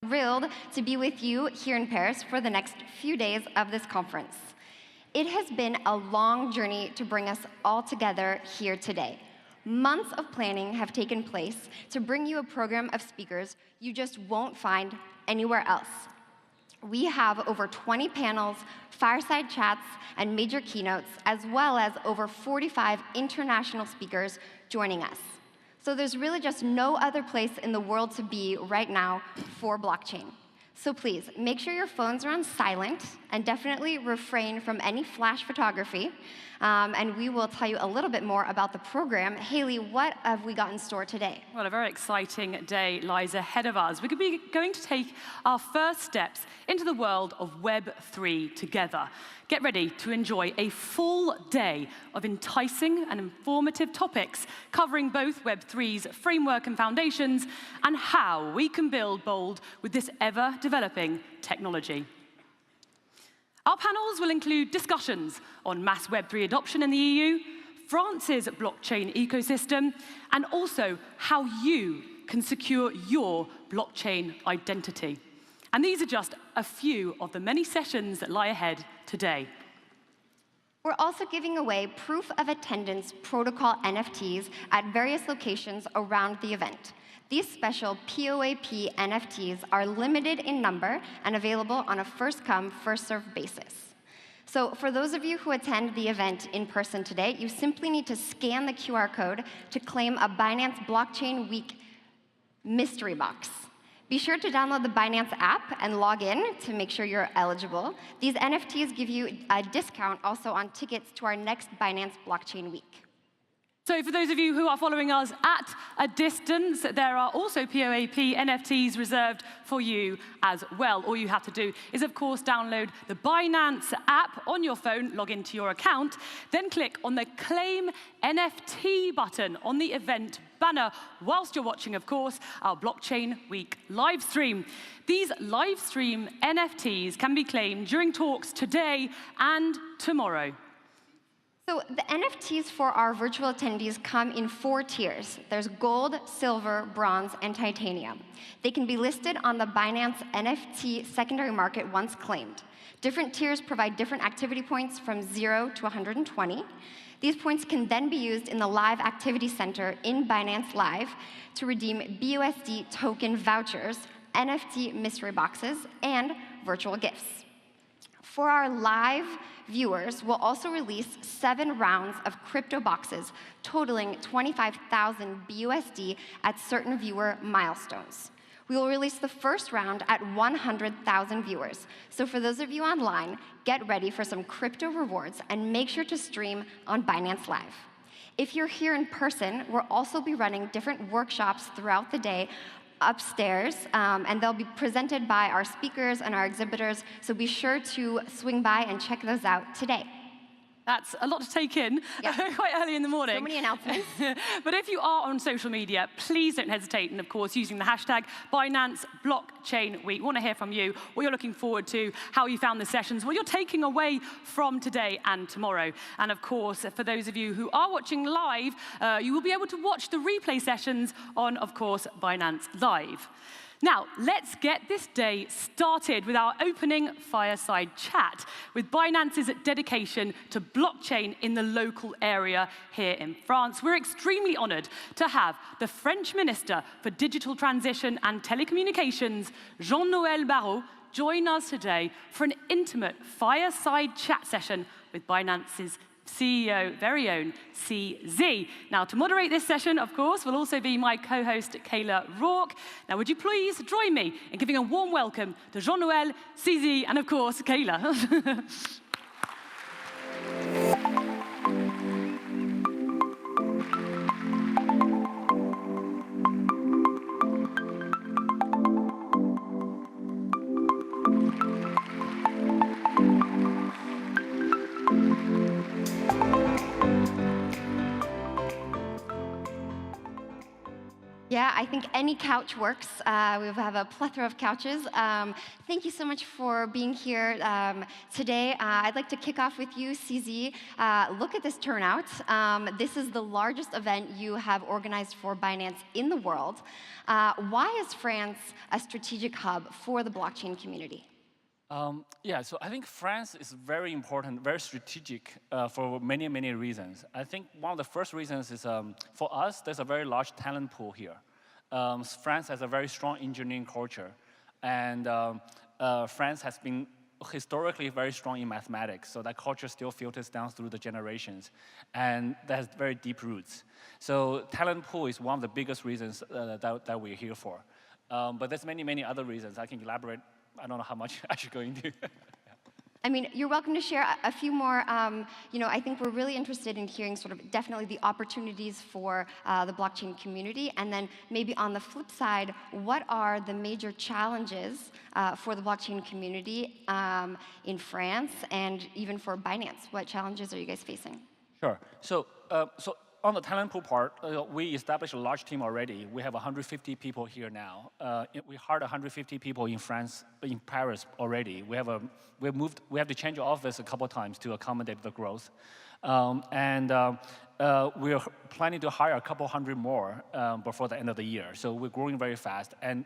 thrilled to be with you here in Paris for the next few days of this conference. It has been a long journey to bring us all together here today. Months of planning have taken place to bring you a program of speakers you just won't find anywhere else. We have over 20 panels, fireside chats, and major keynotes, as well as over 45 international speakers joining us. So there's really just no other place in the world to be right now for blockchain. So please, make sure your phones are on silent, and definitely refrain from any flash photography. And we will tell you a little bit more about the program. Haley, what have we got in store today? Well, a very exciting day lies ahead of us. We're going to take our first steps into the world of Web3 together. Get ready to enjoy a full day of enticing and informative topics covering both Web3's framework and foundations and how we can build bold with this ever-developing technology. Our panels will include discussions on mass Web3 adoption in the EU, France's blockchain ecosystem, and also how you can secure your blockchain identity. And these are just a few of the many sessions that lie ahead today. We're also giving away proof of attendance protocol NFTs at various locations around the event. These special POAP NFTs are limited in number and available on a first-come, first-served basis. So for those of you who attend the event in person today, you simply need to scan the QR code to claim a Binance Blockchain Week mystery box. Be sure to download the Binance app and log in to make sure you're eligible. These NFTs give you a discount also on tickets to our next Binance Blockchain Week. So for those of you who are following us at a distance, there are also POAP NFTs reserved for you as well. All you have to do is, of course, download the Binance app on your phone, log into your account, then click on the Claim NFT button on the event banner whilst you're watching, of course, our Blockchain Week live stream. These live stream NFTs can be claimed during talks today and tomorrow. So the NFTs for our virtual attendees come in 4 tiers. There's gold, silver, bronze, and titanium. They can be listed on the Binance NFT secondary market once claimed. Different tiers provide different activity points from 0 to 120. These points can then be used in the Live Activity Center in Binance Live to redeem BUSD token vouchers, NFT mystery boxes, and virtual gifts. For our live viewers, we'll also release 7 rounds of crypto boxes totaling 25,000 BUSD at certain viewer milestones. We will release the first round at 100,000 viewers. So for those of you online, get ready for some crypto rewards and make sure to stream on Binance Live. If you're here in person, we'll also be running different workshops throughout the day upstairs, and they'll be presented by our speakers and our exhibitors, so be sure to swing by and check those out today. That's a lot to take in, quite early in the morning. So many announcements. But if you are on social media, please don't hesitate, and of course, using the hashtag Binance Blockchain Week. We want to hear from you, what you're looking forward to, how you found the sessions, what you're taking away from today and tomorrow. And of course, for those of you who are watching live, you will be able to watch the replay sessions on, of course, Binance Live. Now, let's get this day started with our opening fireside chat with Binance's dedication to blockchain in the local area here in France. We're extremely honored to have the French Minister for Digital Transition and Telecommunications, Jean-Noël Barrot, join us today for an intimate fireside chat session with Binance's CEO, very own CZ. Now, to moderate this session, of course, will also be my co-host, Kayla Rourke. Now, would you please join me in giving a warm welcome to Jean-Noël, CZ, and of course, Kayla. Yeah, I think any couch works. We have a plethora of couches. Thank you so much for being here today. I'd like to kick off with you, CZ. Look at this turnout. This is the largest event you have organized for Binance in the world. Why is France a strategic hub for the blockchain community? Yeah, so I think France is very important, very strategic for many, many reasons. I think one of the first reasons is for us, there's a very large talent pool here. France has a very strong engineering culture, and France has been historically very strong in mathematics, so that culture still filters down through the generations, and that has very deep roots. So talent pool is one of the biggest reasons that we're here for. But there's many, many other reasons. I can elaborate. I don't know how much I should go into. I mean, you're welcome to share a few more. I think we're really interested in hearing sort of definitely the opportunities for the blockchain community, and then maybe on the flip side, what are the major challenges for the blockchain community in France and even for Binance? What challenges are you guys facing? Sure. So on the talent pool part, we established a large team already. We have 150 people here now. We hired 150 people in France, in Paris already. We have to change office a couple of times to accommodate the growth. We're planning to hire a couple hundred more before the end of the year. So we're growing very fast. And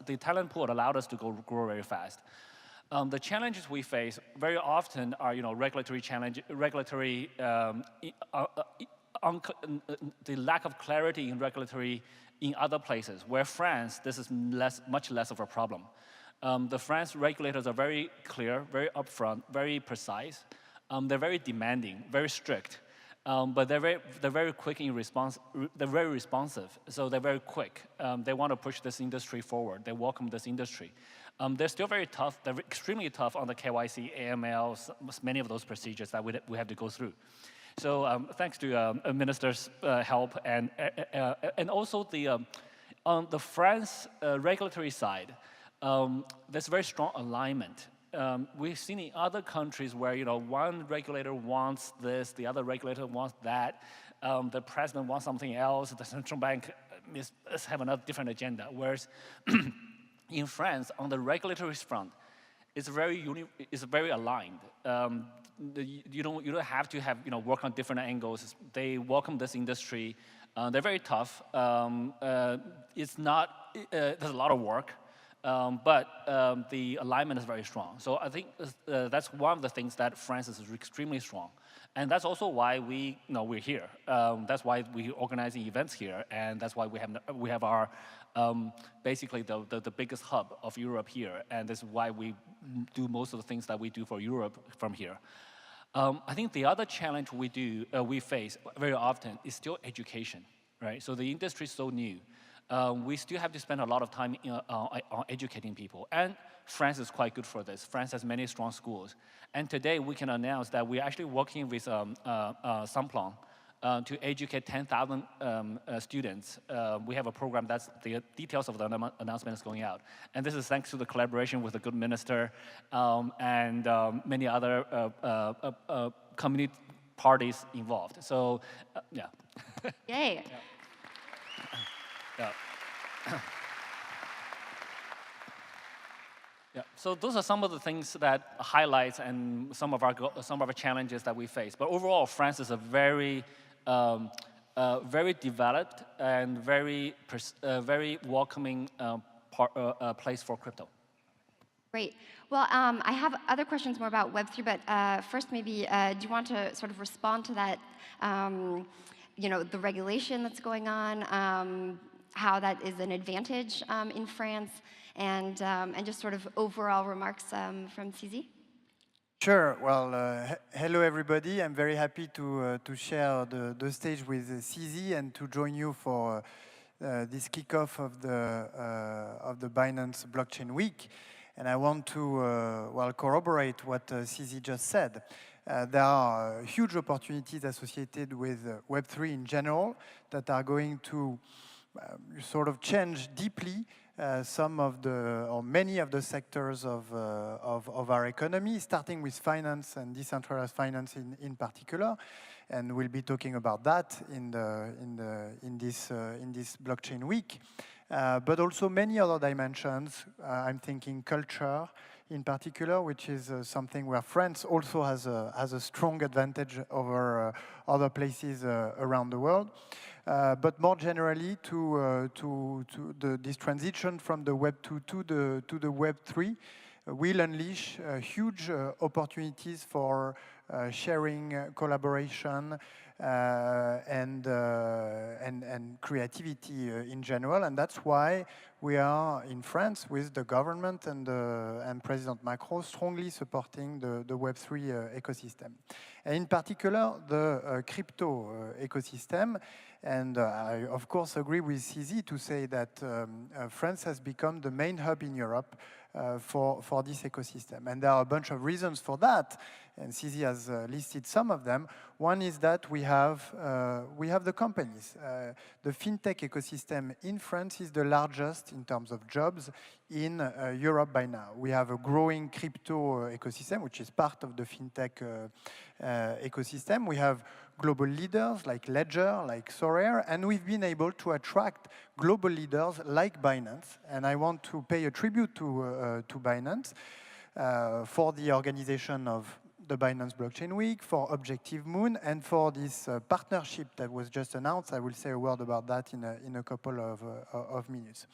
the talent pool allowed us to grow very fast. The challenges we face very often are, regulatory challenge, the lack of clarity in regulatory in other places. Where France, this is much less of a problem. The French regulators are very clear, very upfront, very precise. They're very demanding, very strict, but they're very quick in response. They're very responsive, so they're very quick. They want to push this industry forward. They welcome this industry. They're still very tough. They're extremely tough on the KYC, AML, many of those procedures that we have to go through. So thanks to minister's help and also on the France regulatory side, there's very strong alignment. We've seen in other countries where one regulator wants this, the other regulator wants that, the president wants something else, the central bank have another different agenda. Whereas in France, on the regulatory front, it's very aligned. You don't have to have work on different angles. They welcome this industry. They're very tough. It's not. There's a lot of work, but the alignment is very strong. So I think that's one of the things that France is extremely strong, and that's also why we're here. That's why we're organizing events here, and that's why we have our basically the biggest hub of Europe here, and this is why we do most of the things that we do for Europe from here. I think the other challenge we face very often is still education, right? So the industry is so new. We still have to spend a lot of time on educating people, and France is quite good for this. France has many strong schools, and today we can announce that we're actually working with Samplon to educate 10,000 students. We have a program that's the details of the announcement is going out. And this is thanks to the collaboration with the good minister and many other community parties involved. So, yeah. Yay. Yeah. Yeah. So those are some of the things that highlights and some of our challenges that we face. But overall, France is a very developed and very welcoming place for crypto. Great. Well, I have other questions more about Web3, but first, maybe do you want to sort of respond to that? The regulation that's going on, how that is an advantage in France, and just sort of overall remarks from CZ? Sure. Well, hello everybody. I'm very happy to share the stage with CZ and to join you for this kickoff of the Binance Blockchain Week. And I want to corroborate what CZ just said. There are huge opportunities associated with Web3 in general that are going to sort of change deeply many of the sectors of our economy, starting with finance and decentralized finance in particular. and we'll be talking about that in this blockchain week. But also many other dimensions. I'm thinking culture in particular, which is something where France also has a strong advantage over other places around the world. But more generally, this transition from the Web 2 to the Web 3 will unleash huge opportunities for sharing, collaboration, and creativity in general. And that's why we are in France with the government and President Macron strongly supporting the Web3 ecosystem. And in particular, the crypto ecosystem. And I, of course, agree with CZ to say that France has become the main hub in Europe for this ecosystem. And there are a bunch of reasons for that, and CZ has listed some of them. One is that we have the companies. The fintech ecosystem in France is the largest in terms of jobs in Europe by now. We have a growing crypto ecosystem, which is part of the fintech ecosystem. We have global leaders like Ledger, like Sorare, and we've been able to attract global leaders like Binance. And I want to pay a tribute to Binance for the organization of the Binance Blockchain Week, for Objective Moon, and for this partnership that was just announced. I will say a word about that in a couple of minutes.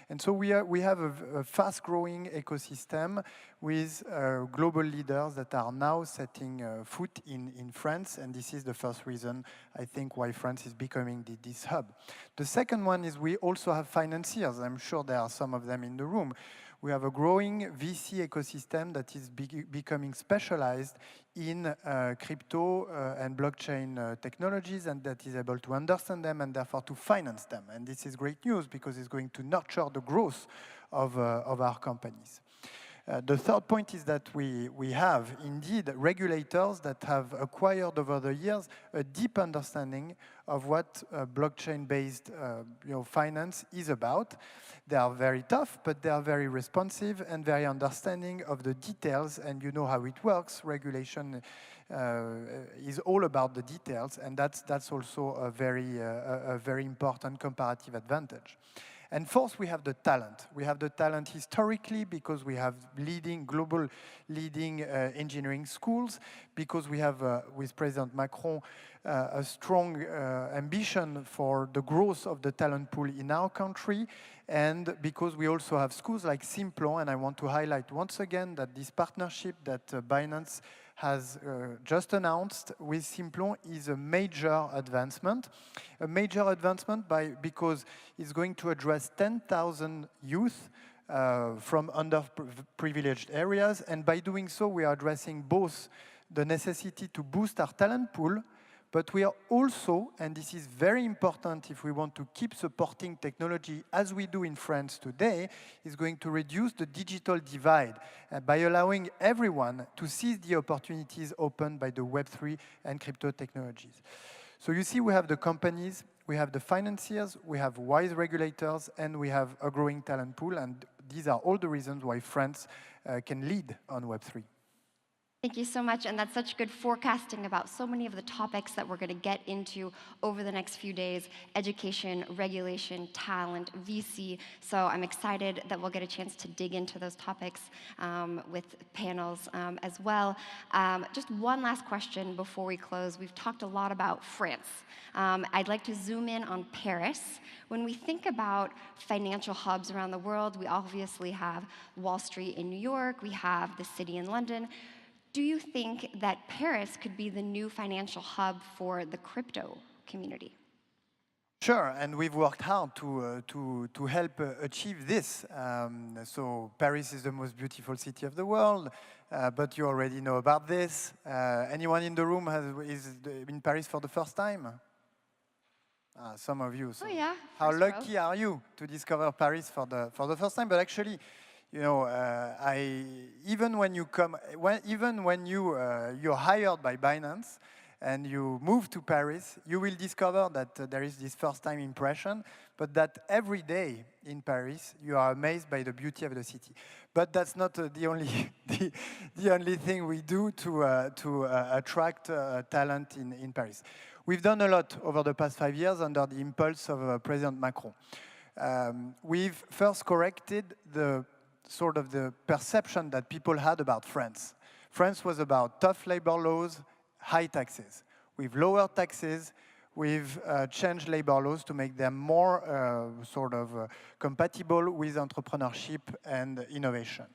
And so we have a fast-growing ecosystem with global leaders that are now setting foot in France, and this is the first reason, I think, why France is becoming this hub. The second one is we also have financiers. I'm sure there are some of them in the room. We have a growing VC ecosystem that is becoming specialized in crypto and blockchain technologies, and that is able to understand them and therefore to finance them. And this is great news because it's going to nurture the growth of our companies. The third point is that we have indeed regulators that have acquired over the years a deep understanding of what blockchain-based finance is about. They are very tough, but they are very responsive and very understanding of the details, and you know how it works. Regulation is all about the details, and that's also a very important comparative advantage. And fourth, we have the talent. We have the talent historically because we have global leading engineering schools, because we have, with President Macron, a strong ambition for the growth of the talent pool in our country, and because we also have schools like Simplon, and I want to highlight once again that this partnership that Binance has just announced with Simplon is a major advancement. A major advancement because it's going to address 10,000 youth from underprivileged areas, and by doing so, we are addressing both the necessity to boost our talent pool, but we are also, and this is very important if we want to keep supporting technology as we do in France today, is going to reduce the digital divide by allowing everyone to seize the opportunities opened by the Web3 and crypto technologies. So you see, we have the companies, we have the financiers, we have wise regulators, and we have a growing talent pool, and these are all the reasons why France can lead on Web3. Thank you so much, and that's such good forecasting about so many of the topics that we're going to get into over the next few days: education, regulation, talent, VC. So I'm excited that we'll get a chance to dig into those topics with panels as well. Just one last question before we close. We've talked a lot about France. I'd like to zoom in on Paris. When we think about financial hubs around the world, we obviously have Wall Street in New York, we have the city in London. Do you think that Paris could be the new financial hub for the crypto community? Sure, and we've worked hard to help achieve this. So Paris is the most beautiful city of the world, but you already know about this. Anyone in the room is in Paris for the first time? Some of you. So oh yeah. How lucky are you to discover Paris for the first time? But actually, you know, even when you're hired by Binance, and you move to Paris, you will discover that there is this first-time impression, but that every day in Paris, you are amazed by the beauty of the city. But that's not the only the only thing we do to attract talent in Paris. We've done a lot over the past 5 years under the impulse of President Macron. We've first corrected the sort of the perception that people had about France. France was about tough labor laws, high taxes. We've lowered taxes, we've changed labor laws to make them more compatible with entrepreneurship and innovation.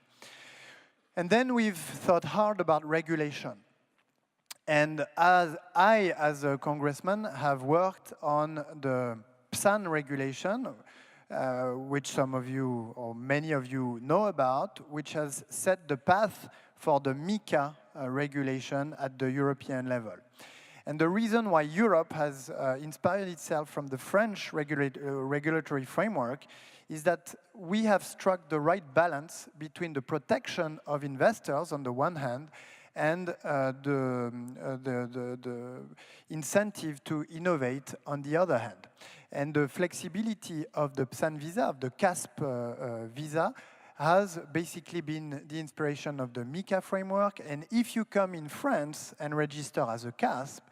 And then we've thought hard about regulation. And as a congressman, have worked on the PSAN regulation, which some of you, or many of you know about, which has set the path for the MiCA regulation at the European level. And the reason why Europe has inspired itself from the French regulatory framework is that we have struck the right balance between the protection of investors on the one hand and the incentive to innovate on the other hand. And the flexibility of the PSAN visa, of the CASP visa, has basically been the inspiration of the MiCA framework. And if you come in France and register as a CASP,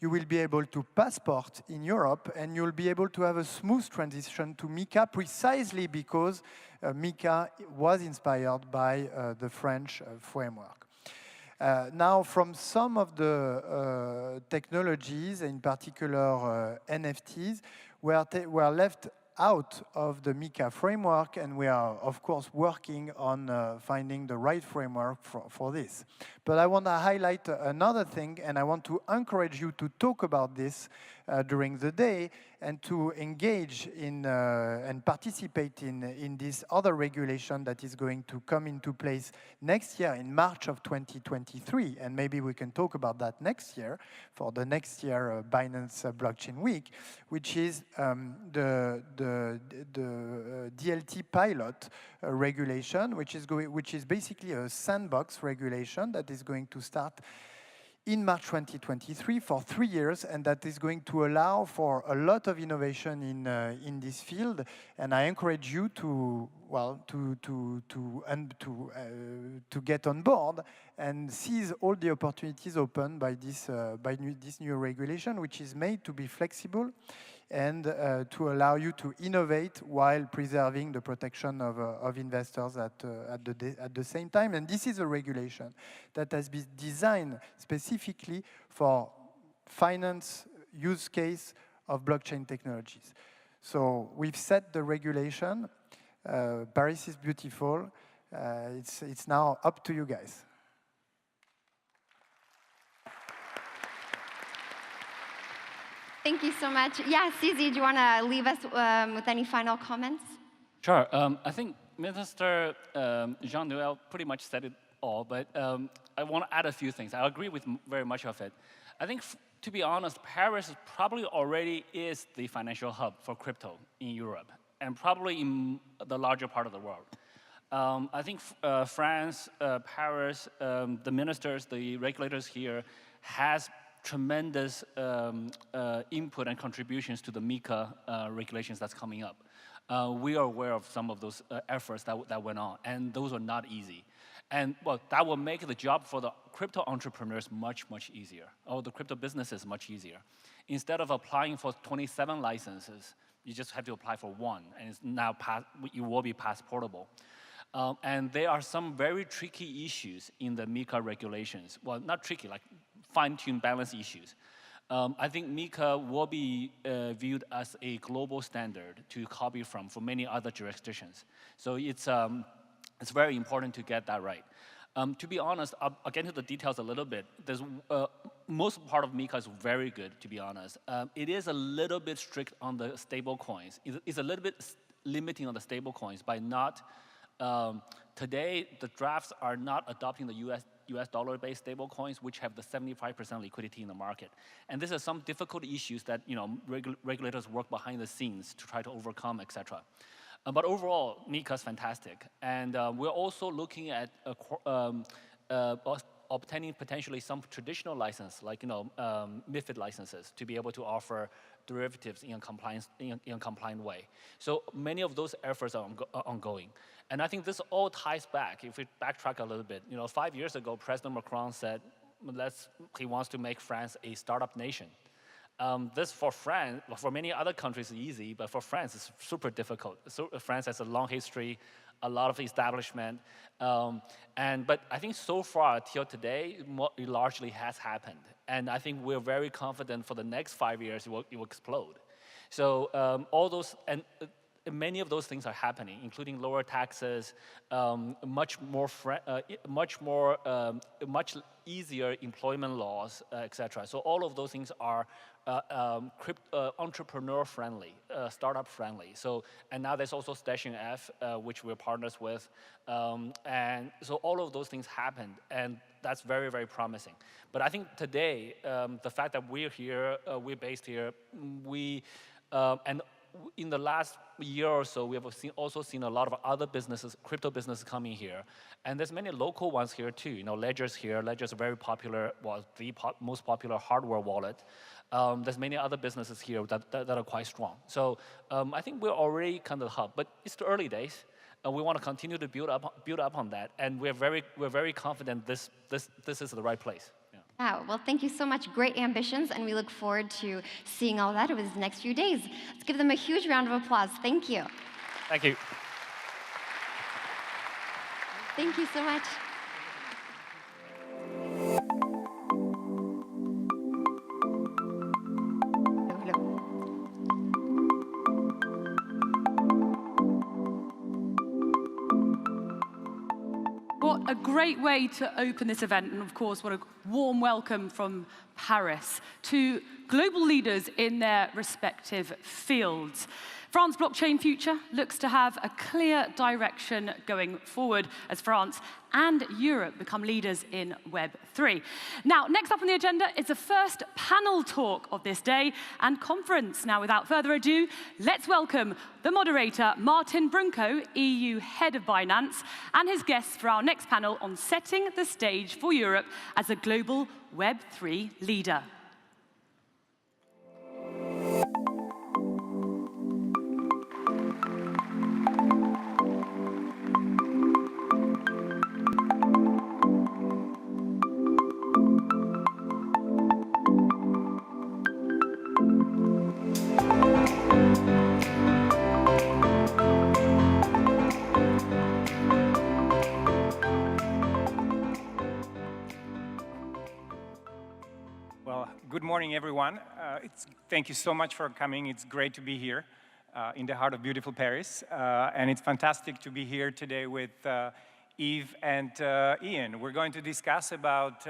you will be able to passport in Europe, and you'll be able to have a smooth transition to MiCA precisely because MiCA was inspired by the French framework. Now, from some of the technologies, in particular NFTs, we are left out of the MiCA framework, and we are, of course, working on finding the right framework for this. But I want to highlight another thing, and I want to encourage you to talk about this during the day and to engage in and participate in this other regulation that is going to come into place next year in March of 2023. And maybe we can talk about that next year for the next year Binance Blockchain Week, which is the DLT pilot regulation, which is basically a sandbox regulation that is going to start in March 2023 for 3 years, and that is going to allow for a lot of innovation in this field. And I encourage you to get on board and seize all the opportunities opened by this new regulation, which is made to be flexible and to allow you to innovate while preserving the protection of investors at the same time. And this is a regulation that has been designed specifically for finance use case of blockchain technologies. So we've set the regulation. Paris is beautiful. It's now up to you guys. Thank you so much. Yeah, Cizi, do you want to leave us with any final comments? Sure. I think Minister Jean-Noël pretty much said it all, but I want to add a few things. I agree with very much of it. I think, to be honest, Paris probably already is the financial hub for crypto in Europe, and probably in the larger part of the world. I think France, Paris, the ministers, the regulators here has tremendous input and contributions to the MiCA regulations that's coming up. We are aware of some of those efforts that went on, and those are not easy. And well, that will make the job for the crypto entrepreneurs much, much easier, or the crypto businesses much easier. Instead of applying for 27 licenses, you just have to apply for one, and it's now you will be passportable. And there are some very tricky issues in the MiCA regulations. Well, not tricky, like fine-tuned balance issues. I think MiCA will be viewed as a global standard to copy from for many other jurisdictions. So it's very important to get that right. To be honest, I'll get into the details a little bit. Most part of MiCA is very good, to be honest. It is a little bit strict on the stable coins. It's a little bit limiting on the stable coins by not, today the drafts are not adopting the US dollar-based stable coins, which have the 75% liquidity in the market. And this is some difficult issues that regulators work behind the scenes to try to overcome, etc. But overall, MiCA is fantastic. And we're also looking at obtaining potentially some traditional license, like MiFID licenses, to be able to offer derivatives in a compliant way. So many of those efforts are ongoing. And I think this all ties back, if we backtrack a little bit. 5 years ago, President Macron said, he wants to make France a startup nation. This for France, for many other countries is easy, but for France it's super difficult. So France has a long history, a lot of establishment, but I think so far till today, it largely has happened. And I think we're very confident for the next 5 years it will explode. So all those, and many of those things are happening, including lower taxes, much easier employment laws, etc. So all of those things are entrepreneur-friendly, startup-friendly. So, and now there's also Station F, which we're partners with. And so all of those things happened, and that's very, very promising. But I think today, the fact that we're here, we're based here, and in the last year or so, we have also seen a lot of other businesses, crypto businesses coming here. And there's many local ones here too. Ledger's here. Ledger's a very popular, the most popular hardware wallet. There's many other businesses here that are quite strong. So I think we're already kind of the hub, but it's the early days. And we want to continue to build up on that. And we're very confident this is the right place. Wow, well, thank you so much. Great ambitions, and we look forward to seeing all that over the next few days. Let's give them a huge round of applause. Thank you. Thank you. Thank you so much. What a great way to open this event, and of course, what a warm welcome from Paris to global leaders in their respective fields. France's blockchain future looks to have a clear direction going forward as France and Europe become leaders in Web3. Now, next up on the agenda is the first panel talk of this day and conference. Now, without further ado, let's welcome the moderator, Martin Brunko, EU Head of Binance, and his guests for our next panel on setting the stage for Europe as a global Web3 leader. Good morning, everyone. Thank you so much for coming. It's great to be here in the heart of beautiful Paris. And it's fantastic to be here today with Yves and Ian. We're going to discuss about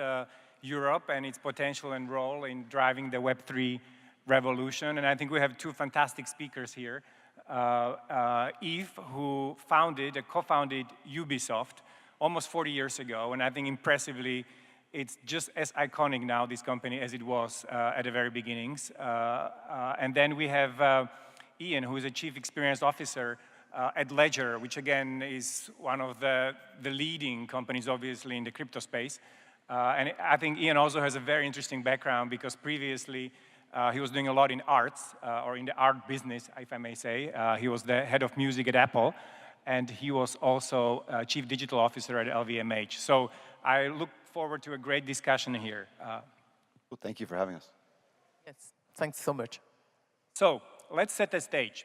Europe and its potential and role in driving the Web3 revolution. And I think we have two fantastic speakers here. Yves, who co-founded Ubisoft almost 40 years ago, and I think impressively, it's just as iconic now, this company, as it was at the very beginnings. And then we have Ian, who is a Chief Experience Officer at Ledger, which again is one of the leading companies, obviously, in the crypto space. And I think Ian also has a very interesting background because previously he was doing a lot in arts, or in the art business, if I may say. He was the head of music at Apple, and he was also Chief Digital Officer at LVMH. So I look forward to a great discussion here. Well, thank you for having us. Yes, thanks so much. So let's set the stage.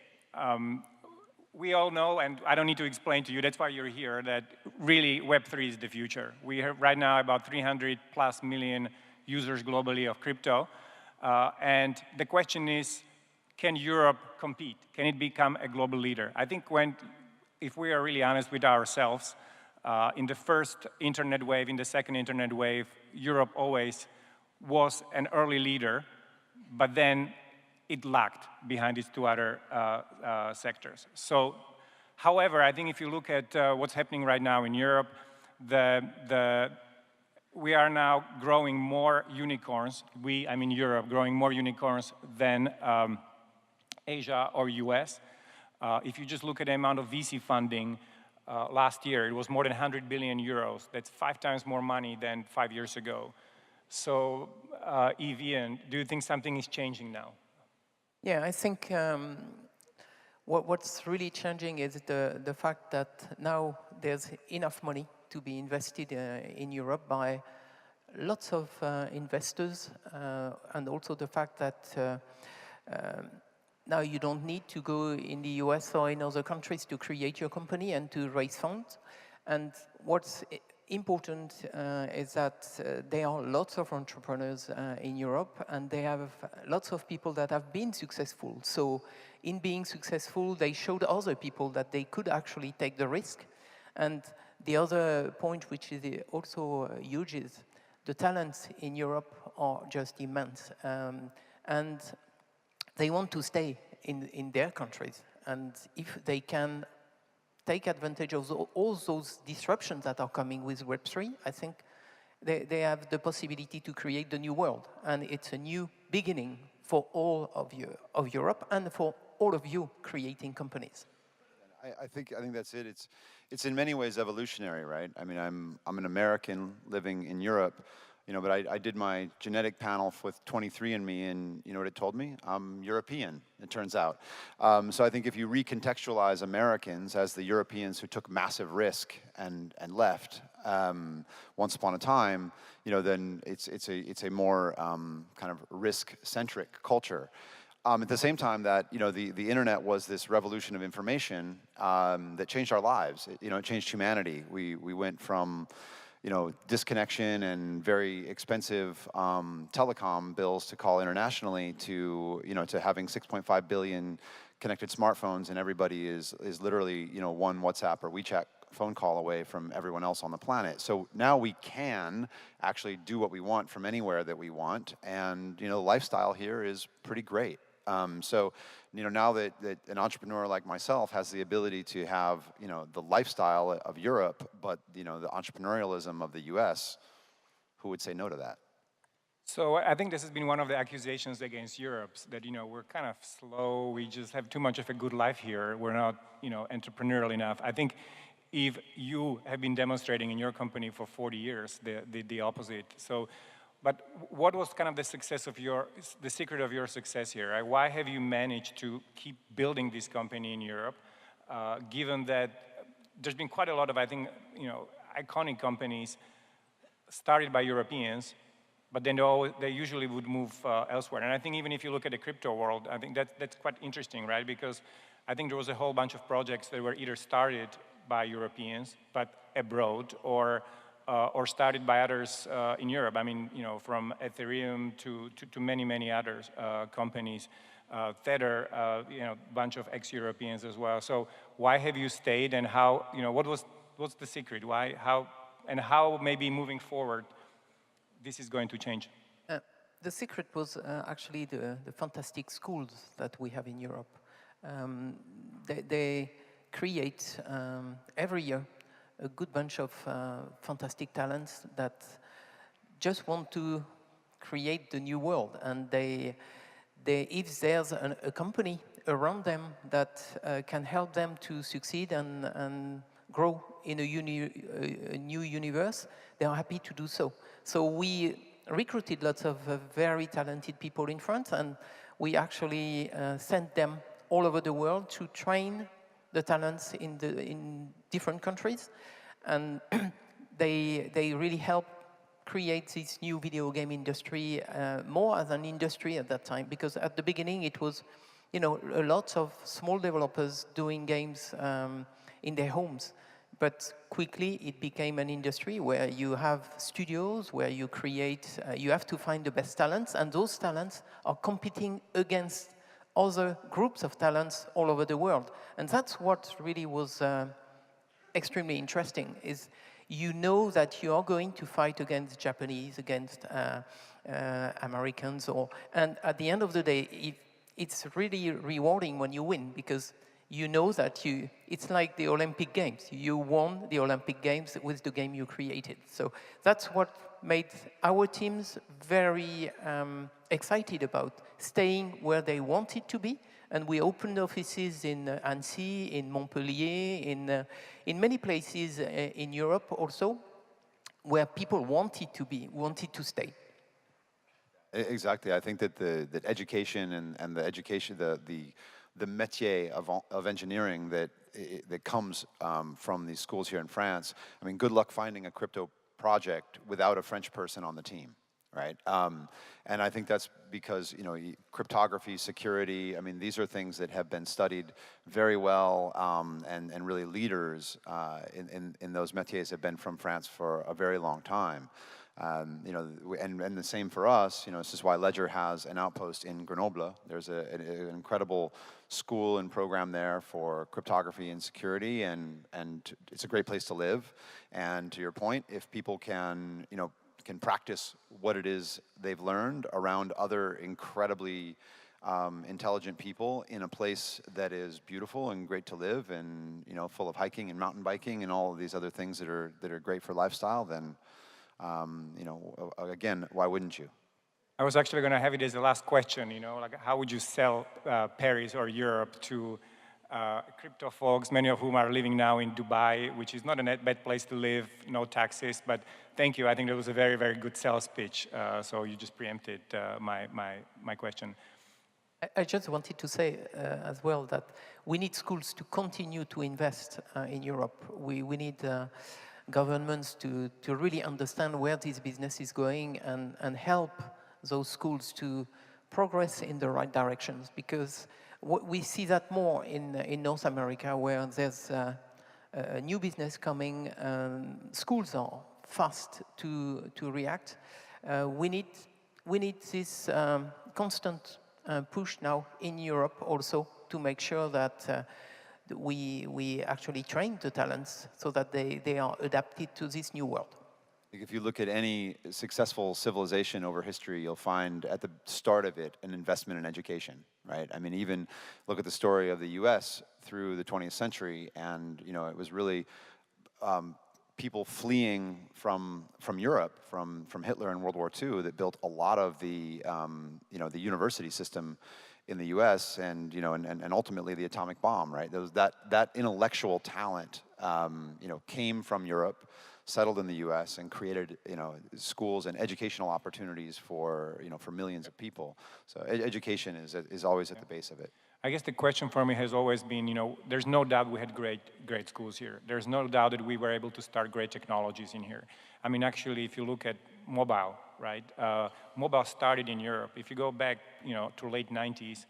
We all know, and I don't need to explain to you, that's why you're here, that really Web3 is the future. We have right now about 300+ million users globally of crypto. And the question is, can Europe compete? Can it become a global leader? I think if we are really honest with ourselves, in the first internet wave, in the second internet wave, Europe always was an early leader, but then it lagged behind its two other sectors. So, however, I think if you look at what's happening right now in Europe, we are now growing more unicorns. I mean Europe, growing more unicorns than Asia or US. If you just look at the amount of VC funding, last year. It was more than 100 billion euros. That's 5 times more money than 5 years ago. So, Yves, Ian, do you think something is changing now? Yeah, I think what's really changing is the fact that now there's enough money to be invested in Europe by lots of investors, and also the fact that now you don't need to go in the US or in other countries to create your company and to raise funds. And what's important is that there are lots of entrepreneurs in Europe, and they have lots of people that have been successful. So in being successful, they showed other people that they could actually take the risk. And the other point, which is also huge, is the talents in Europe are just immense. And they want to stay in their countries. And if they can take advantage of all those disruptions that are coming with Web3, I think they have the possibility to create the new world. And it's a new beginning for all of Europe and for all of you creating companies. I think that's it. It's in many ways evolutionary, right? I mean, I'm an American living in Europe, you know, but I did my genetic panel with 23andMe, and you know what it told me? I'm European, it turns out. So I think if you recontextualize Americans as the Europeans who took massive risk and left once upon a time, you know, then it's a more kind of risk-centric culture. At the same time that, you know, the internet was this revolution of information that changed our lives. It changed humanity. We went from, you know, disconnection and very expensive telecom bills to call internationally to, you know, to having 6.5 billion connected smartphones, and everybody is literally, you know, one WhatsApp or WeChat phone call away from everyone else on the planet. So now we can actually do what we want from anywhere that we want, and, you know, the lifestyle here is pretty great. So, you know, now that an entrepreneur like myself has the ability to have, you know, the lifestyle of Europe, but, you know, the entrepreneurialism of the US, who would say no to that? So I think this has been one of the accusations against Europe, that, you know, we're kind of slow, we just have too much of a good life here, we're not, you know, entrepreneurial enough. I think, Yves, you have been demonstrating in your company for 40 years the opposite. So, but what was kind of the secret of your success here? Right? Why have you managed to keep building this company in Europe, given that there's been quite a lot of, I think, you know, iconic companies started by Europeans, but then they usually would move elsewhere. And I think even if you look at the crypto world, I think that's quite interesting, right? Because I think there was a whole bunch of projects that were either started by Europeans, but abroad, or started by others in Europe. I mean, you know, from Ethereum to many others companies, Tether, you know, a bunch of ex-Europeans as well. So why have you stayed, and how, you know, what's the secret? Why, how maybe moving forward, this is going to change? The secret was actually the fantastic schools that we have in Europe. They create every year a good bunch of fantastic talents that just want to create the new world. And if there's a company around them that can help them to succeed and grow in a new universe, they are happy to do so. So we recruited lots of very talented people in France, and we actually sent them all over the world to train the talents in different countries, and they really help create this new video game industry more as an industry at that time, because at the beginning it was, you know, a lot of small developers doing games in their homes, but quickly it became an industry where you have studios, where you create, you have to find the best talents, and those talents are competing against other groups of talents all over the world. And that's what really was extremely interesting, is you know that you are going to fight against Japanese, against Americans, and at the end of the day, it's really rewarding when you win, because you know that it's like the Olympic Games. You won the Olympic Games with the game you created. So that's what made our teams very excited about staying where they wanted to be And we opened offices in Annecy, in Montpellier, in many places in Europe also, where people wanted to be, wanted to stay. Exactly. I think that that education and the education, the métier of engineering that comes from these schools here in France. I mean, good luck finding a crypto project without a French person on the team, right? And I think that's because, you know, cryptography, security, I mean, these are things that have been studied very well, and really leaders in those métiers have been from France for a very long time. You know, and the same for us. You know, this is why Ledger has an outpost in Grenoble. There's an incredible school and program there for cryptography and security, and it's a great place to live. And to your point, if people can, you know, can practice what it is they've learned around other incredibly intelligent people in a place that is beautiful and great to live, and, you know, full of hiking and mountain biking and all of these other things that are great for lifestyle, then you know, again, why wouldn't you? I was actually going to have it as the last question, you know, like how would you sell Paris or Europe to crypto folks, many of whom are living now in Dubai, which is not a bad place to live, no taxes, but thank you. I think that was a very, very good sales pitch, so you just preempted my question. I just wanted to say as well that we need schools to continue to invest in Europe. We need governments to really understand where this business is going and help those schools to progress in the right directions, because we see that more in North America, where there's a new business coming, schools are fast to react. We need this constant push now in Europe also to make sure that we actually train the talents so that they are adapted to this new world. If you look at any successful civilization over history, you'll find at the start of it an investment in education, right? I mean, even look at the story of the U.S. through the 20th century, and, you know, it was really people fleeing from Europe, from Hitler in World War II, that built a lot of the, you know, the university system in the U.S. and, you know, and ultimately the atomic bomb, right? That intellectual talent, you know, came from Europe, settled in the U.S. and created, you know, schools and educational opportunities for, you know, for millions of people. So education is always at the base of it. I guess the question for me has always been, you know, there's no doubt we had great schools here. There's no doubt that we were able to start great technologies in here. I mean, actually, if you look at mobile, right? Mobile started in Europe. If you go back, you know, to late 90s,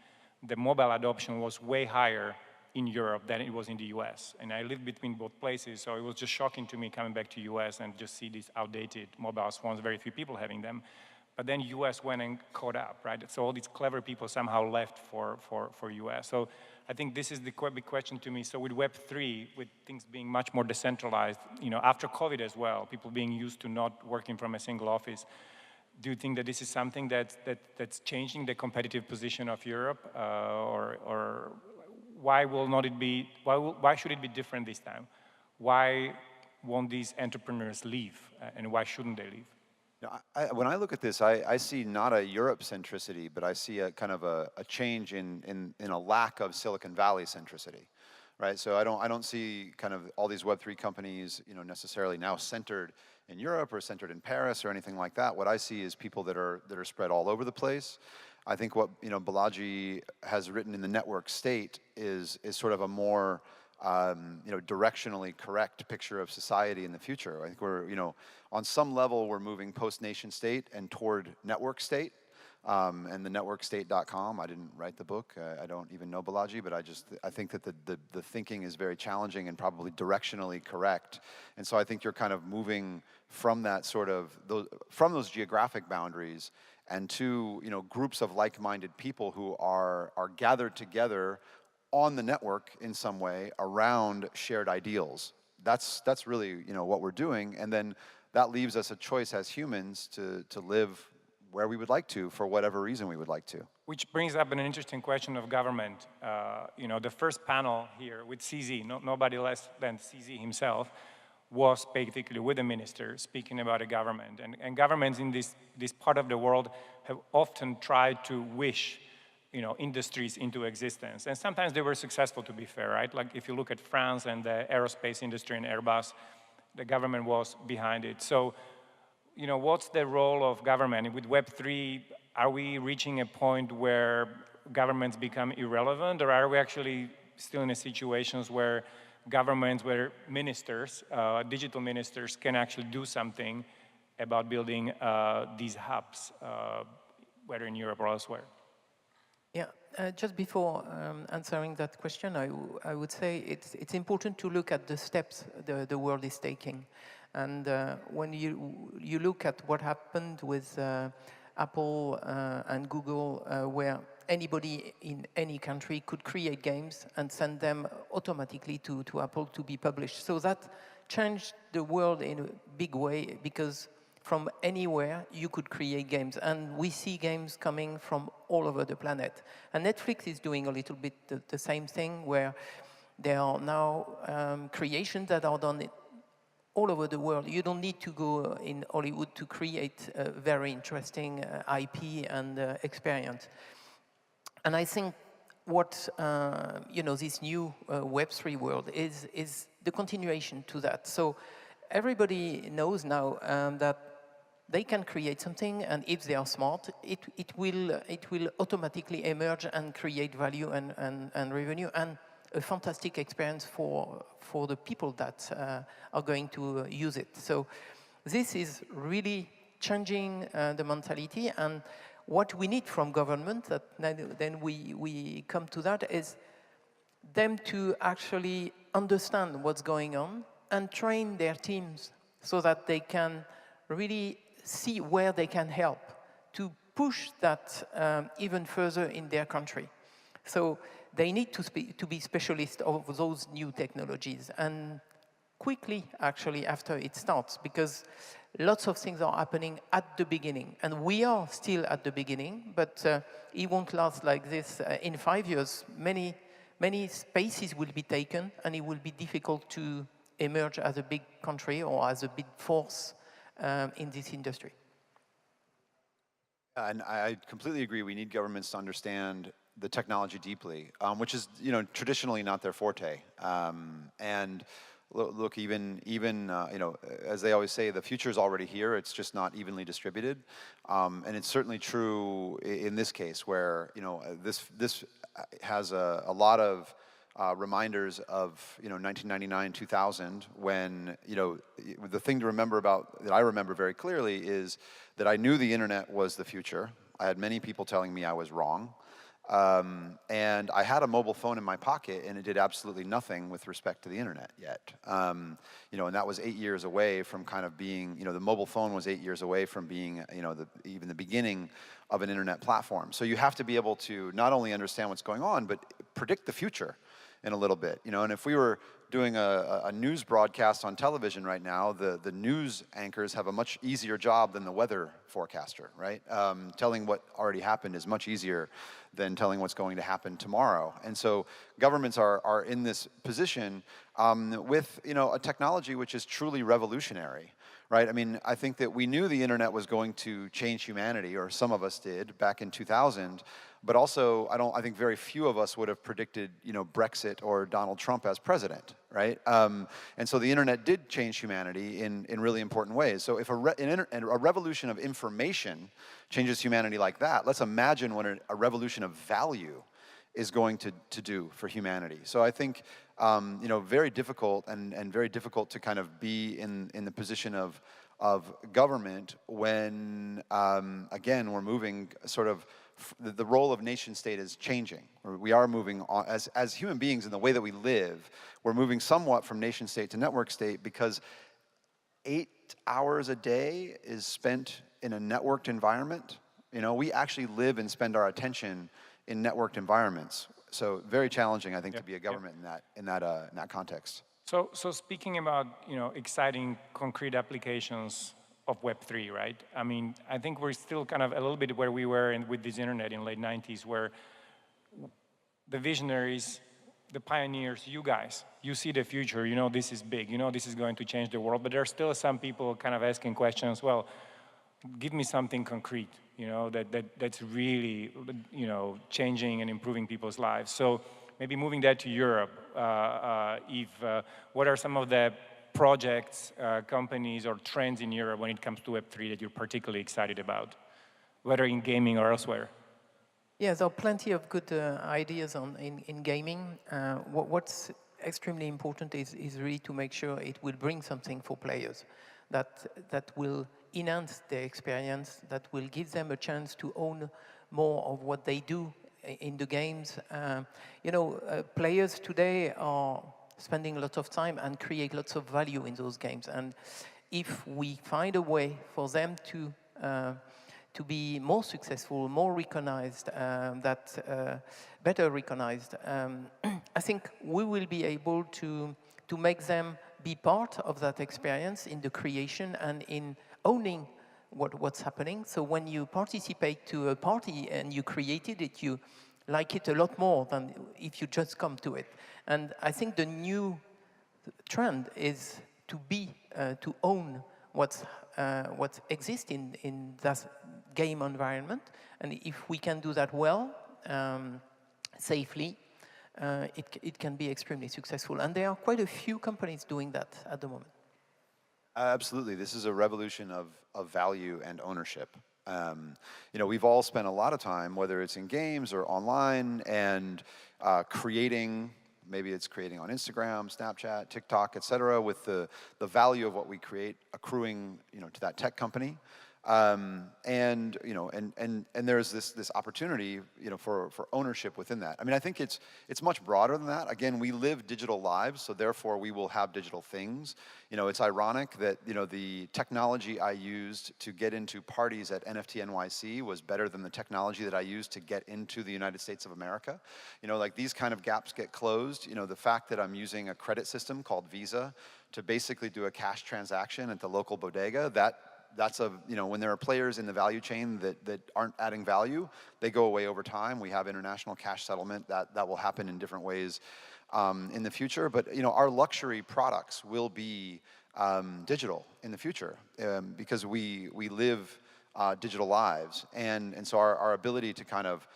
the mobile adoption was way higher in Europe than it was in the US. And I lived between both places, so it was just shocking to me coming back to US and just see these outdated mobile phones, very few people having them. But then US went and caught up, right? So all these clever people somehow left for US. So I think this is the big question to me. So with Web3, with things being much more decentralized, you know, after COVID as well, people being used to not working from a single office, do you think that this is something that's changing the competitive position of Europe, or why should it be different this time? Why won't these entrepreneurs leave, and why shouldn't they leave? When I look at this, I see not a Europe centricity, but I see a kind of a change in a lack of Silicon Valley centricity, right? So I don't see kind of all these Web3 companies, you know, necessarily now centered in Europe or centered in Paris or anything like that. What I see is people that are spread all over the place. I think what, you know, Balaji has written in the network state is sort of a more you know, directionally correct picture of society in the future. I think we're, you know, on some level we're moving post-nation state and toward network state. And the networkstate.com, I didn't write the book, I don't even know Balaji, but I think that the thinking is very challenging and probably directionally correct. And so I think you're kind of moving from that sort of, from those geographic boundaries and to, you know, groups of like-minded people who are gathered together on the network in some way around shared ideals. That's really, you know, what we're doing, and then that leaves us a choice as humans to live where we would like to, for whatever reason we would like to. Which brings up an interesting question of government. You know, the first panel here with CZ, nobody less than CZ himself, was basically with the minister speaking about a government. And governments in this part of the world have often tried to wish industries into existence. And sometimes they were successful, to be fair, right? Like if you look at France and the aerospace industry and Airbus, the government was behind it. So, what's the role of government? With Web3, are we reaching a point where governments become irrelevant, or are we actually still in a situations where governments, where ministers, digital ministers, can actually do something about building these hubs, whether in Europe or elsewhere? Yeah, just before answering that question, I would say it's important to look at the steps the world is taking. And when you look at what happened with Apple and Google, where anybody in any country could create games and send them automatically to Apple to be published. So that changed the world in a big way, because from anywhere you could create games. And we see games coming from all over the planet. And Netflix is doing a little bit the same thing, where there are now creations that are done all over the world. You don't need to go in Hollywood to create a very interesting IP and experience. And I think what this new Web3 world is the continuation to that. So everybody knows now that they can create something, and if they are smart, it will automatically emerge and create value and revenue, and a fantastic experience for the people that are going to use it. So this is really changing the mentality, and what we need from government, that then we come to that, is them to actually understand what's going on and train their teams so that they can really see where they can help to push that even further in their country. So they need to be specialists of those new technologies, and quickly, actually, after it starts, because lots of things are happening at the beginning, and we are still at the beginning, but it won't last like this. In 5 years, many spaces will be taken, and it will be difficult to emerge as a big country or as a big force in this industry. And I completely agree. We need governments to understand the technology deeply, which is traditionally not their forte. And look, even as they always say, the future is already here. It's just not evenly distributed, and it's certainly true in this case, where this has a lot of reminders of 1999, 2000, when the thing to remember that I remember very clearly is that I knew the internet was the future. I had many people telling me I was wrong. And I had a mobile phone in my pocket, and it did absolutely nothing with respect to the internet yet. And that was 8 years away from kind of being, the mobile phone was 8 years away from being, even the beginning of an internet platform. So you have to be able to not only understand what's going on, but predict the future in a little bit. And if we were doing a news broadcast on television right now, the news anchors have a much easier job than the weather forecaster, right? Telling what already happened is much easier than telling what's going to happen tomorrow. And so governments are in this position with a technology which is truly revolutionary, right? I mean, I think that we knew the internet was going to change humanity, or some of us did back in 2000. But also, I think very few of us would have predicted, Brexit or Donald Trump as president, right? And so the internet did change humanity in really important ways. So if a revolution of information changes humanity like that, let's imagine what a revolution of value is going to do for humanity. So I think, very difficult and very difficult to kind of be in the position of government when, again, we're moving sort of. The role of nation state is changing. We are moving on, as human beings in the way that we live, we're moving somewhat from nation state to network state, because 8 hours a day is spent in a networked environment. We actually live and spend our attention in networked environments. So very challenging, I think, to be a government in that context. So speaking about exciting concrete applications of Web3, right? I mean, I think we're still kind of a little bit where we were with this internet in late 90s, where the visionaries, the pioneers, you guys, you see the future, this is big, this is going to change the world, but there are still some people kind of asking questions, well, give me something concrete, that's really, changing and improving people's lives. So maybe moving that to Europe, Yves, what are some of the projects, companies, or trends in Europe when it comes to Web3 that you're particularly excited about, whether in gaming or elsewhere? Yeah, there are plenty of good ideas in gaming. What's extremely important is really to make sure it will bring something for players that will enhance their experience, that will give them a chance to own more of what they do in the games. Players today are spending lots of time and create lots of value in those games. And if we find a way for them to be more successful, more recognized, better recognized, I think we will be able to make them be part of that experience in the creation and in owning what's happening. So when you participate to a party and you created it, you like it a lot more than if you just come to it. And I think the new trend is to own what exists in that game environment. And if we can do that well, safely, it can be extremely successful. And there are quite a few companies doing that at the moment. Absolutely. This is a revolution of value and ownership. We've all spent a lot of time, whether it's in games or online, and creating, maybe it's creating on Instagram, Snapchat, TikTok, et cetera, with the value of what we create accruing, to that tech company. And there's this opportunity, for ownership within that. I mean, I think it's much broader than that. Again, we live digital lives, so therefore we will have digital things. It's ironic that, the technology I used to get into parties at NFT NYC was better than the technology that I used to get into the United States of America. Like these kind of gaps get closed. The fact that I'm using a credit system called Visa to basically do a cash transaction at the local bodega, that's when there are players in the value chain that aren't adding value, they go away over time. We have international cash settlement that will happen in different ways in the future. But our luxury products will be digital in the future because we live digital lives, and so our ability to kind of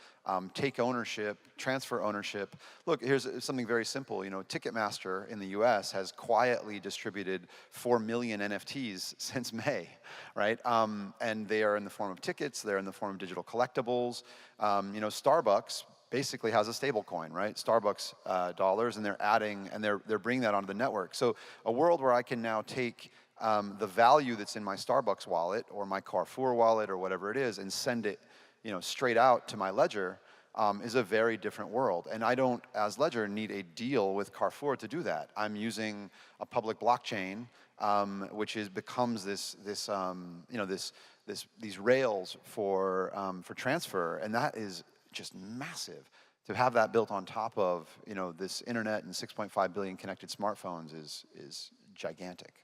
take ownership, transfer ownership. Look, here's something very simple. Ticketmaster in the US has quietly distributed 4 million NFTs since May, right? And they are in the form of tickets, they're in the form of digital collectibles. Starbucks basically has a stable coin, right? Starbucks dollars, and they're bringing that onto the network. So a world where I can now take the value that's in my Starbucks wallet or my Carrefour wallet or whatever it is and send it straight out to my ledger is a very different world. And I don't, as Ledger, need a deal with Carrefour to do that. I'm using a public blockchain, which becomes these rails for transfer, and that is just massive. To have that built on top of this internet and 6.5 billion connected smartphones is gigantic.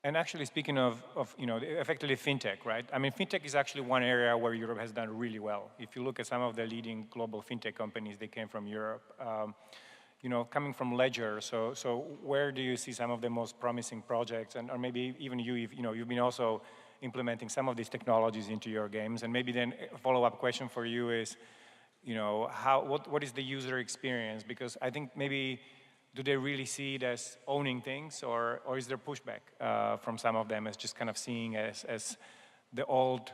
And actually, speaking of effectively fintech, right? I mean, fintech is actually one area where Europe has done really well. If you look at some of the leading global fintech companies, they came from Europe. Coming from Ledger, so where do you see some of the most promising projects, or maybe even you've been also implementing some of these technologies into your games, and maybe then a follow-up question for you is, what is the user experience? Because I think maybe, do they really see it as owning things, or is there pushback from some of them as just kind of seeing as the old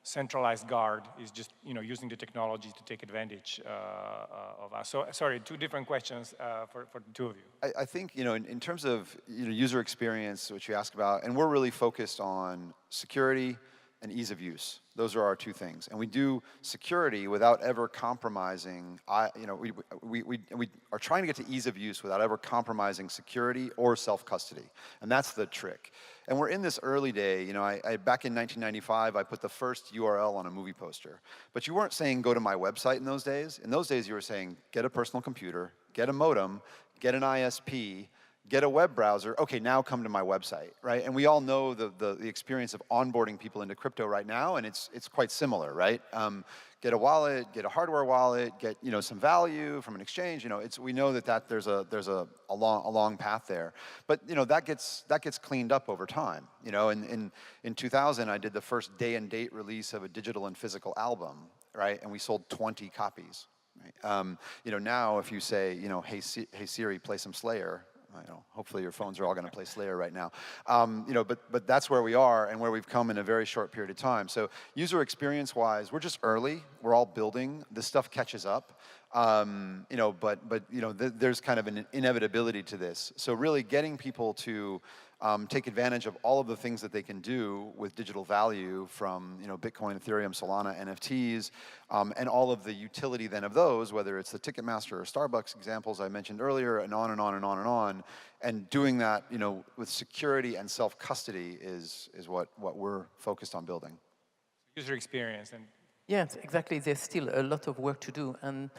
centralized guard is just using the technology to take advantage of us? So sorry, two different questions for the two of you. I think in terms of user experience, which you ask about, and we're really focused on security and ease of use. Those are our two things, and we do security without ever compromising. We are trying to get to ease of use without ever compromising security or self-custody, and that's the trick. And we're in this early day. Back in 1995, I put the first URL on a movie poster, but you weren't saying go to my website in those days. In those days, you were saying get a personal computer, get a modem, get an ISP, get a web browser, okay, now come to my website, right? And we all know the experience of onboarding people into crypto right now, and it's quite similar, right? Get a wallet, get a hardware wallet, get some value from an exchange. We know that there's a long path there, but that gets cleaned up over time. In 2000, I did the first day and date release of a digital and physical album, right? And we sold 20 copies. Right? Now if you say, hey Siri, play some Slayer. Hopefully your phones are all going to play Slayer right now. But that's where we are and where we've come in a very short period of time. So user experience-wise, we're just early. We're all building. This stuff catches up. There's kind of an inevitability to this. So really getting people to take advantage of all of the things that they can do with digital value from Bitcoin, Ethereum, Solana, NFTs, and all of the utility then of those, whether it's the Ticketmaster or Starbucks examples I mentioned earlier, and on and on and on and on. And doing that with security and self-custody is what we're focused on building. User experience. And yes, exactly. There's still a lot of work to do. And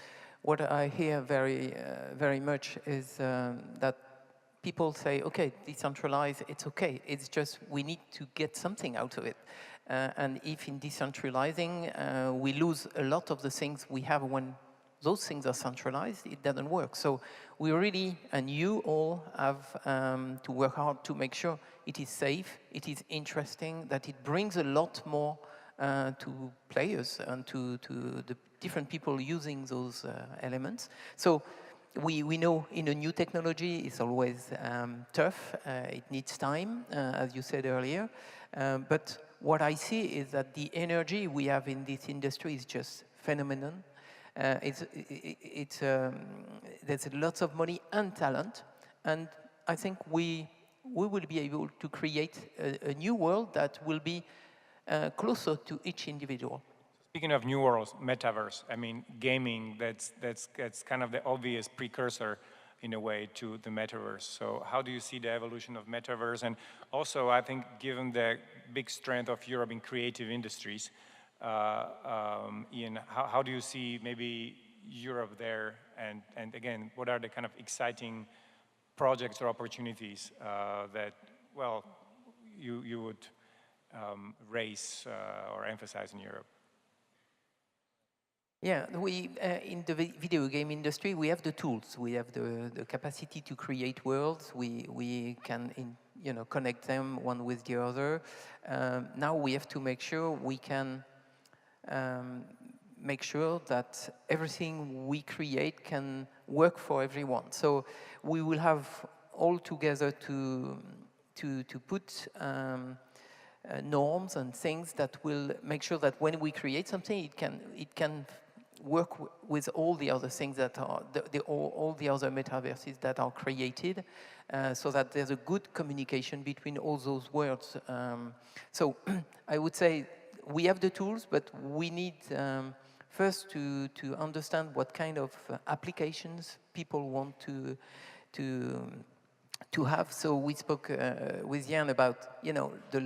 what I hear very much is that people say, okay, decentralize, it's okay. It's just we need to get something out of it. And if in decentralizing, we lose a lot of the things we have when those things are centralized, it doesn't work. So we really, and you all have to work hard to make sure it is safe, it is interesting, that it brings a lot more to players and to the different people using those elements. So we know in a new technology, it's always tough. It needs time, as you said earlier. But what I see is that the energy we have in this industry is just phenomenal. There's lots of money and talent, and I think we will be able to create a new world that will be closer to each individual. Speaking of new worlds, metaverse, I mean, gaming, that's kind of the obvious precursor in a way to the metaverse. So how do you see the evolution of metaverse? And also, I think given the big strength of Europe in creative industries, Ian, how do you see maybe Europe there? And again, what are the kind of exciting projects or opportunities that, well, you would raise or emphasize in Europe? Yeah, we in the video game industry, we have the tools. We have the capacity to create worlds. We can connect them one with the other. Now we have to make sure we can make sure that everything we create can work for everyone. So we will have all together to put norms and things that will make sure that when we create something, it can work with all the other things that are all the other metaverses that are created, so that there's a good communication between all those worlds. So I would say we have the tools, but we need first to understand what kind of applications people want to have. So we spoke with Jan about the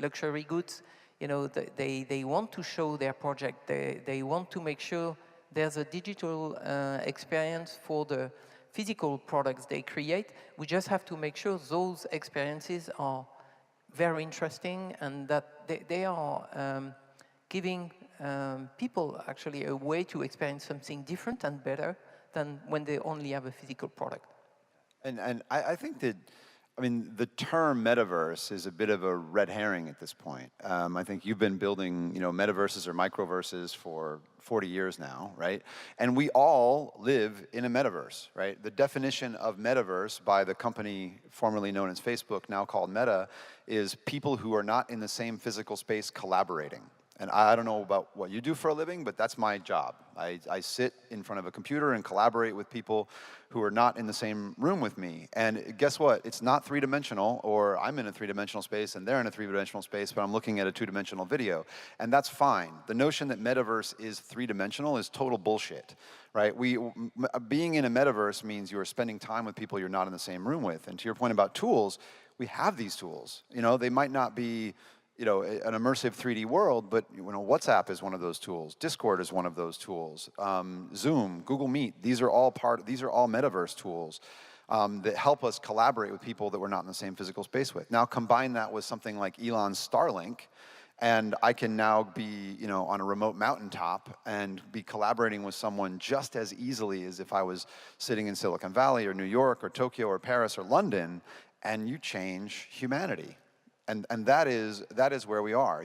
luxury goods. They want to show their project. They want to make sure there's a digital experience for the physical products they create. We just have to make sure those experiences are very interesting and that they are giving people actually a way to experience something different and better than when they only have a physical product. And I think that, the term metaverse is a bit of a red herring at this point. I think you've been building, metaverses or microverses for 40 years now, right? And we all live in a metaverse, right? The definition of metaverse by the company formerly known as Facebook, now called Meta, is people who are not in the same physical space collaborating. And I don't know about what you do for a living, but that's my job. I sit in front of a computer and collaborate with people who are not in the same room with me. And guess what? It's not three-dimensional, or I'm in a three-dimensional space and they're in a three-dimensional space, but I'm looking at a two-dimensional video. And that's fine. The notion that metaverse is three-dimensional is total bullshit, right? Being in a metaverse means you're spending time with people you're not in the same room with. And to your point about tools, we have these tools. They might not be an immersive 3D world, but WhatsApp is one of those tools. Discord is one of those tools. Zoom, Google Meet, these are all metaverse tools. that help us collaborate with people that we're not in the same physical space with. Now combine that with something like Elon's Starlink, and I can now be, on a remote mountaintop and be collaborating with someone just as easily as if I was sitting in Silicon Valley or New York or Tokyo or Paris or London, and you change humanity. And that is where we are.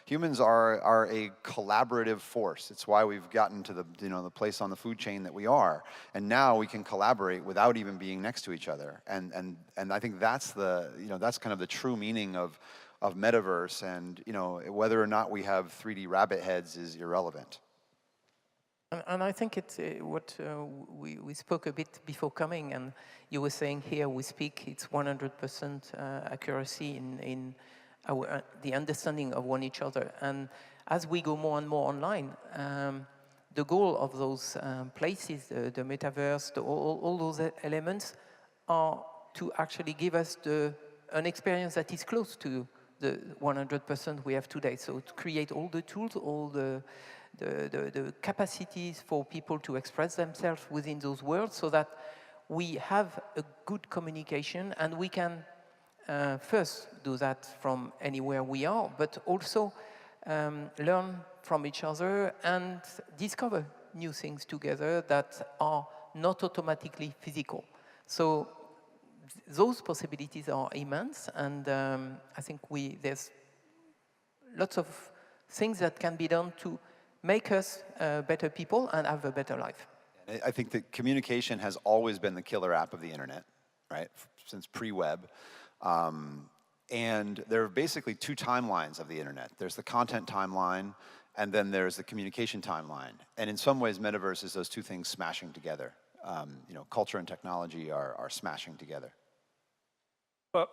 Humans are a collaborative force. It's why we've gotten to the place on the food chain that we are. And now we can collaborate without even being next to each other. And I think that's that's kind of the true meaning of metaverse. And whether or not we have 3D rabbit heads is irrelevant. And I think it's what we spoke a bit before coming, and you were saying here we speak, it's 100% accuracy in the understanding of one each other. And as we go more and more online, the goal of those places, the metaverse, all those elements are to actually give us an experience that is close to the 100% we have today. So to create all the tools, all the capacities for people to express themselves within those worlds, so that we have a good communication, and we can first do that from anywhere we are, but also learn from each other and discover new things together that are not automatically physical. So those possibilities are immense, and I think there's lots of things that can be done to make us better people and have a better life. I think that communication has always been the killer app of the internet, right? Since pre-web. And there are basically two timelines of the internet. There's the content timeline, and then there's the communication timeline. And in some ways, metaverse is those two things smashing together. Culture and technology are smashing together. Well,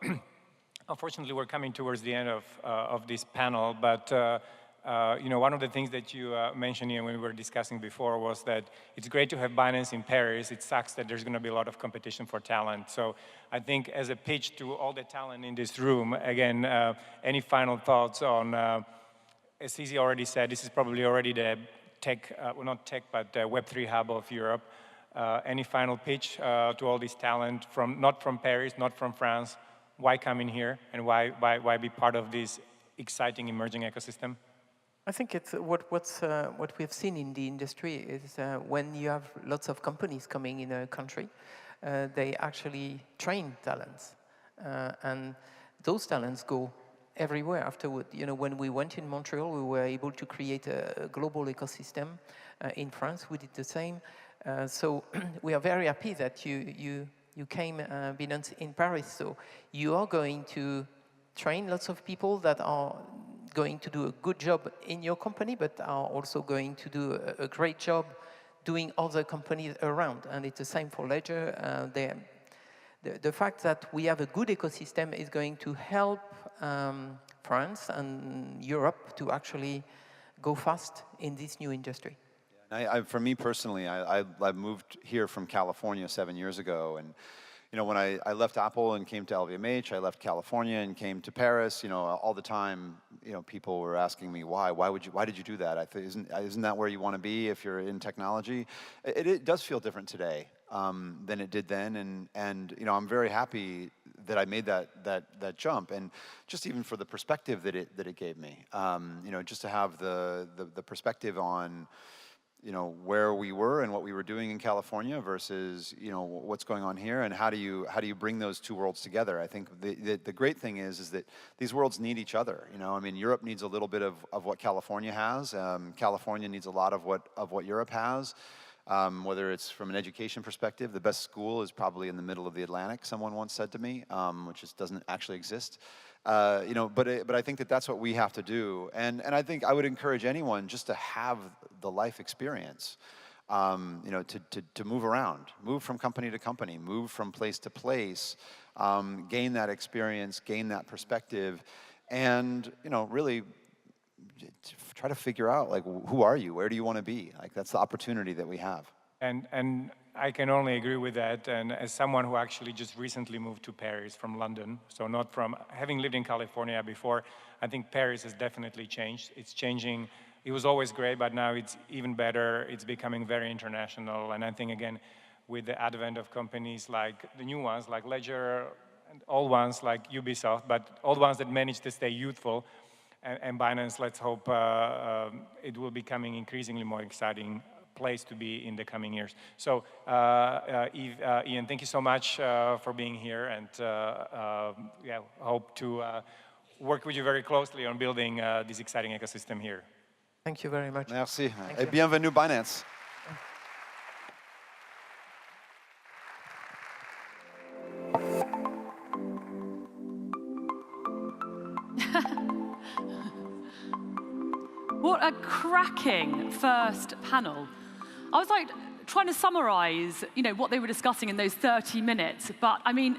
unfortunately, we're coming towards the end of this panel, but one of the things that you mentioned here when we were discussing before was that it's great to have Binance in Paris. It sucks that there's going to be a lot of competition for talent. So I think as a pitch to all the talent in this room, again, any final thoughts on, as CZ already said, this is probably already the tech, well, not tech, but the Web3 hub of Europe. Any final pitch to all this talent, not from Paris, not from France? Why come in here, and why be part of this exciting emerging ecosystem? I think it's what we've seen in the industry is when you have lots of companies coming in a country, they actually train talents, and those talents go everywhere afterward. When we went in Montreal, we were able to create a global ecosystem. In France, we did the same. So we are very happy that you came, Binance, in Paris. So you are going to train lots of people that are going to do a good job in your company, but are also going to do a great job doing other companies around. And it's the same for Ledger. The fact that we have a good ecosystem is going to help France and Europe to actually go fast in this new industry. For me personally, I moved here from California 7 years ago, and when I left Apple and came to LVMH, I left California and came to Paris. All the time, people were asking me why did you do that? I think isn't that where you want to be if you're in technology? It does feel different today than it did then, and I'm very happy that I made that jump, and just even for the perspective that it gave me, just to have the perspective on where we were and what we were doing in California versus what's going on here, and how do you bring those two worlds together? I think the great thing is that these worlds need each other. Europe needs a little bit of what California has. California needs a lot of what Europe has. Whether it's from an education perspective, the best school is probably in the middle of the Atlantic, someone once said to me, which just doesn't actually exist. But I think that's what we have to do. And I think I would encourage anyone just to have the life experience, to move around, move from company to company, move from place to place, gain that experience, gain that perspective, and, really try to figure out, who are you? Where do you want to be? That's the opportunity that we have. And I can only agree with that. And as someone who actually just recently moved to Paris from London, so not from having lived in California before, I think Paris has definitely changed. It's changing. It was always great, but now it's even better. It's becoming very international. And I think, again, with the advent of companies like the new ones, like Ledger, and old ones like Ubisoft, but old ones that manage to stay youthful. And Binance, let's hope it will be becoming increasingly more exciting place to be in the coming years. So, Ian, thank you so much for being here, and yeah, hope to work with you very closely on building this exciting ecosystem here. Thank you very much. Merci. Thank Et you. bienvenue Binance. What a cracking first panel. I was like trying to summarize, what they were discussing in those 30 minutes, but I mean,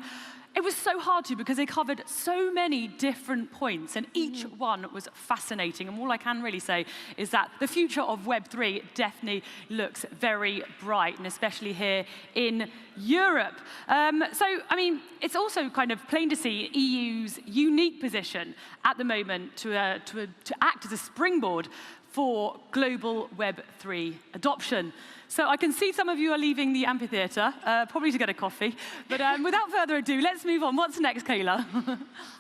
it was so hard to because they covered so many different points and each one was fascinating. And all I can really say is that the future of Web3 definitely looks very bright, and especially here in Europe. So, I mean, it's also kind of plain to see EU's unique position at the moment to act as a springboard for global Web3 adoption. So I can see some of you are leaving the amphitheater, probably to get a coffee. But without further ado, let's move on. What's next, Kayla?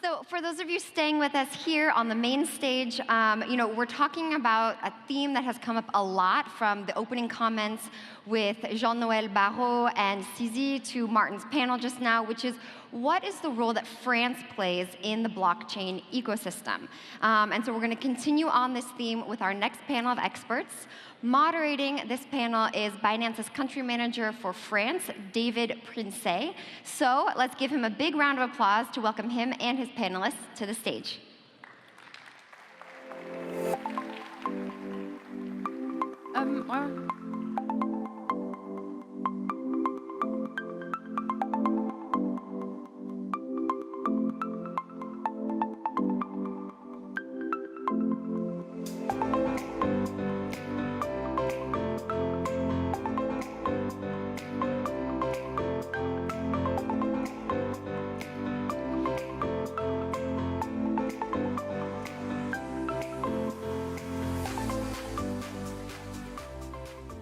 So for those of you staying with us here on the main stage, we're talking about a theme that has come up a lot from the opening comments with Jean-Noël Barrot and CZ to Martin's panel just now, which is what is the role that France plays in the blockchain ecosystem? And so we're going to continue on this theme with our next panel of experts. Moderating this panel is Binance's country manager for France, David Princet. So let's give him a big round of applause to welcome him and his panelists to the stage.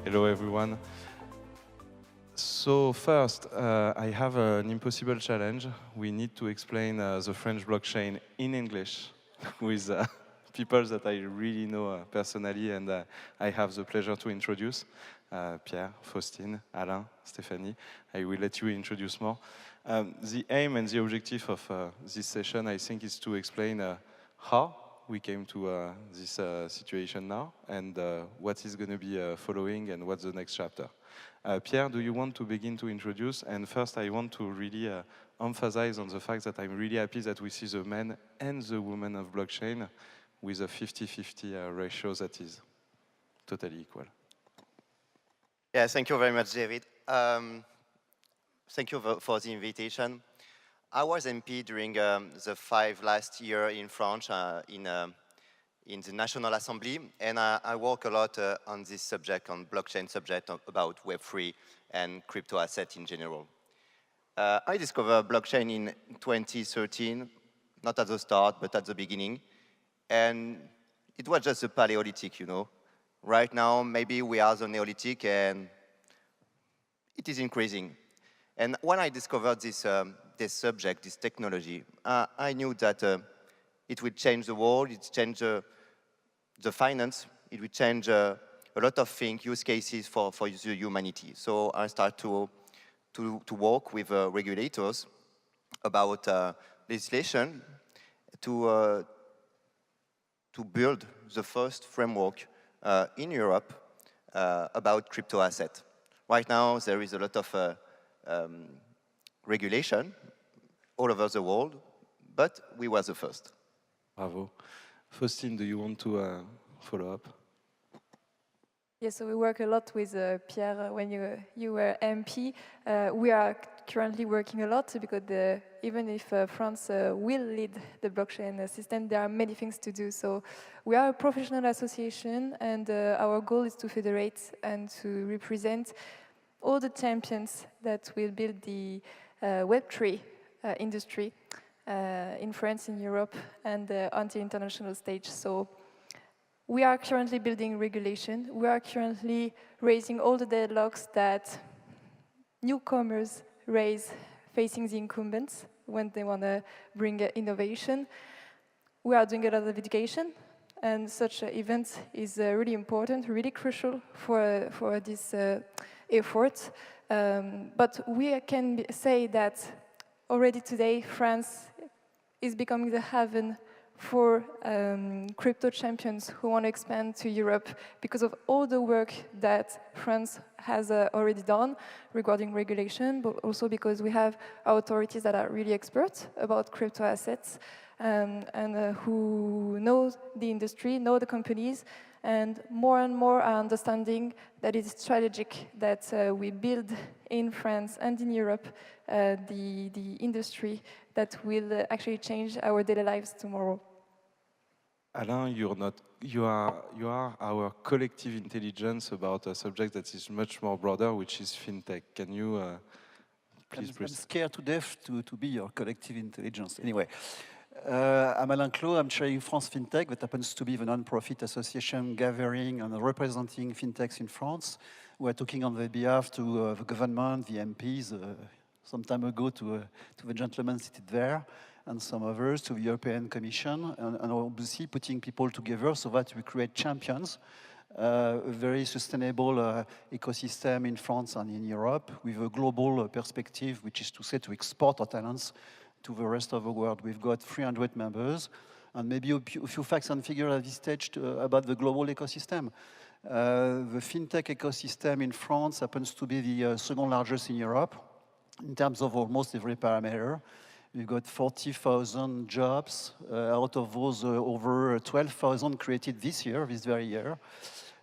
Hello, everyone. So first, I have an impossible challenge. We need to explain the French blockchain in English with people that I really know personally, and I have the pleasure to introduce. Pierre, Faustine, Alain, Stéphanie. I will let you introduce more. The aim and the objective of this session, I think, is to explain how we came to this situation now, and what is going to be following, and what's the next chapter. Pierre, do you want to begin to introduce? And first, I want to really emphasize on the fact that I'm really happy that we see the men and the women of blockchain with a 50-50 ratio that is totally equal. Yeah, thank you very much, David. Thank you for the invitation. I was MP during the 5 last year in France in the National Assembly, and I work a lot on this subject, on blockchain subject, about Web3 and crypto asset in general. I discovered blockchain in 2013, not at the start, but at the beginning, and it was just a Paleolithic, Right now, maybe we are the Neolithic, and it is increasing. And when I discovered this subject, this technology, I knew that it would change the world, it change the finance, it would change a lot of things, use cases for the humanity. So I started to work with regulators about legislation to build the first framework in Europe about crypto asset. Right now, there is a lot of regulation all over the world, but we were the first. Bravo. Faustine, do you want to follow up? Yes, so we work a lot with Pierre when you were MP. We are currently working a lot because even if France will lead the blockchain system, there are many things to do. So we are a professional association, and our goal is to federate and to represent all the champions that will build the Web3 industry in France, in Europe, and on the international stage. So we are currently building regulation. We are currently raising all the deadlocks that newcomers raise facing the incumbents when they want to bring innovation. We are doing a lot of education, and such events is really important, really crucial for this effort. But we can say that already today, France is becoming the haven for crypto champions who want to expand to Europe because of all the work that France has already done regarding regulation, but also because we have authorities that are really experts about crypto assets and who know the industry, know the companies, and more are understanding that it is strategic that we build in France and in Europe the industry that will actually change our daily lives tomorrow. Alain, you are our collective intelligence about a subject that is much more broader, which is fintech. Can you please I'm scared to death to be your collective intelligence. Anyway, I'm Alain Clos. I'm chairing France FinTech, that happens to be the non-profit association gathering and representing fintechs in France. We're talking on the behalf to the government, the MPs, some time ago to the gentleman seated there, and some others, to the European Commission, and obviously putting people together so that we create champions, a very sustainable ecosystem in France and in Europe with a global perspective, which is to say to export our talents to the rest of the world. We've got 300 members, and maybe a few facts and figures at this stage about the global ecosystem. The fintech ecosystem in France happens to be the second largest in Europe in terms of almost every parameter. We've got 40,000 jobs, out of those over 12,000 created this very year.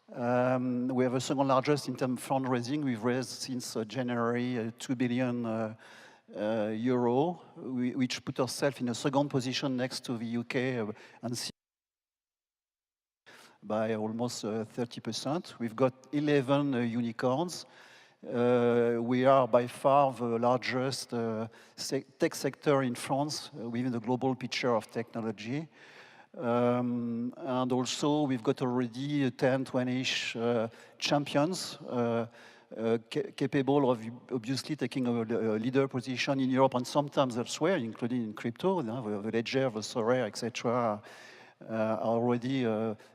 We have the second largest in terms of fundraising. We've raised since January 2 billion euro, which put ourselves in a second position next to the UK and by almost 30%. We've got 11 unicorns. We are by far the largest tech sector in France within the global picture of technology. And also we've got already 10, 20-ish champions capable of obviously taking a leader position in Europe and sometimes elsewhere, including in crypto. The Ledger, the Sorare, etc. Are already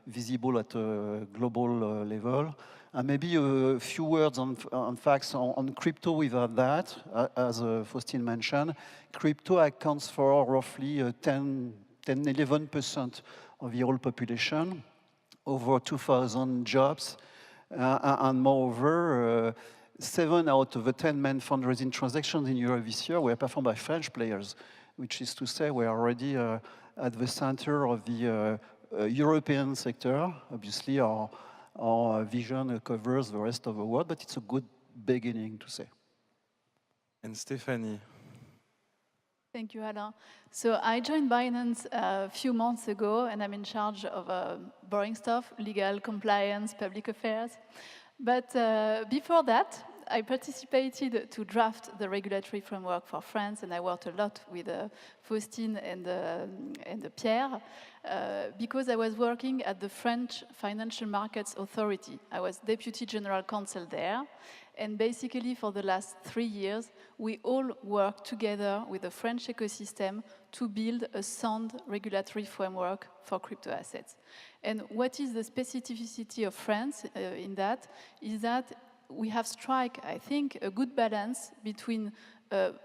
visible at a global level. And maybe a few words on facts on crypto without that. As Faustine mentioned, crypto accounts for roughly 10-11% of the whole population, over 2,000 jobs, and moreover, 7 out of the 10 main fundraising transactions in Europe this year were performed by French players, which is to say we're already at the center of the European sector. Obviously, our vision covers the rest of the world, but it's a good beginning to say. And Stephanie. Thank you, Alain. So I joined Binance a few months ago, and I'm in charge of boring stuff, legal, compliance, public affairs. But before that, I participated to draft the regulatory framework for France, and I worked a lot with Faustine and Pierre, because I was working at the French Financial Markets Authority. I was Deputy General Counsel there, and basically for the last 3 years, we all worked together with the French ecosystem to build a sound regulatory framework for crypto assets. And what is the specificity of France in that is that we have struck, I think, a good balance between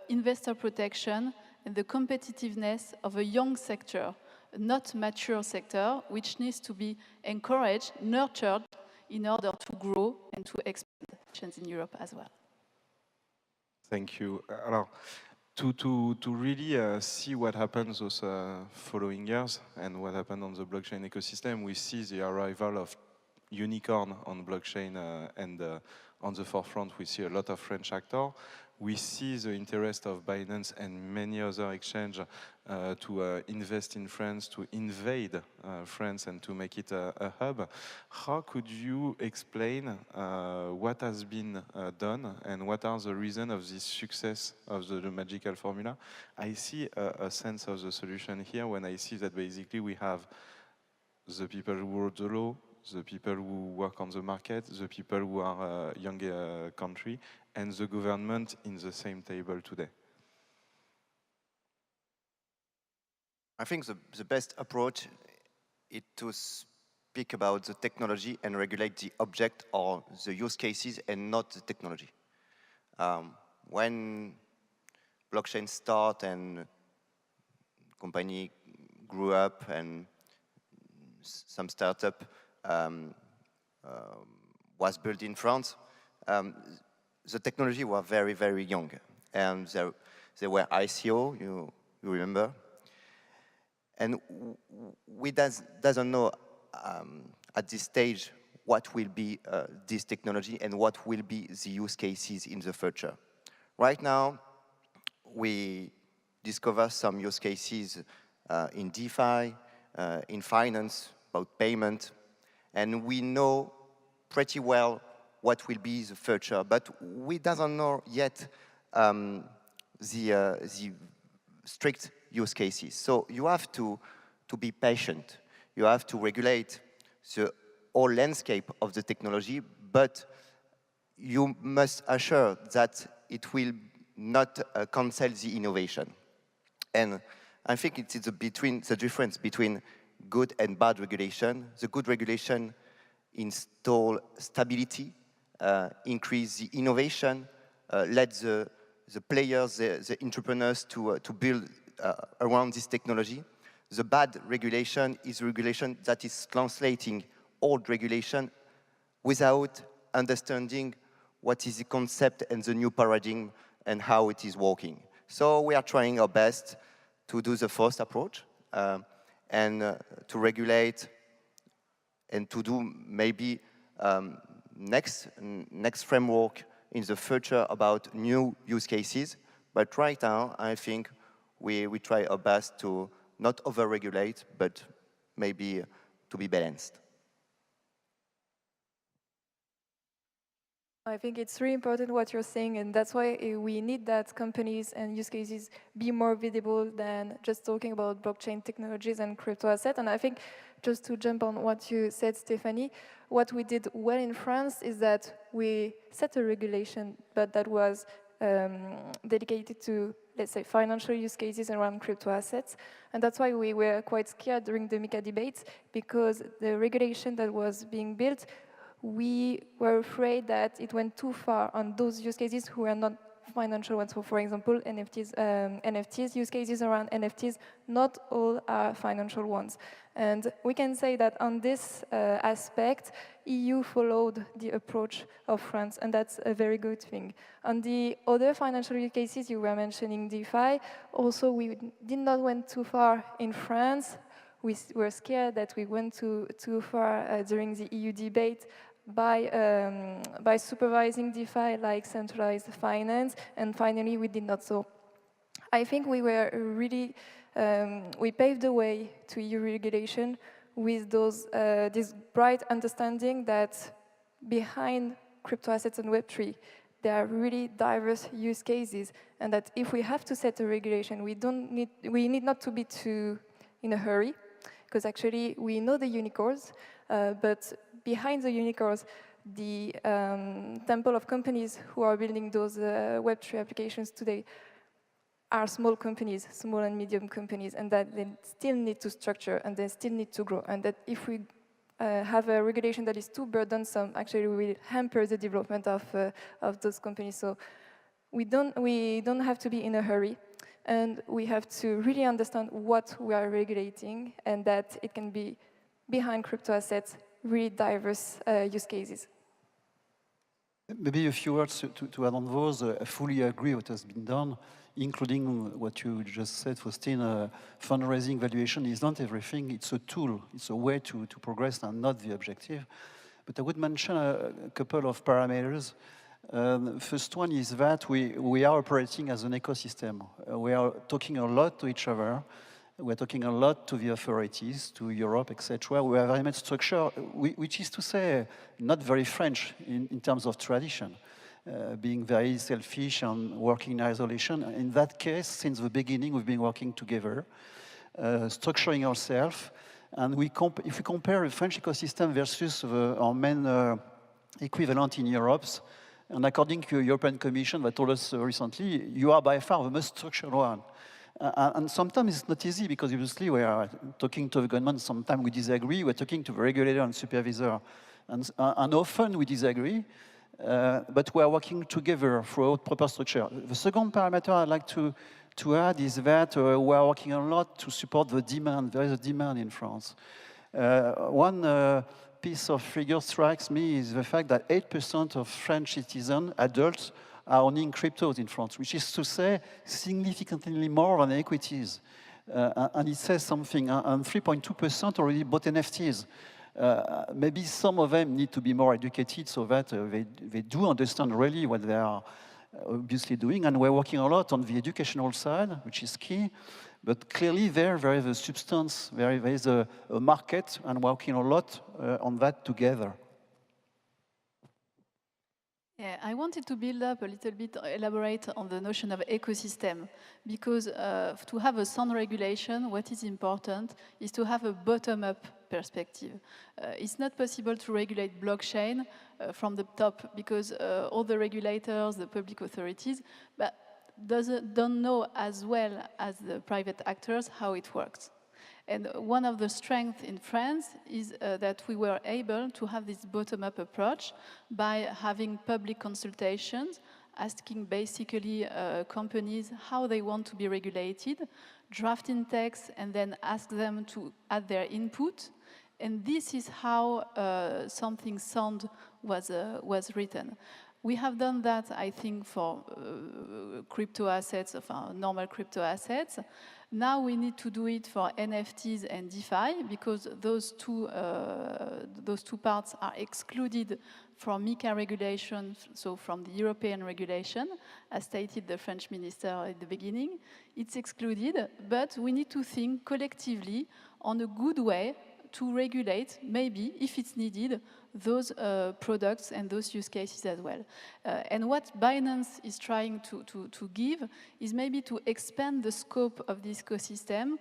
investor protection and the competitiveness of a young sector, a not mature sector, which needs to be encouraged, nurtured, in order to grow and to expand in Europe as well. Thank you. Alors, to really see what happens those following years and what happened on the blockchain ecosystem, we see the arrival of unicorn on blockchain and on the forefront we see a lot of French actors. We see the interest of Binance and many other exchanges to invest in France, to invade France and to make it a hub. How could you explain what has been done and what are the reasons of this success of the magical formula? I see a sense of the solution here when I see that basically we have the people who wrote the law, the people who work on the market, the people who are a young country, and the government in the same table today? I think the best approach is to speak about the technology and regulate the object or the use cases and not the technology. When blockchain start and company grew up and some startup was built in France, the technology was very, very young. And they were ICO, you remember? And we doesn't know at this stage what will be this technology and what will be the use cases in the future. Right now, we discover some use cases in DeFi, in finance, about payment, and we know pretty well what will be the future, but we doesn't know yet the strict use cases. So you have to be patient. You have to regulate the whole landscape of the technology, but you must assure that it will not cancel the innovation. And I think it's the difference between good and bad regulation. The good regulation install stability, increase the innovation, let the players, the entrepreneurs to build around this technology. The bad regulation is regulation that is translating old regulation without understanding what is the concept and the new paradigm and how it is working. So we are trying our best to do the first approach and to regulate and to do maybe next framework in the future about new use cases. But right now, I think we try our best to not over-regulate, but maybe to be balanced. I think it's really important what you're saying, and that's why we need that companies and use cases be more visible than just talking about blockchain technologies and crypto assets. And I think, just to jump on what you said, Stephanie, what we did well in France is that we set a regulation, but that was dedicated to, let's say, financial use cases around crypto assets. And that's why we were quite scared during the MiCA debates, because the regulation that was being built, we were afraid that it went too far on those use cases who are not financial ones. So, for example, NFTs, use cases around NFTs, not all are financial ones. And we can say that on this aspect, EU followed the approach of France, and that's a very good thing. On the other financial use cases, you were mentioning DeFi. Also, we did not went too far in France. We were scared that we went too far during the EU debate by supervising DeFi like centralized finance, and finally we did not. So I think we were really, we paved the way to EU regulation with this bright understanding that behind crypto assets and Web3, there are really diverse use cases, and that if we have to set a regulation, we need not to be too in a hurry, because actually we know the unicorns, but behind the unicorns, the temple of companies who are building those Web3 applications today are small companies, small and medium companies, and that they still need to structure and they still need to grow. And that if we have a regulation that is too burdensome, actually we will hamper the development of those companies. So we don't have to be in a hurry. And we have to really understand what we are regulating, and that it can be behind crypto assets, really diverse use cases. Maybe a few words to add on those. I fully agree what has been done, including what you just said, Faustine. Fundraising valuation is not everything. It's a tool. It's a way to progress and not the objective. But I would mention a couple of parameters. First one is that we are operating as an ecosystem. We are talking a lot to each other. We're talking a lot to the authorities, to Europe, etc. We are very much structured, which is to say, not very French in terms of tradition, being very selfish and working in isolation. In that case, since the beginning, we've been working together, structuring ourselves, And if we compare the French ecosystem versus our main equivalent in Europe, and according to the European Commission that told us recently, you are by far the most structured one. And sometimes it's not easy because obviously we are talking to the government, sometimes we disagree, we're talking to the regulator and supervisor, and often we disagree, but we are working together throughout proper structure. The second parameter I'd like to add is that we are working a lot to support the demand. There is a demand in France. One piece of figure strikes me is the fact that 8% of French citizens, adults, are owning cryptos in France, which is to say significantly more than equities. And it says something, and 3.2% already bought NFTs. Maybe some of them need to be more educated so that they do understand really what they are obviously doing. And we're working a lot on the educational side, which is key. But clearly there is a substance, there is a market, and working a lot on that together. Yeah, I wanted to build up a little bit, elaborate on the notion of ecosystem, because to have a sound regulation, what is important is to have a bottom-up perspective. It's not possible to regulate blockchain from the top, because all the regulators, the public authorities, but don't know as well as the private actors how it works. And one of the strengths in France is that we were able to have this bottom-up approach by having public consultations, asking basically companies how they want to be regulated, drafting text, and then ask them to add their input. And this is how something sound was written. We have done that, I think, for crypto assets, of our normal crypto assets. Now we need to do it for NFTs and DeFi, because those two parts are excluded from MiCA regulation, so from the European regulation, as stated the French minister at the beginning. It's excluded, but we need to think collectively on a good way to regulate, maybe, if it's needed, those products and those use cases as well. And what Binance is trying to give is maybe to expand the scope of this ecosystem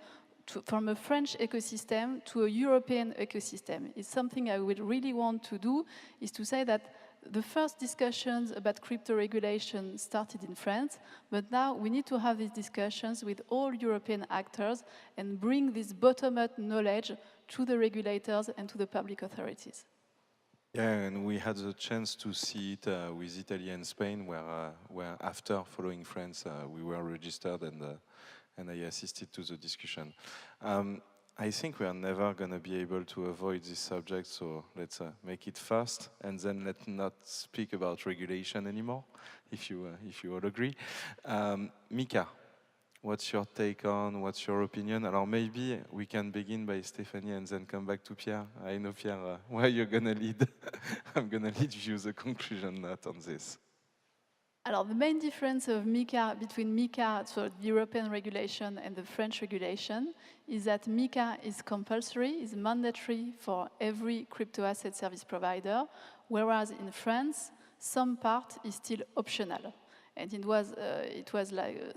from a French ecosystem to a European ecosystem. It's something I would really want to do, is to say that the first discussions about crypto regulation started in France, but now we need to have these discussions with all European actors and bring this bottom-up knowledge to the regulators and to the public authorities. Yeah, and we had the chance to see it with Italy and Spain, where after following France, we were registered and I assisted to the discussion. I think we are never going to be able to avoid this subject, so let's make it fast, and then let's not speak about regulation anymore, if you all agree. Mika, what's your take on, what's your opinion? Alors maybe we can begin by Stephanie and then come back to Pierre. I know, Pierre, where you're going to lead. I'm going to lead you the conclusion note on this. Alors, the main difference of MiCA, between MiCA, so the European regulation, and the French regulation, is that MiCA is compulsory, is mandatory for every crypto asset service provider, whereas in France, some part is still optional. And it was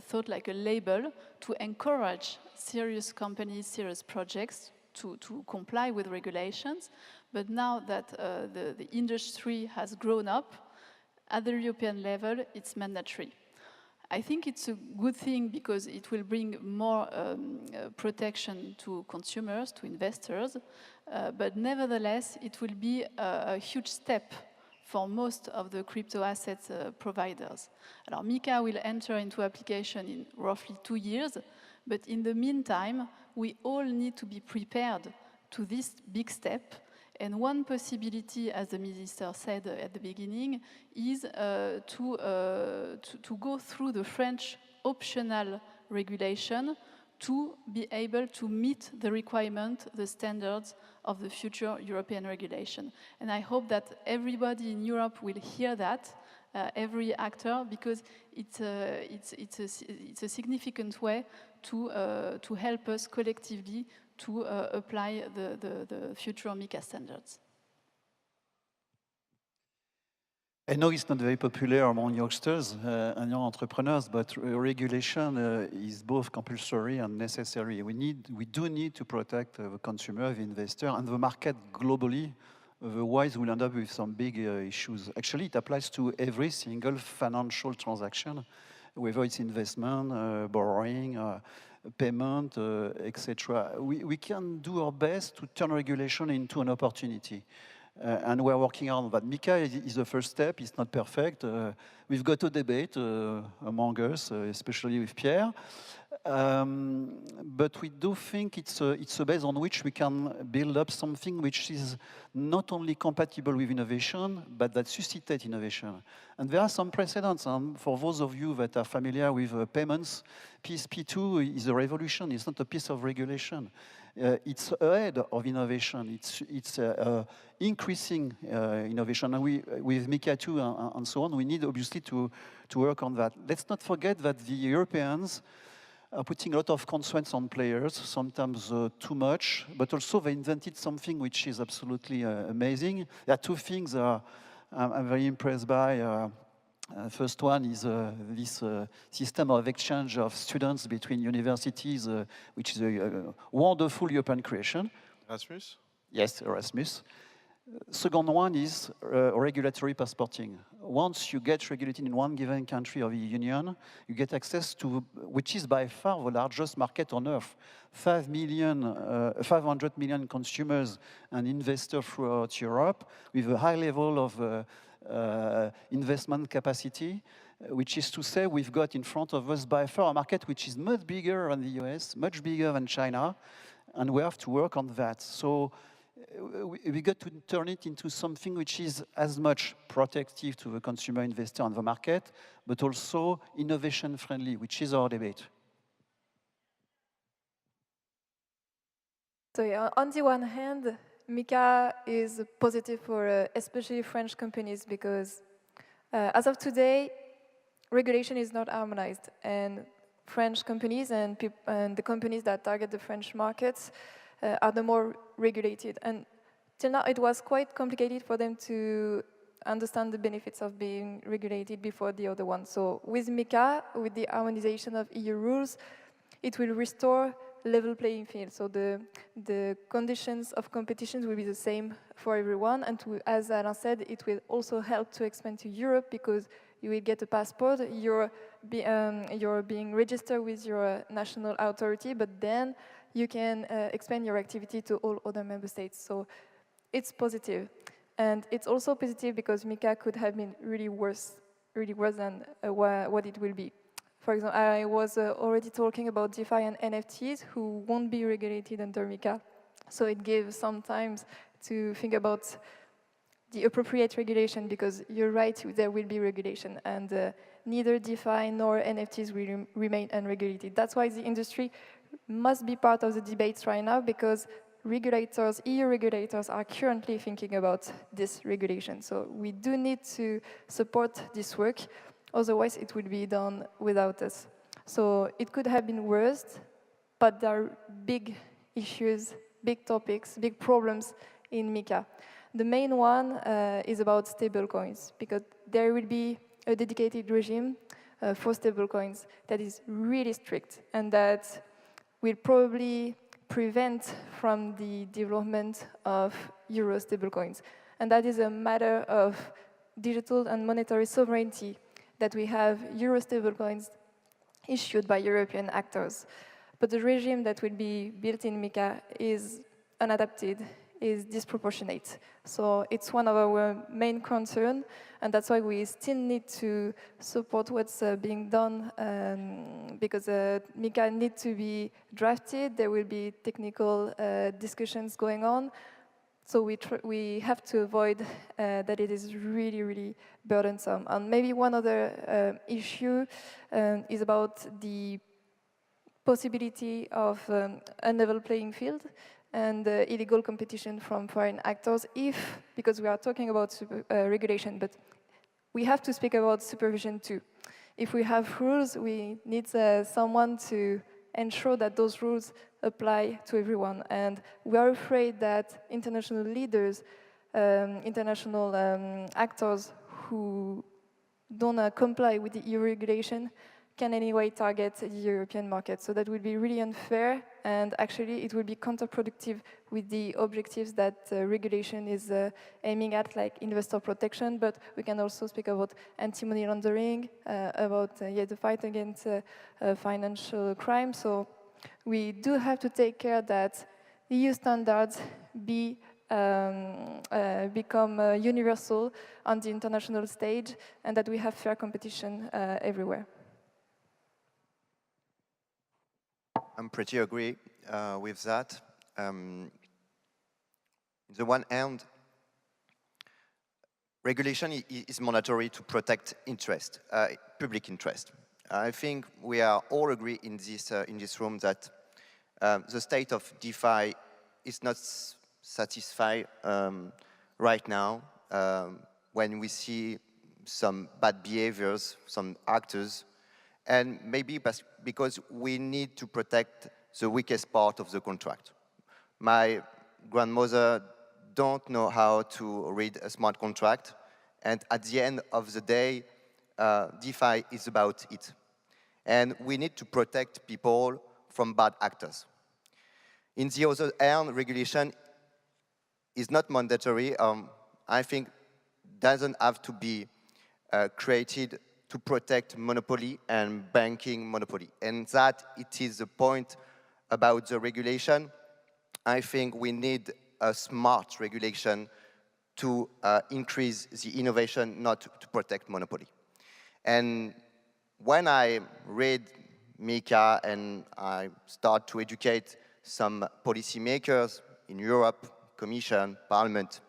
thought like a label to encourage serious companies, serious projects to comply with regulations. But now that the industry has grown up, at the European level, it's mandatory. I think it's a good thing because it will bring more protection to consumers, to investors, but nevertheless, it will be a huge step for most of the crypto assets providers. Alors, MiCA will enter into application in roughly 2 years, but in the meantime, we all need to be prepared to this big step. And one possibility, as the minister said at the beginning, is to go through the French optional regulation to be able to meet the requirement, the standards of the future European regulation. And I hope that everybody in Europe will hear that, every actor, because it's a significant way to help us collectively to apply the future MiCA standards. I know it's not very popular among youngsters and young entrepreneurs, but regulation is both compulsory and necessary. We do need to protect the consumer, the investor, and the market globally. Otherwise, we'll end up with some big issues. Actually, it applies to every single financial transaction, whether it's investment, borrowing, payment, etc. We can do our best to turn regulation into an opportunity. And we're working on that. MiCA is the first step. It's not perfect. We've got a debate among us, especially with Pierre. But we do think it's a base on which we can build up something which is not only compatible with innovation, but that suscitates innovation. And there are some precedents. For those of you that are familiar with payments, PSP2 is a revolution. It's not a piece of regulation. It's ahead of innovation. It's increasing innovation. And with MiCA 2 and so on, we need obviously to work on that. Let's not forget that the Europeans are putting a lot of constraints on players, sometimes too much, but also they invented something which is absolutely amazing. There are two things I'm very impressed by. First one is this system of exchange of students between universities, which is a wonderful European creation. Erasmus? Yes, Erasmus. Second one is regulatory passporting. Once you get regulated in one given country of the Union, you get access to, which is by far the largest market on earth, 500 million consumers and investors throughout Europe, with a high level of investment capacity, which is to say we've got in front of us by far a market which is much bigger than the US, much bigger than China, and we have to work on that. So we got to turn it into something which is as much protective to the consumer, investor, and the market, but also innovation-friendly, which is our debate. So yeah, on the one hand, MiCA is positive for especially French companies because as of today, regulation is not harmonized, and French companies and the companies that target the French markets are the more regulated. And till now, it was quite complicated for them to understand the benefits of being regulated before the other one. So with MiCA, with the harmonization of EU rules, it will restore level playing field. So the conditions of competition will be the same for everyone. And as Alain said, it will also help to expand to Europe because you will get a passport, you're being registered with your national authority, but then you can expand your activity to all other member states. So it's positive. And it's also positive because MiCA could have been really worse than what it will be. For example, I was already talking about DeFi and NFTs who won't be regulated under MiCA. So it gives some time to think about the appropriate regulation because you're right, there will be regulation. And neither DeFi nor NFTs will remain unregulated. That's why the industry must be part of the debates right now because regulators, EU regulators, are currently thinking about this regulation. So we do need to support this work. Otherwise, it will be done without us. So it could have been worse, but there are big issues, big topics, big problems in MiCA. The main one is about stablecoins, because there will be a dedicated regime for stablecoins that is really strict and that will probably prevent from the development of euro stablecoins. And that is a matter of digital and monetary sovereignty, that we have euro stablecoins issued by European actors. But the regime that will be built in MiCA is unadapted, is disproportionate. So it's one of our main concerns, and that's why we still need to support what's being done, because MiCA needs to be drafted. There will be technical discussions going on. So we have to avoid that it is really, really burdensome. And maybe one other issue is about the possibility of a level playing field and illegal competition from foreign actors because we are talking about regulation, but we have to speak about supervision too. If we have rules, we need someone to ensure that those rules apply to everyone. And we are afraid that international leaders, international actors who don't comply with the EU regulation can anyway target the European market. So that would be really unfair, and actually it would be counterproductive with the objectives that regulation is aiming at, like investor protection, but we can also speak about anti-money laundering, about the fight against financial crime. So we do have to take care that EU standards become universal on the international stage, and that we have fair competition everywhere. I'm pretty agree with that. On the one hand, regulation is mandatory to protect interest, public interest. I think we are all agree in this room that the state of DeFi is not satisfied right now when we see some bad behaviors, some actors, and maybe because we need to protect the weakest part of the contract. My grandmother don't know how to read a smart contract, and at the end of the day, DeFi is about it. And we need to protect people from bad actors. In the other hand, regulation is not mandatory. I think doesn't have to be created to protect monopoly and banking monopoly. And that it is the point about the regulation. I think we need a smart regulation to increase the innovation, not to protect monopoly. And when I read MiCA and I start to educate some policymakers in Europe, Commission, Parliament,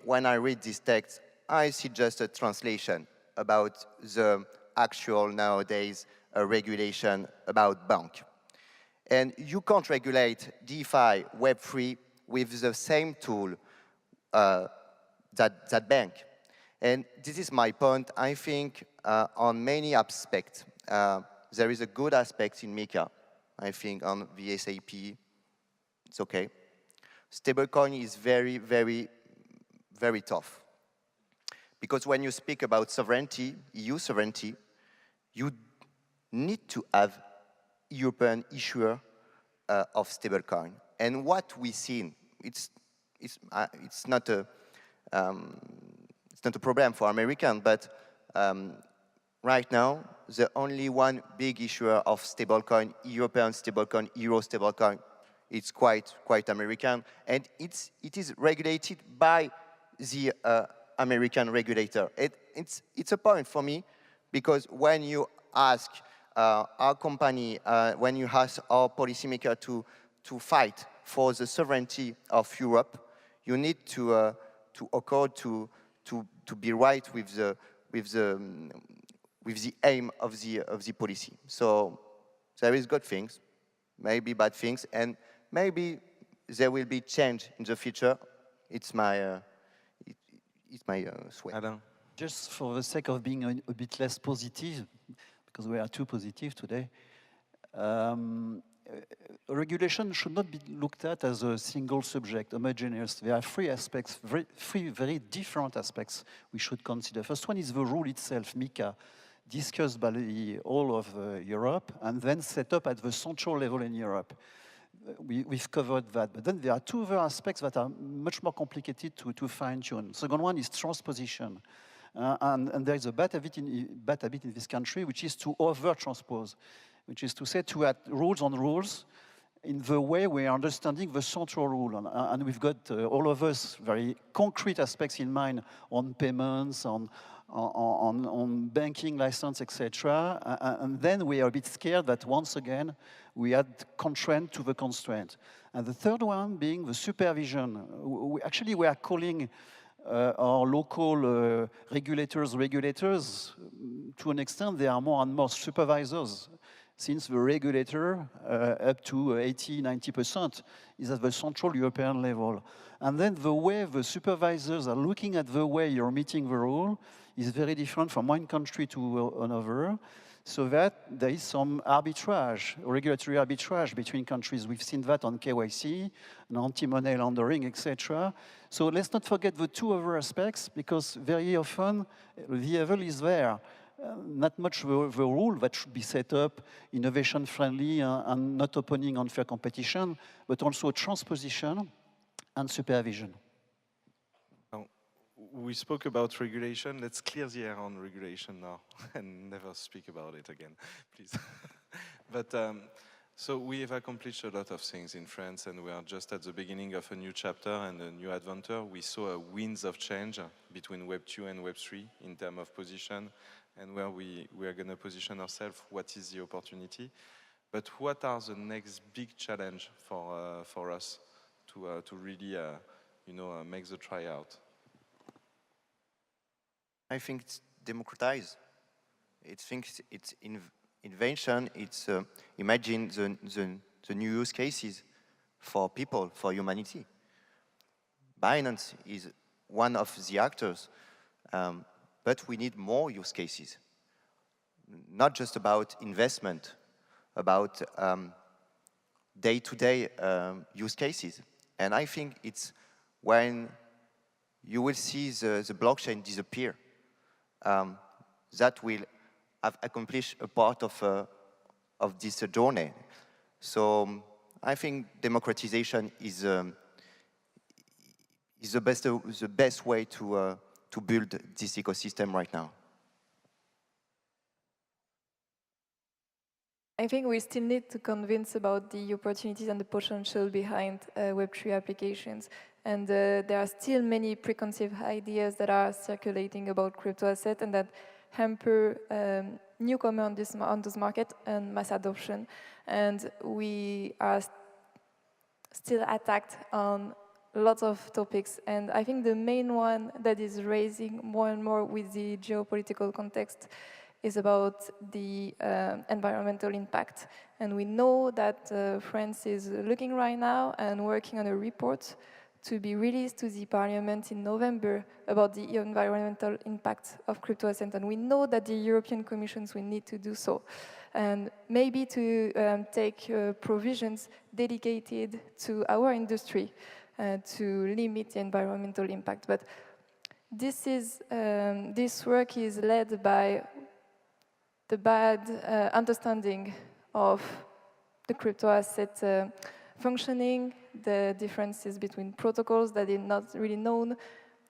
when I read this text, I see just a translation about the actual nowadays regulation about bank. And you can't regulate DeFi, Web3 with the same tool that bank. And this is my point. I think on many aspects, there is a good aspect in MiCA. I think on VSAP, it's okay. Stablecoin is very, very, very tough. Because when you speak about sovereignty, EU sovereignty, you need to have European issuer of stablecoin. And what we see, it's not a problem for American, but right now the only one big issuer of stablecoin, European stablecoin, Euro stablecoin, it's quite American, and it is regulated by the American regulator. It's a point for me, because when you ask our company, when you ask our policymaker to fight for the sovereignty of Europe, you need to accord to be right with the aim of the policy. So there is good things, maybe bad things, and maybe there will be change in the future. It's my sweat. Alain. Just for the sake of being a bit less positive, because we are too positive today, regulation should not be looked at as a single subject, homogeneous. There are three aspects, three very different aspects we should consider. First one is the rule itself, MiCA, discussed by the whole of Europe, and then set up at the central level in Europe. We've covered that, but then there are two other aspects that are much more complicated to fine-tune. Second one is transposition. And there is a bad habit in this country, which is to over-transpose, which is to say to add rules on rules in the way we are understanding the central rule. And we've got all of us very concrete aspects in mind on payments, on banking license, etc. And then we are a bit scared that once again we add constraint to the constraint. And the third one being the supervision. We are calling our local regulators. To an extent, they are more and more supervisors, since the regulator, up to 80–90%, is at the central European level. And then the way the supervisors are looking at the way you're meeting the rule is very different from one country to another. so that there is some arbitrage, regulatory arbitrage between countries. We've seen that on KYC, and anti-money laundering, etc. So let's not forget the two other aspects, because very often the evil is there. Not much the rule that should be set up, innovation-friendly and not opening unfair competition, but also transposition and supervision. We spoke about regulation. Let's clear the air on regulation now and never speak about it again, please. But so we have accomplished a lot of things in France, and we are just at the beginning of a new chapter and a new adventure. We saw a winds of change between Web 2 and Web 3 in terms of position, and where we are going to position ourselves, what is the opportunity. But what are the next big challenge for us to really make the tryout? I think it's democratize. It's invention. It's imagine the new use cases for people, for humanity. Binance is one of the actors, but we need more use cases. Not just about investment, about day-to-day use cases. And I think it's when you will see the blockchain disappear, that will have accomplished a part of this journey. So I think democratization is the best way to build this ecosystem right now. I think we still need to convince about the opportunities and the potential behind Web3 applications. And there are still many preconceived ideas that are circulating about crypto assets and that hamper newcomers on this market and mass adoption. And we are still attacked on lots of topics. And I think the main one that is raising more and more with the geopolitical context is about the environmental impact. And we know that France is looking right now and working on a report to be released to the parliament in November about the environmental impact of crypto assets. And we know that the European Commissions will need to do so. And maybe to take provisions dedicated to our industry to limit the environmental impact. But this work is led by the bad understanding of the crypto asset functioning, the differences between protocols that are not really known,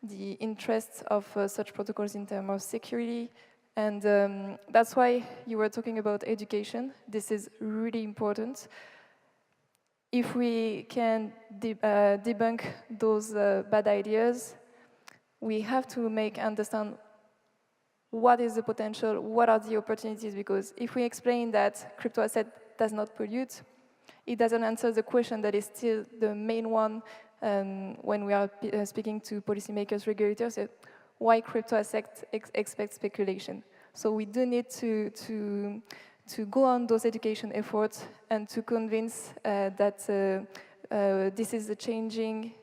the interests of such protocols in terms of security. And that's why you were talking about education. This is really important. If we can debunk those bad ideas, we have to understand what is the potential, what are the opportunities, because if we explain that crypto asset does not pollute, it doesn't answer the question that is still the main one when we are speaking to policymakers, regulators, why crypto assets expect speculation. So we do need to go on those education efforts and to convince that this is changing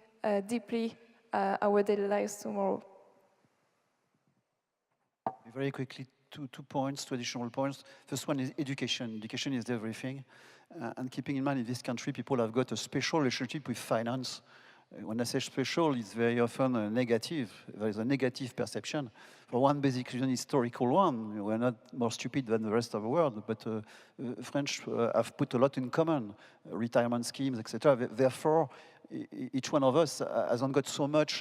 deeply our daily lives tomorrow. Very quickly, two additional points. First one is education. Education is everything. And keeping in mind, in this country, people have got a special relationship with finance. When I say special, it's very often negative. There is a negative perception. For one basic reason, historical one. We're not more stupid than the rest of the world, but French have put a lot in common, retirement schemes, etc. Therefore, each one of us hasn't got so much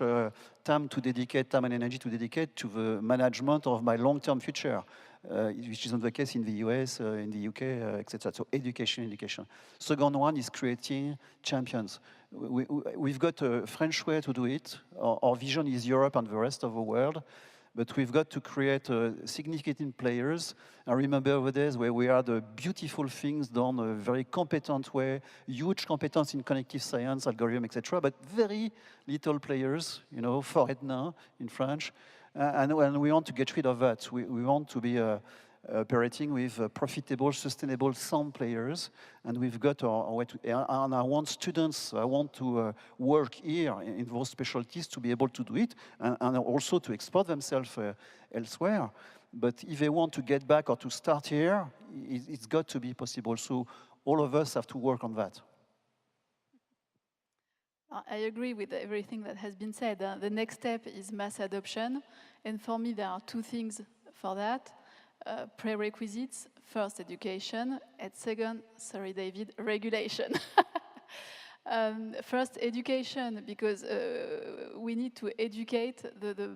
time and energy to dedicate to the management of my long-term future, which isn't the case in the US, in the UK, etc. So education. Second one is creating champions. We've got a French way to do it. Our vision is Europe and the rest of the world. But we've got to create significant players. I remember the days where we had beautiful things done a very competent way, huge competence in cognitive science, algorithm, etc. But very little players, for Edna in French. And we want to get rid of that. We want to be operating with profitable, sustainable, sound players. And we've got our way to, and I want students, I want to work here in those specialties to be able to do it and also to export themselves elsewhere. But if they want to get back or to start here, it's got to be possible. So all of us have to work on that. I agree with everything that has been said. The next step is mass adoption. And for me, there are two things for that. Prerequisites, first, education, and second, sorry, David, regulation. First, education, because we need to educate the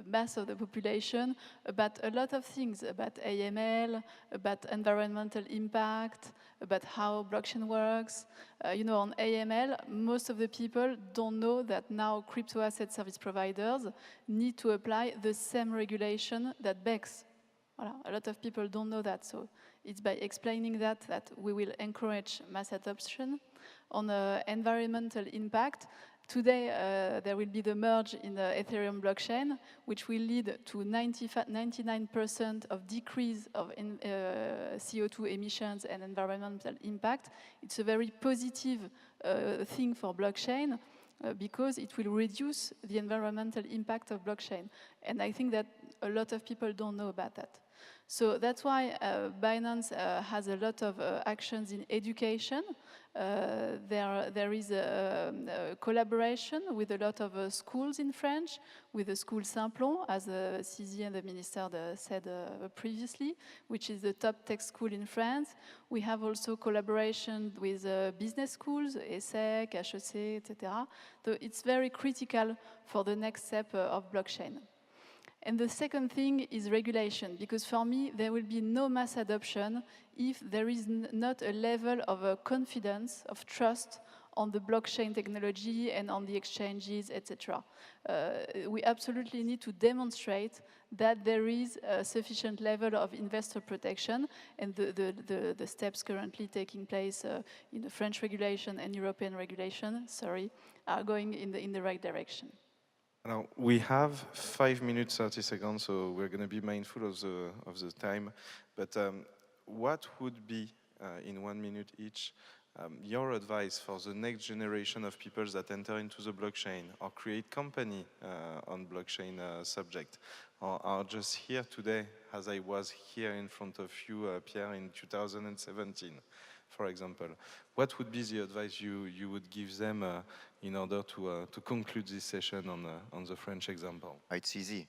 mass of the population about a lot of things, about AML, about environmental impact, about how blockchain works. You know, on AML, most of the people don't know that now crypto asset service providers need to apply the same regulation that BEX. Voilà. A lot of people don't know that, so it's by explaining that we will encourage mass adoption. On environmental impact, today there will be the merge in the Ethereum blockchain, which will lead to 99% of decrease of CO2 emissions and environmental impact. It's a very positive thing for blockchain because it will reduce the environmental impact of blockchain. And I think that a lot of people don't know about that. So that's why Binance has a lot of actions in education. There is a collaboration with a lot of schools in French, with the school Simplon, as CZ and the minister said previously, which is the top tech school in France. We have also collaboration with business schools, ESSEC, HEC, etc. So it's very critical for the next step of blockchain. And the second thing is regulation, because for me, there will be no mass adoption if there is not a level of confidence, of trust on the blockchain technology and on the exchanges, etc. We absolutely need to demonstrate that there is a sufficient level of investor protection, and the steps currently taking place in the French regulation and European regulation, are going in the right direction. Now, we have 5 minutes, 30 seconds, so we're going to be mindful of the time. But what would be, in 1 minute each, your advice for the next generation of people that enter into the blockchain or create company on blockchain subject, or are just here today, as I was here in front of you, Pierre, in 2017? For example, what would be the advice you would give them in order to conclude this session on the French example? It's easy.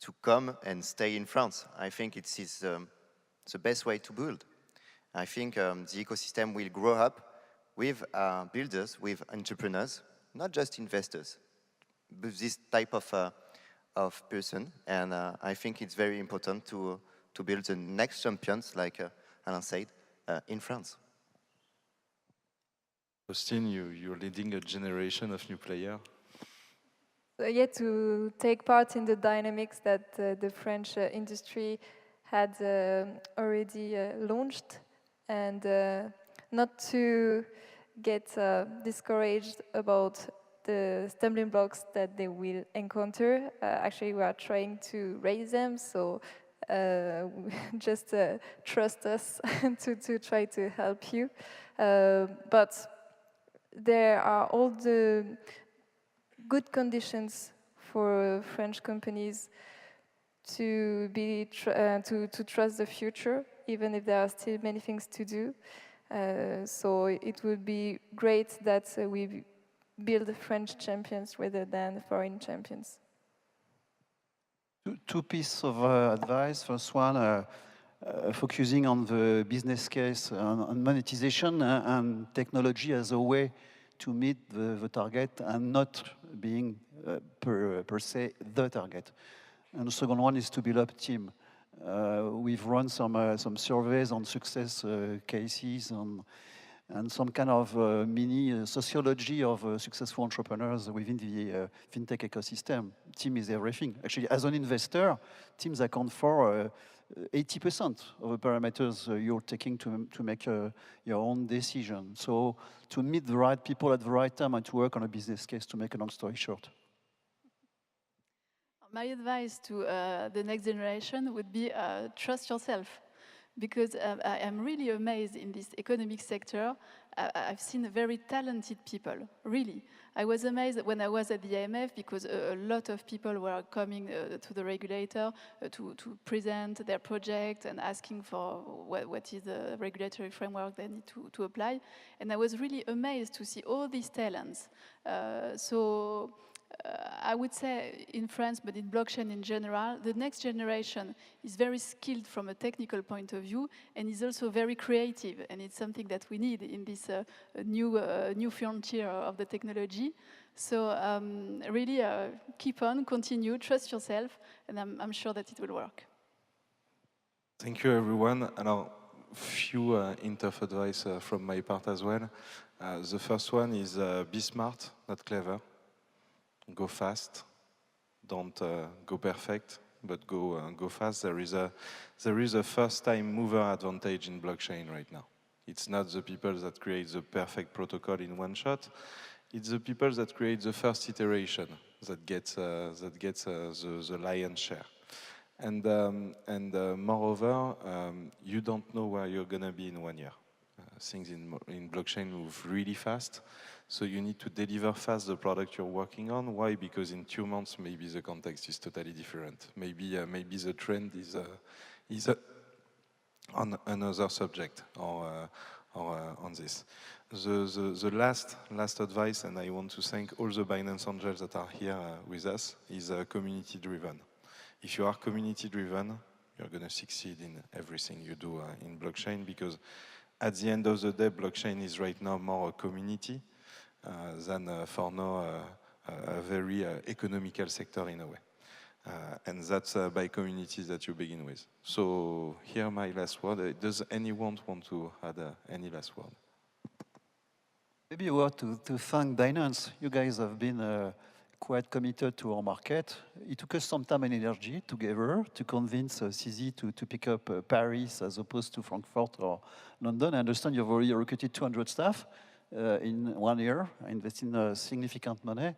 To come and stay in France. I think it's the best way to build. I think the ecosystem will grow up with builders, with entrepreneurs, not just investors, with this type of person. And I think it's very important to build the next champions, like Alain said, in France. Austin, you're leading a generation of new players. So yeah, to take part in the dynamics that the French industry had already launched, and not to get discouraged about the stumbling blocks that they will encounter. Actually, we are trying to raise them, so just trust us to try to help you. But there are all the good conditions for French companies to be to trust the future, even if there are still many things to do. So it would be great that we build French champions rather than foreign champions. Two pieces of advice. First one, focusing on the business case, on monetization and technology as a way to meet the target and not being per se the target. And the second one is to build up a team. We've run some surveys on success cases and some kind of mini sociology of successful entrepreneurs within the fintech ecosystem. Team is everything. Actually, as an investor, teams account for 80% of the parameters you're taking to make your own decision. So to meet the right people at the right time and to work on a business case, to make a long story short. My advice to the next generation would be trust yourself. Because I am really amazed in this economic sector I've seen very talented people, really. I was amazed when I was at the IMF because a lot of people were coming to the regulator to present their project and asking for what is the regulatory framework they need to apply. And I was really amazed to see all these talents. I would say in France, but in blockchain in general, the next generation is very skilled from a technical point of view and is also very creative. And it's something that we need in this new frontier of the technology. So really keep on, continue, trust yourself, and I'm sure that it will work. Thank you, everyone. And a few interf advice from my part as well. The first one is be smart, not clever. Go fast. Don't go perfect, but go fast. There is a first-time mover advantage in blockchain right now. It's not the people that create the perfect protocol in one shot. It's the people that create the first iteration that gets the lion's share. And moreover, you don't know where you're gonna be in 1 year. Things in blockchain move really fast. So you need to deliver fast the product you're working on. Why? Because in 2 months, maybe the context is totally different. Maybe the trend is on another subject or on this. The last advice, and I want to thank all the Binance Angels that are here with us, is community-driven. If you are community-driven, you're going to succeed in everything you do in blockchain, because at the end of the day, blockchain is right now more a community than for now a very economical sector in a way. And that's by communities that you begin with. So here my last word. Does anyone want to add any last word? Maybe a word to thank Binance. You guys have been quite committed to our market. It took us some time and energy together to convince CZ to pick up Paris as opposed to Frankfurt or London. I understand you've already recruited 200 staff in 1 year, investing significant money.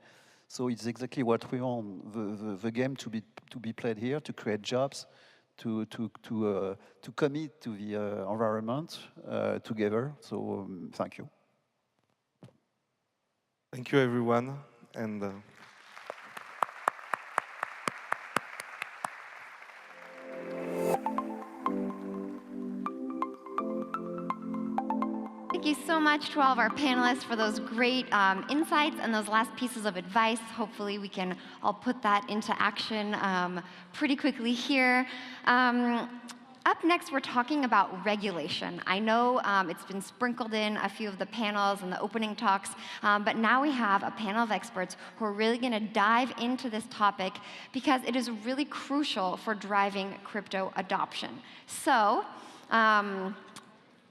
So it's exactly what we want, the game to be played here, to create jobs, to commit to the environment together. So thank you. Thank you, everyone. And Thank you so much to all of our panelists for those great insights and those last pieces of advice. Hopefully we can all put that into action pretty quickly here. Up next, we're talking about regulation. I know it's been sprinkled in a few of the panels and the opening talks, but now we have a panel of experts who are really going to dive into this topic because it is really crucial for driving crypto adoption. So,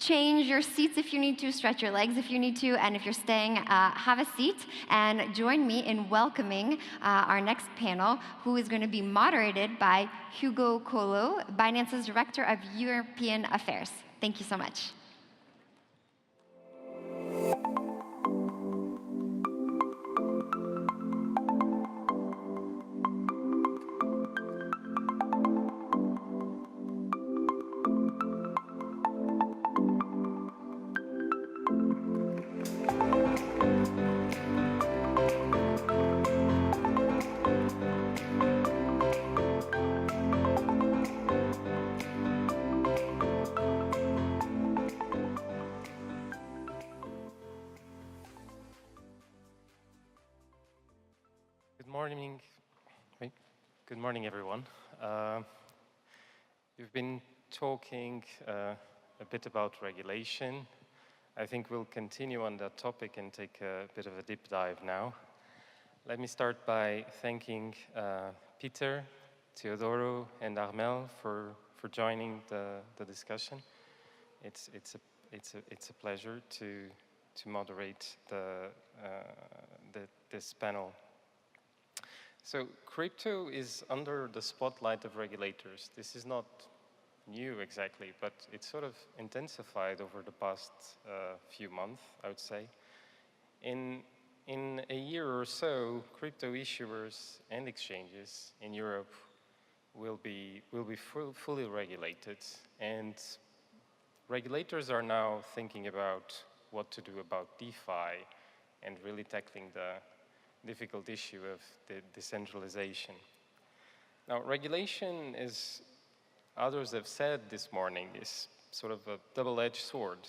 change your seats if you need to, stretch your legs if you need to, and if you're staying, have a seat and join me in welcoming our next panel, who is going to be moderated by Hugo Colo, Binance's Director of European Affairs. Thank you so much. Good morning, everyone. We've been talking a bit about regulation. I think we'll continue on that topic and take a bit of a deep dive now. Let me start by thanking Peter, Teodoro, and Armel for joining the discussion. It's a pleasure to moderate this panel. So crypto is under the spotlight of regulators. This is not new exactly, but it's sort of intensified over the past few months, I would say. In a year or so, crypto issuers and exchanges in Europe will be fully regulated, and regulators are now thinking about what to do about DeFi and really tackling the difficult issue of the decentralization. Now, regulation, as others have said this morning, is sort of a double-edged sword.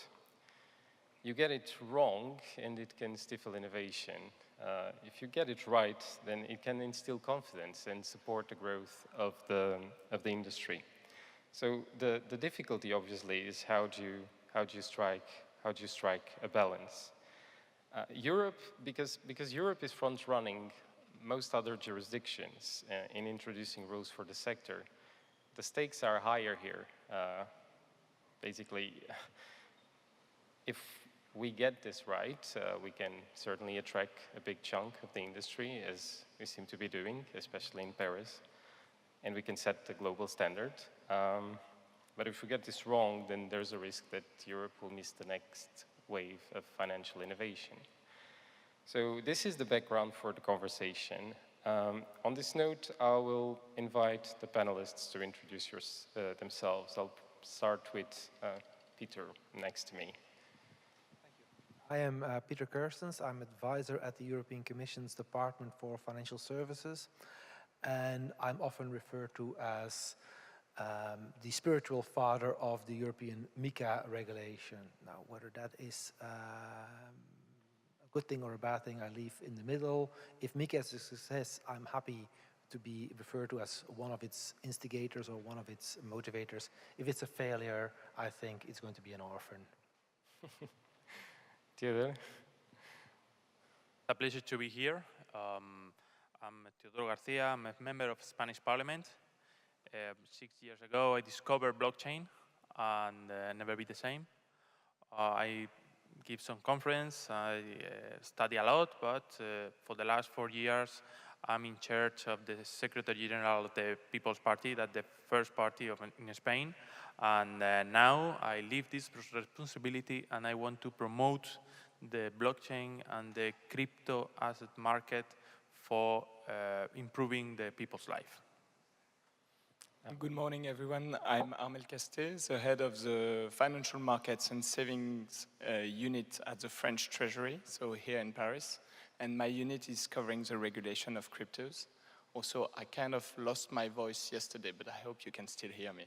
You get it wrong, and it can stifle innovation. If you get it right, then it can instill confidence and support the growth of the industry. So the difficulty, obviously, is how do you strike a balance? Europe, because Europe is front-running most other jurisdictions in introducing rules for the sector, the stakes are higher here. Basically, if we get this right, we can certainly attract a big chunk of the industry, as we seem to be doing, especially in Paris, and we can set the global standard. But if we get this wrong, then there's a risk that Europe will miss the next wave of financial innovation. So this is the background for the conversation. On this note, I will invite the panelists to introduce themselves. I'll start with Peter next to me. I am Peter Kerstens. I'm advisor at the European Commission's Department for Financial Services, and I'm often referred to as the spiritual father of the European MiCA regulation. Now, whether that is a good thing or a bad thing, I leave in the middle. If MiCA is a success, I'm happy to be referred to as one of its instigators or one of its motivators. If it's a failure, I think it's going to be an orphan. Theodore? A pleasure to be here. I'm Teodoro Garcia. I'm a member of Spanish Parliament. 6 years ago, I discovered blockchain and never be the same. I give some conference, I study a lot, but for the last 4 years, I'm in charge of the Secretary General of the People's Party, that's the first party in Spain. And now I leave this responsibility and I want to promote the blockchain and the crypto asset market for improving the people's life. Good morning, everyone. I'm Armel Castet, the head of the Financial Markets and Savings unit at the French Treasury, so here in Paris. And my unit is covering the regulation of cryptos. Also, I kind of lost my voice yesterday, but I hope you can still hear me.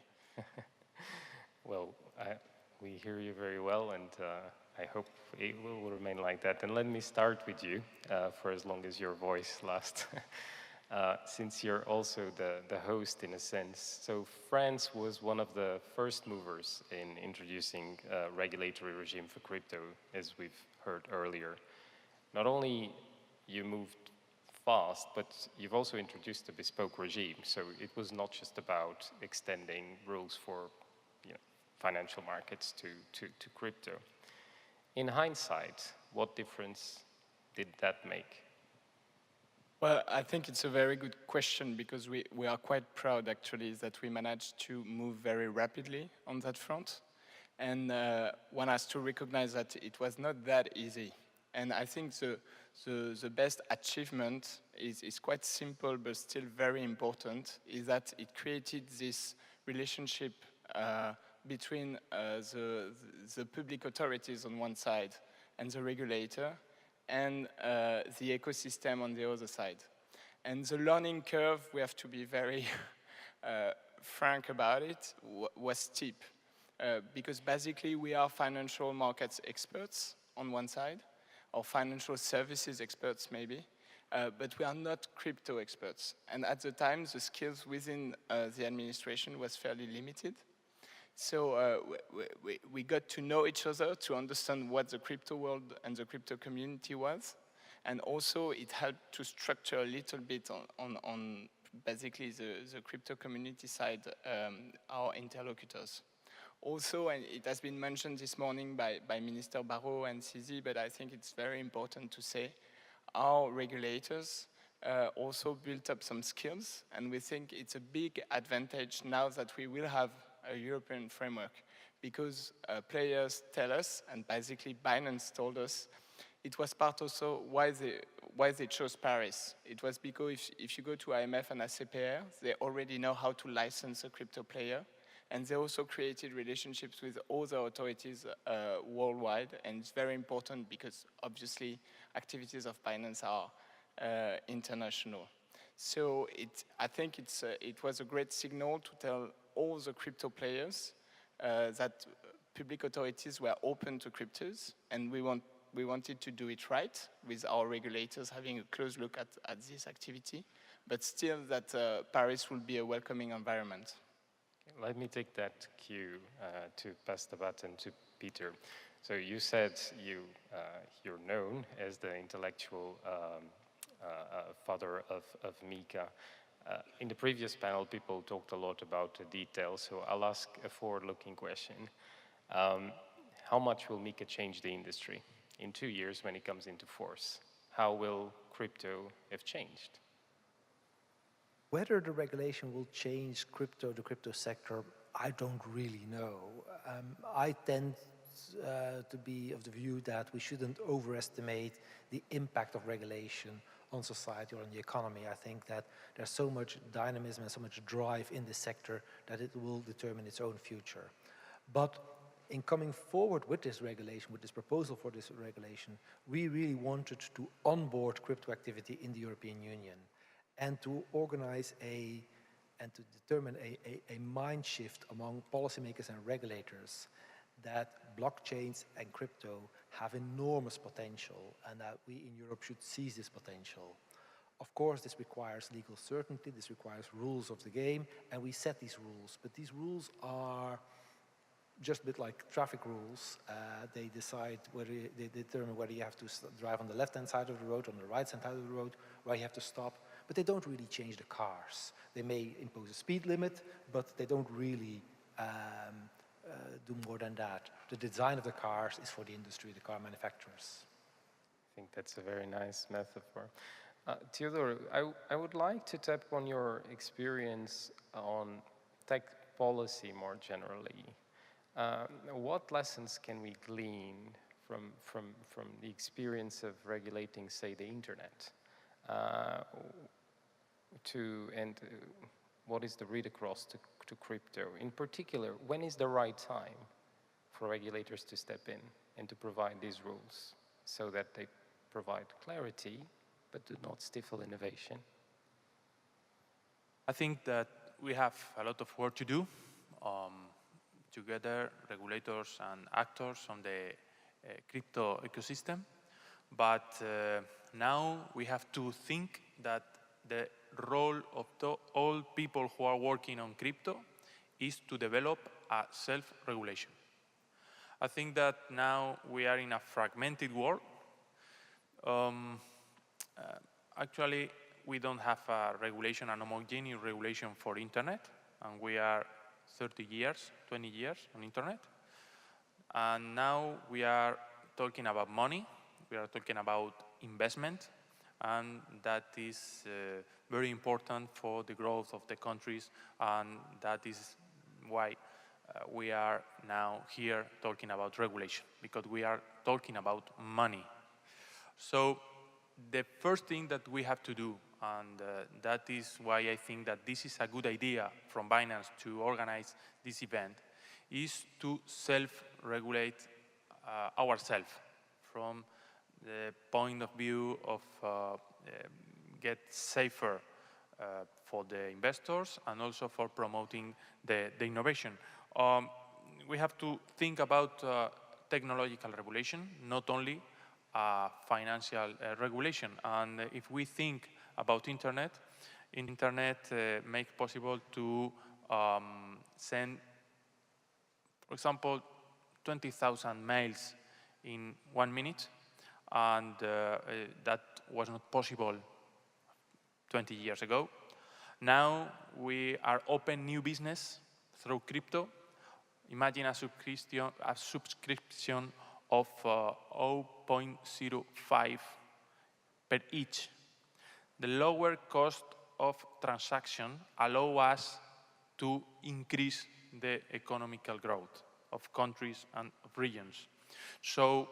Well, we hear you very well, and I hope it will remain like that. And let me start with you for as long as your voice lasts. Since you're also the host in a sense. So France was one of the first movers in introducing a regulatory regime for crypto, as we've heard earlier. Not only you moved fast, but you've also introduced a bespoke regime. So it was not just about extending rules for financial markets to crypto. In hindsight, what difference did that make? Well, I think it's a very good question because we are quite proud, actually, that we managed to move very rapidly on that front. And one has to recognize that it was not that easy. And I think the best achievement is quite simple, but still very important, is that it created this relationship between the public authorities on one side and the regulator, and the ecosystem on the other side. And the learning curve, we have to be very frank about it, was steep. Because basically we are financial markets experts on one side, or financial services experts maybe, but we are not crypto experts. And at the time, the skills within the administration was fairly limited. So we got to know each other to understand what the crypto world and the crypto community was. And also it helped to structure a little bit on basically the crypto community side, our interlocutors. Also, and it has been mentioned this morning by Minister Barrot and CZ, but I think it's very important to say, our regulators also built up some skills, and we think it's a big advantage now that we will have a European framework, because players tell us, and basically Binance told us, it was part also why they chose Paris. It was because if you go to IMF and ACPR, they already know how to license a crypto player, And they also created relationships with other authorities worldwide. And it's very important because obviously activities of Binance are international. So I think it was a great signal to tell all the crypto players that public authorities were open to cryptos, and we wanted to do it right with our regulators having a close look at this activity, but still that Paris will be a welcoming environment. Let me take that cue to pass the baton to Peter. So you said you're known as the intellectual father of Mika. In the previous panel, people talked a lot about the details, so I'll ask a forward-looking question. How much will Mika change the industry in 2 years when it comes into force? How will crypto have changed? Whether the regulation will change the crypto sector, I don't really know. I tend to be of the view that we shouldn't overestimate the impact of regulation on society or on the economy. I think that there's so much dynamism and so much drive in this sector that it will determine its own future. But in coming forward with this regulation, with this proposal for this regulation, we really wanted to onboard crypto activity in the European Union and to organize and to determine a mind shift among policymakers and regulators that blockchains and crypto have enormous potential and that we in Europe should seize this potential. Of course, this requires legal certainty, this requires rules of the game, and we set these rules. But these rules are just a bit like traffic rules. They determine whether you have to drive on the left-hand side of the road, on the right-hand side of the road, where you have to stop. But they don't really change the cars. They may impose a speed limit, but they don't really do more than that. The design of the cars is for the industry, the car manufacturers. I think that's a very nice metaphor. Theodore, I would like to tap on your experience on tech policy more generally. What lessons can we glean from the experience of regulating, say, the internet? What is the read across to crypto? In particular, when is the right time for regulators to step in and to provide these rules so that they provide clarity but do not stifle innovation? I think that we have a lot of work to do together, regulators and actors on the crypto ecosystem. But now we have to think that the role of all people who are working on crypto is to develop a self-regulation. I think that now we are in a fragmented world. Actually, we don't have a regulation, an homogeneous regulation for internet, and we are 30 years, 20 years on internet. And now we are talking about money, we are talking about investment, and that is very important for the growth of the countries, and that is why we are now here talking about regulation, because we are talking about money. So the first thing that we have to do, and that is why I think that this is a good idea from Binance to organize this event, is to self-regulate ourselves from the point of view of get safer for the investors and also for promoting the innovation. We have to think about technological regulation, not only financial regulation. And if we think about internet makes possible to send, for example, 20,000 mails in 1 minute, and that was not possible 20 years ago. Now we are open new business through crypto. Imagine a subscription of 0.05 per each. The lower cost of transaction allow us to increase the economical growth of countries and of regions. So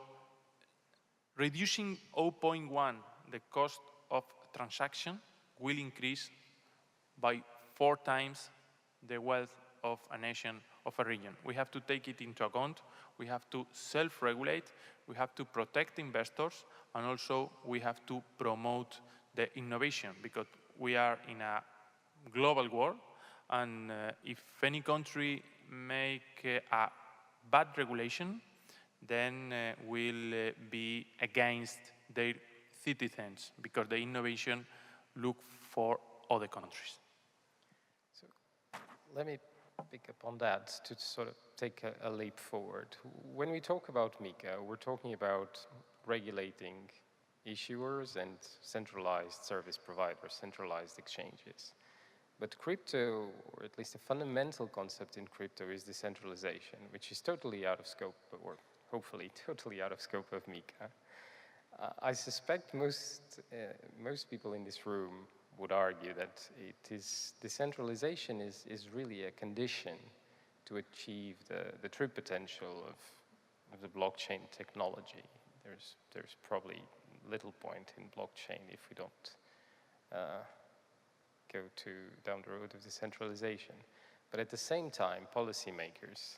reducing 0.1 the cost of transaction will increase by 4 times the wealth of a nation of a region. We have to take it into account. We have to self-regulate. We have to protect investors. And also, we have to promote the innovation, because we are in a global world. And if any country make a bad regulation, then will be against their citizens, because the innovation look for other countries. So let me pick up on that to sort of take a leap forward. When we talk about MiCA, we're talking about regulating issuers and centralized service providers, centralized exchanges. But crypto, or at least a fundamental concept in crypto, is decentralization, which is totally out of scope, or hopefully totally out of scope of MiCA. I suspect most people in this room would argue that decentralization is really a condition to achieve the true potential of the blockchain technology. There's probably little point in blockchain if we don't go down the road of decentralization. But at the same time, policymakers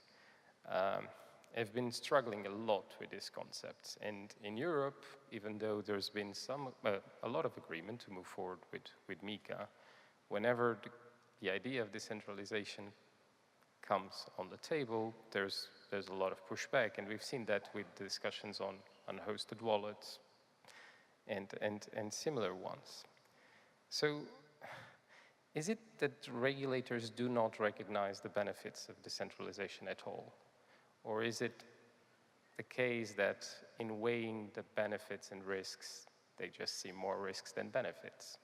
have been struggling a lot with these concepts. And in Europe, even though there's been a lot of agreement to move forward with MiCA, whenever the idea of decentralization comes on the table, there's a lot of pushback. And we've seen that with the discussions on hosted wallets and similar ones. So is it that regulators do not recognize the benefits of decentralization at all? Or is it the case that in weighing the benefits and risks, they just see more risks than benefits?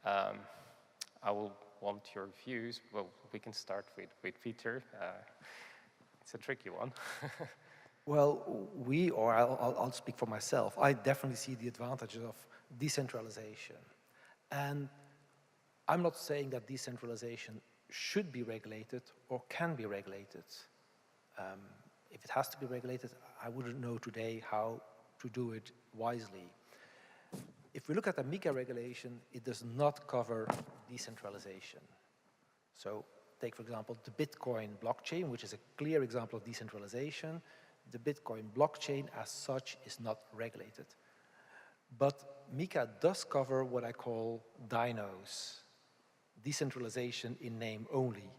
I will want your views. Well, we can start with Peter. It's a tricky one. Well, I'll speak for myself. I definitely see the advantages of decentralization. And I'm not saying that decentralization should be regulated or can be regulated. If it has to be regulated, I wouldn't know today how to do it wisely. If we look at the MiCA regulation, it does not cover decentralization. So take, for example, the Bitcoin blockchain, which is a clear example of decentralization. The Bitcoin blockchain as such is not regulated. But MiCA does cover what I call DINOs, decentralization in name only.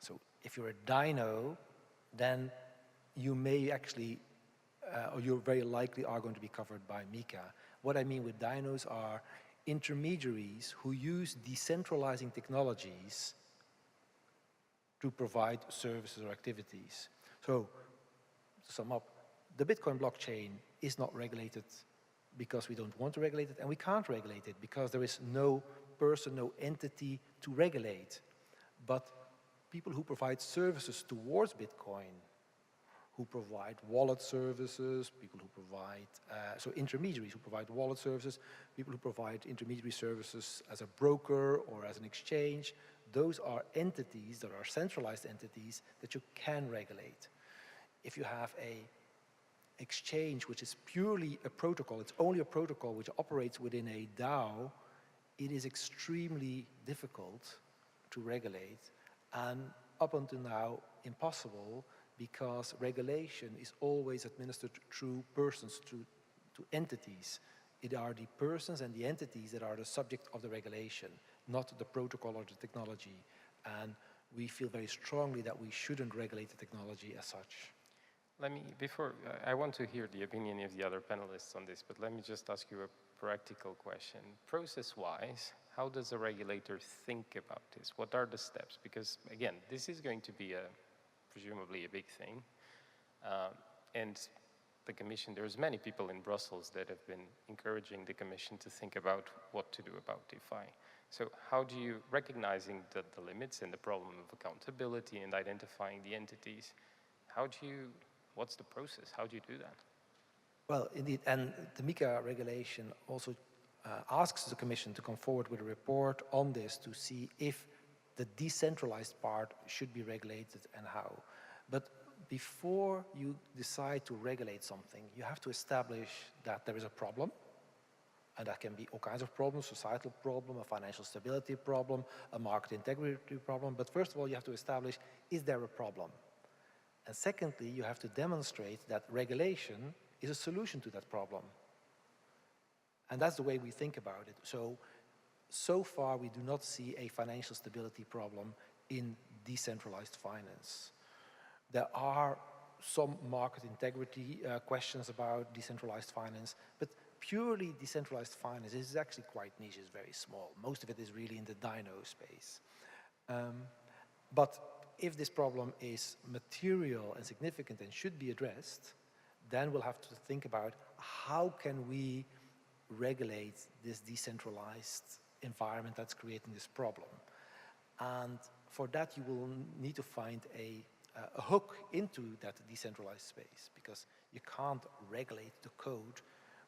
So if you're a DINO, then you may actually, or you very likely are going to be covered by MiCA. What I mean with DINOs are intermediaries who use decentralizing technologies to provide services or activities. So, to sum up, the Bitcoin blockchain is not regulated because we don't want to regulate it, and we can't regulate it because there is no person, no entity to regulate. But people who provide services towards Bitcoin, who provide wallet services, people who provide, so intermediaries who provide wallet services, people who provide intermediary services as a broker or as an exchange, those are entities that are centralized entities that you can regulate. If you have a exchange which is purely a protocol, it's only a protocol which operates within a DAO, it is extremely difficult to regulate, and up until now impossible, because regulation is always administered through persons, to entities. It are the persons and the entities that are the subject of the regulation, not the protocol or the technology. And we feel very strongly that we shouldn't regulate the technology as such. I want to hear the opinion of the other panelists on this, but let me just ask you a practical question. Process-wise, how does a regulator think about this? What are the steps? Because again, this is going to be presumably a big thing. And the Commission, there's many people in Brussels that have been encouraging the Commission to think about what to do about DeFi. So how do you, recognizing the limits and the problem of accountability and identifying the entities, what's the process? How do you do that? Well, indeed, and the MiCA regulation also asks the Commission to come forward with a report on this to see if the decentralized part should be regulated and how. But before you decide to regulate something, you have to establish that there is a problem And that can be all kinds of problems, societal problem, a financial stability problem, a market integrity problem. But first of all, you have to establish, is there a problem? And secondly, you have to demonstrate that regulation is a solution to that problem. And that's the way we think about it. So far, we do not see a financial stability problem in decentralized finance. There are some market integrity questions about decentralized finance, but purely decentralized finance is actually quite niche, it's very small. Most of it is really in the dino space. But if this problem is material and significant and should be addressed, then we'll have to think about how can we regulate this decentralized environment that's creating this problem. And for that, you will need to find a hook into that decentralized space, because you can't regulate the code.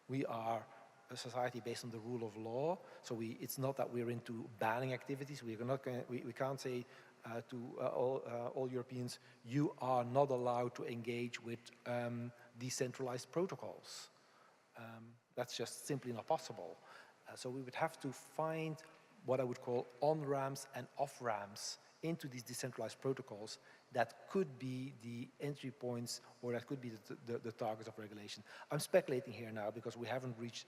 We are a society based on the rule of law, so it's not that we're into banning activities. We can't say to all Europeans, you are not allowed to engage with decentralized protocols. That's just simply not possible. So we would have to find what I would call on-ramps and off-ramps into these decentralized protocols that could be the entry points, or that could be the targets of regulation. I'm speculating here now because we haven't reached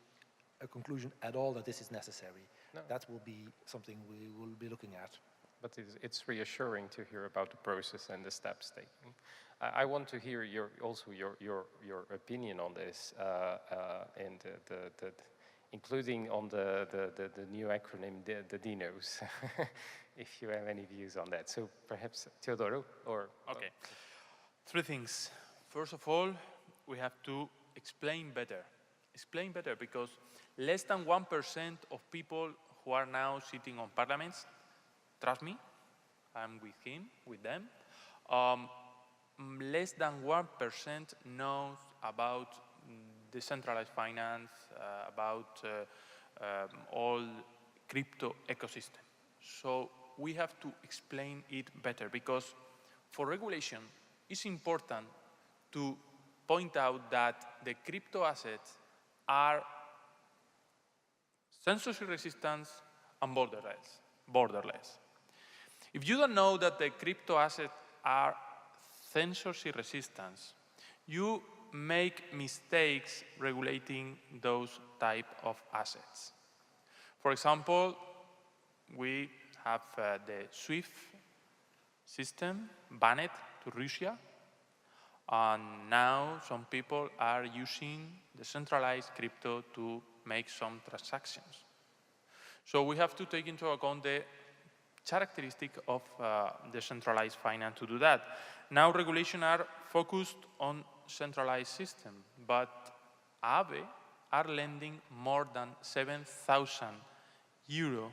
a conclusion at all that this is necessary. No. That will be something we will be looking at. But it's reassuring to hear about the process and the steps taken. I want to hear your opinion on this, and including on the new acronym, the DINOs, if you have any views on that. So perhaps Teodoro, or... Okay. Three things. First of all, we have to explain better. Explain better, because less than 1% of people who are now sitting on parliaments, trust me, I'm with them, less than 1% knows about decentralized finance, about all crypto ecosystem. So we have to explain it better, because for regulation, it's important to point out that the crypto assets are censorship resistant and borderless. If you don't know that the crypto assets are censorship resistant, you make mistakes regulating those type of assets. For example, we have the SWIFT system banned to Russia, and now some people are using decentralized crypto to make some transactions. So we have to take into account the characteristic of decentralized finance to do that. Now regulations are focused on centralized system, but AVE are lending more than 7,000 euro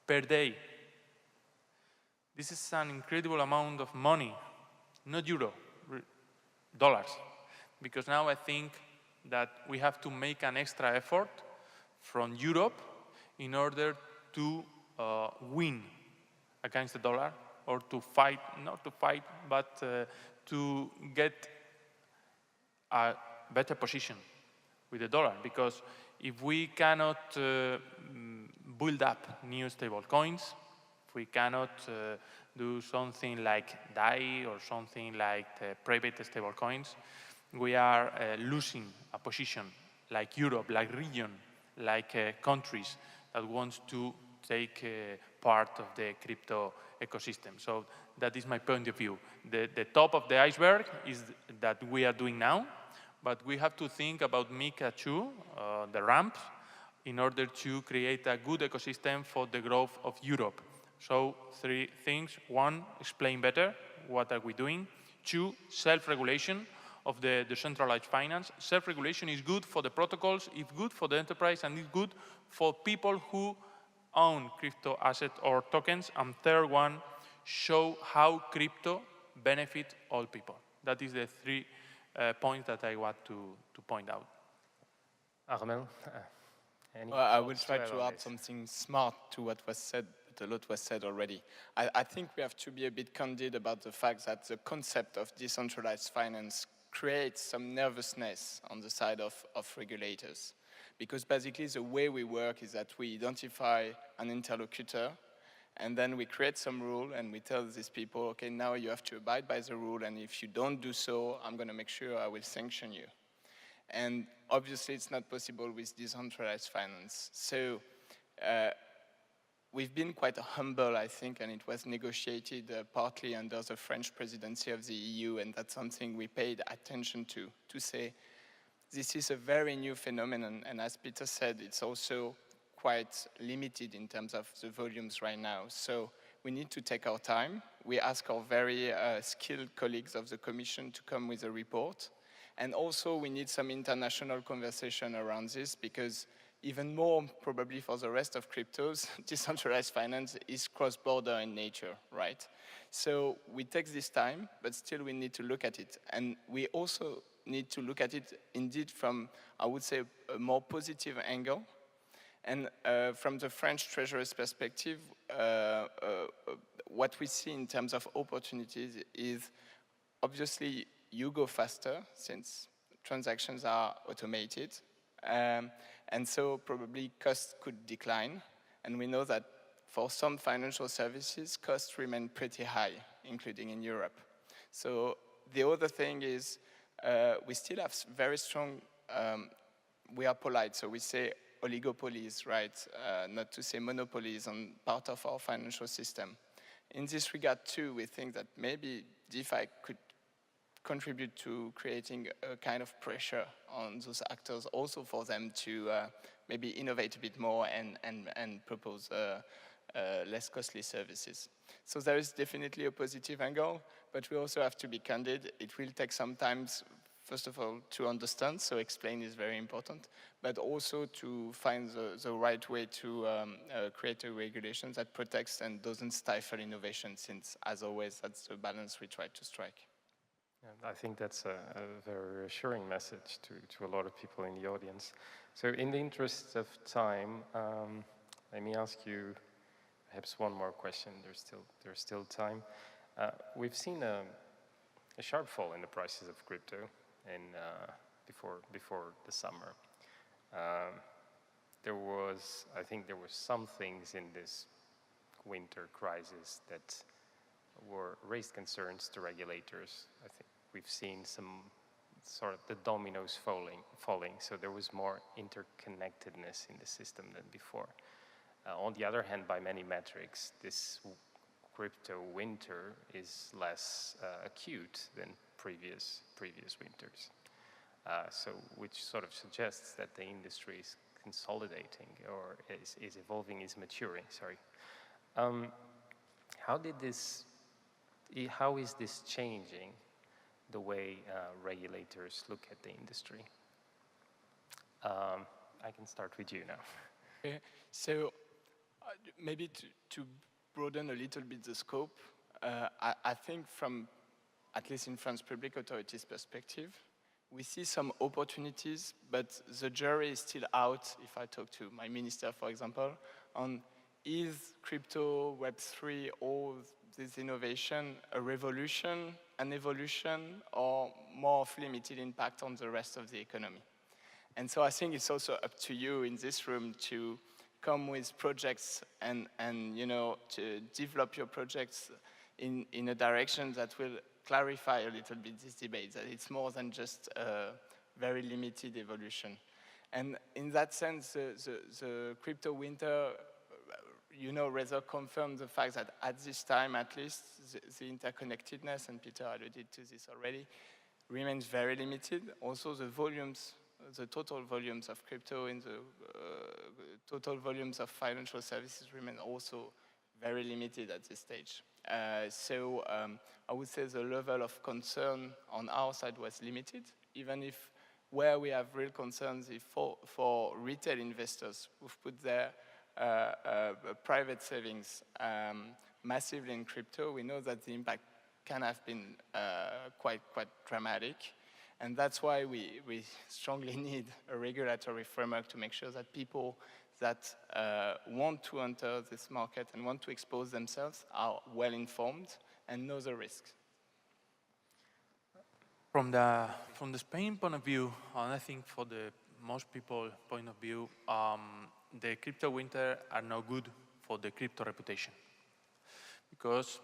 per day. This is an incredible amount of money, not euro, dollars. Because now I think that we have to make an extra effort from Europe in order to win against the dollar, or to fight, not to fight, but to get a better position with the dollar. Because if we cannot build up new stable coins, if we cannot do something like DAI or something like the private stable coins, we are losing a position like Europe, like region, like countries that wants to take part of the crypto ecosystem. So that is my point of view. The top of the iceberg is that we are doing now, but we have to think about MiCA 2, the ramp, in order to create a good ecosystem for the growth of Europe. So three things. One, explain better what are we doing. Two, self-regulation of the decentralized finance. Self-regulation is good for the protocols, it's good for the enterprise, and it's good for people who own crypto assets or tokens. And third one, show how crypto benefit all people. That is the 3 points that I want to point out. Armel, well, I will try to add something smart to what was said, but a lot was said already. I think we have to be a bit candid about the fact that the concept of decentralized finance creates some nervousness on the side of regulators. Because basically the way we work is that we identify an interlocutor, and then we create some rule and we tell these people, okay, now you have to abide by the rule, and if you don't do so, I'm going to make sure I will sanction you. And obviously it's not possible with decentralized finance. So we've been quite humble, I think, and it was negotiated partly under the French presidency of the EU, and that's something we paid attention to say, this is a very new phenomenon, and as Peter said, it's also quite limited in terms of the volumes right now. So we need to take our time. We ask our very skilled colleagues of the Commission to come with a report. And also we need some international conversation around this, because even more probably for the rest of cryptos, decentralized finance is cross-border in nature, right? So we take this time, but still we need to look at it. And we also need to look at it indeed from, I would say, a more positive angle. And from the French Treasury's perspective, what we see in terms of opportunities is obviously you go faster since transactions are automated. And so probably costs could decline. And we know that for some financial services, costs remain pretty high, including in Europe. So the other thing is we still have very strong, we are polite, so we say oligopolies, right? Not to say monopolies on part of our financial system. In this regard too, we think that maybe DeFi could contribute to creating a kind of pressure on those actors also for them to maybe innovate a bit more and propose less costly services. So there is definitely a positive angle, but we also have to be candid. It will take some time, first of all, to understand, so explain is very important, but also to find the right way to create a regulation that protects and doesn't stifle innovation, since, as always, that's the balance we try to strike. I think that's a very reassuring message to a lot of people in the audience. So in the interest of time, let me ask you perhaps one more question. There's still time. We've seen a sharp fall in the prices of crypto before the summer. I think there were some things in this winter crisis that raised concerns to regulators. I think we've seen some sort of the dominoes falling, so there was more interconnectedness in the system than before. On the other hand, by many metrics, this crypto winter is less acute than previous winters. So which sort of suggests that the industry is consolidating or is evolving, is maturing, sorry. How is this changing the way regulators look at the industry? I can start with you now. Okay. So maybe to broaden a little bit the scope, I think from, at least in France public authorities' perspective, we see some opportunities, but the jury is still out, if I talk to my minister, for example, on is crypto, Web3, all this innovation a revolution, an evolution, or more of limited impact on the rest of the economy? And so I think it's also up to you in this room to come with projects and to develop your projects in a direction that will clarify a little bit this debate, that it's more than just a very limited evolution. And in that sense, the crypto winter, rather confirmed the fact that at this time, at least, the interconnectedness, and Peter alluded to this already, remains very limited. Also, the volumes, the total volumes of crypto in the total volumes of financial services remain also very limited at this stage. So I would say the level of concern on our side was limited, even if where we have real concerns is for retail investors who've put their private savings massively in crypto. We know that the impact can have been quite dramatic. And that's why we strongly need a regulatory framework to make sure that people that want to enter this market and want to expose themselves are well informed and know the risks. From the Spain point of view, and I think for the most people's point of view, the crypto winter are no good for the crypto reputation because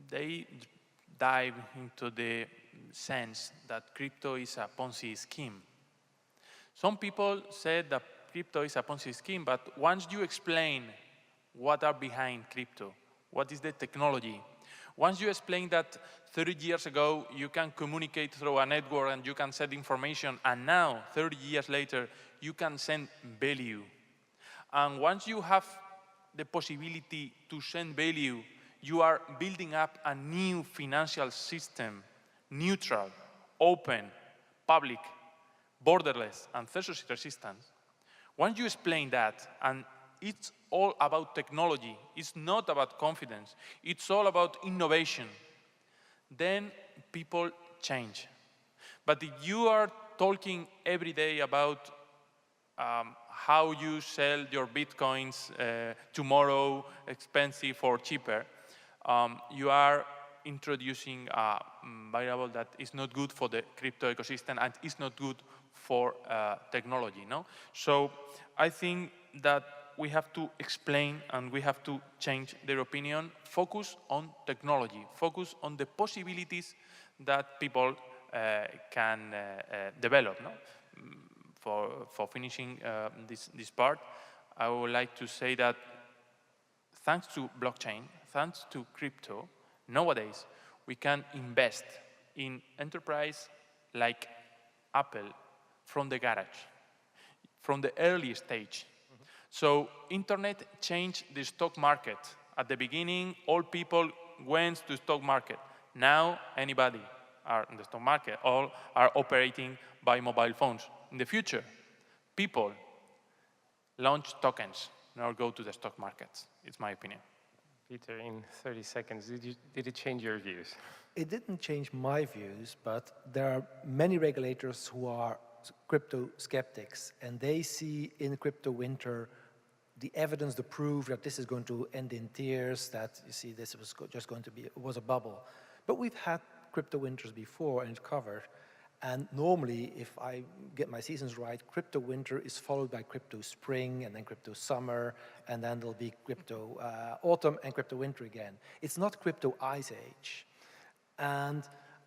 they dive into the sense that crypto is a Ponzi scheme. Some people said that crypto is a Ponzi scheme, but once you explain what are behind crypto, what is the technology, once you explain that 30 years ago you can communicate through a network and you can send information, and now, 30 years later, you can send value. And once you have the possibility to send value, you are building up a new financial system, neutral, open, public, borderless, and censorship resistant. Once you explain that, and it's all about technology, it's not about confidence, it's all about innovation, then people change. But if you are talking every day about how you sell your bitcoins tomorrow, expensive or cheaper, you are introducing a variable that is not good for the crypto ecosystem and is not good for technology. No? So I think that we have to explain and we have to change their opinion, focus on technology, focus on the possibilities that people can develop. No? For finishing this part, I would like to say that thanks to blockchain, thanks to crypto, nowadays we can invest in enterprise like Apple from the garage, from the early stage. So internet changed the stock market. At the beginning, all people went to stock market. Now anybody are in the stock market, all are operating by mobile phones. In the future, people launch tokens, not go to the stock markets. It's my opinion. Peter, in 30 seconds, did it change your views? It didn't change my views, but there are many regulators who are crypto skeptics, and they see in crypto winter the evidence, the proof that this is going to end in tears, that you see this was just going to be, it was a bubble. But we've had crypto winters before and it's covered. And normally, if I get my seasons right, crypto winter is followed by crypto spring and then crypto summer, and then there'll be crypto autumn and crypto winter again. It's not crypto ice age. And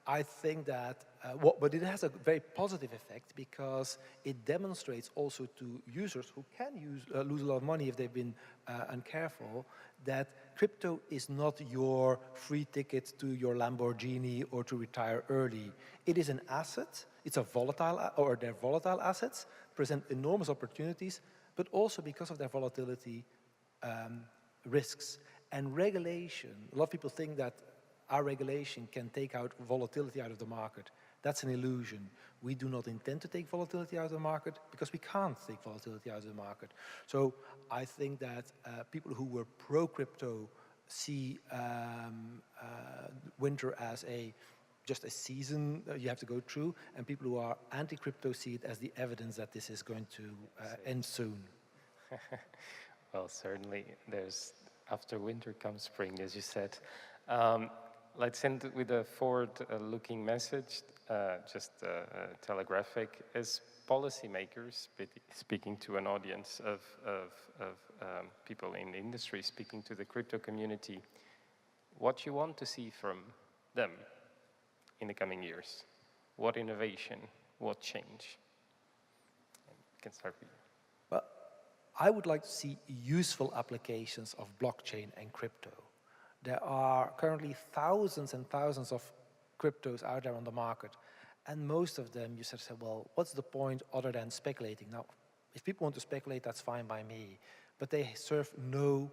I think that, but it has a very positive effect because it demonstrates also to users who can lose a lot of money if they've been uncareful, that crypto is not your free ticket to your Lamborghini or to retire early. It is an asset, it's a volatile, or they're volatile assets, present enormous opportunities, but also because of their volatility, risks. And regulation, a lot of people think that our regulation can take out volatility out of the market. That's an illusion. We do not intend to take volatility out of the market because we can't take volatility out of the market. So I think that people who were pro-crypto see winter as just a season you have to go through, and people who are anti-crypto see it as the evidence that this is going to end soon. Well, certainly there's, after winter comes spring, as you said. Let's end with a forward-looking message, just telegraphic. As policymakers, speaking to an audience of people in the industry, speaking to the crypto community, what you want to see from them in the coming years? What innovation? What change? We can start with you. Well, I would like to see useful applications of blockchain and crypto. There are currently thousands and thousands of cryptos out there on the market. And most of them, you sort of say, well, what's the point other than speculating? Now, if people want to speculate, that's fine by me. But they serve no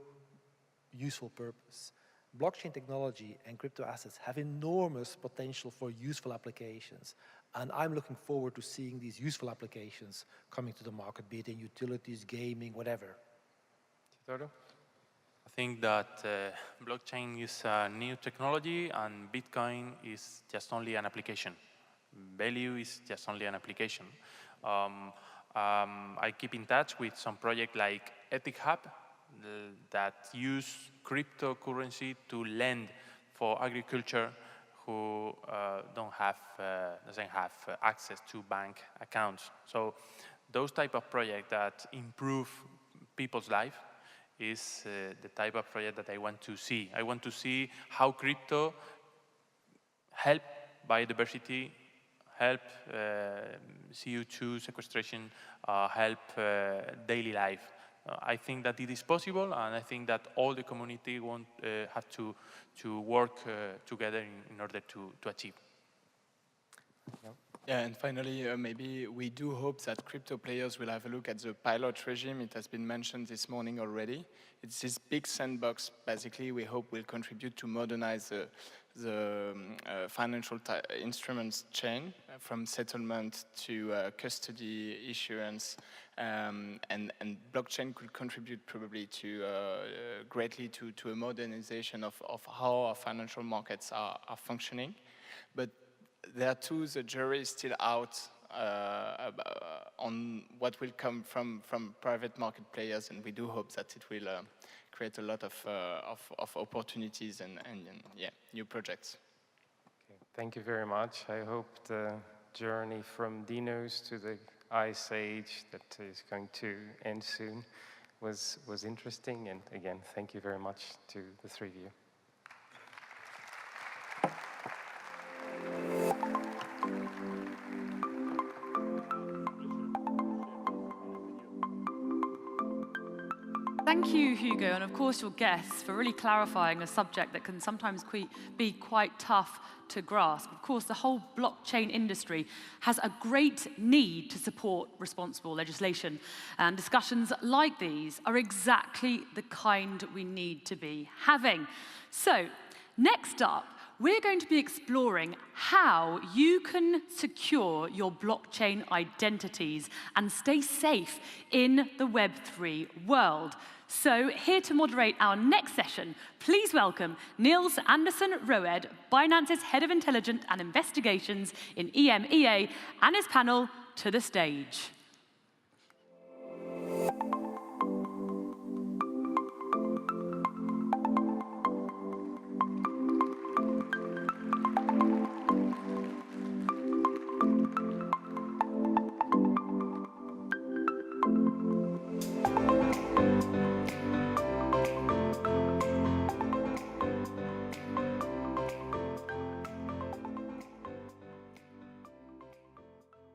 useful purpose. Blockchain technology and crypto assets have enormous potential for useful applications. And I'm looking forward to seeing these useful applications coming to the market, be it in utilities, gaming, whatever. Titoro? I think that blockchain is a new technology and Bitcoin is just only an application. Value is just only an application. I keep in touch with some projects like Ethic Hub that use cryptocurrency to lend for agriculture who doesn't have access to bank accounts. So those type of projects that improve people's life is the type of project that I want to see. I want to see how crypto help biodiversity, help CO2 sequestration, help daily life. I think that it is possible, and I think that all the community have to work together in order to achieve. Yeah, and finally, maybe we do hope that crypto players will have a look at the pilot regime. It has been mentioned this morning already. It's this big sandbox, basically, we hope will contribute to modernize the financial instruments chain, from settlement to custody, issuance, and blockchain could contribute probably to greatly to a modernization of how our financial markets are functioning. But there too, the jury is still out on what will come from private market players, and we do hope that it will create a lot of opportunities and yeah, new projects. Okay, thank you very much. I hope the journey from dinos to the Ice Age that is going to end soon was interesting, and again, thank you very much to the three of you. Thank you, Hugo, and of course your guests for really clarifying a subject that can sometimes be quite tough to grasp. Of course, the whole blockchain industry has a great need to support responsible legislation, and discussions like these are exactly the kind we need to be having. So, next up, we're going to be exploring how you can secure your blockchain identities and stay safe in the Web3 world. So, here to moderate our next session, please welcome Niels Andersen Roed, Binance's Head of Intelligence and Investigations in EMEA, and his panel to the stage.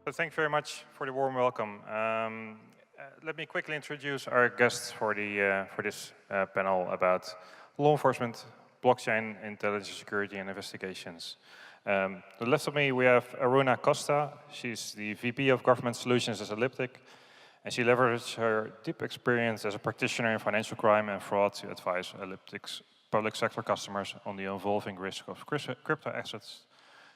So thank you very much for the warm welcome. Let me quickly introduce our guests for this panel about law enforcement, blockchain, intelligence, security, and investigations. To the left of me, we have Aruna Costa. She's the VP of Government Solutions at Elliptic, and she leverages her deep experience as a practitioner in financial crime and fraud to advise Elliptic's public sector customers on the evolving risk of crypto assets,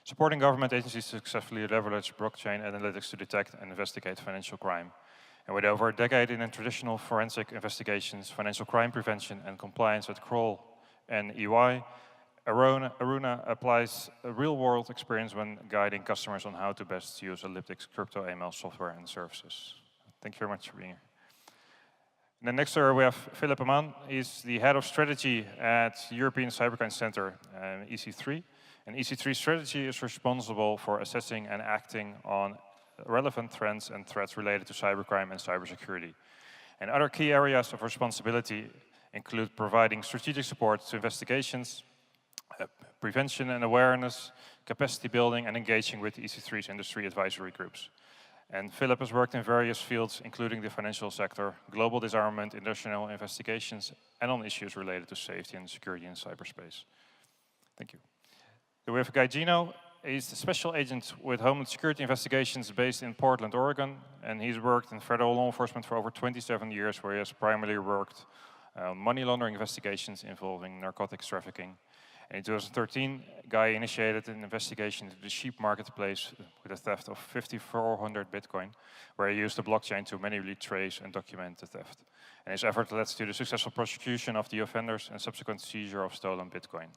supporting government agencies to successfully leverage blockchain analytics to detect and investigate financial crime. And with over a decade in traditional forensic investigations, financial crime prevention, and compliance with Kroll and EY, Aruna applies a real-world experience when guiding customers on how to best use Elliptic's crypto AML software and services. Thank you very much for being here. And then next to her, we have Philip Aman. He's the Head of Strategy at European Cybercrime Center, EC3. And EC3 strategy is responsible for assessing and acting on relevant trends and threats related to cybercrime and cybersecurity. And other key areas of responsibility include providing strategic support to investigations, prevention and awareness, capacity building, and engaging with EC3's industry advisory groups. And Philip has worked in various fields, including the financial sector, global disarmament, international investigations, and on issues related to safety and security in cyberspace. Thank you. We have Guy Gino. He's the special agent with Homeland Security Investigations based in Portland, Oregon, and he's worked in federal law enforcement for over 27 years, where he has primarily worked on money laundering investigations involving narcotics trafficking. And in 2013, Guy initiated an investigation into the sheep marketplace with a theft of 5,400 Bitcoin, where he used the blockchain to manually trace and document the theft. And his effort led to the successful prosecution of the offenders and subsequent seizure of stolen Bitcoin.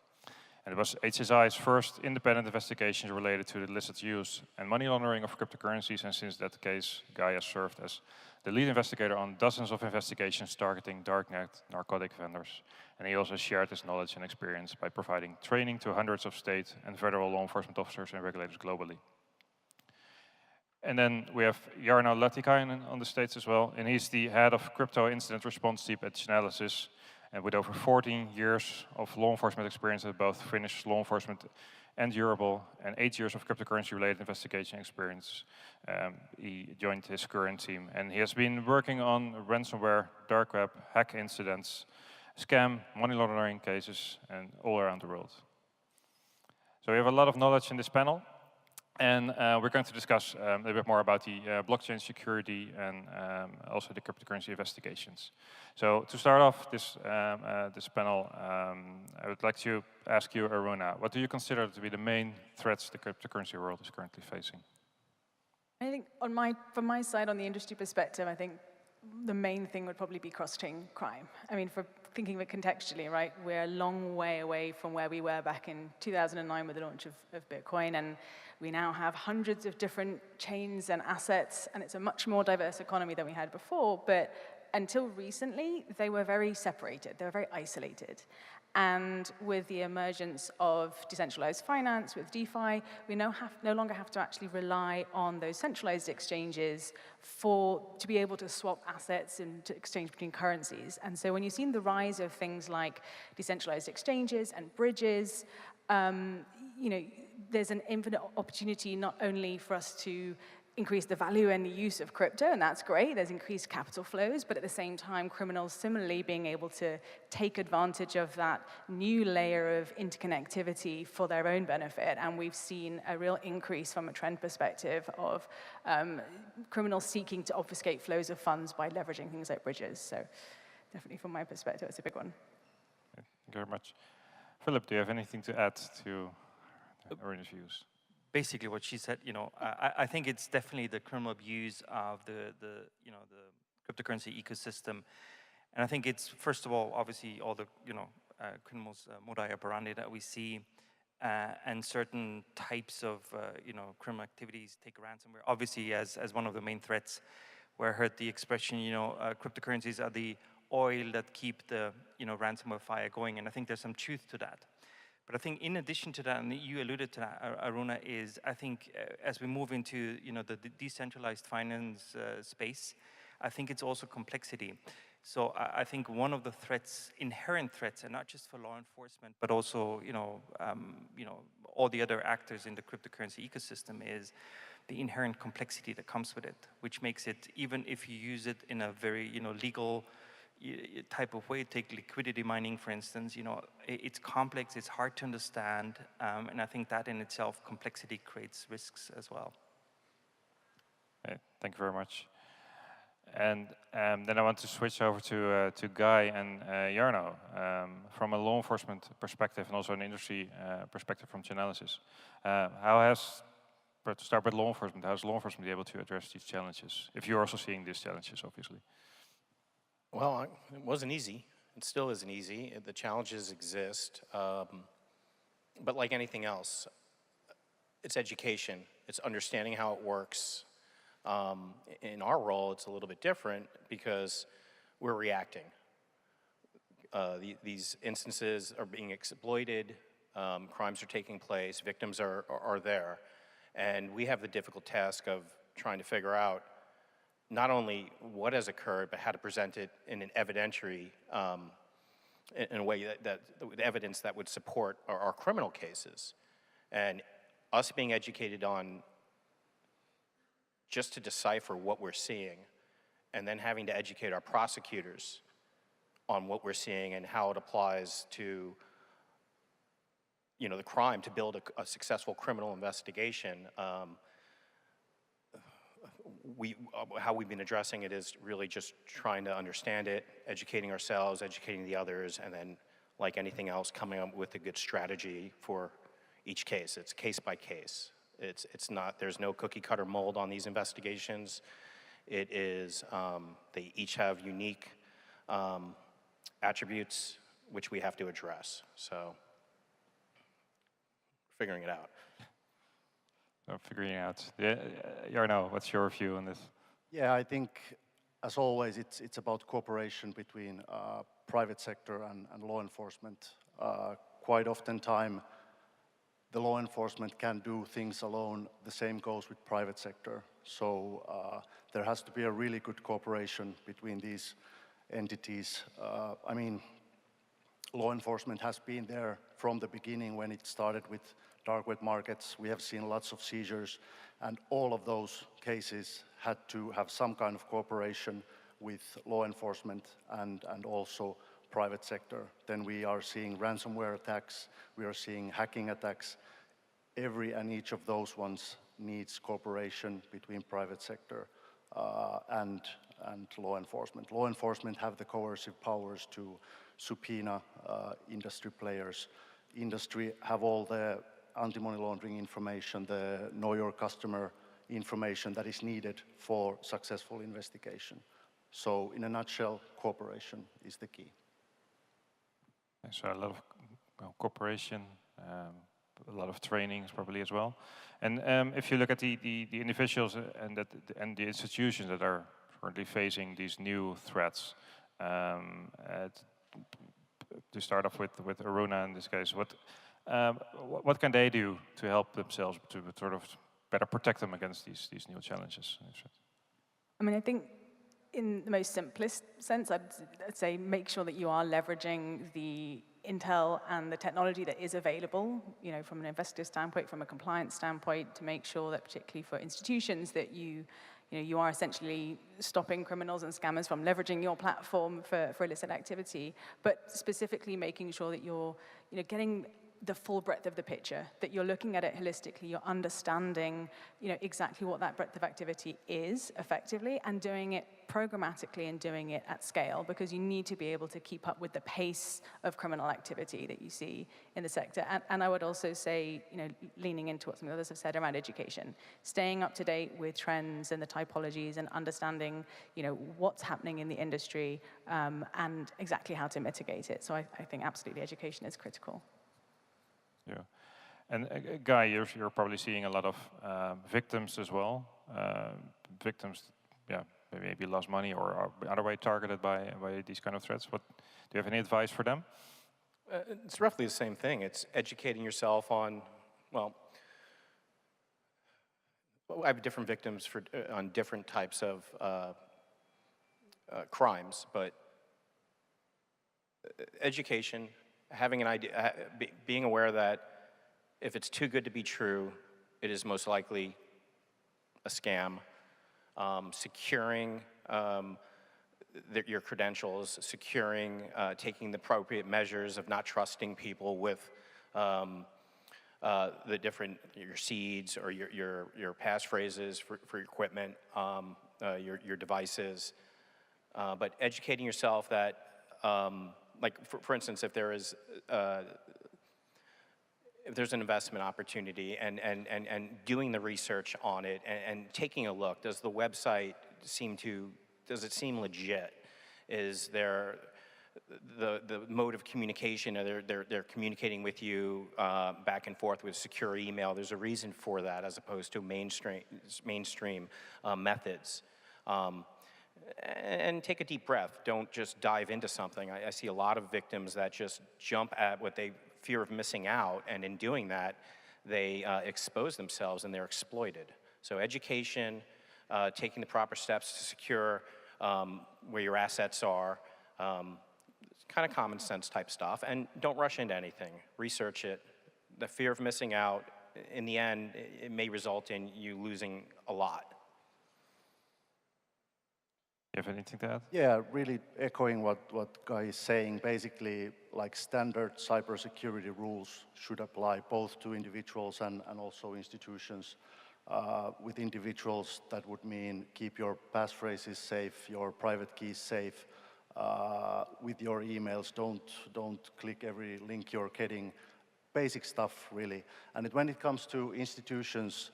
And it was HSI's first independent investigation related to the illicit use and money laundering of cryptocurrencies, and since that case, Guy has served as the lead investigator on dozens of investigations targeting darknet narcotic vendors. And he also shared his knowledge and experience by providing training to hundreds of state and federal law enforcement officers and regulators globally. And then we have Jarno Latikainen on the stage as well, and he's the head of crypto incident response team at Chainalysis, and with over 14 years of law enforcement experience at both Finnish law enforcement and Europol, and 8 years of cryptocurrency-related investigation experience. He joined his current team, and he has been working on ransomware, dark web, hack incidents, scam, money laundering cases, and all around the world. So we have a lot of knowledge in this panel, and we're going to discuss a little bit more about the blockchain security and also the cryptocurrency investigations. So to start off this, this panel, I would like to ask you, Aruna, what do you consider to be the main threats the cryptocurrency world is currently facing? I think from my side, on the industry perspective, I think the main thing would probably be cross-chain crime. I mean, for thinking of it contextually, right, we're a long way away from where we were back in 2009 with the launch of Bitcoin, and we now have hundreds of different chains and assets, and it's a much more diverse economy than we had before, but until recently, they were very separated, they were very isolated. And with the emergence of decentralized finance, with DeFi, we no longer have to actually rely on those centralized exchanges to be able to swap assets and to exchange between currencies. And so when you've seen the rise of things like decentralized exchanges and bridges, you know, there's an infinite opportunity not only for us to increase the value and the use of crypto, and that's great, there's increased capital flows, but at the same time, criminals similarly being able to take advantage of that new layer of interconnectivity for their own benefit, and we've seen a real increase from a trend perspective of criminals seeking to obfuscate flows of funds by leveraging things like bridges. So definitely from my perspective, it's a big one. Thank you very much. Philip, do you have anything to add to Aruna's views? Basically what she said, you know, I think it's definitely the criminal abuse of the cryptocurrency ecosystem. And I think it's, first of all, obviously all the, criminals modus operandi that we see and certain types of, criminal activities take ransomware. Obviously, as one of the main threats, where I heard the expression, cryptocurrencies are the oil that keep the, ransomware fire going. And I think there's some truth to that. But I think in addition to that, and you alluded to that, Aruna, is I think as we move into the decentralized finance space, I think it's also complexity. So I think one of the threats, inherent threats, and not just for law enforcement, but also all the other actors in the cryptocurrency ecosystem, is the inherent complexity that comes with it, which makes it, even if you use it in a very legal type of way, take liquidity mining, for instance, it's complex, it's hard to understand, and I think that in itself, complexity creates risks as well. Okay, thank you very much. And then I want to switch over to Guy and Jarno. From a law enforcement perspective and also an industry perspective from Chainalysis, to start with law enforcement, how is law enforcement able to address these challenges? If you're also seeing these challenges, obviously. Well, it wasn't easy. It still isn't easy. The challenges exist. But like anything else, it's education. It's understanding how it works. In our role, it's a little bit different because we're reacting. These instances are being exploited. Crimes are taking place. Victims are there. And we have the difficult task of trying to figure out not only what has occurred, but how to present it in an evidentiary, in a way that evidence that would support our criminal cases. And us being educated on just to decipher what we're seeing, and then having to educate our prosecutors on what we're seeing and how it applies to the crime, to build a successful criminal investigation. How we've been addressing it is really just trying to understand it, educating ourselves, educating the others, and then, like anything else, coming up with a good strategy for each case. It's case by case. It's not, there's no cookie cutter mold on these investigations. It is, they each have unique attributes which we have to address. So, figuring it out. Figuring out. Yeah, Jarno, what's your view on this? Yeah, I think as always, it's about cooperation between private sector and law enforcement. Quite often time, the law enforcement can do things alone. The same goes with private sector. So there has to be a really good cooperation between these entities. I mean, law enforcement has been there from the beginning when it started with dark web markets. We have seen lots of seizures, and all of those cases had to have some kind of cooperation with law enforcement and also private sector. Then we are seeing ransomware attacks, we are seeing hacking attacks. Every and each of those ones needs cooperation between private sector and law enforcement. Law enforcement have the coercive powers to subpoena industry players. Industry have all the anti-money laundering information, the know your customer information that is needed for successful investigation. So in a nutshell, cooperation is the key. So a lot of cooperation, a lot of trainings probably as well. And if you look at the individuals and the institutions that are currently facing these new threats, to start off with Aruna in this case, what can they do to help themselves to sort of better protect them against these new challenges? I mean, I think in the most simplest sense, I'd say make sure that you are leveraging the intel and the technology that is available, you know, from an investigative standpoint, from a compliance standpoint, to make sure that particularly for institutions that you are essentially stopping criminals and scammers from leveraging your platform for illicit activity, but specifically making sure that you're getting the full breadth of the picture, that you're looking at it holistically, you're understanding exactly what that breadth of activity is effectively, and doing it programmatically and doing it at scale, because you need to be able to keep up with the pace of criminal activity that you see in the sector. And I would also say, leaning into what some others have said around education, staying up to date with trends and the typologies and understanding what's happening in the industry and exactly how to mitigate it. So I think absolutely education is critical. Yeah, and Guy, you're probably seeing a lot of victims as well. Victims, yeah, maybe lost money or are other way targeted by these kind of threats. Do you have any advice for them? It's roughly the same thing. It's educating yourself on, well, I have different victims on different types of crimes, but education, having an idea, being aware that if it's too good to be true, it is most likely a scam. Securing your credentials, securing, taking the appropriate measures of not trusting people with the different, your seeds or your passphrases for your equipment, your devices. But educating yourself that, like for instance, if there's an investment opportunity and doing the research on it and taking a look, does the website does it seem legit? Is there the mode of communication, they're communicating with you back and forth with secure email? There's a reason for that as opposed to mainstream methods. And take a deep breath. Don't just dive into something. I see a lot of victims that just jump at what they fear of missing out, and in doing that, they expose themselves and they're exploited. So education, taking the proper steps to secure where your assets are, kind of common sense type stuff, and don't rush into anything. Research it. The fear of missing out, in the end, it may result in you losing a lot. You have anything to add? Yeah, really echoing what Guy is saying. Basically, like standard cybersecurity rules should apply both to individuals and also institutions. With individuals, that would mean keep your passphrases safe, your private keys safe. With your emails, don't click every link you're getting. Basic stuff, really. And when it comes to institutions,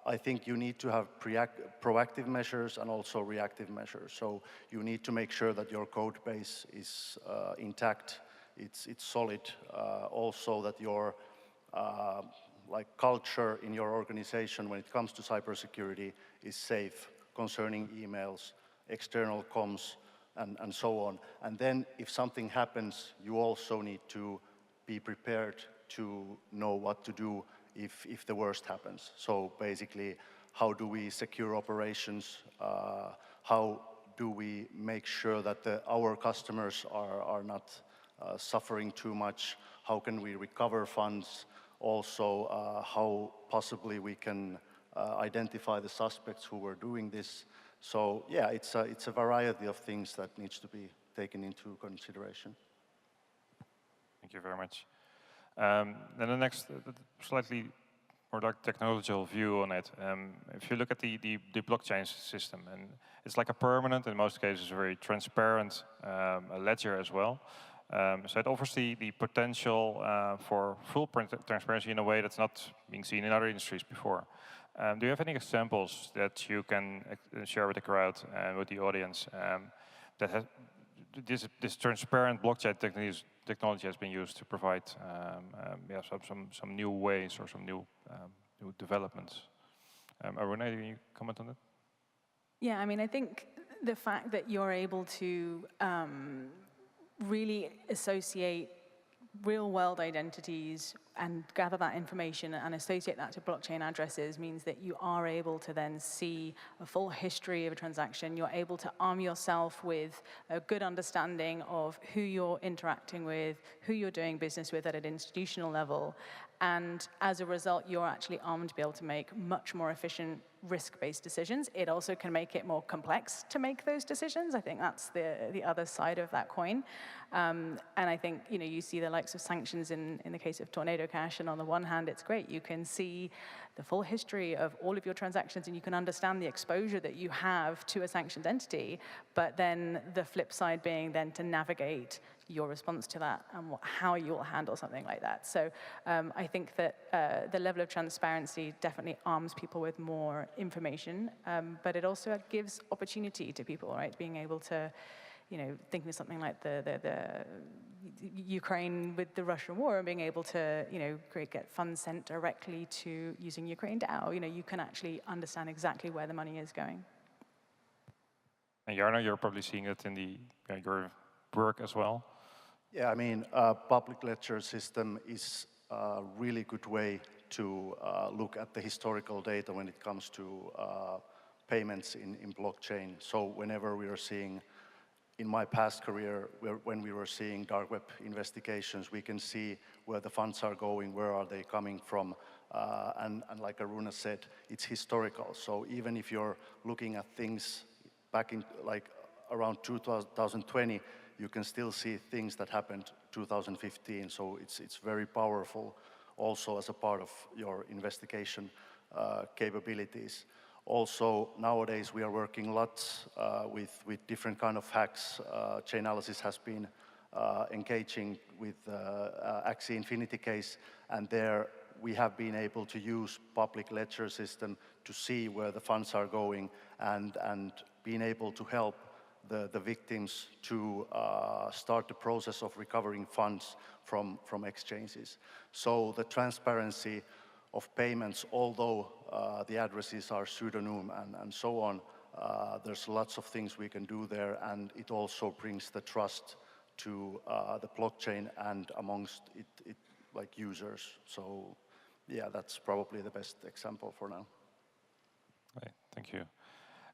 I think you need to have proactive measures and also reactive measures. So you need to make sure that your code base is intact, it's solid. Also that your culture in your organization when it comes to cybersecurity is safe concerning emails. external comms, and so on. And then if something happens, you also need to be prepared to know what to do if the worst happens. So basically, how do we secure operations? How do we make sure that our customers are not suffering too much? How can we recover funds? Also, how possibly we can identify the suspects who were doing this. So yeah, it's a variety of things that needs to be taken into consideration. Thank you very much. Then the next, slightly more like technological view on it. If you look at the blockchain system, and it's like a permanent, in most cases, very transparent ledger as well. So it offers the potential for full transparency in a way that's not being seen in other industries before. Do you have any examples that you can share with the crowd and with the audience that has this transparent blockchain technology has been used to provide some new ways or some new developments? Aruna, can you comment on that? Yeah, I mean, I think the fact that you're able to really associate real-world identities and gather that information and associate that to blockchain addresses means that you are able to then see a full history of a transaction. You're able to arm yourself with a good understanding of who you're interacting with, who you're doing business with at an institutional level. And as a result, you're actually armed to be able to make much more efficient risk-based decisions. It also can make it more complex to make those decisions. I think that's the other side of that coin. And I think you see the likes of sanctions in the case of Tornado Cash, and on the one hand, it's great. You can see the full history of all of your transactions, and you can understand the exposure that you have to a sanctioned entity, but then the flip side being then to navigate your response to that and how you will handle something like that. So I think that the level of transparency definitely arms people with more information, but it also gives opportunity to people, right? Being able to, thinking of something like the Ukraine with the Russian war, and being able to, get funds sent directly to using Ukraine DAO, you can actually understand exactly where the money is going. And Jarno, you're probably seeing it in your work as well. Yeah, I mean, public ledger system is a really good way to look at the historical data when it comes to payments in blockchain. So whenever we are seeing, in my past career, when we were seeing dark web investigations, we can see where the funds are going, where are they coming from, and like Aruna said, it's historical. So even if you're looking at things back in like around 2020, you can still see things that happened 2015. So it's very powerful also as a part of your investigation capabilities. Also, nowadays we are working lots with different kind of hacks. Chainalysis has been engaging with Axie Infinity case, and there we have been able to use public ledger system to see where the funds are going and being able to help the victims to start the process of recovering funds from exchanges. So the transparency of payments, although the addresses are pseudonym and so on, there's lots of things we can do there, and it also brings the trust to the blockchain and amongst it like users. So yeah, that's probably the best example for now. Okay, thank you.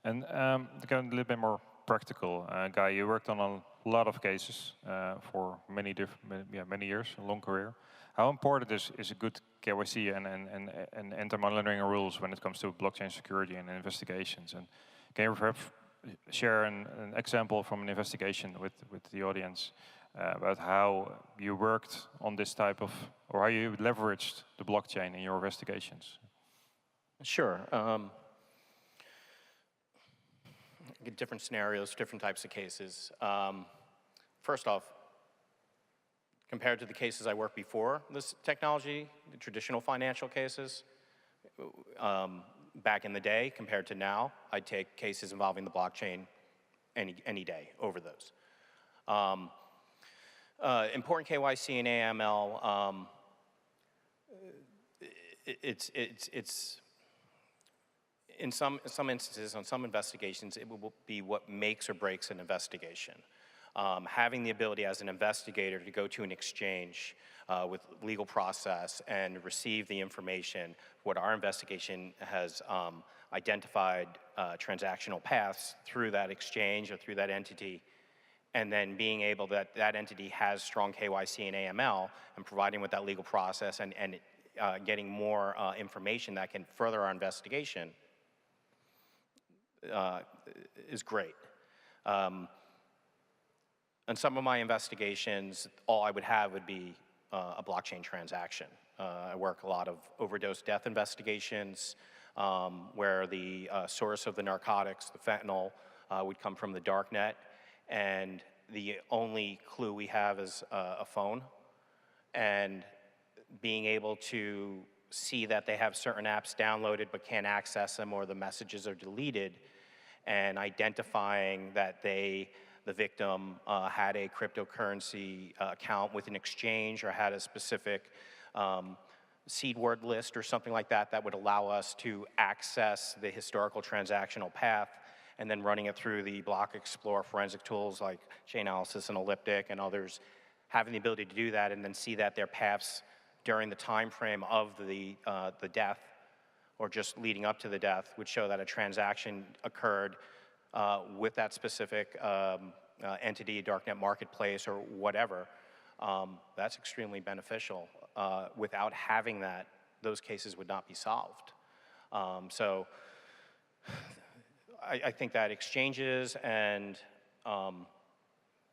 And to go a little bit more practical, Guy, you worked on a lot of cases for many years, a long career. How important is a good KYC and anti-money rules when it comes to blockchain security and investigations? And can you perhaps share an example from an investigation with the audience about how you worked on this type of, or how you leveraged the blockchain in your investigations? Sure. Different scenarios, different types of cases. First off, compared to the cases I worked before this technology, the traditional financial cases, back in the day compared to now, I'd take cases involving the blockchain any day over those. Important KYC and AML, in some instances, on some investigations, it will be what makes or breaks an investigation. Having the ability as an investigator to go to an exchange with legal process and receive the information, what our investigation has identified transactional paths through that exchange or through that entity, and then being able that entity has strong KYC and AML, and providing with that legal process and getting more information that can further our investigation is great. In some of my investigations, all I would have would be a blockchain transaction. I work a lot of overdose death investigations where the source of the narcotics, the fentanyl, would come from the dark net, and the only clue we have is a phone, and being able to see that they have certain apps downloaded but can't access them, or the messages are deleted, and identifying that the victim had a cryptocurrency account with an exchange or had a specific seed word list or something like that that would allow us to access the historical transactional path, and then running it through the Block Explorer forensic tools like Chainalysis and Elliptic and others, having the ability to do that and then see that their paths during the time frame of the death or just leading up to the death would show that a transaction occurred with that specific entity, darknet marketplace, or whatever. That's extremely beneficial. Without having that, those cases would not be solved. So I think that exchanges and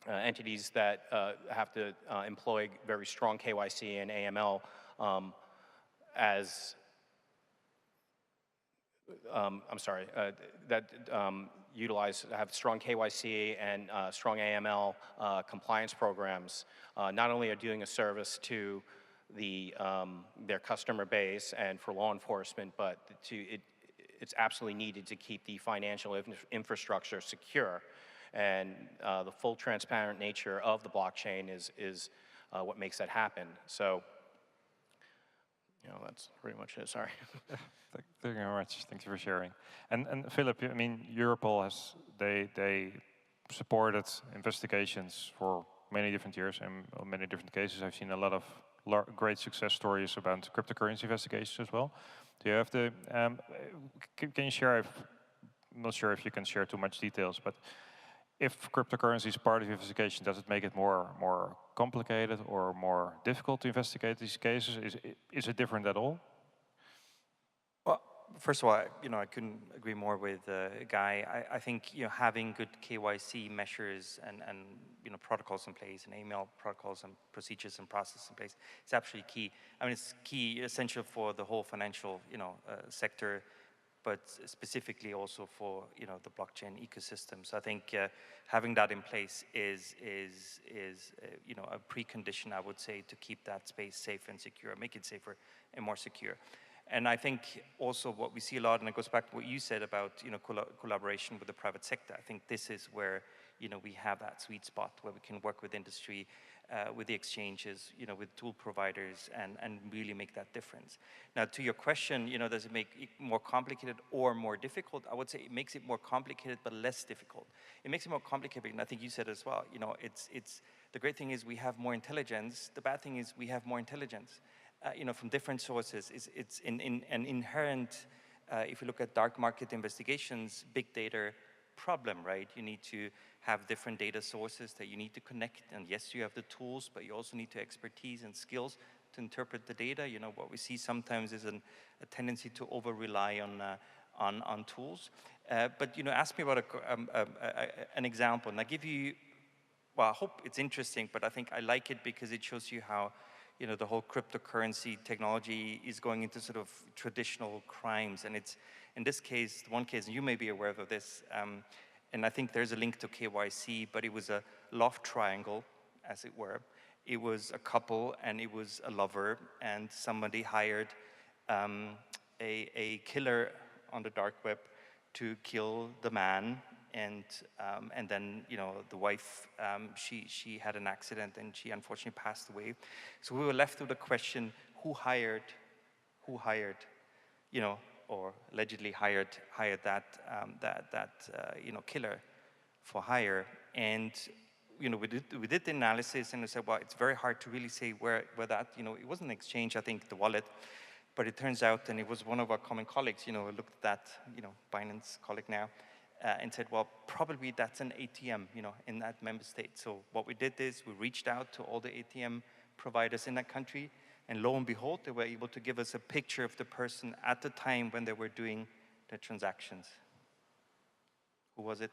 entities that have to employ very strong KYC and AML have strong KYC and strong AML compliance programs, not only are doing a service to their customer base and for law enforcement, but it's absolutely needed to keep the financial infrastructure secure. And the full transparent nature of the blockchain is what makes that happen. So, that's pretty much it, sorry. Thank you very much, thank you for sharing. And Philip, I mean, Europol they supported investigations for many different years and many different cases. I've seen a lot of great success stories about cryptocurrency investigations as well. Do you have the, can you share, I'm not sure if you can share too much details, but if cryptocurrency is part of the investigation, does it make it more complicated or more difficult to investigate these cases? Is it different at all? Well, first of all, I couldn't agree more with Guy. I think having good KYC measures and protocols in place, and AML protocols and procedures and processes in place is absolutely key. I mean, it's key, essential for the whole financial sector, but specifically also for the blockchain ecosystem. So I think having that in place is a precondition, I would say, to keep that space safe and secure, make it safer and more secure. And I think also what we see a lot, and it goes back to what you said about collaboration with the private sector. I think this is where we have that sweet spot where we can work with industry, with the exchanges, with tool providers, and really make that difference. Now, to your question, does it make it more complicated or more difficult? I would say it makes it more complicated, but less difficult. It makes it more complicated, and I think you said as well. It's the great thing is we have more intelligence. The bad thing is we have more intelligence, from different sources. It's an inherent. If you look at dark market investigations, big data problem, right? You need to have different data sources that you need to connect, and yes, you have the tools, but you also need the expertise and skills to interpret the data. What we see sometimes is a tendency to over-rely on tools. But ask me about an example, and I give you. Well, I hope it's interesting, but I think I like it because it shows you how the whole cryptocurrency technology is going into sort of traditional crimes, and it's in this case, one case, and you may be aware of this. And I think there's a link to KYC, but it was a love triangle, as it were. It was a couple, and it was a lover, and somebody hired a killer on the dark web to kill the man, and then the wife, she had an accident, and she unfortunately passed away. So we were left with the question: who hired or allegedly hired that killer for hire. And we did the analysis, and we said, well, it's very hard to really say where that, it wasn't an exchange, I think, the wallet, but it turns out, and it was one of our common colleagues, looked at that, Binance colleague now, and said, well, probably that's an ATM, in that member state. So what we did is we reached out to all the ATM providers in that country, and lo and behold, they were able to give us a picture of the person at the time when they were doing the transactions. Who was it?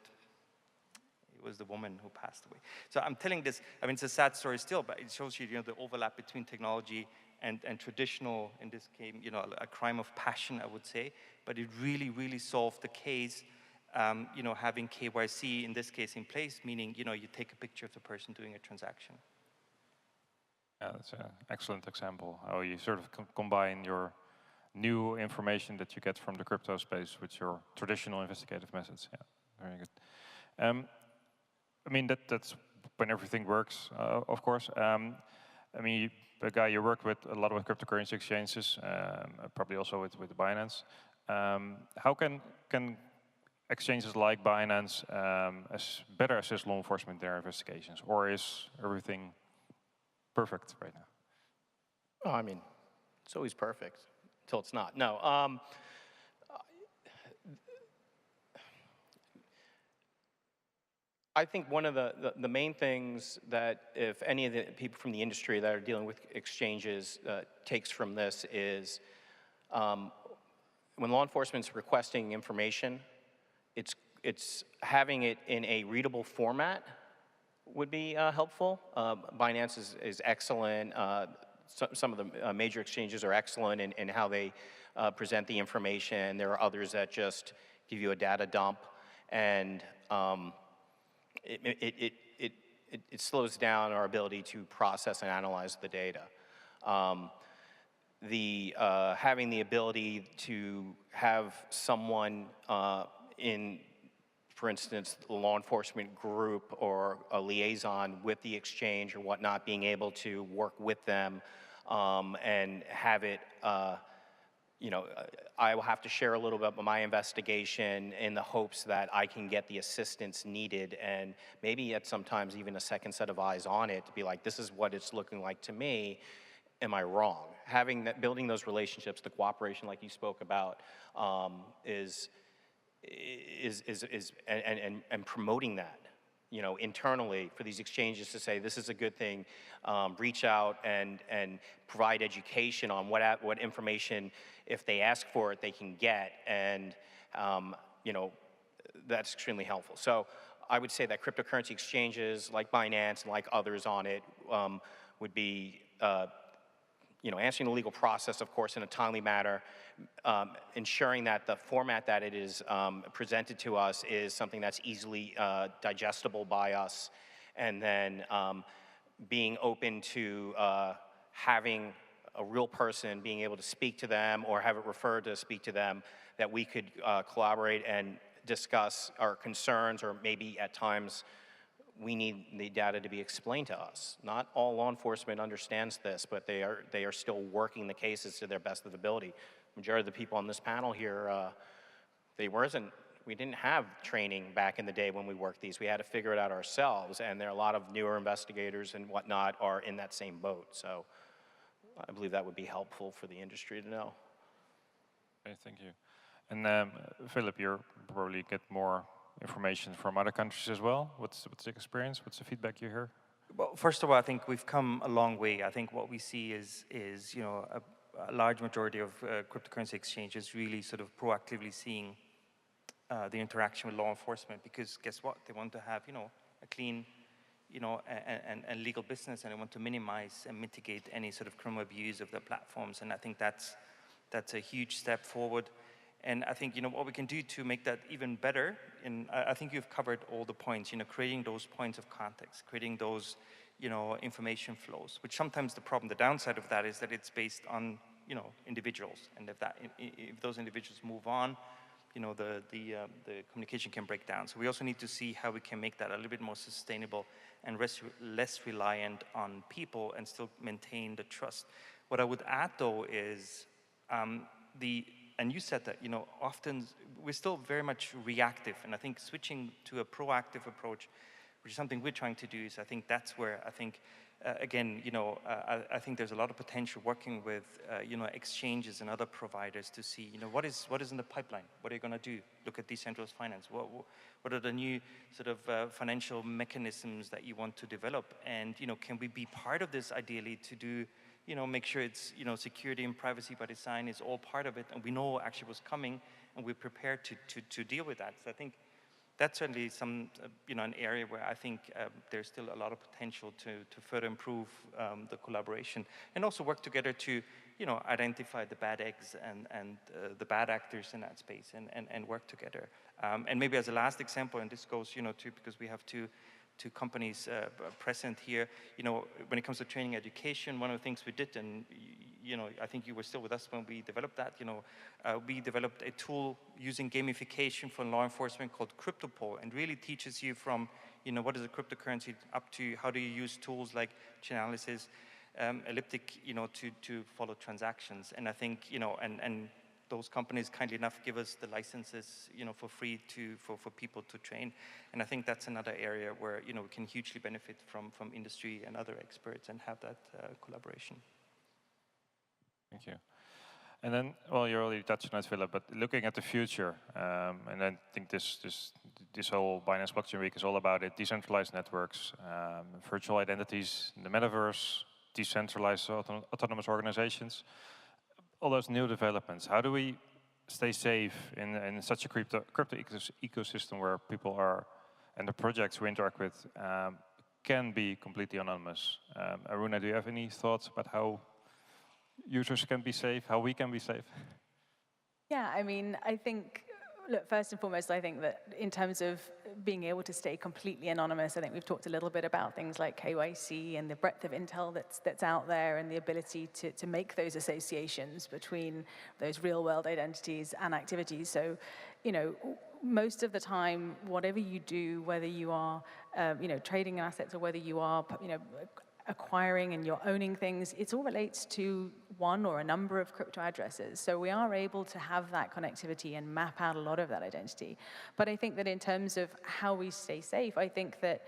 It was the woman who passed away. So I'm telling this, I mean, it's a sad story still, but it shows you, the overlap between technology and traditional, in this case, a crime of passion, I would say. But it really, really solved the case, having KYC, in this case, in place, meaning, you take a picture of the person doing a transaction. Yeah, that's an excellent example, how you sort of combine your new information that you get from the crypto space with your traditional investigative methods. Yeah, very good. I mean, that's when everything works, of course. I mean, the guy you work with a lot with cryptocurrency exchanges, probably also with Binance. How can exchanges like Binance better assist law enforcement in their investigations, or is everything perfect right now? Oh, I mean, it's always perfect until it's not. No. I think one of the main things that if any of the people from the industry that are dealing with exchanges takes from this is when law enforcement's requesting information, it's having it in a readable format would be helpful. Binance is excellent. Some of the major exchanges are excellent in how they present the information. There are others that just give you a data dump, and it slows down our ability to process and analyze the data. Having the ability to have someone in, for instance, the law enforcement group or a liaison with the exchange or whatnot, being able to work with them and have it, I will have to share a little bit about my investigation in the hopes that I can get the assistance needed, and maybe at sometimes even a second set of eyes on it to be like, this is what it's looking like to me. Am I wrong? Having that, building those relationships, the cooperation like you spoke about, and promoting that, internally for these exchanges to say this is a good thing, reach out and provide education on what information, if they ask for it, they can get, and that's extremely helpful. So I would say that cryptocurrency exchanges like Binance and like others on it would be answering the legal process, of course, in a timely manner, ensuring that the format that it is presented to us is something that's easily digestible by us, and then being open to having a real person being able to speak to them or have it referred to speak to them, that we could collaborate and discuss our concerns, or maybe at times we need the data to be explained to us. Not all law enforcement understands this, but they are still working the cases to their best of ability. Majority of the people on this panel here, we didn't have training back in the day when we worked these. We had to figure it out ourselves, and there are a lot of newer investigators and whatnot are in that same boat. So I believe that would be helpful for the industry to know. Okay, thank you. And Philip, you probably get more information from other countries as well. What's the experience? What's the feedback you hear? Well, first of all, I think we've come a long way. I think what we see is a large majority of cryptocurrency exchanges really sort of proactively seeing the interaction with law enforcement, because guess what? They want to have a clean and legal business, and they want to minimize and mitigate any sort of criminal abuse of their platforms. And I think that's a huge step forward. And I think what we can do to make that even better, and I think you've covered all the points, creating those points of context, creating those information flows, which sometimes the downside of that is that it's based on individuals, and if those individuals move on, the communication can break down. So we also need to see how we can make that a little bit more sustainable and less reliant on people and still maintain the trust. What I would add though is the and you said that, often we're still very much reactive, and I think switching to a proactive approach, which is something we're trying to do, is I think that's where I think, again, I think there's a lot of potential working with, exchanges and other providers to see, what is in the pipeline? What are you going to do? Look at decentralized finance. What are the new sort of financial mechanisms that you want to develop? And, can we be part of this ideally to do, make sure it's, security and privacy by design is all part of it, and we know actually what's coming, and we're prepared to deal with that. So I think that's certainly an area where I think there's still a lot of potential to further improve the collaboration, and also work together to, identify the bad eggs and the bad actors in that space, and work together. And maybe as a last example, and this goes, because we have two companies present here, when it comes to training education, one of the things we did, and I think you were still with us when we developed that, we developed a tool using gamification for law enforcement called CryptoPol, and really teaches you from, what is a cryptocurrency up to how do you use tools like Chainalysis, Elliptic, to follow transactions. And I think, and those companies kindly enough give us the licenses, for free for people to train. And I think that's another area where, we can hugely benefit from industry and other experts and have that collaboration. Thank you. And then, well, you already touched on it, Philip, but looking at the future, and I think this whole Binance Blockchain Week is all about it, decentralized networks, virtual identities, the metaverse, decentralized autonomous organizations, all those new developments. How do we stay safe in such a crypto ecosystem where people are, and the projects we interact with can be completely anonymous? Aruna, do you have any thoughts about how users can be safe, how we can be safe? Yeah, I mean, I think, look, first and foremost, I think that in terms of being able to stay completely anonymous, I think we've talked a little bit about things like KYC and the breadth of intel that's out there, and the ability to make those associations between those real-world identities and activities. So, most of the time, whatever you do, whether you are, trading assets or whether you are, acquiring and you're owning things, it all relates to one or a number of crypto addresses. So we are able to have that connectivity and map out a lot of that identity. But I think that in terms of how we stay safe, I think that,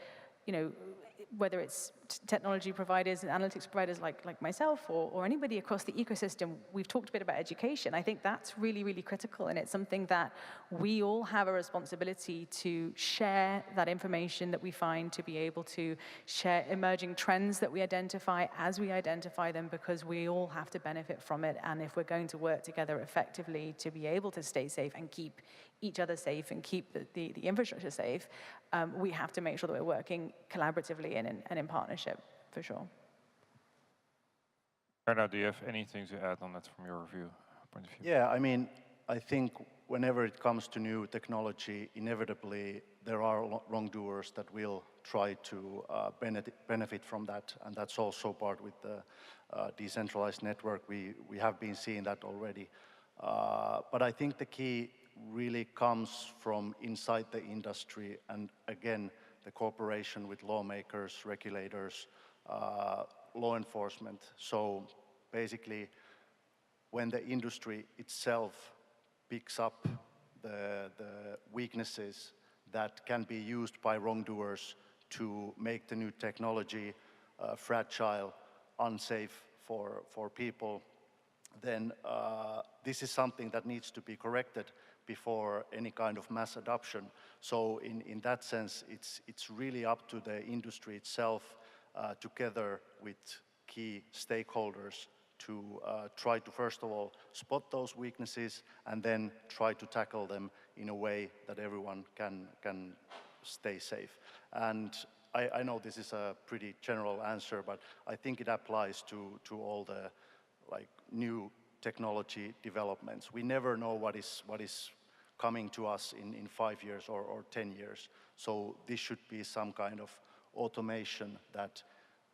whether it's technology providers and analytics providers like myself or anybody across the ecosystem, we've talked a bit about education. I think that's really, really critical, and it's something that we all have a responsibility to share that information that we find, to be able to share emerging trends that we identify as we identify them, because we all have to benefit from it. And if we're going to work together effectively to be able to stay safe and keep each other safe and keep the infrastructure safe, we have to make sure that we're working collaboratively and in partnership, for sure. Bernard, do you have anything to add on that from your point of view? Yeah, I mean, I think whenever it comes to new technology, inevitably there are wrongdoers that will try to benefit from that, and that's also part with the decentralized network. We have been seeing that already. But I think the key really comes from inside the industry, and again, the cooperation with lawmakers, regulators, law enforcement. So basically, when the industry itself picks up the weaknesses that can be used by wrongdoers to make the new technology fragile, unsafe for people, then this is something that needs to be corrected before any kind of mass adoption. So in that sense, it's really up to the industry itself, together with key stakeholders, to try to, first of all, spot those weaknesses and then try to tackle them in a way that everyone can stay safe. And I know this is a pretty general answer, but I think it applies to all the new technology developments. We never know what is coming to us in 5 years or 10 years. So this should be some kind of automation that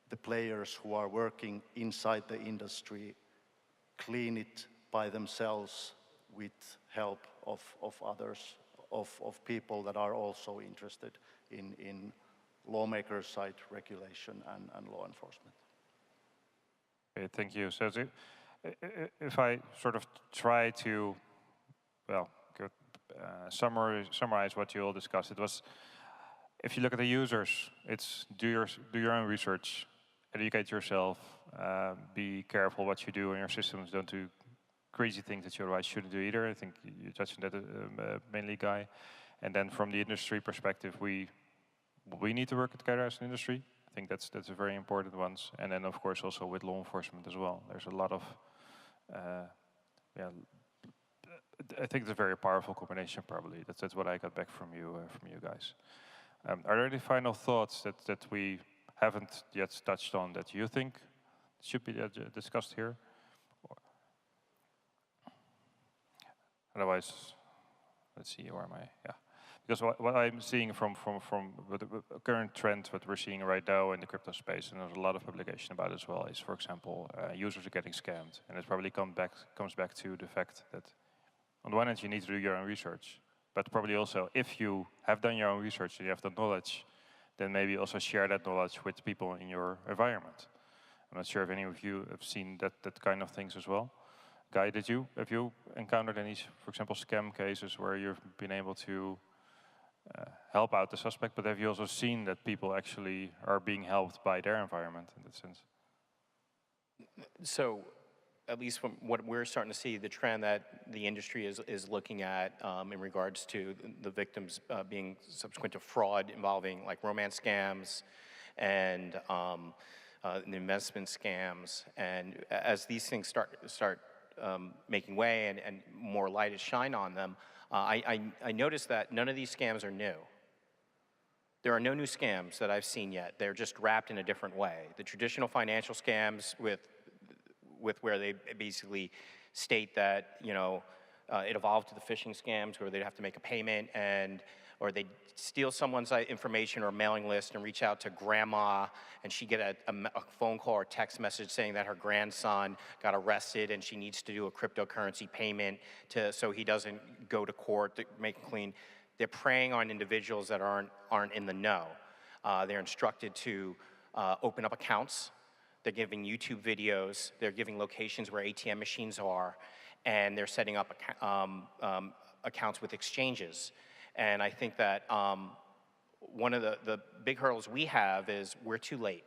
the players who are working inside the industry clean it by themselves with help of others, of people that are also interested in lawmakers' side regulation and law enforcement. Okay, thank you. So if I sort of try to well, could summarize what you all discussed. It was, if you look at the users, it's do your own research, educate yourself, be careful what you do in your systems, don't do crazy things that you otherwise shouldn't do either. I think you touched on that mainly, Guy. And then from the industry perspective, we need to work together as an industry. I think that's a very important one. And then of course also with law enforcement as well. There's a lot of, I think it's a very powerful combination probably. That's what I got back from you guys. Are there any final thoughts that we haven't yet touched on that you think should be discussed here? Otherwise, let's see, where am I? Yeah. Because what I'm seeing from the current trend, what we're seeing right now in the crypto space, and there's a lot of publication about it as well, is, for example, users are getting scammed. And it probably comes back to the fact that on the one hand, you need to do your own research, but probably also, if you have done your own research and you have the knowledge, then maybe also share that knowledge with people in your environment. I'm not sure if any of you have seen that kind of things as well. Guy, have you encountered any, for example, scam cases where you've been able to help out the suspect, but have you also seen that people actually are being helped by their environment in that sense? So, at least from what we're starting to see, the trend that the industry is looking at in regards to the victims being subsequent to fraud involving like romance scams and investment scams, and as these things start making way and more light is shined on them, I noticed that none of these scams are new. There are no new scams that I've seen yet. They're just wrapped in a different way. The traditional financial scams with where they basically state that, you know, it evolved to the phishing scams where they'd have to make a payment or they'd steal someone's information or mailing list and reach out to grandma and she'd get a phone call or text message saying that her grandson got arrested and she needs to do a cryptocurrency payment so he doesn't go to court to make it clean. They're preying on individuals that aren't in the know. They're instructed to open up accounts. They're giving YouTube videos. They're giving locations where ATM machines are, and they're setting up accounts with exchanges. And I think that one of the big hurdles we have is we're too late.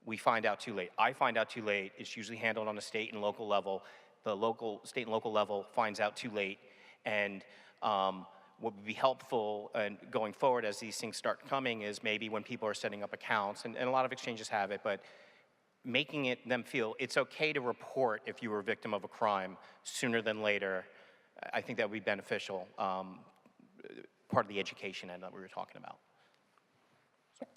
We find out too late. I find out too late. It's usually handled on a state and local level. The state and local level finds out too late. And what would be helpful and going forward as these things start coming is maybe when people are setting up accounts, and a lot of exchanges have it, but making them feel it's okay to report if you were a victim of a crime sooner than later, I think that would be beneficial. Part of the education end that we were talking about.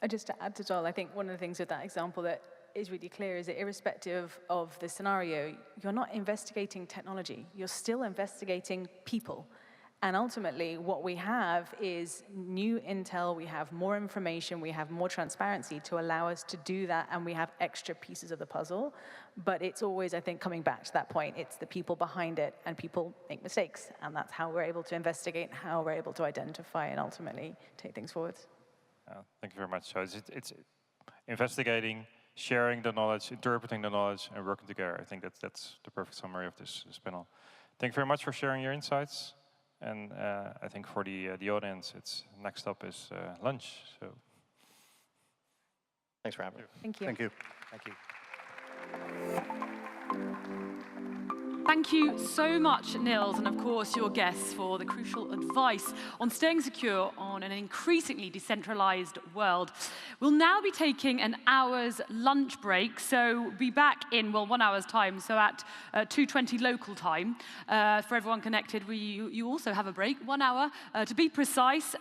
Just to add to Joel, I think one of the things with that example that is really clear is that irrespective of the scenario, you're not investigating technology, you're still investigating people. And ultimately, what we have is new intel, we have more information, we have more transparency to allow us to do that, and we have extra pieces of the puzzle. But it's always, I think, coming back to that point, it's the people behind it, and people make mistakes, and that's how we're able to investigate, how we're able to identify, and ultimately take things forward. Thank you very much. So it's investigating, sharing the knowledge, interpreting the knowledge, and working together. I think that's the perfect summary of this panel. Thank you very much for sharing your insights. And I think for the audience, next up is lunch. So, thanks for having me. Thank you. Thank you. Thank you. Thank you so much, Nils, and of course your guests for the crucial advice on staying secure on an increasingly decentralized world. We'll now be taking an hour's lunch break, so be back in, 1 hour's time, so at 2:20 local time. For everyone connected, you also have a break, 1 hour to be precise.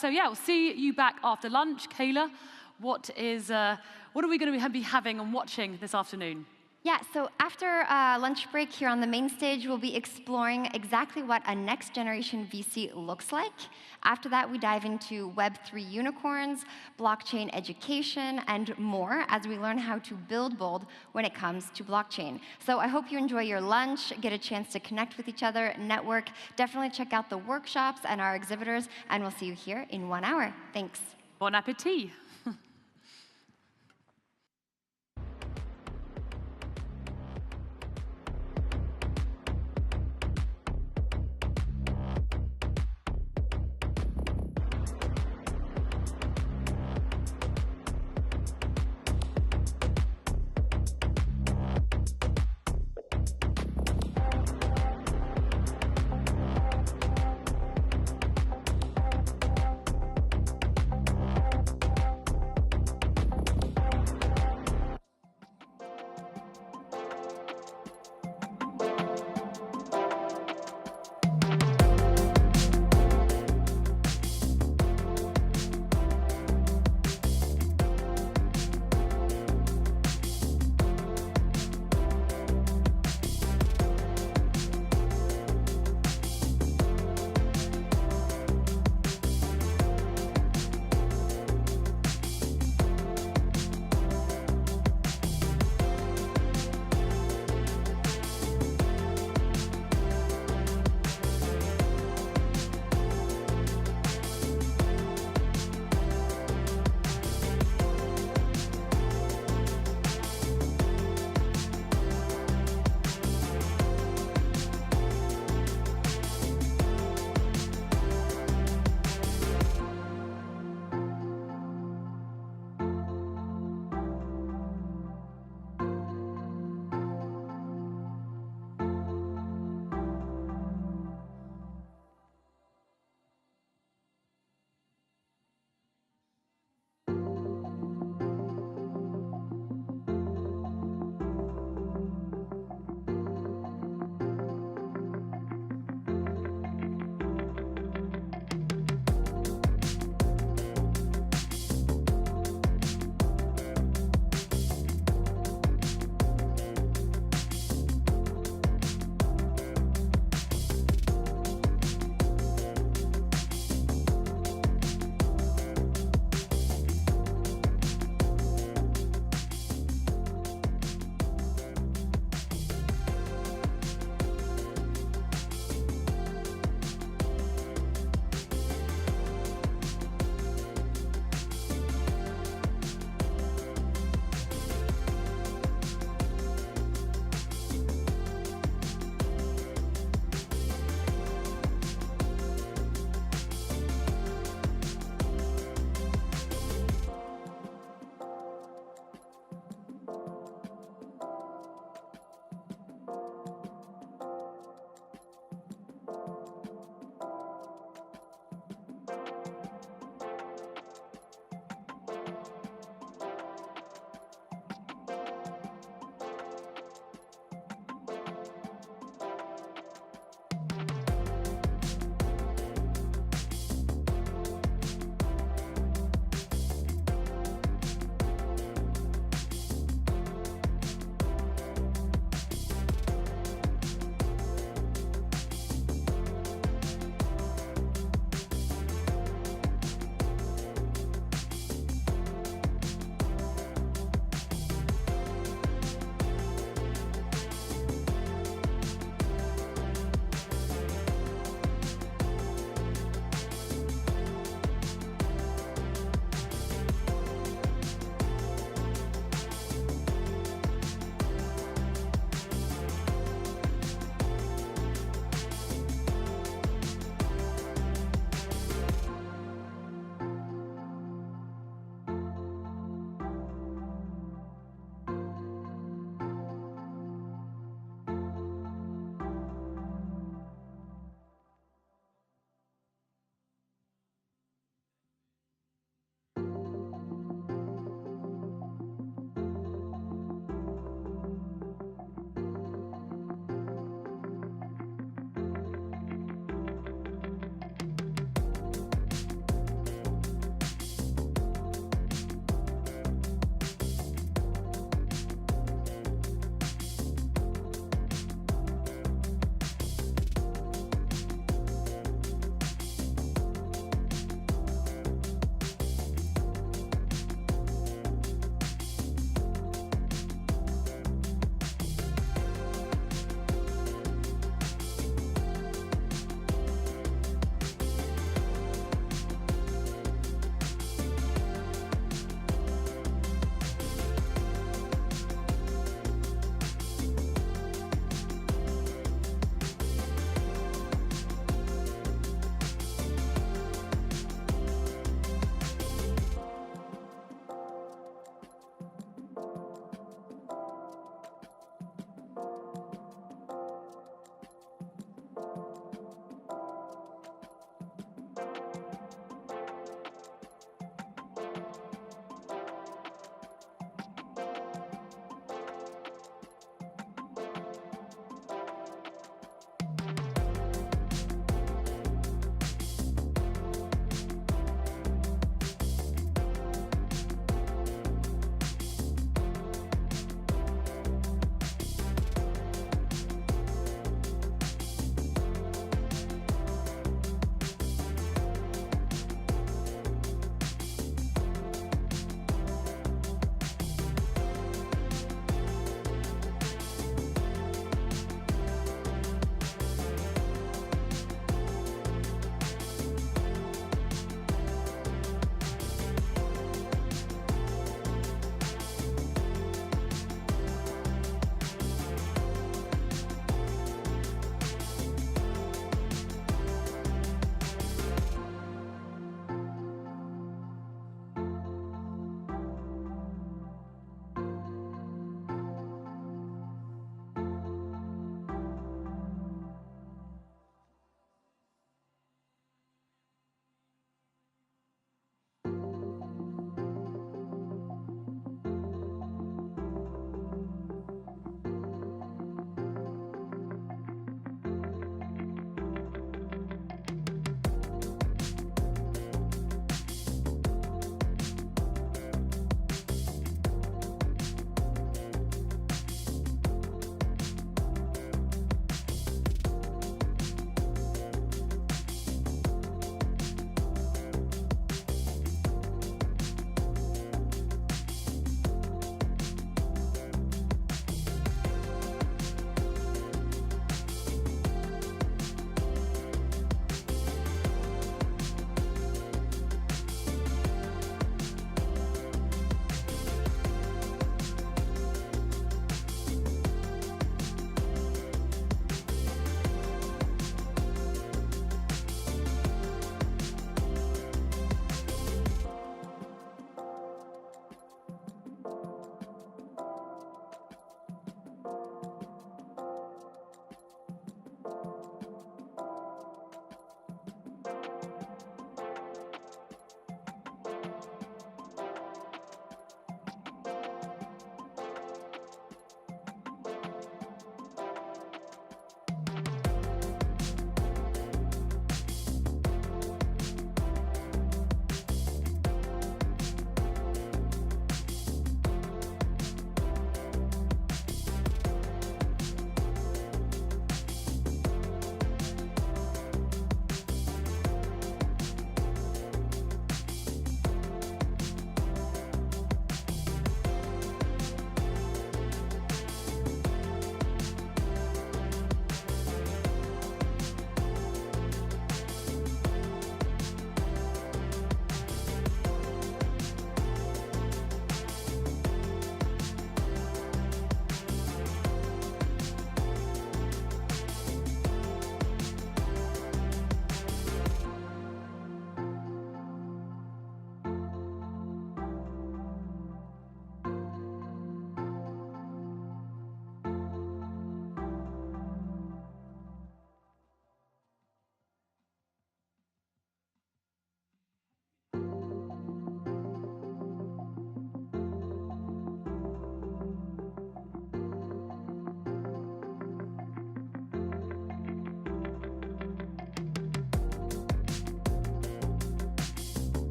So yeah, we'll see you back after lunch. Kayla, what are we going to be having and watching this afternoon? Yeah, so after lunch break here on the main stage, we'll be exploring exactly what a next generation VC looks like. After that, we dive into Web3 unicorns, blockchain education, and more as we learn how to build bold when it comes to blockchain. So I hope you enjoy your lunch, get a chance to connect with each other, network. Definitely check out the workshops and our exhibitors, and we'll see you here in 1 hour. Thanks. Bon appétit.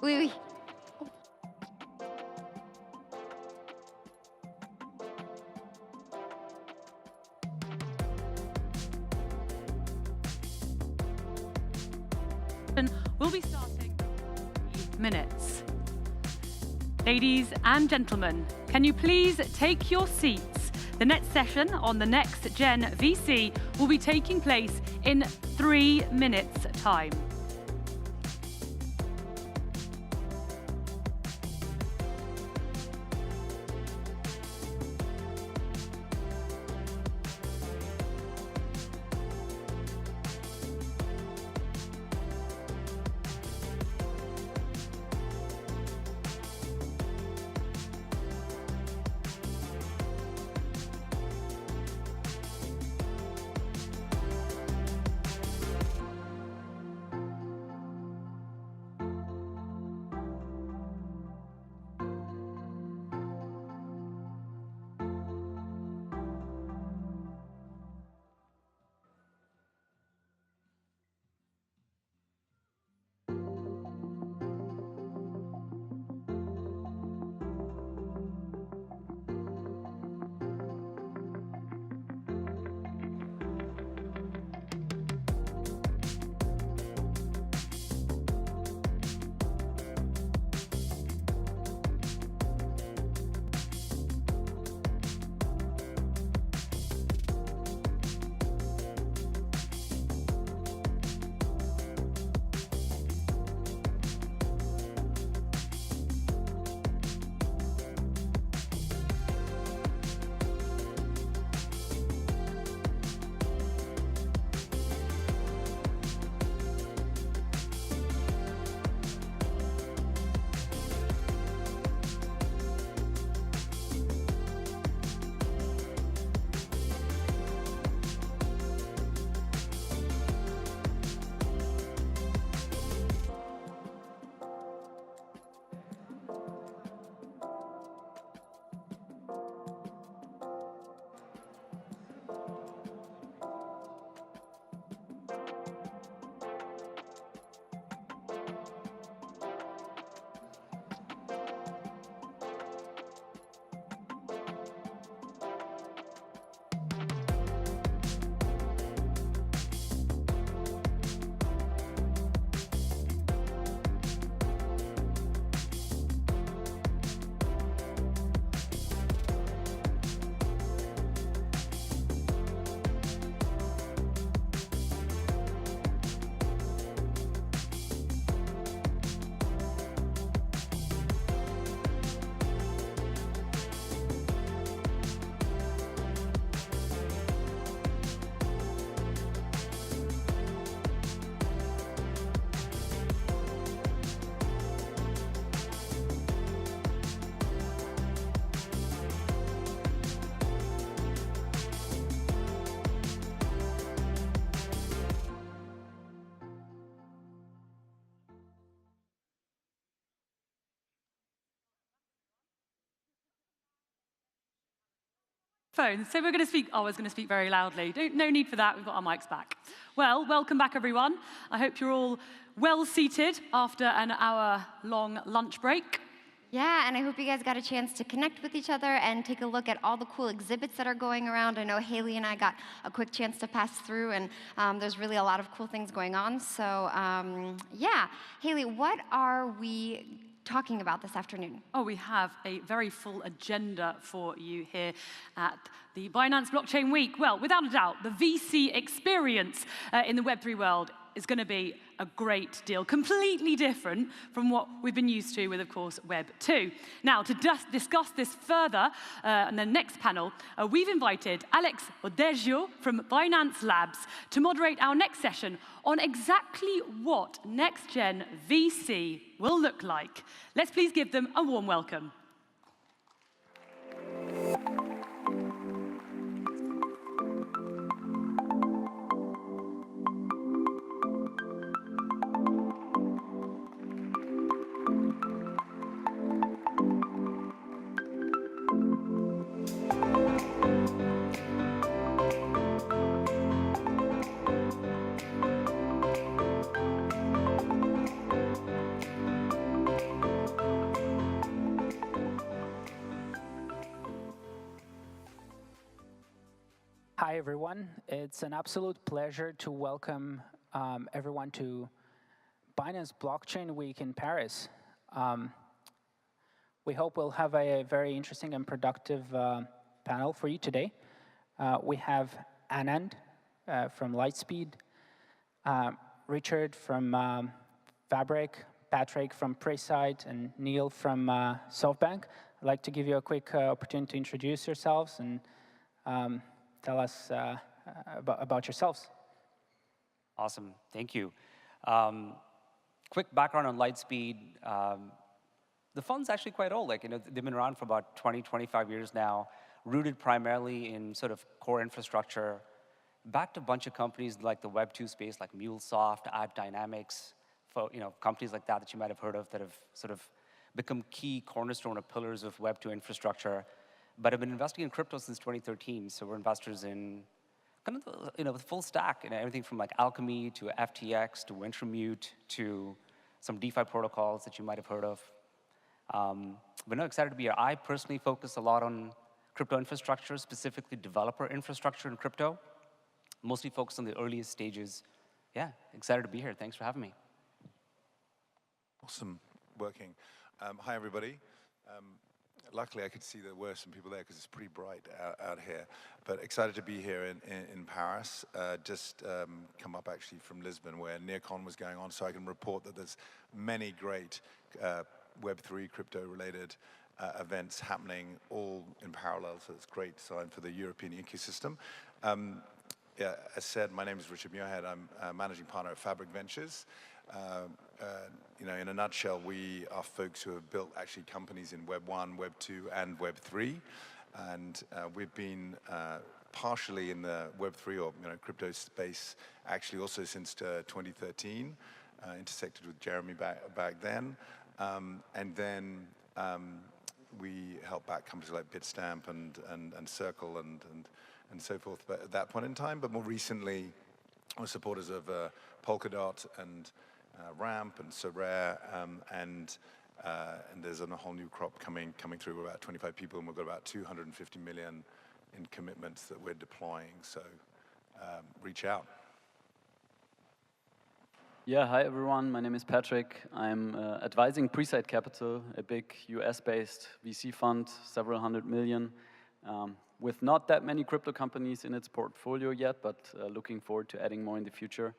Oui, oui. We'll be starting in minutes. Ladies and gentlemen, can you please take your seats? The next session on the Next Gen VC will be taking place in 3 minutes' time. Phones. So we're going to speak, I was going to speak very loudly. No need for that, we've got our mics back. Well, welcome back everyone. I hope you're all well seated after an hour-long lunch break. Yeah, and I hope you guys got a chance to connect with each other and take a look at all the cool exhibits that are going around. I know Haley and I got a quick chance to pass through, and there's really a lot of cool things going on. So yeah, Haley, what are we talking about this afternoon? Oh, we have a very full agenda for you here at the Binance Blockchain Week. Well, without a doubt, the VC experience in the Web3 world is going to be a great deal, completely different from what we've been used to with, of course, Web 2. Now, to discuss this further in the next panel, we've invited Alex Odeggio from Binance Labs to moderate our next session on exactly what next-gen VC will look like. Let's please give them a warm welcome. Hi, everyone. It's an absolute pleasure to welcome everyone to Binance Blockchain Week in Paris. We hope we'll have a very interesting and productive panel for you today. We have Anand from Lightspeed, Richard from Fabric, Patrick from Fireside, and Neil from SoftBank. I'd like to give you a quick opportunity to introduce yourselves and tell us about yourselves. Awesome, thank you. Quick background on Lightspeed. The fund's actually quite old. Like, they've been around for about 20, 25 years now, rooted primarily in sort of core infrastructure, backed a bunch of companies like the Web2 space, like MuleSoft, AppDynamics, companies like that you might have heard of that have sort of become key cornerstone or pillars of Web2 infrastructure. But I've been investing in crypto since 2013, so we're investors in kind of the full stack, everything from like Alchemy to FTX to Wintermute to some DeFi protocols that you might have heard of. But no, excited to be here. I personally focus a lot on crypto infrastructure, specifically developer infrastructure in crypto, mostly focused on the earliest stages. Yeah, excited to be here. Thanks for having me. Awesome, working. Hi, everybody. Luckily, I could see there were some people there because it's pretty bright out here. But excited to be here in Paris. Just come up actually from Lisbon where NearCon was going on, so I can report that there's many great Web3 crypto-related events happening all in parallel, so it's a great sign for the European ecosystem. Yeah, as said, my name is Richard Muirhead. I'm a managing partner at Fabric Ventures. In a nutshell, we are folks who have built actually companies in Web 1, Web 2, and Web 3. And we've been partially in the Web 3 or crypto space actually also since 2013, intersected with Jeremy back then. And then we helped back companies like Bitstamp and Circle and so forth at that point in time. But more recently, we're supporters of Polkadot and Ramp and Sorare, and there's a whole new crop coming through. We're about 25 people, and we've got about 250 million in commitments that we're deploying. So reach out. Yeah, hi everyone. My name is Patrick. I'm advising Fireside Capital, a big US-based VC fund, several hundred million, with not that many crypto companies in its portfolio yet, but looking forward to adding more in the future.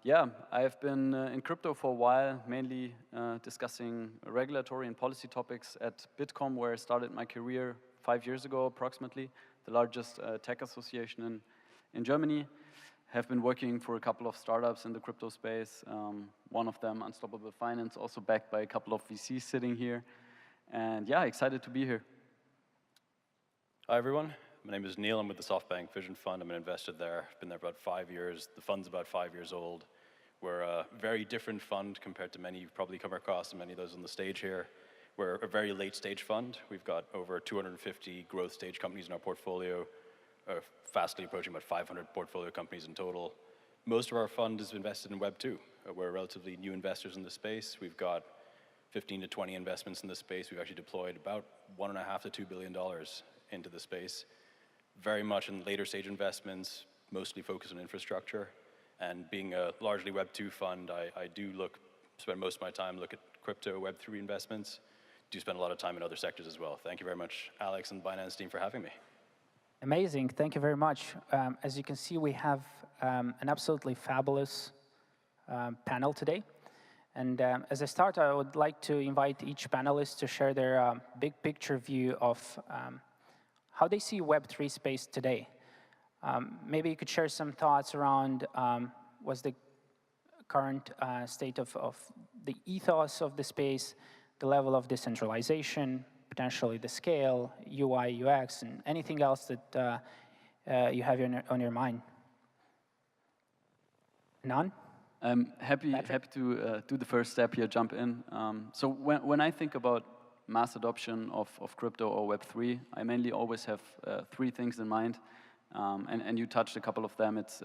Yeah, I have been in crypto for a while, mainly discussing regulatory and policy topics at Bitkom, where I started my career 5 years ago, approximately, the largest tech association in Germany. Have been working for a couple of startups in the crypto space. One of them, Unstoppable Finance, also backed by a couple of VCs sitting here. And yeah, excited to be here. Hi, everyone. My name is Neil. I'm with the SoftBank Vision Fund. I'm an investor there. Been there about 5 years. The fund's about 5 years old. We're a very different fund compared to many you've probably come across and many of those on the stage here. We're a very late stage fund. We've got over 250 growth stage companies in our portfolio, fastly approaching about 500 portfolio companies in total. Most of our fund is invested in Web 2. We're relatively new investors in the space. We've got 15 to 20 investments in the space. We've actually deployed about $1.5 to $2 billion into the space. Very much in later stage investments, mostly focused on infrastructure. And being a largely Web 2 fund, I do spend most of my time look at crypto Web 3 investments. Do spend a lot of time in other sectors as well. Thank you very much, Alex and Binance team, for having me. Amazing, thank you very much. As you can see, we have an absolutely fabulous panel today. And as a start, I would like to invite each panelist to share their big picture view of how they see Web3 space today. Maybe you could share some thoughts around what's the current state of the ethos of the space, the level of decentralization, potentially the scale, UI, UX, and anything else that you have on your mind. Nan? I'm happy to do the first step here, jump in. So when I think about mass adoption of crypto or Web3, I mainly always have 3 things in mind. And you touched a couple of them. It's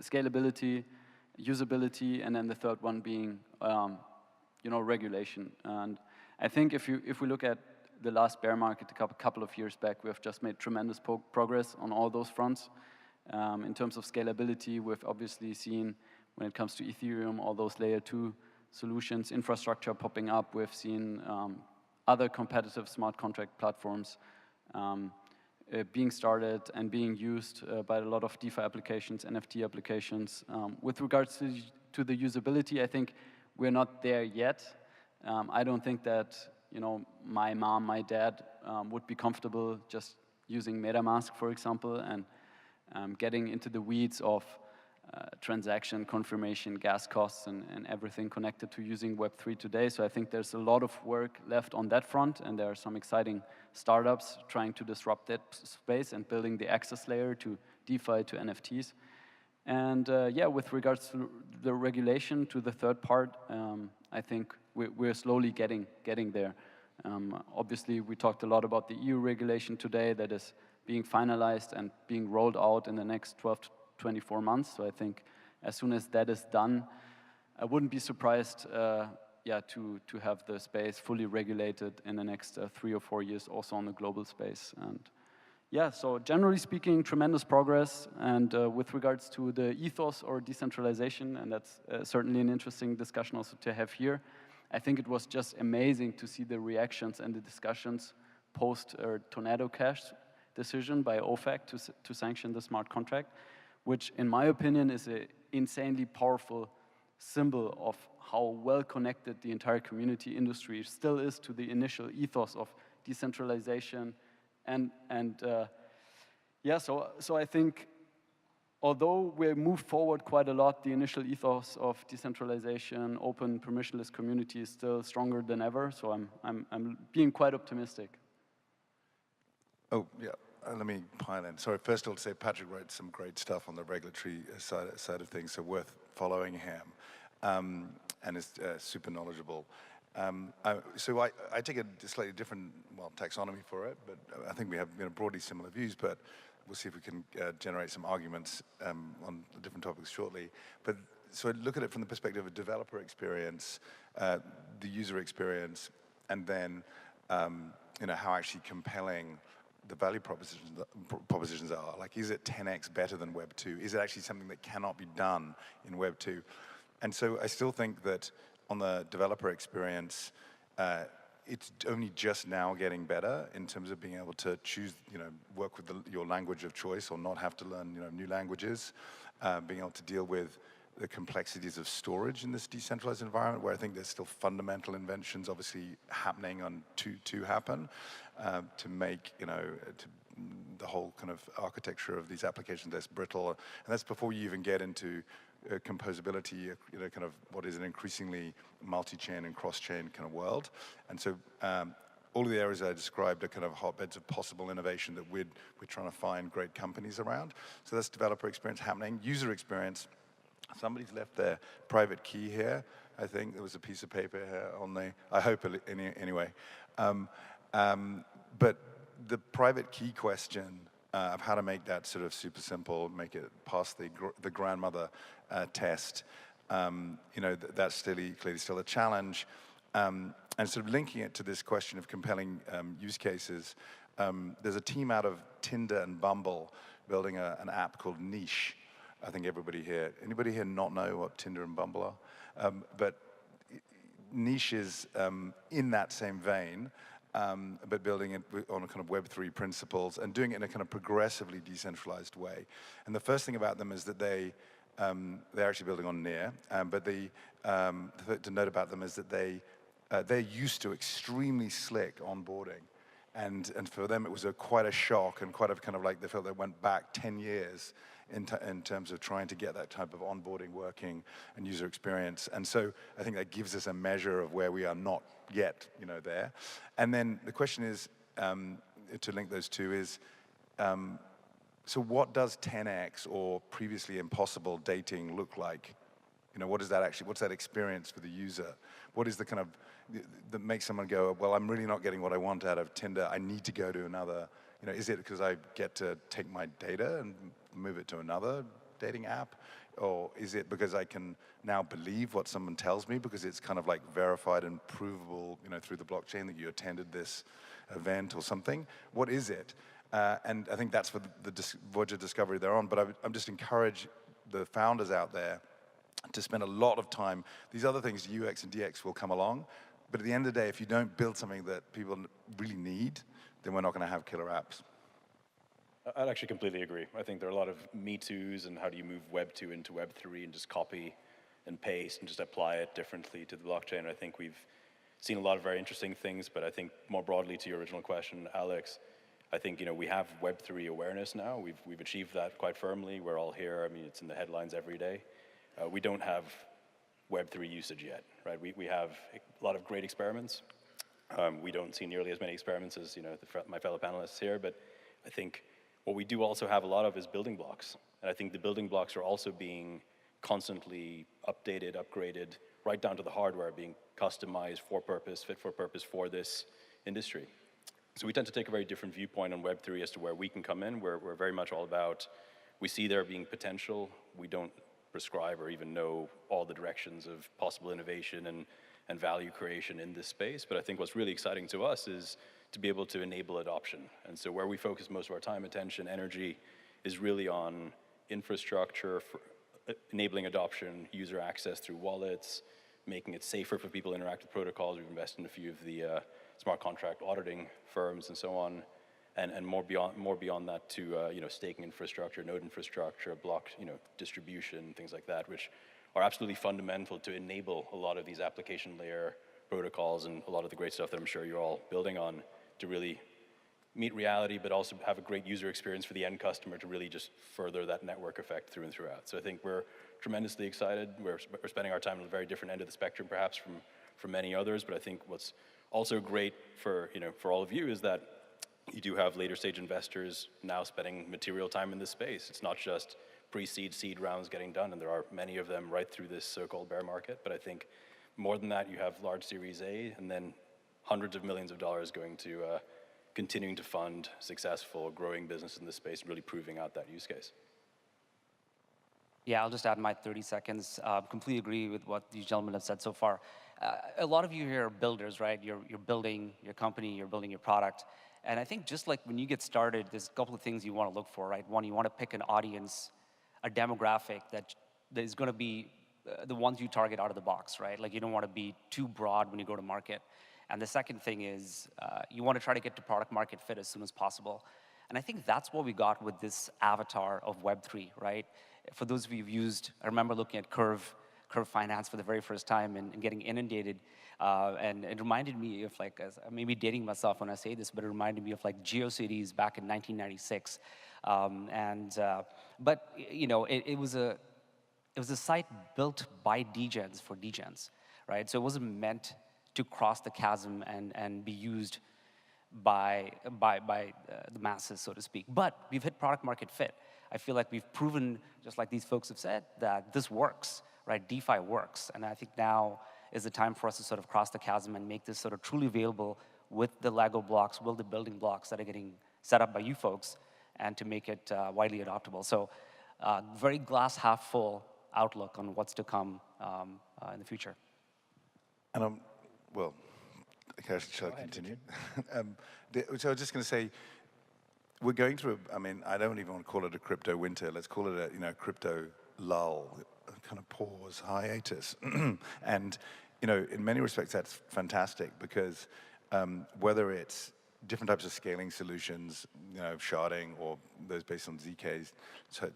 scalability, usability, and then the third one being regulation. And I think if we look at the last bear market a couple of years back. We have just made tremendous progress on all those fronts. In terms of scalability, we've obviously seen, when it comes to Ethereum, all those layer 2 solutions, infrastructure popping up. We've seen other competitive smart contract platforms being started and being used by a lot of DeFi applications, NFT applications. With regards to the usability, I think we're not there yet. I don't think that my mom, my dad would be comfortable just using MetaMask, for example, and getting into the weeds of transaction confirmation, gas costs, and everything connected to using Web3 today. So I think there's a lot of work left on that front, and there are some exciting startups trying to disrupt that space and building the access layer to DeFi, to NFTs. And yeah, with regards to the regulation, to the third part, I think we're slowly getting there. Obviously, we talked a lot about the EU regulation today that is being finalized and being rolled out in the next 12 to 24 months. So I think as soon as that is done, I wouldn't be surprised to have the space fully regulated in the next 3 or 4 years also on the global space. And yeah, so generally speaking, tremendous progress. And with regards to the ethos or decentralization, and that's certainly an interesting discussion also to have here, I think it was just amazing to see the reactions and the discussions post Tornado Cash decision by OFAC to sanction the smart contract, which in my opinion is an insanely powerful symbol of how well connected the entire community industry still is to the initial ethos of decentralization. And so I think although we moved forward quite a lot, the initial ethos of decentralization, open, permissionless community is still stronger than ever. So I'm being quite optimistic. Oh, yeah. Let me pile in. Sorry, first of all, to say Patrick wrote some great stuff on the regulatory side of things, so worth following him, and is super knowledgeable. So I take a slightly different, taxonomy for it, but I think we have broadly similar views, but we'll see if we can generate some arguments on the different topics shortly. But so I look at it from the perspective of developer experience, the user experience, and then how actually compelling the value propositions are. Like, is it 10x better than Web 2? Is it actually something that cannot be done in Web 2? And so I still think that on the developer experience, it's only just now getting better in terms of being able to choose, work with your language of choice or not have to learn, new languages, being able to deal with the complexities of storage in this decentralized environment, where I think there's still fundamental inventions obviously happening to happen, to make, the whole kind of architecture of these applications less brittle. And that's before you even get into composability, kind of what is an increasingly multi-chain and cross-chain kind of world. And so all of the areas I described are kind of hotbeds of possible innovation that we're trying to find great companies around. So that's developer experience happening. User experience, somebody's left their private key here. I think there was a piece of paper here on the, I hope anyway. But the private key question of how to make that sort of super simple, make it pass the grandmother test, that's clearly still a challenge. And sort of linking it to this question of compelling use cases, there's a team out of Tinder and Bumble building an app called Niche. I think anybody here not know what Tinder and Bumble are? But Niche is in that same vein, but building it on a kind of Web3 principles and doing it in a kind of progressively decentralized way. And the first thing about them is that they're actually building on Near, but the thing to note about them is that they're used to extremely slick onboarding. And for them, it was quite a shock and quite a kind of like they felt they went back 10 years in terms of trying to get that type of onboarding working and user experience. And so I think that gives us a measure of where we are not yet, there. And then the question is, to link those two is, so what does 10x or previously impossible dating look like? What's that experience for the user? What is the kind of, that makes someone go, well, I'm really not getting what I want out of Tinder, I need to go to another, is it because I get to take my data and move it to another dating app? Or is it because I can now believe what someone tells me because it's kind of like verified and provable, through the blockchain that you attended this event or something. What is it? And I think that's for the voyage of discovery they're on. But I'm just encourage the founders out there to spend a lot of time. These other things, UX and DX, will come along. But at the end of the day, if you don't build something that people really need, then we're not going to have killer apps. I'd actually completely agree. I think there are a lot of Me Too's and how do you move Web 2 into Web 3 and just copy and paste and just apply it differently to the blockchain. I think we've seen a lot of very interesting things, but I think more broadly to your original question, Alex, I think we have Web 3 awareness now. We've achieved that quite firmly. We're all here. I mean, it's in the headlines every day. We don't have Web 3 usage yet, right? We have a lot of great experiments. We don't see nearly as many experiments as my fellow panelists here, but I think what we do also have a lot of is building blocks. And I think the building blocks are also being constantly updated, upgraded, right down to the hardware being customized for purpose, fit for purpose for this industry. So we tend to take a very different viewpoint on Web3 as to where we can come in. We're very much all about, we see there being potential. We don't prescribe or even know all the directions of possible innovation and value creation in this space. But I think what's really exciting to us is to be able to enable adoption. And so where we focus most of our time, attention, energy is really on infrastructure, for enabling adoption, user access through wallets, making it safer for people to interact with protocols. We've invested in a few of the smart contract auditing firms and so on, and more beyond that to staking infrastructure, node infrastructure, block distribution, things like that, which are absolutely fundamental to enable a lot of these application layer protocols and a lot of the great stuff that I'm sure you're all building on to really meet reality, but also have a great user experience for the end customer to really just further that network effect through and throughout. So I think we're tremendously excited. We're spending our time at a very different end of the spectrum, perhaps from many others. But I think what's also great for all of you is that you do have later stage investors now spending material time in this space. It's not just pre-seed, seed rounds getting done, and there are many of them right through this so-called bear market. But I think more than that, you have large Series A, and then hundreds of millions of dollars going to continuing to fund successful, growing business in this space, really proving out that use case. Yeah, I'll just add my 30 seconds. Completely agree with what these gentlemen have said so far. A lot of you here are builders, right? You're building your company, you're building your product. And I think just like when you get started, there's a couple of things you want to look for, right? One, you want to pick an audience, a demographic that is going to be the ones you target out of the box, right? Like you don't want to be too broad when you go to market. And the second thing is you want to try to get to product market fit as soon as possible. And I think that's what we got with this avatar of Web3, right? For those of you who've used, I remember looking at Curve Finance for the very first time and getting inundated. And it reminded me of like, I may be dating myself when I say this, but it reminded me of like GeoCities back in 1996. But it was a site built by degens for degens, right? So it wasn't meant to cross the chasm and be used by the masses, so to speak. But we've hit product market fit. I feel like we've proven, just like these folks have said, that this works, right? DeFi works. And I think now is the time for us to sort of cross the chasm and make this sort of truly available with the Lego blocks, with the building blocks that are getting set up by you folks, and to make it widely adoptable. So very glass half full outlook on what's to come in the future. And well, okay, shall I continue? So I was just going to say, we're going through, I mean, I don't even want to call it a crypto winter. Let's call it a crypto lull, a kind of pause, hiatus. And, in many respects, that's fantastic because whether it's different types of scaling solutions, sharding or those based on ZKs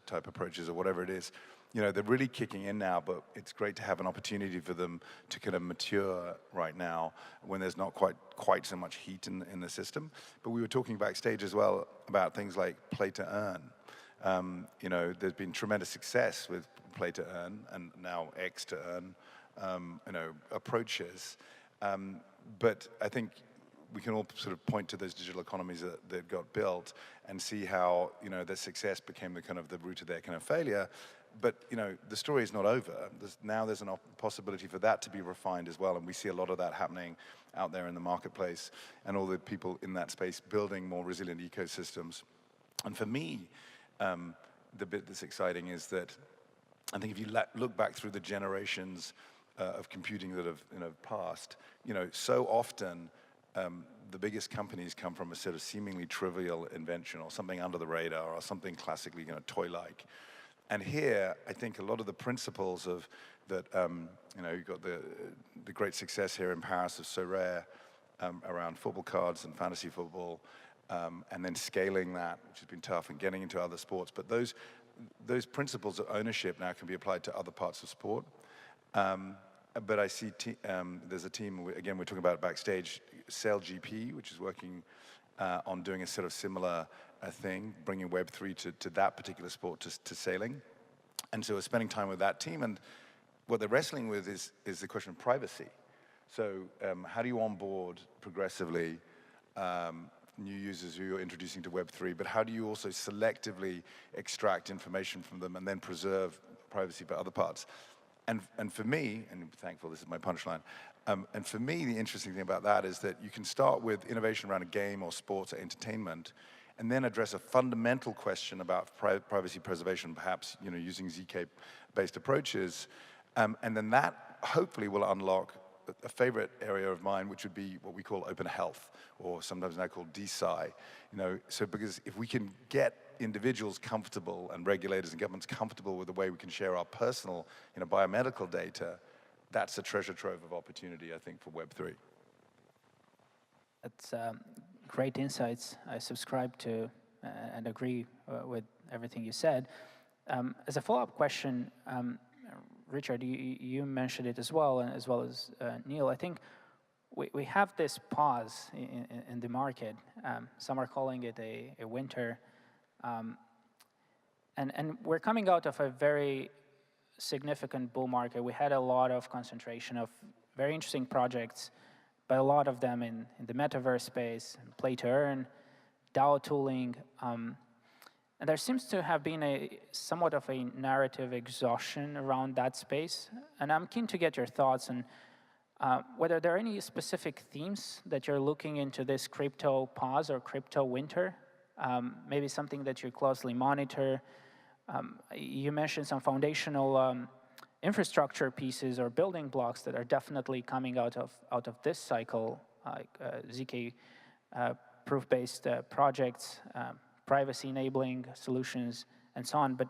type approaches or whatever it is, they're really kicking in now, but it's great to have an opportunity for them to kind of mature right now when there's not quite so much heat in the system. But we were talking backstage as well about things like play to earn. There's been tremendous success with play to earn and now X to earn, approaches. But I think we can all sort of point to those digital economies that got built and see how, their success became the root of their kind of failure. But, the story is not over. There's a possibility for that to be refined as well. And we see a lot of that happening out there in the marketplace and all the people in that space building more resilient ecosystems. And for me, the bit that's exciting is that I think if you look back through the generations of computing that have passed, so often the biggest companies come from a sort of seemingly trivial invention or something under the radar or something classically, toy-like. And here, I think a lot of the principles of that, you've got the great success here in Paris of So Rare around football cards and fantasy football, and then scaling that, which has been tough, and getting into other sports. But those principles of ownership now can be applied to other parts of sport. But I see there's a team, again, we're talking about it backstage, SailGP, which is working on doing a sort of similar thing, bringing Web3 to that particular sport, to sailing. And so we're spending time with that team, and what they're wrestling with is the question of privacy. So how do you onboard progressively new users who you're introducing to Web3, but how do you also selectively extract information from them and then preserve privacy by other parts? And for me, and I'm thankful this is my punchline, and for me, the interesting thing about that is that you can start with innovation around a game or sports or entertainment, and then address a fundamental question about privacy preservation, perhaps using ZK-based approaches, and then that hopefully will unlock a favorite area of mine, which would be what we call open health, or sometimes now called DeSci. So because if we can get individuals comfortable and regulators and governments comfortable with the way we can share our personal, biomedical data, that's a treasure trove of opportunity, I think, for Web3. That's great insights. I subscribe to and agree with everything you said. As a follow-up question, Richard, you mentioned it as well as Neil. I think we have this pause in the market. Some are calling it a winter. And we're coming out of a very significant bull market. We had a lot of concentration of very interesting projects, but a lot of them in the metaverse space, play to earn, DAO tooling. And there seems to have been somewhat of a narrative exhaustion around that space. And I'm keen to get your thoughts on whether there are any specific themes that you're looking into this crypto pause or crypto winter, maybe something that you closely monitor. You mentioned some foundational infrastructure pieces or building blocks that are definitely coming out of this cycle, like ZK proof-based projects, privacy-enabling solutions, and so on. But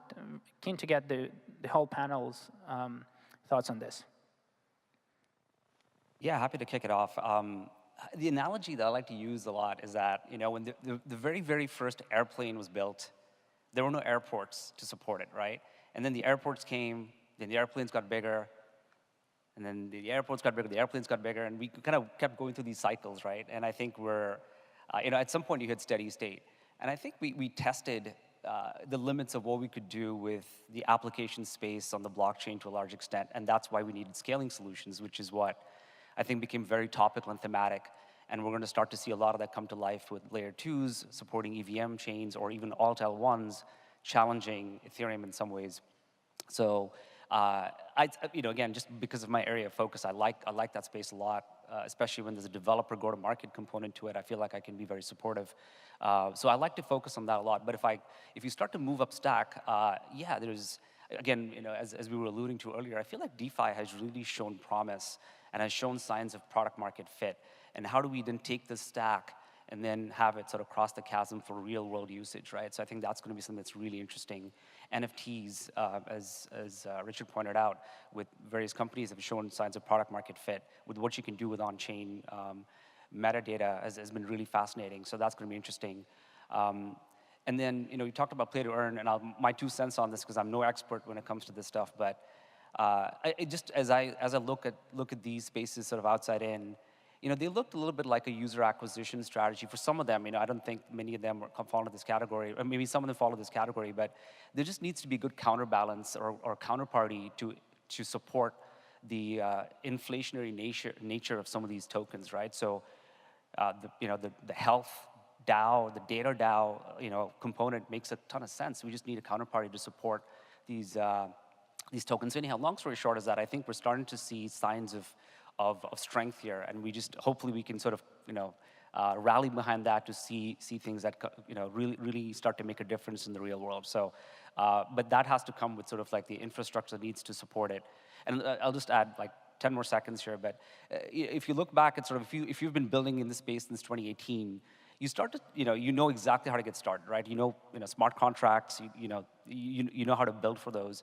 keen to get the whole panel's thoughts on this. Yeah, happy to kick it off. The analogy that I like to use a lot is that, when the very, very first airplane was built, there were no airports to support it, right? And then the airports came, then the airplanes got bigger, and then the airports got bigger, the airplanes got bigger, and we kind of kept going through these cycles, right? And I think we're, at some point you hit steady state. And I think we tested the limits of what we could do with the application space on the blockchain to a large extent, and that's why we needed scaling solutions, which is what I think became very topical and thematic. And we're going to start to see a lot of that come to life with layer 2s supporting EVM chains, or even Alt-L1s challenging Ethereum in some ways. So, again, just because of my area of focus, I like that space a lot, especially when there's a developer go-to-market component to it. I feel like I can be very supportive. So I like to focus on that a lot. But if you start to move up stack, there's, again, as we were alluding to earlier, I feel like DeFi has really shown promise and has shown signs of product market fit. And how do we then take this stack and then have it sort of cross the chasm for real world usage, right? So I think that's going to be something that's really interesting. NFTs, as Richard pointed out, with various companies have shown signs of product market fit with what you can do with on-chain metadata has been really fascinating. So that's going to be interesting. And then, you talked about play to earn, and my 2 cents on this, because I'm no expert when it comes to this stuff, but as I look at these spaces sort of outside in, they looked a little bit like a user acquisition strategy for some of them. I don't think many of them fall into this category, or maybe some of them fall into this category, but there just needs to be good counterbalance or counterparty to support the inflationary nature of some of these tokens, right? So, the health DAO, the data DAO, component makes a ton of sense. We just need a counterparty to support these tokens. Anyhow, long story short is that I think we're starting to see signs of strength here, and hopefully we can sort of, rally behind that to see things that, really start to make a difference in the real world. So, but that has to come with sort of like the infrastructure that needs to support it. And I'll just add like 10 more seconds here, but if you look back at sort of, if you've been building in this space since 2018, you start to, you know exactly how to get started, right? You know smart contracts, you know how to build for those.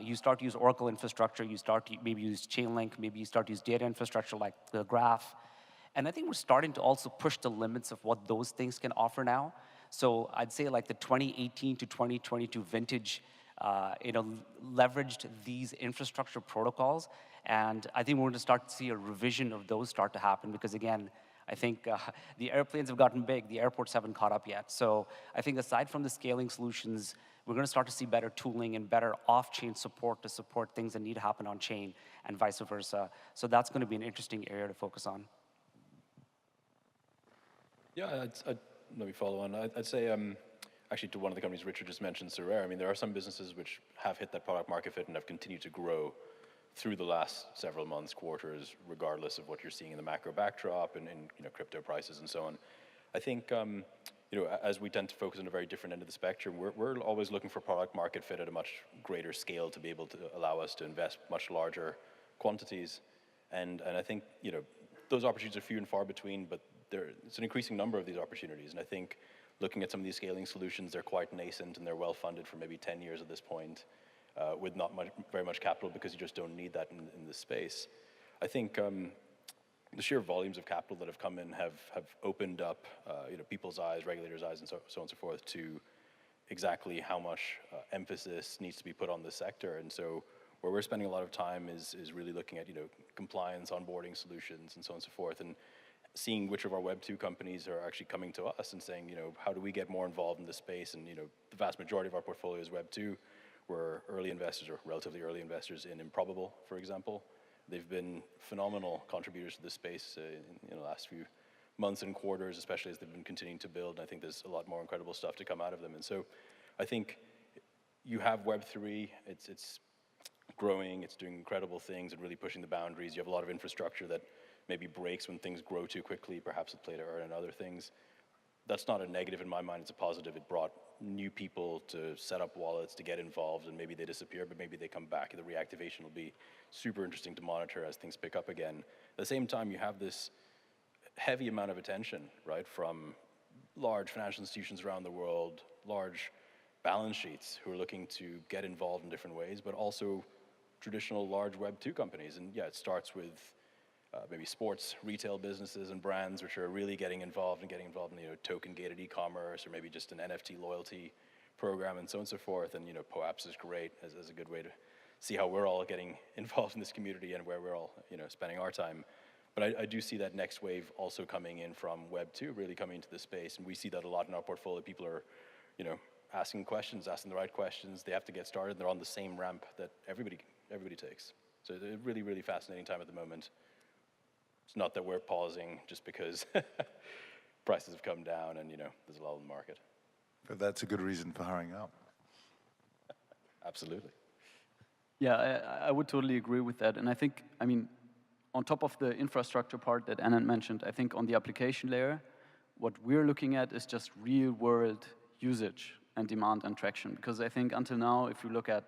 You start to use Oracle infrastructure, you start to maybe use Chainlink, maybe you start to use data infrastructure like the Graph. And I think we're starting to also push the limits of what those things can offer now. So I'd say like the 2018 to 2022 vintage, leveraged these infrastructure protocols. And I think we're going to start to see a revision of those start to happen because, again, I think the airplanes have gotten big, the airports haven't caught up yet. So I think aside from the scaling solutions, we're going to start to see better tooling and better off-chain support to support things that need to happen on-chain and vice versa. So that's going to be an interesting area to focus on. Yeah, let me follow on. I'd say, actually, to one of the companies Richard just mentioned, Sorare, I mean, there are some businesses which have hit that product market fit and have continued to grow through the last several months, quarters, regardless of what you're seeing in the macro backdrop and in crypto prices and so on. I think, as we tend to focus on a very different end of the spectrum, we're always looking for product market fit at a much greater scale to be able to allow us to invest much larger quantities. And I think, those opportunities are few and far between, but it's an increasing number of these opportunities. And I think looking at some of these scaling solutions, they're quite nascent and they're well funded for maybe 10 years at this point with not very much capital because you just don't need that in this space. I think the sheer volumes of capital that have come in have opened up people's eyes, regulators' eyes, and so on and so forth to exactly how much emphasis needs to be put on this sector. And so where we're spending a lot of time is really looking at compliance, onboarding solutions, and so on and so forth, and seeing which of our Web 2 companies are actually coming to us and saying, how do we get more involved in this space? And the vast majority of our portfolio is Web 2. We're early investors or relatively early investors in Improbable, for example. They've been phenomenal contributors to this space in the last few months and quarters, especially as they've been continuing to build. And I think there's a lot more incredible stuff to come out of them. And so I think you have Web 3, it's growing, it's doing incredible things and really pushing the boundaries. You have a lot of infrastructure that maybe breaks when things grow too quickly, perhaps with play to earn and other things. That's not a negative in my mind, it's a positive. It brought new people to set up wallets, to get involved, and maybe they disappear, but maybe they come back. The reactivation will be super interesting to monitor as things pick up again. At the same time, you have this heavy amount of attention, right, from large financial institutions around the world, large balance sheets who are looking to get involved in different ways, but also traditional large Web 2 companies. And yeah, it starts with maybe sports, retail businesses and brands which are really getting involved in token-gated e-commerce or maybe just an NFT loyalty program and so on and so forth. And POAPs is great as a good way to see how we're all getting involved in this community and where we're all spending our time. But I do see that next wave also coming in from Web 2, really coming into the space. And we see that a lot in our portfolio. People are asking questions, asking the right questions. They have to get started. They're on the same ramp that everybody takes. So it's a really, really fascinating time at the moment. It's not that we're pausing just because prices have come down and there's a lull in the market. But that's a good reason for hurrying up. Absolutely. Yeah, I would totally agree with that. And I think, on top of the infrastructure part that Anand mentioned, I think on the application layer, what we're looking at is just real-world usage and demand and traction. Because I think until now, if you look at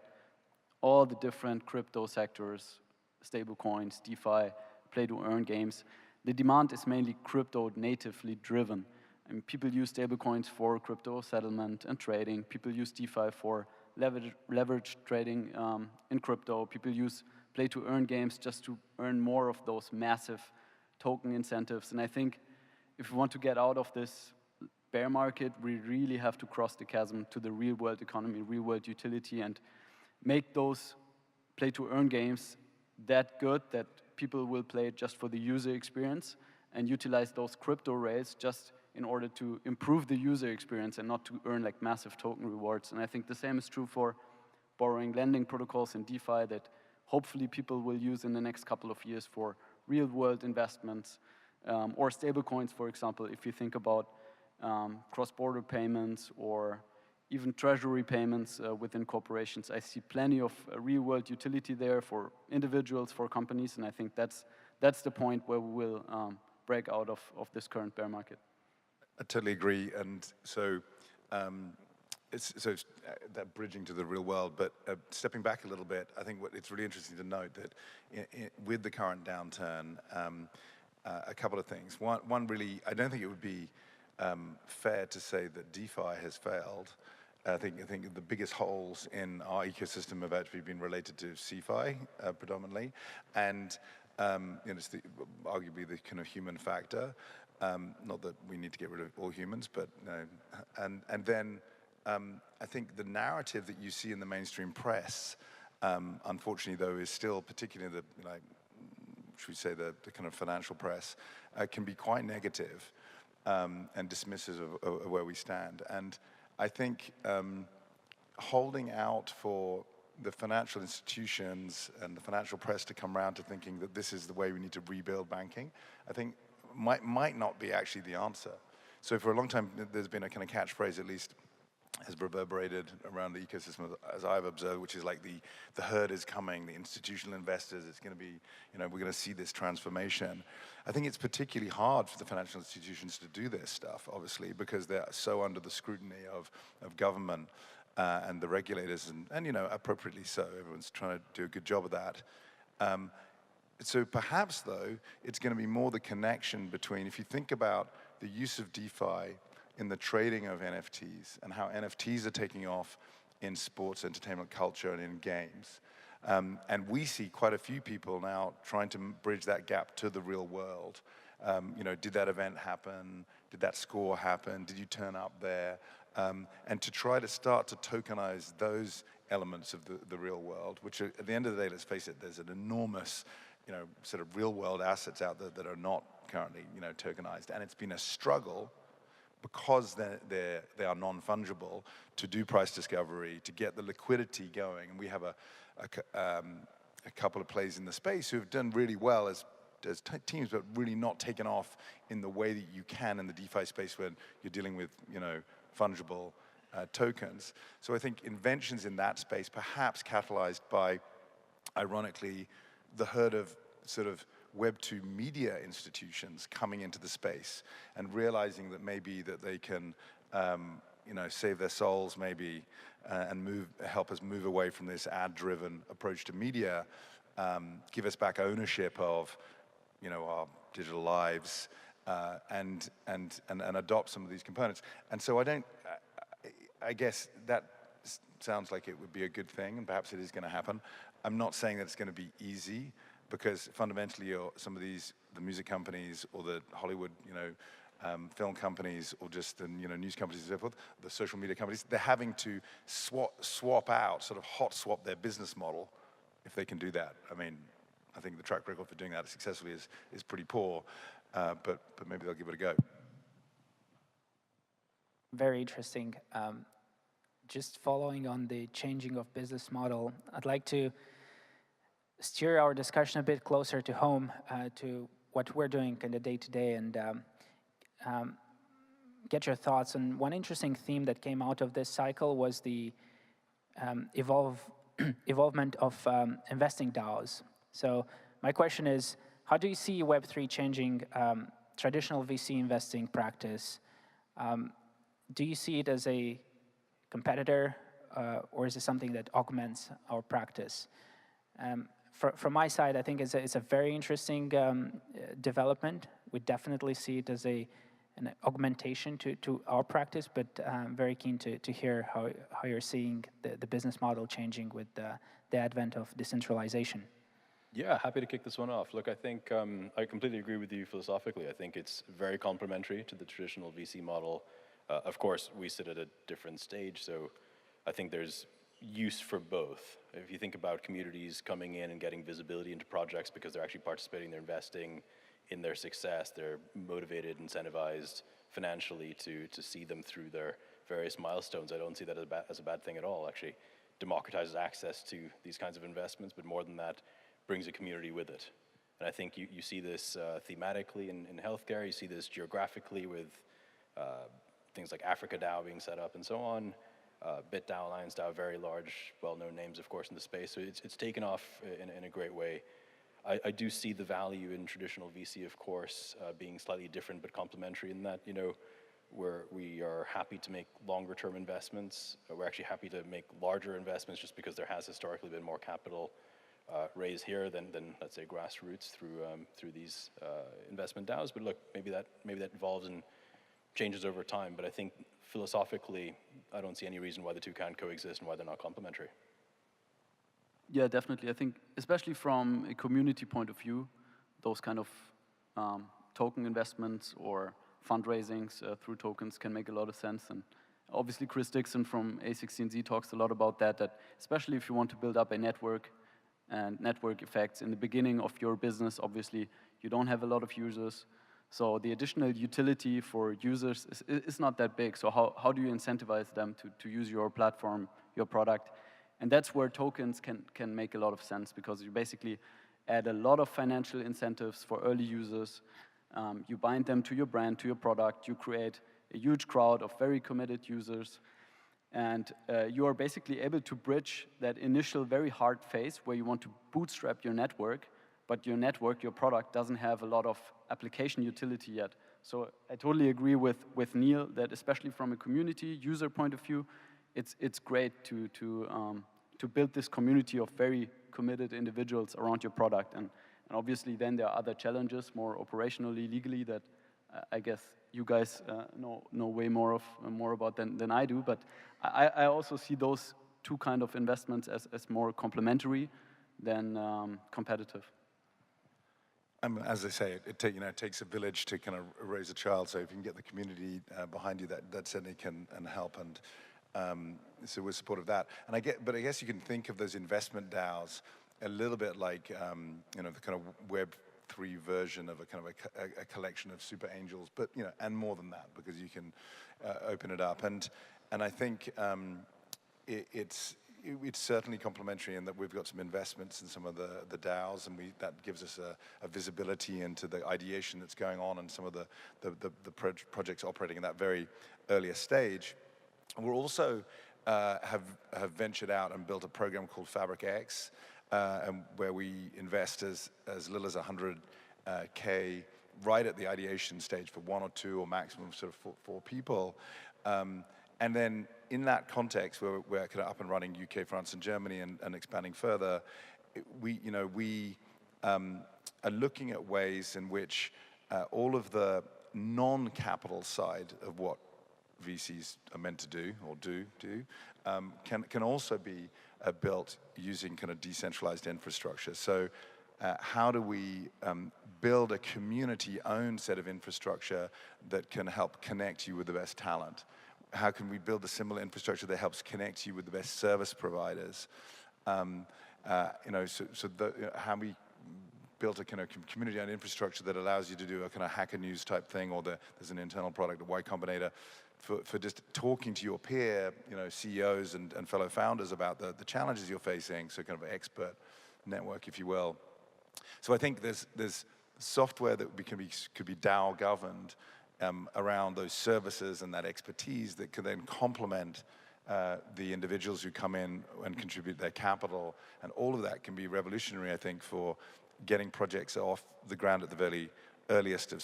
all the different crypto sectors, stablecoins, DeFi, play-to-earn games, the demand is mainly crypto natively driven. And people use stablecoins for crypto settlement and trading. People use DeFi for leverage trading in crypto. People use play-to-earn games just to earn more of those massive token incentives. And I think if we want to get out of this bear market, we really have to cross the chasm to the real-world economy, real-world utility, and make those play-to-earn games that good that people will play just for the user experience and utilize those crypto rails just in order to improve the user experience and not to earn like massive token rewards. And I think the same is true for borrowing lending protocols in DeFi that hopefully people will use in the next couple of years for real-world investments or stablecoins, for example, if you think about cross-border payments or even treasury payments within corporations. I see plenty of real-world utility there for individuals, for companies, and I think that's the point where we will break out of this current bear market. I totally agree. And so it's that bridging to the real world, but stepping back a little bit, I think it's really interesting to note that with the current downturn, a couple of things. One really, I don't think it would be fair to say that DeFi has failed. I think the biggest holes in our ecosystem have actually been related to CeFi predominantly, and it's arguably the kind of human factor. Not that we need to get rid of all humans, but and then I think the narrative that you see in the mainstream press, unfortunately though, is still, particularly the should we say the kind of financial press, can be quite negative and dismissive of where we stand. And I think holding out for the financial institutions and the financial press to come around to thinking that this is the way we need to rebuild banking, I think might not be actually the answer. So for a long time, there's been a kind of catchphrase, at least has reverberated around the ecosystem as I've observed, which is like the herd is coming, the institutional investors, it's going to be, we're going to see this transformation. I think it's particularly hard for the financial institutions to do this stuff, obviously, because they're so under the scrutiny of government and the regulators, and appropriately so. Everyone's trying to do a good job of that. So perhaps, though, it's going to be more the connection between, if you think about the use of DeFi in the trading of NFTs and how NFTs are taking off in sports, entertainment, culture, and in games. And we see quite a few people now trying to bridge that gap to the real world. Did that event happen? Did that score happen? Did you turn up there? And to try to start to tokenize those elements of the real world, which are, at the end of the day, let's face it, there's an enormous sort of real world assets out there that are not currently tokenized. And it's been a struggle because they are non-fungible to do price discovery, to get the liquidity going. And we have a couple of players in the space who have done really well as teams, but really not taken off in the way that you can in the DeFi space when you're dealing with fungible tokens. So I think inventions in that space, perhaps catalyzed by, ironically, the herd of sort of Web2 media institutions coming into the space and realizing that maybe that they can, save their souls maybe and help us move away from this ad-driven approach to media, give us back ownership of, our digital lives, and adopt some of these components. And so I guess that sounds like it would be a good thing, and perhaps it is going to happen. I'm not saying that it's going to be easy, because fundamentally, some of the music companies or the Hollywood, film companies, or just the news companies and so forth, the social media companies, they're having to swap out, sort of hot swap their business model, if they can do that. I mean, I think the track record for doing that successfully is pretty poor, but maybe they'll give it a go. Very interesting. Just following on the changing of business model, I'd like to steer our discussion a bit closer to home, to what we're doing in the day-to-day, and get your thoughts on one interesting theme that came out of this cycle was the evolvement of investing DAOs. So my question is, how do you see Web3 changing traditional VC investing practice? Do you see it as a competitor, or is it something that augments our practice? From my side, I think it's a very interesting development. We definitely see it as an augmentation to our practice, but I'm very keen to hear how you're seeing the business model changing with the advent of decentralization. Yeah, happy to kick this one off. Look, I think I completely agree with you philosophically. I think it's very complementary to the traditional VC model. Of course, we sit at a different stage, so I think there's use for both. If you think about communities coming in and getting visibility into projects because they're actually participating, they're investing in their success, they're motivated, incentivized financially to see them through their various milestones, I don't see that as a bad thing at all. Actually democratizes access to these kinds of investments, but more than that, brings a community with it. And I think you see this thematically in healthcare, you see this geographically with things like Africa DAO being set up and so on. BitDAO, Alliance DAO, very large, well-known names, of course, in the space. So it's taken off in a great way. I do see the value in traditional VC, of course, being slightly different but complementary in that, where we are happy to make longer term investments. We're actually happy to make larger investments just because there has historically been more capital raised here than let's say grassroots through these investment DAOs. But look, maybe that evolves and changes over time. But I think philosophically, I don't see any reason why the two can't coexist and why they're not complementary. Yeah, definitely. I think, especially from a community point of view, those kind of token investments or fundraisings through tokens can make a lot of sense. And obviously, Chris Dixon from A16Z talks a lot about that especially if you want to build up a network and network effects in the beginning of your business, obviously, you don't have a lot of users. So the additional utility for users is not that big. So how do you incentivize them to use your platform, your product? And that's where tokens can make a lot of sense, because you basically add a lot of financial incentives for early users. You bind them to your brand, to your product. You create a huge crowd of very committed users. And you are basically able to bridge that initial very hard phase where you want to bootstrap your network, but your network, your product, doesn't have a lot of application utility yet. So I totally agree with Neil that especially from a community user point of view, it's great to build this community of very committed individuals around your product. And obviously then there are other challenges, more operationally, legally, that I guess you guys know way more about than I do. But I also see those two kind of investments as more complementary than competitive. As I say, it takes a village to kind of raise a child. So if you can get the community behind you, that certainly can help. And so we're supportive of that. But I guess you can think of those investment DAOs a little bit like the kind of Web3 version of a kind of a collection of super angels, but and more than that, because you can open it up. And I think it's certainly complementary in that we've got some investments in some of the DAOs, and that gives us a visibility into the ideation that's going on and some of the projects operating in that very earliest stage. We're also have ventured out and built a program called Fabric X, and where we invest as little as $100K right at the ideation stage for 1 or 2 or maximum sort of 4 people. And then in that context, where we're kind of up and running UK, France, and Germany, and expanding further, we are looking at ways in which all of the non-capital side of what VCs are meant to do or do can also be built using kind of decentralized infrastructure. So how do we build a community-owned set of infrastructure that can help connect you with the best talent? How can we build a similar infrastructure that helps connect you with the best service providers? How we built a kind of community-owned infrastructure that allows you to do a kind of Hacker News type thing, or there's an internal product, a Y Combinator, for just talking to your peer, CEOs and fellow founders about the challenges you're facing, so kind of an expert network, if you will. So I think there's software that could be DAO governed around those services and that expertise that could then complement the individuals who come in and contribute their capital. And all of that can be revolutionary, I think, for getting projects off the ground at the very earliest of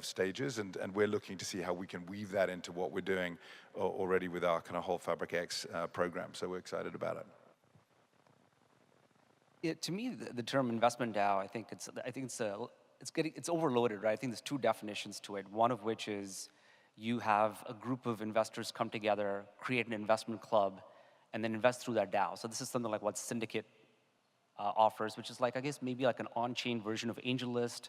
stages. And we're looking to see how we can weave that into what we're doing already with our kind of whole Fabric X program. So we're excited about it. Yeah, to me, the term investment DAO, I think it's overloaded, right? I think there's 2 definitions to it. One of which is you have a group of investors come together, create an investment club, and then invest through that DAO. So this is something like what Syndicate offers, which is like, I guess, maybe like an on-chain version of AngelList,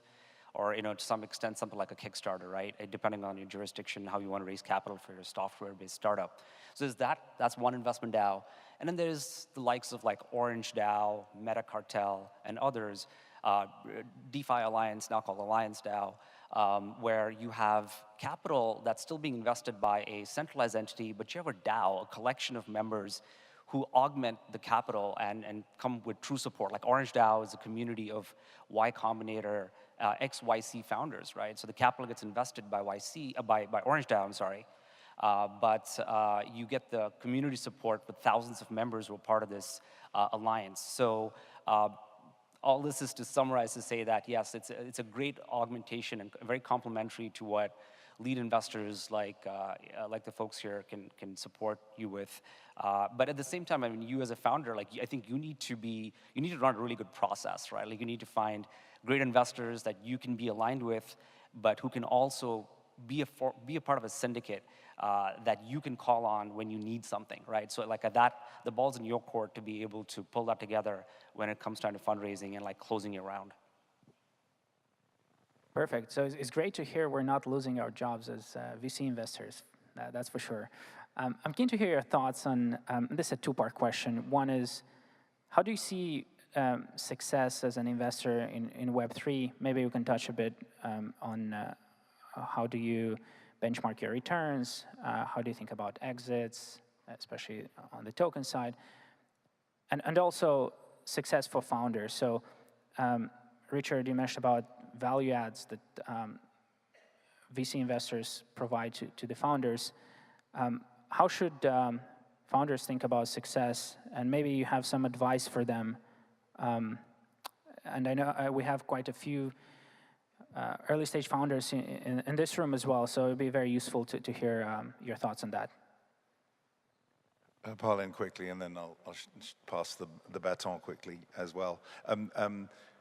or to some extent something like a Kickstarter, right? Depending on your jurisdiction, how you want to raise capital for your software-based startup. So there's that's one investment DAO. And then there's the likes of like Orange DAO, Meta Cartel, and others, DeFi Alliance, now called Alliance DAO, where you have capital that's still being invested by a centralized entity, but you have a DAO, a collection of members who augment the capital and come with true support. Like Orange DAO is a community of Y Combinator, ex-YC founders, right? So the capital gets invested by by Orange DAO, I'm sorry. But you get the community support with thousands of members who are part of this alliance. So all this is to summarize to say that, yes, it's a great augmentation and very complementary to what lead investors like the folks here can support you with. But at the same time, I mean, you as a founder, like I think you need to run a really good process, right? Like you need to find great investors that you can be aligned with, but who can also be a part of a syndicate that you can call on when you need something, right? So like the ball's in your court to be able to pull that together when it comes time to fundraising and like closing your round. Perfect. So it's great to hear we're not losing our jobs as VC investors. That's for sure. I'm keen to hear your thoughts on, this is a two-part question. One is, how do you see success as an investor in Web3? Maybe we can touch a bit on how do you benchmark your returns? How do you think about exits, especially on the token side? And also success for founders. So Richard, you mentioned about value adds that VC investors provide to the founders. How should founders think about success? And maybe you have some advice for them. And I know we have quite a few early stage founders in this room as well, so it would be very useful to hear your thoughts on that. I'll pile in quickly, and then I'll pass the baton quickly as well.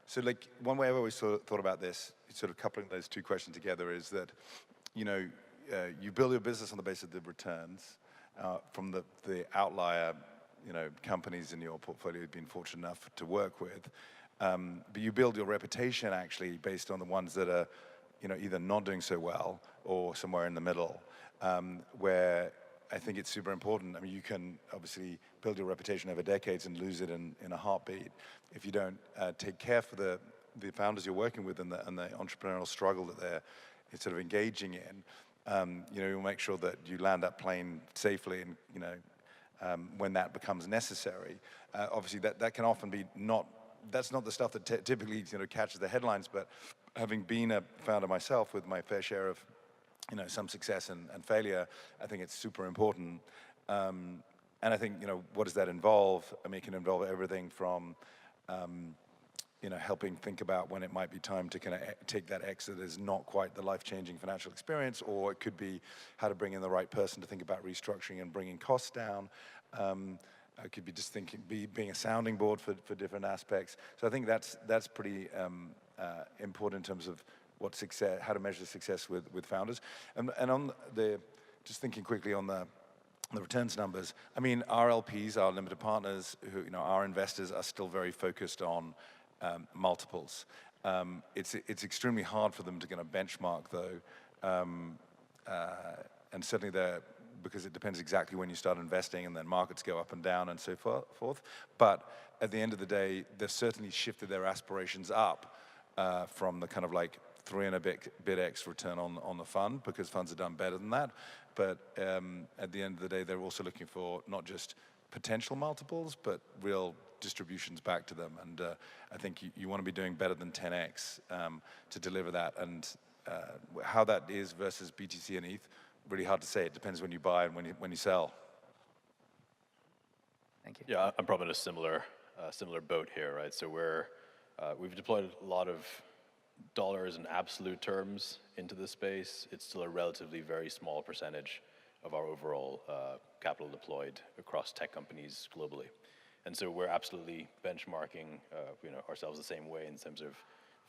So like one way I've always thought about this, sort of coupling those two questions together, is that, you know, you build your business on the basis of the returns from the outlier, you know, companies in your portfolio you've been fortunate enough to work with. But you build your reputation actually based on the ones that are, you know, either not doing so well or somewhere in the middle, where I think it's super important. I mean, you can obviously build your reputation over decades and lose it in a heartbeat if you don't take care for the founders you're working with and the entrepreneurial struggle that they're sort of engaging in. You know, you'll make sure that you land that plane safely, and you know, when that becomes necessary. Obviously, that can often be that's not the stuff that typically, you know, catches the headlines. But having been a founder myself with my fair share of, you know, some success and failure, I think it's super important. And I think, you know, what does that involve? I mean, it can involve everything from, you know, helping think about when it might be time to kind of take that exit as not quite the life-changing financial experience, or it could be how to bring in the right person to think about restructuring and bringing costs down. It could be just being a sounding board for different aspects. So I think that's pretty important in terms of what success, how to measure success with founders. And on just thinking quickly on the returns numbers, I mean, our LPs, our limited partners, who, you know, our investors are still very focused on multiples. It's extremely hard for them to kind of benchmark though, and certainly because it depends exactly when you start investing, and then markets go up and down and so forth. But at the end of the day, they've certainly shifted their aspirations up from the kind of like 3 and a bit X return on the fund, because funds have done better than that. But at the end of the day, they're also looking for not just potential multiples, but real distributions back to them. And I think you want to be doing better than 10X to deliver that. And how that is versus BTC and ETH, really hard to say. It depends when you buy and when you sell. Thank you. Yeah, I'm probably in a similar boat here, right? So we've deployed a lot of dollars in absolute terms into the space. It's still a relatively very small percentage of our overall capital deployed across tech companies globally. And so we're absolutely benchmarking you know, ourselves the same way in terms of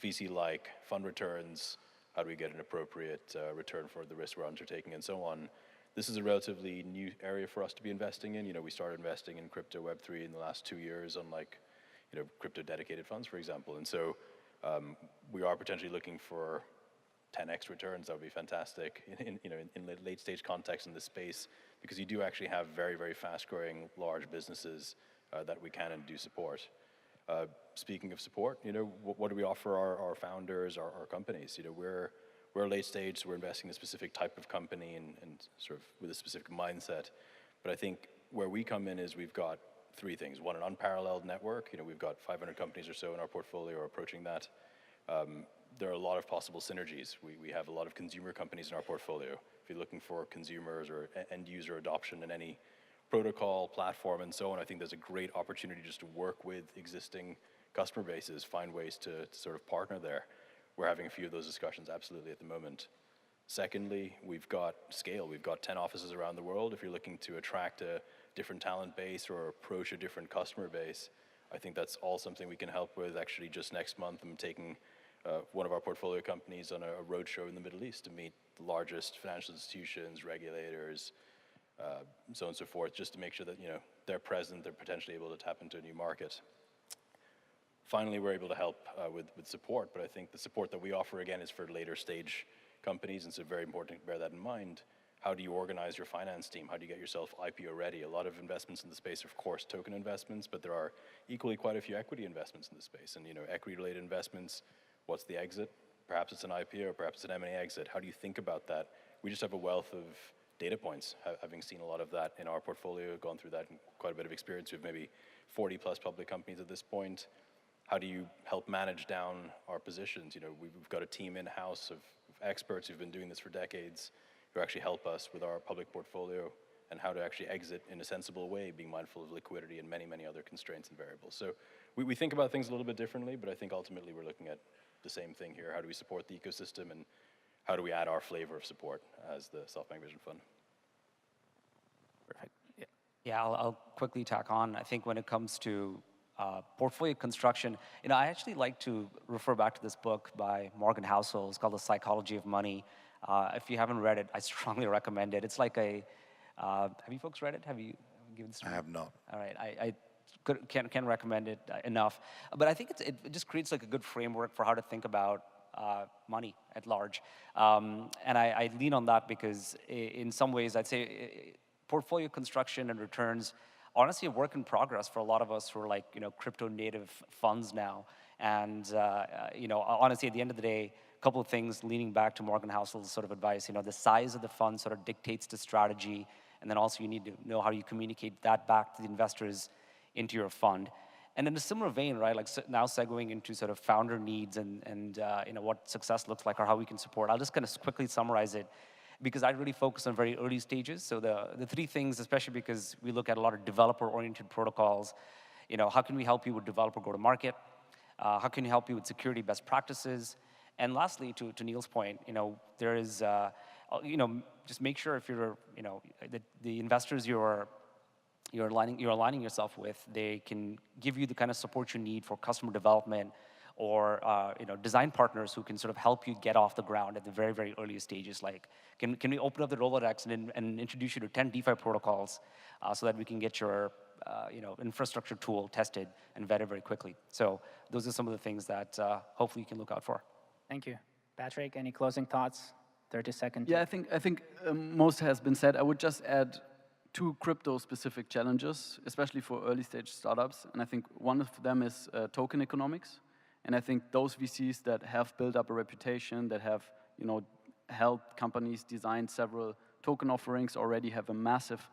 VC-like fund returns. How do we get an appropriate return for the risk we're undertaking, and so on. This is a relatively new area for us to be investing in. You know, we started investing in crypto Web3 in the last 2 years, unlike, you know, crypto dedicated funds, for example. And so we are potentially looking for 10x returns. That would be fantastic in late stage context in this space, because you do actually have very, very fast growing large businesses that we can and do support. Speaking of support, you know, what do we offer our founders, our companies? You know, we're late stage, so we're investing in a specific type of company and sort of with a specific mindset. But I think where we come in is we've got 3 things. One, an unparalleled network. You know, we've got 500 companies or so in our portfolio, or approaching that. There are a lot of possible synergies. We have a lot of consumer companies in our portfolio. If you're looking for consumers or end user adoption in any protocol, platform, and so on, I think there's a great opportunity just to work with existing customer bases, find ways to sort of partner there. We're having a few of those discussions absolutely at the moment. Secondly, we've got scale. We've got 10 offices around the world. If you're looking to attract a different talent base or approach a different customer base, I think that's all something we can help with. Actually, just next month, I'm taking one of our portfolio companies on a roadshow in the Middle East to meet the largest financial institutions, regulators, so on and so forth, just to make sure that they're present, they're potentially able to tap into a new market. Finally, we're able to help with support, but I think the support that we offer, again, is for later stage companies, and so very important to bear that in mind. How do you organize your finance team? How do you get yourself IPO ready? A lot of investments in the space are, of course, token investments, but there are equally quite a few equity investments in the space. And equity-related investments, what's the exit? Perhaps it's an IPO, perhaps it's an M&A exit. How do you think about that? We just have a wealth of data points, having seen a lot of that in our portfolio, gone through that in quite a bit of experience. We have maybe 40 plus public companies at this point. How do you help manage down our positions? We've got a team in-house of experts who've been doing this for decades, who actually help us with our public portfolio and how to actually exit in a sensible way, being mindful of liquidity and many, many other constraints and variables. So we think about things a little bit differently, but I think ultimately we're looking at the same thing here. How do we support the ecosystem, and how do we add our flavor of support as the SoftBank Vision Fund? Perfect. Yeah, I'll quickly tack on. I think when it comes to portfolio construction, I actually like to refer back to this book by Morgan Housel. It's called The Psychology of Money. If you haven't read it, I strongly recommend it. It's like have you folks read it? Have you given this? I have not. All right, I can't recommend it enough. But I think it just creates like a good framework for how to think about money at large. And I lean on that because in some ways I'd say portfolio construction and returns, honestly, a work in progress for a lot of us who are like, crypto native funds now. And, honestly, at the end of the day, a couple of things leaning back to Morgan Housel's sort of advice, the size of the fund sort of dictates the strategy. And then also you need to know how you communicate that back to the investors into your fund. And in a similar vein, right, like now segueing into sort of founder needs and what success looks like or how we can support. I'll just kind of quickly summarize it, because I really focus on very early stages. So the three things, especially because we look at a lot of developer-oriented protocols, how can we help you with developer go-to-market? How can we help you with security best practices? And lastly, to Neil's point, there is, just make sure if you're, the investors you're aligning yourself with, they can give you the kind of support you need for customer development, or design partners who can sort of help you get off the ground at the very, very earliest stages. Like, can we open up the Rolodex and introduce you to 10 DeFi protocols so that we can get your infrastructure tool tested and vetted very quickly. So those are some of the things that hopefully you can look out for. Thank you. Patrick, any closing thoughts? 30 seconds. Yeah, I think most has been said. I would just add two crypto-specific challenges, especially for early-stage startups. And I think one of them is token economics. And I think those VCs that have built up a reputation, that have helped companies design several token offerings, already have a massive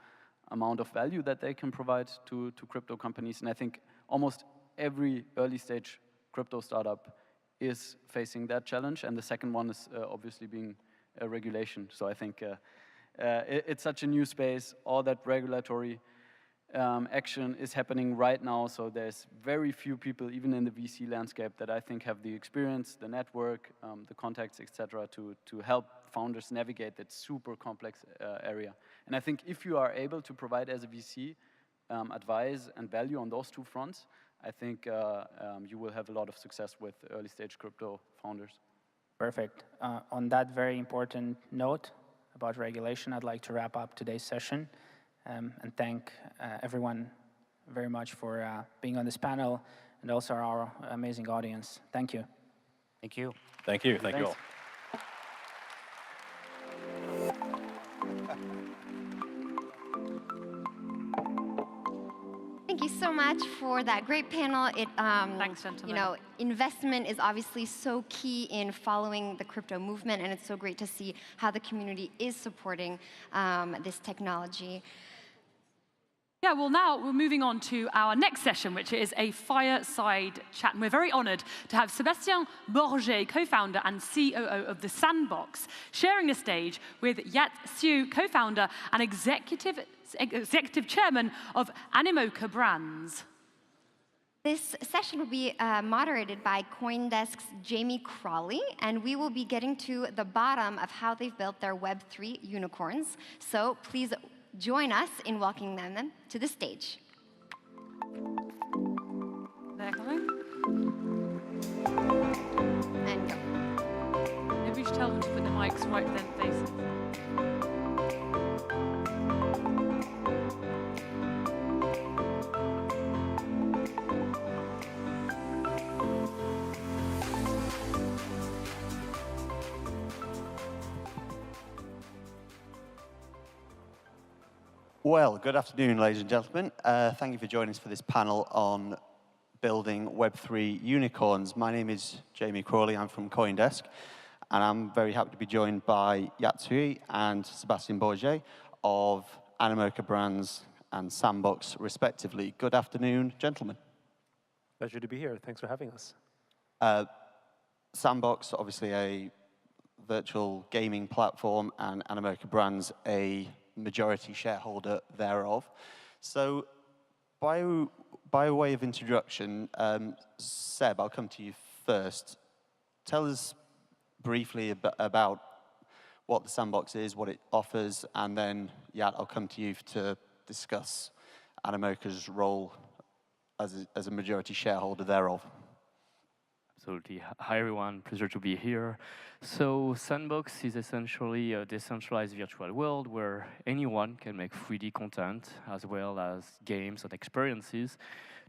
amount of value that they can provide to crypto companies. And I think almost every early-stage crypto startup is facing that challenge. And the second one is obviously being regulation. So I think it's such a new space. All that regulatory action is happening right now, so there's very few people, even in the VC landscape, that I think have the experience, the network, the contacts, etc., to help founders navigate that super complex area. And I think if you are able to provide as a VC advice and value on those two fronts, I think you will have a lot of success with early stage crypto founders. Perfect. On that very important note about regulation, I'd like to wrap up today's session. And thank everyone very much for being on this panel, and also our amazing audience. Thank you. Thank you. Thank you. Thank you all. Thank you so much for that great panel. Thanks, gentlemen. Investment is obviously so key in following the crypto movement, and it's so great to see how the community is supporting this technology. Yeah, well, now we're moving on to our next session, which is a fireside chat. And we're very honored to have Sébastien Borget, co-founder and COO of The Sandbox, sharing the stage with Yat Siu, co-founder and executive chairman of Animoca Brands. This session will be moderated by CoinDesk's Jamie Crawley, and we will be getting to the bottom of how they've built their Web3 unicorns. So please join us in welcoming them to the stage. They're coming. And go. Maybe we should tell them to put the mics right then faces. Well, good afternoon, ladies and gentlemen. Thank you for joining us for this panel on building Web3 unicorns. My name is Jamie Crawley. I'm from CoinDesk, and I'm very happy to be joined by Yatsui and Sebastian Bourget of Animoca Brands and Sandbox, respectively. Good afternoon, gentlemen. Pleasure to be here. Thanks for having us. Sandbox, obviously a virtual gaming platform, and Animoca Brands, a majority shareholder thereof. So by way of introduction, Seb, I'll come to you first. Tell us briefly about what the Sandbox is, what it offers, and then, Yat, I'll come to you to discuss Animoca's role as a majority shareholder thereof. Absolutely. Hi, everyone. Pleasure to be here. So Sandbox is essentially a decentralized virtual world where anyone can make 3D content as well as games and experiences,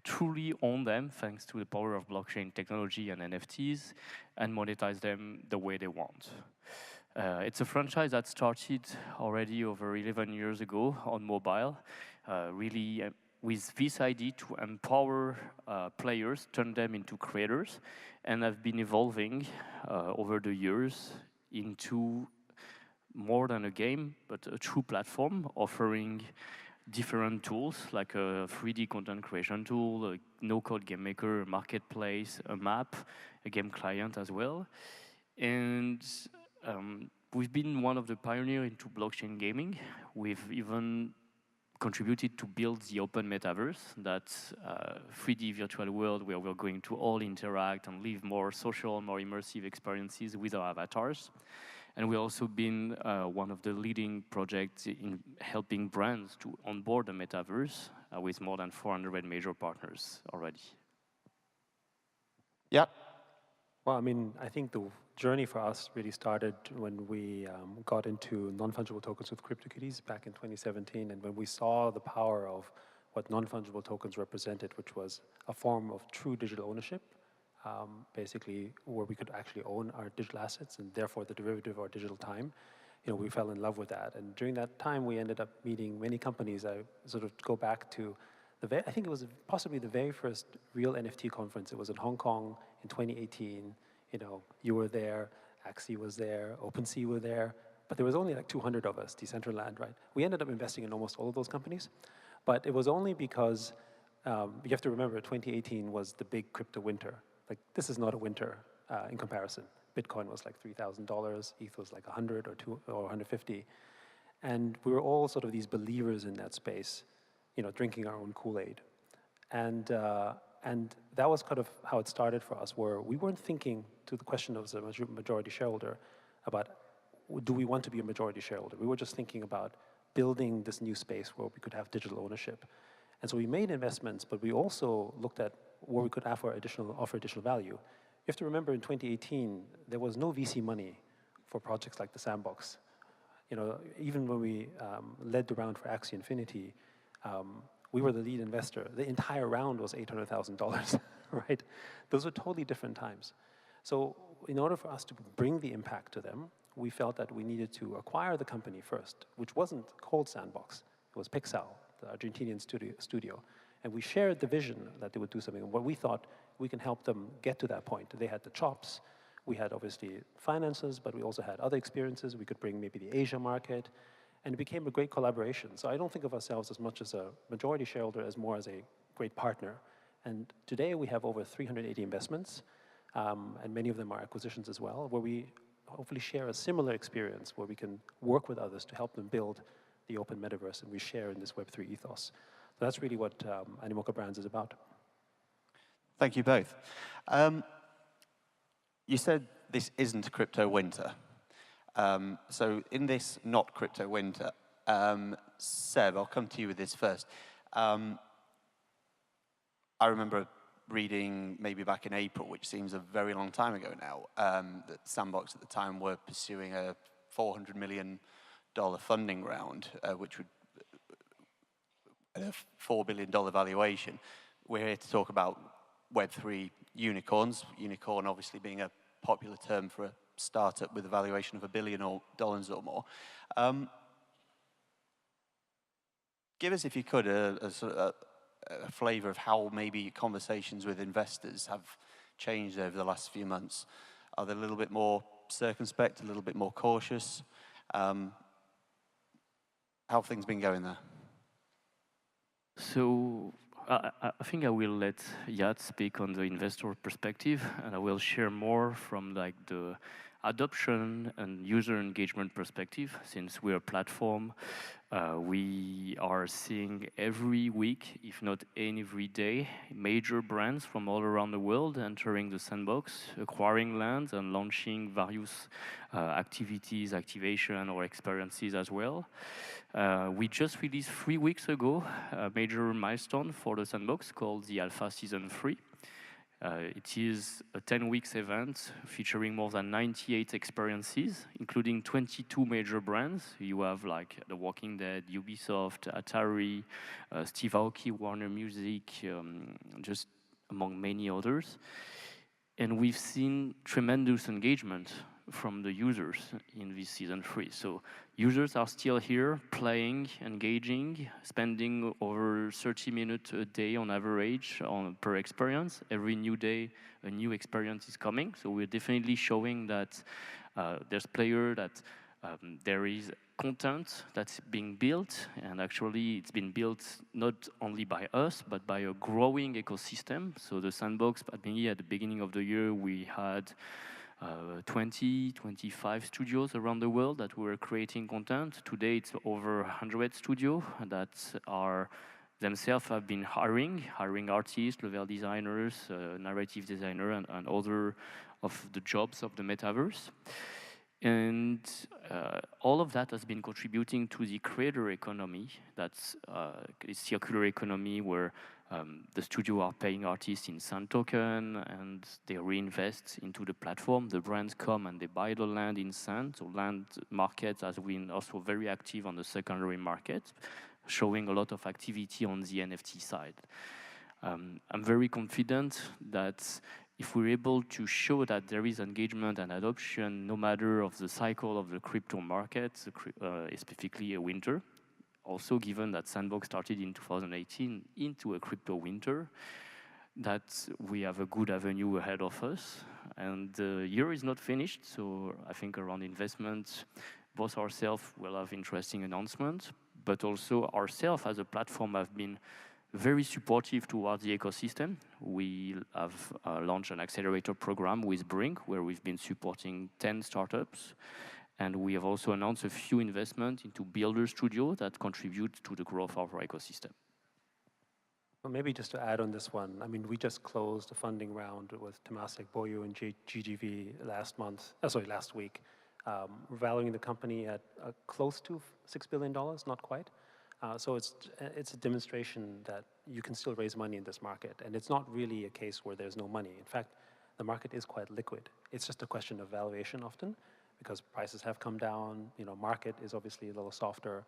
truly own them thanks to the power of blockchain technology and NFTs, and monetize them the way they want. It's a franchise that started already over 11 years ago on mobile, really with this idea to empower players, turn them into creators, and have been evolving over the years into more than a game, but a true platform offering different tools like a 3D content creation tool, a no-code game maker, a marketplace, a map, a game client as well. And we've been one of the pioneers into blockchain gaming. We've even contributed to build the open metaverse, that 3D virtual world where we're going to all interact and live more social, more immersive experiences with our avatars. And we've also been one of the leading projects in helping brands to onboard the metaverse with more than 400 major partners already. Yeah. Well, I mean, I think the journey for us really started when we got into non-fungible tokens with CryptoKitties back in 2017, and when we saw the power of what non-fungible tokens represented, which was a form of true digital ownership, basically where we could actually own our digital assets and therefore the derivative of our digital time. You know, we fell in love with that, and during that time we ended up meeting many companies. I sort of go back to I think it was possibly the very first real NFT conference. It was in Hong Kong in 2018. You know, you were there, Axie was there, OpenSea were there, but there was only like 200 of us, Decentraland, right? We ended up investing in almost all of those companies, but it was only because you have to remember 2018 was the big crypto winter. Like, this is not a winter in comparison. Bitcoin was like $3,000, ETH was like 100 or 2 or 150, and we were all sort of these believers in that space, you know, drinking our own Kool-Aid, and that was kind of how it started for us, where we weren't thinking to the question of as a majority shareholder about, do we want to be a majority shareholder? We were just thinking about building this new space where we could have digital ownership. And so we made investments, but we also looked at where we could offer additional value. You have to remember in 2018, there was no VC money for projects like the Sandbox. You know, even when we led the round for Axie Infinity, we were the lead investor. The entire round was $800,000, right? Those were totally different times. So in order for us to bring the impact to them, we felt that we needed to acquire the company first, which wasn't called Sandbox. It was Pixel, the Argentinian studio. And we shared the vision that they would do something. And what we thought, we can help them get to that point. They had the chops. We had, obviously, finances, but we also had other experiences. We could bring maybe the Asia market. And it became a great collaboration. So I don't think of ourselves as much as a majority shareholder, as more as a great partner. And today we have over 380 investments, and many of them are acquisitions as well, where we hopefully share a similar experience, where we can work with others to help them build the open metaverse, and we share in this Web3 ethos. So that's really what Animoca Brands is about. Thank you both. You said this isn't crypto winter. So in this not crypto winter, Seb, I'll come to you with this first. I remember reading maybe back in April, which seems a very long time ago now, that Sandbox at the time were pursuing a $400 million funding round, which would a $4 billion valuation. We're here to talk about Web3 unicorns, unicorn obviously being a popular term for a startup with a valuation of $1 billion or more. Give us, if you could, a flavor of how maybe conversations with investors have changed over the last few months. Are they a little bit more circumspect, a little bit more cautious? How have things been going there? So I think I will let Yat speak on the investor perspective, and I will share more from like the adoption and user engagement perspective. Since we're a platform, we are seeing every week, if not every day, major brands from all around the world entering the sandbox, acquiring lands and launching various activities, activation or experiences as well. We just released 3 weeks ago a major milestone for the sandbox called the Alpha Season 3. It is a 10-week event featuring more than 98 experiences, including 22 major brands. You have like The Walking Dead, Ubisoft, Atari, Steve Aoki, Warner Music, just among many others. And we've seen tremendous engagement from the users in this season 3. So users are still here playing, engaging, spending over 30 minutes a day on average per experience. Every new day, a new experience is coming. So we're definitely showing that there's player, that there is content that's being built, and actually it's been built not only by us, but by a growing ecosystem. So the sandbox, at the beginning of the year, we had 20, 25 studios around the world that were creating content. Today it's over 100 studios that are themselves have been hiring artists, level designers, narrative designer, and other of the jobs of the metaverse. And all of that has been contributing to the creator economy. That's a circular economy where the studio are paying artists in Sand token and they reinvest into the platform. The brands come and they buy the land in Sand. So land market has been also very active on the secondary market, showing a lot of activity on the NFT side. I'm very confident that if we're able to show that there is engagement and adoption, no matter of the cycle of the crypto market, specifically a winter, also given that Sandbox started in 2018 into a crypto winter, that we have a good avenue ahead of us. And the year is not finished, so I think around investment, both ourselves will have interesting announcements, but also ourselves as a platform have been very supportive towards the ecosystem. We have launched an accelerator program with Brink, where we've been supporting 10 startups. And we have also announced a few investments into builder studios that contribute to the growth of our ecosystem. Well, maybe just to add on this one, I mean, we just closed a funding round with Temasek, Boyu, and GGV last week, valuing the company at close to $6 billion, not quite. So it's a demonstration that you can still raise money in this market. And it's not really a case where there's no money. In fact, the market is quite liquid. It's just a question of valuation often, because prices have come down, market is obviously a little softer,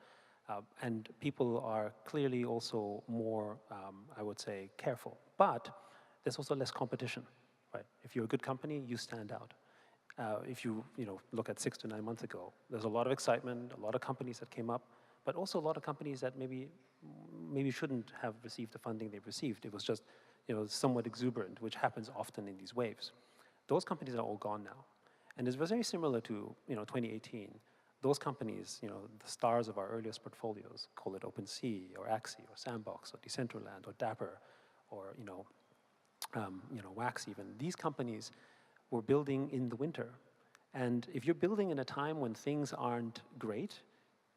and people are clearly also more, I would say, careful. But there's also less competition, right? If you're a good company, you stand out. If you look at 6 to 9 months ago, there's a lot of excitement, a lot of companies that came up, but also a lot of companies that maybe shouldn't have received the funding they've received. It was just somewhat exuberant, which happens often in these waves. Those companies are all gone now. And it was very similar to 2018. Those companies, the stars of our earliest portfolios, call it OpenSea or Axie or Sandbox or Decentraland or Dapper or Wax even. These companies were building in the winter. And if you're building in a time when things aren't great,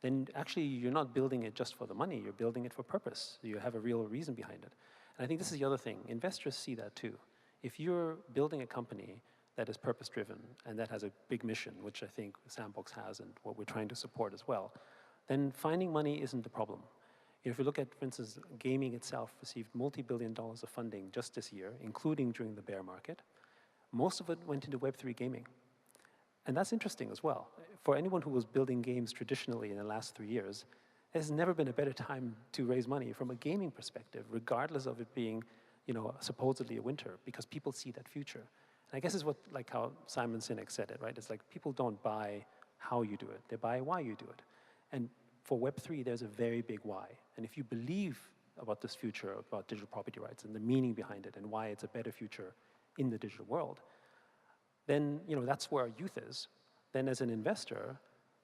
then actually you're not building it just for the money. You're building it for purpose. You have a real reason behind it. And I think this is the other thing. Investors see that too. If you're building a company that is purpose-driven and that has a big mission, which I think Sandbox has and what we're trying to support as well, then finding money isn't the problem. If you look at, for instance, gaming itself received multi-billion dollars of funding just this year, including during the bear market. Most of it went into Web3 gaming. And that's interesting as well. For anyone who was building games traditionally in the last 3 years, there's never been a better time to raise money from a gaming perspective, regardless of it being, supposedly a winter, because people see that future. And I guess it's like how Simon Sinek said it, right? It's like people don't buy how you do it, they buy why you do it. And for Web3, there's a very big why. And if you believe about this future, about digital property rights and the meaning behind it and why it's a better future in the digital world, then that's where our youth is. Then as an investor,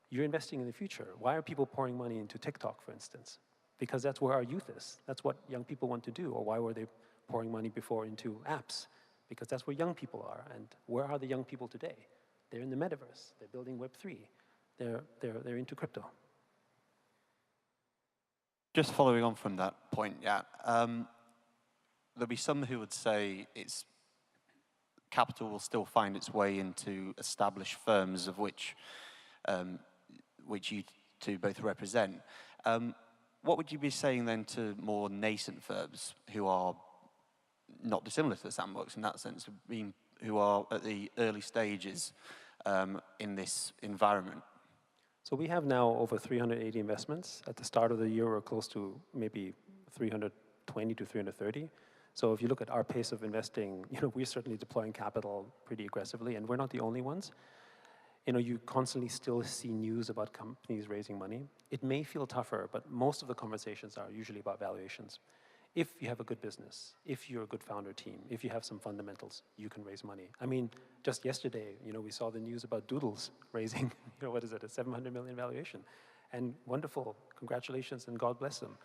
you're investing in the future. Why are people pouring money into TikTok, for instance? Because that's where our youth is. That's what young people want to do. Or why were they pouring money before into apps? Because that's where young people are. And where are the young people today? They're in the metaverse. They're building Web3. They're into crypto. Just following on from that point, there'll be some who would say capital will still find its way into established firms, of which you two both represent. What would you be saying then to more nascent firms who are not dissimilar to the Sandbox in that sense, who are at the early stages in this environment? So we have now over 380 investments. At the start of the year, we're close to maybe 320 to 330. So if you look at our pace of investing, we're certainly deploying capital pretty aggressively, and we're not the only ones. You constantly still see news about companies raising money. It may feel tougher, but most of the conversations are usually about valuations. If you have a good business, if you're a good founder team, if you have some fundamentals, you can raise money. I mean, just yesterday, we saw the news about Doodles raising, what is it, a 700 million valuation. And wonderful, congratulations, and God bless them.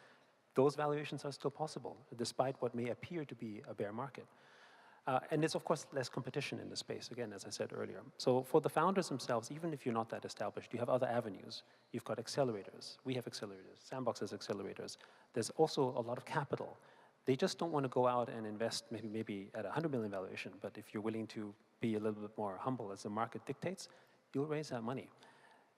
Those valuations are still possible, despite what may appear to be a bear market. And there's, of course, less competition in the space, again, as I said earlier. So for the founders themselves, even if you're not that established, you have other avenues. You've got accelerators. We have accelerators. Sandbox has accelerators. There's also a lot of capital. They just don't want to go out and invest maybe at a 100 million valuation, but if you're willing to be a little bit more humble as the market dictates, you'll raise that money.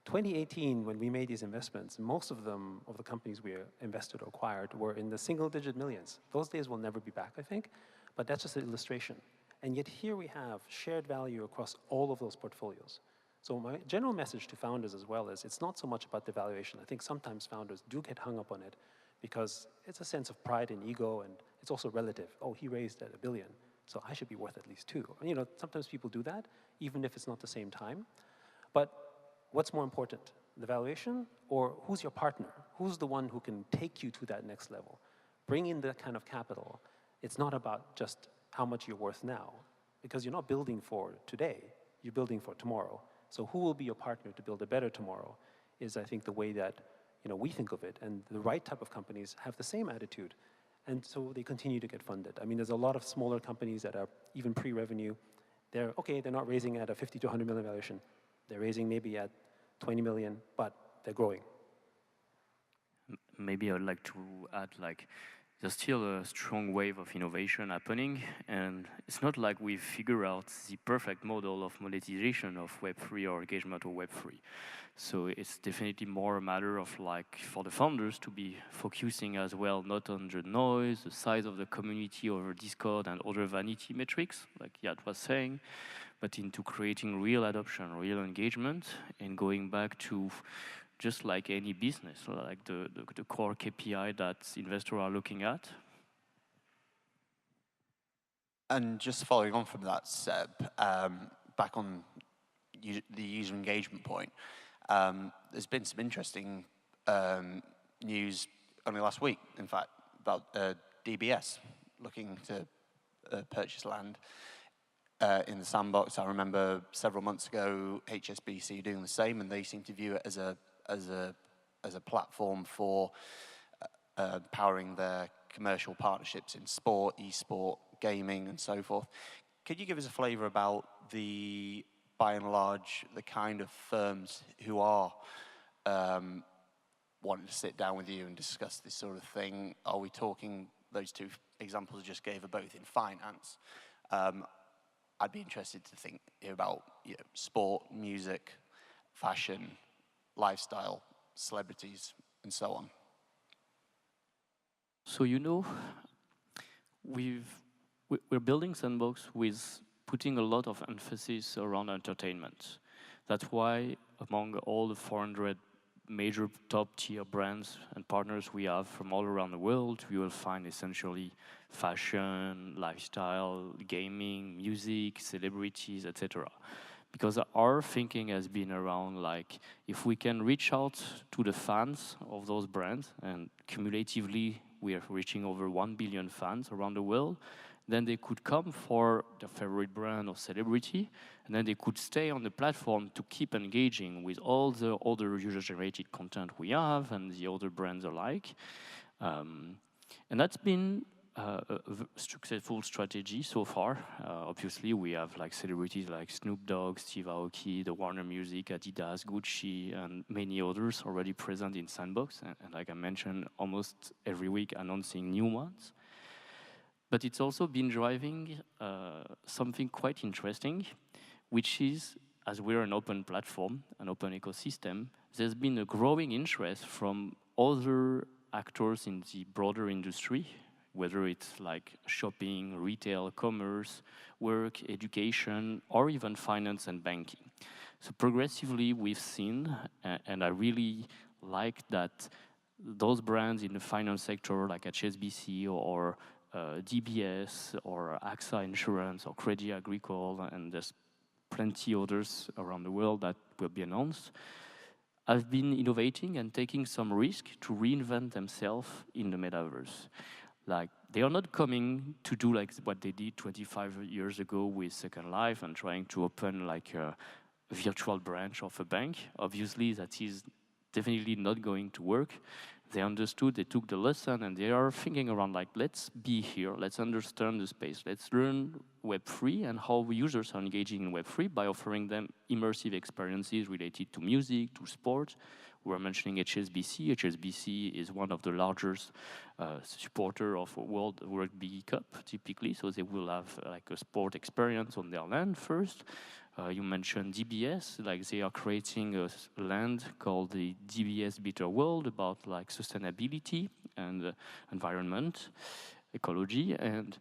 2018, when we made these investments, most of them, of the companies we invested or acquired, were in the single-digit millions. Those days will never be back, I think, but that's just an illustration. And yet here we have shared value across all of those portfolios. So my general message to founders as well is it's not so much about the valuation. I think sometimes founders do get hung up on it because it's a sense of pride and ego, and it's also relative. Oh, he raised at $1 billion, so I should be worth at least 2. Sometimes people do that, even if it's not the same time. But what's more important, the valuation or who's your partner? Who's the one who can take you to that next level? Bring in that kind of capital. It's not about just how much you're worth now, because you're not building for today, you're building for tomorrow. So who will be your partner to build a better tomorrow is, I think, the way that we think of it. And the right type of companies have the same attitude. And so they continue to get funded. I mean, there's a lot of smaller companies that are even pre-revenue. They're not raising at a 50 to 100 million valuation. They're raising maybe at 20 million, but they're growing. Maybe I would like to add, there's still a strong wave of innovation happening, and it's not like we figure out the perfect model of monetization of Web3 or engagement of Web3. So it's definitely more a matter of for the founders to be focusing as well, not on the noise, the size of the community over Discord and other vanity metrics, like Yat was saying, but into creating real adoption, real engagement, and going back to just like any business, like the core KPI that investors are looking at. And just following on from that, Seb, back on the user engagement point, there's been some interesting news only last week, in fact, about DBS looking to purchase land in the Sandbox. I remember several months ago HSBC doing the same, and they seem to view it as a platform for powering their commercial partnerships in sport, e-sport, gaming, and so forth. Could you give us a flavor about by and large, the kind of firms who are wanting to sit down with you and discuss this sort of thing? Are we talking those two examples I just gave are both in finance. I'd be interested to hear about sport, music, fashion, lifestyle, celebrities, and so on. So we're building Sandbox with putting a lot of emphasis around entertainment. That's why among all the 400 major top-tier brands and partners we have from all around the world, we will find essentially fashion, lifestyle, gaming, music, celebrities, etc. Because our thinking has been around, like, if we can reach out to the fans of those brands, and cumulatively we are reaching over 1 billion fans around the world, then they could come for their favorite brand or celebrity, and then they could stay on the platform to keep engaging with all the other user-generated content we have and the other brands alike. And that's been a successful strategy so far. Obviously, we have like celebrities like Snoop Dogg, Steve Aoki, the Warner Music, Adidas, Gucci, and many others already present in Sandbox. And like I mentioned, almost every week announcing new ones. But it's also been driving something quite interesting, which is, as we're an open platform, an open ecosystem, there's been a growing interest from other actors in the broader industry, whether it's like shopping, retail, commerce, work, education, or even finance and banking. So progressively we've seen, and I really like that those brands in the finance sector like HSBC or DBS or AXA Insurance or Crédit Agricole, and there's plenty others around the world that will be announced, have been innovating and taking some risk to reinvent themselves in the metaverse. Like, they are not coming to do like what they did 25 years ago with Second Life and trying to open like a virtual branch of a bank. Obviously, that is definitely not going to work. They understood, they took the lesson, and they are thinking around like, let's be here, let's understand the space, let's learn Web3 and how users are engaging in Web3 by offering them immersive experiences related to music, to sport. We're mentioning HSBC. HSBC is one of the largest supporter of World Rugby Cup, typically, so they will have like a sport experience on their land first. You mentioned DBS, like they are creating a land called the DBS Better World about like sustainability and environment, ecology, and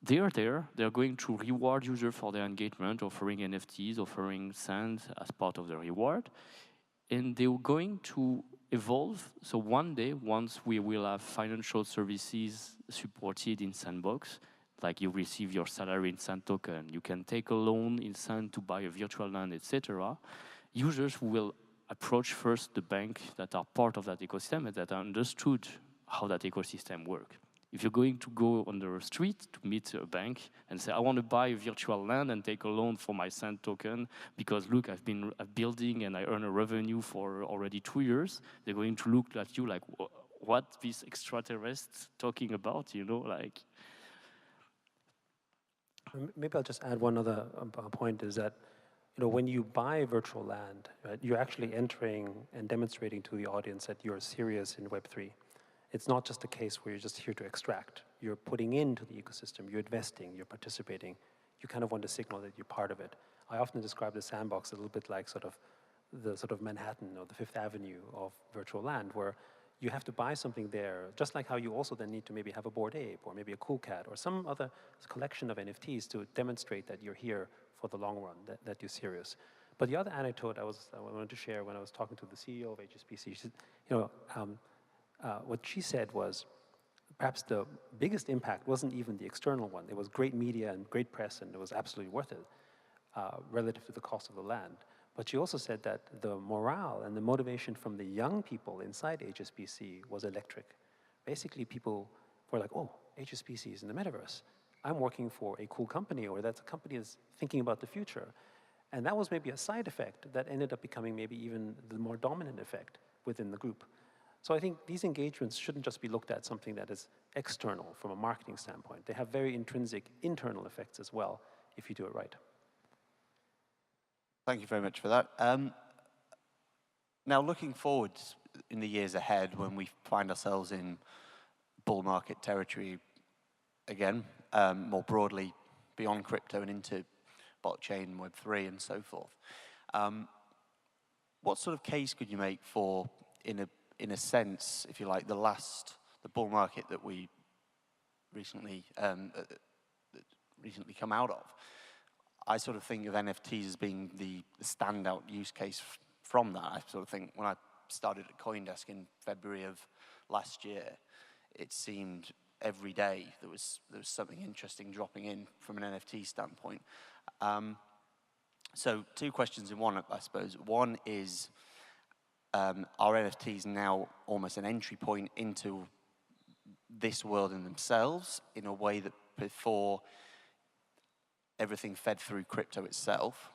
they are there. They're going to reward users for their engagement, offering NFTs, offering sand as part of the reward. And they're going to evolve. So one day, once we will have financial services supported in Sandbox, like you receive your salary in Sand token, you can take a loan in Sand to buy a virtual land, etc. Users will approach first the bank that are part of that ecosystem and that understood how that ecosystem works. If you're going to go on the street to meet a bank and say, I want to buy a virtual land and take a loan for my Sand token because, look, I've been building and I earn a revenue for already 2 years, they're going to look at you like, what this extraterrestrial talking about, you know, like. Maybe I'll just add one other point is that, you know, when you buy virtual land, right, you're actually entering and demonstrating to the audience that you're serious in Web3. It's not just a case where you're just here to extract. You're putting into the ecosystem, you're investing, you're participating. You kind of want to signal that you're part of it. I often describe the Sandbox a little bit like the sort of Manhattan or the Fifth Avenue of virtual land, where you have to buy something there, just like how you also then need to maybe have a Bored Ape or maybe a Cool Cat or some other collection of NFTs to demonstrate that you're here for the long run, that you're serious. But the other anecdote I wanted to share when I was talking to the CEO of HSBC, she said, you know, what she said was perhaps the biggest impact wasn't even the external one. It was great media and great press, and it was absolutely worth it relative to the cost of the land. But she also said that the morale and the motivation from the young people inside HSBC was electric. Basically, people were like, oh, HSBC is in the metaverse. I'm working for a cool company, or that company is thinking about the future. And that was maybe a side effect that ended up becoming maybe even the more dominant effect within the group. So I think these engagements shouldn't just be looked at something that is external from a marketing standpoint. They have very intrinsic internal effects as well, if you do it right. Thank you very much for that. Now, looking forward in the years ahead, when we find ourselves in bull market territory again, more broadly beyond crypto and into blockchain, Web3, and so forth. What sort of case could you make for, in a sense, if you like, the bull market that we recently come out of? I sort of think of NFTs as being the standout use case from that. I sort of think when I started at CoinDesk in February of last year, it seemed every day there was something interesting dropping in from an NFT standpoint. So 2 questions in one, I suppose. One is, are NFTs now almost an entry point into this world in themselves in a way that before everything fed through crypto itself?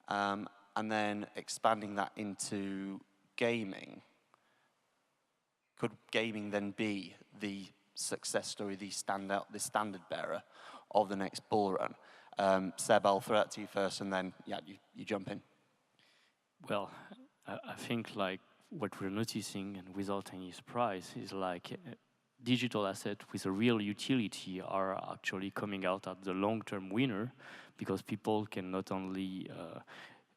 And then expanding that into gaming. Could gaming then be the success story, the standard bearer of the next bull run? Seb, I'll throw that to you first, and then you jump in. Well, I think like what we're noticing, and without any surprise, is like digital assets with a real utility are actually coming out as the long-term winner, because people can not only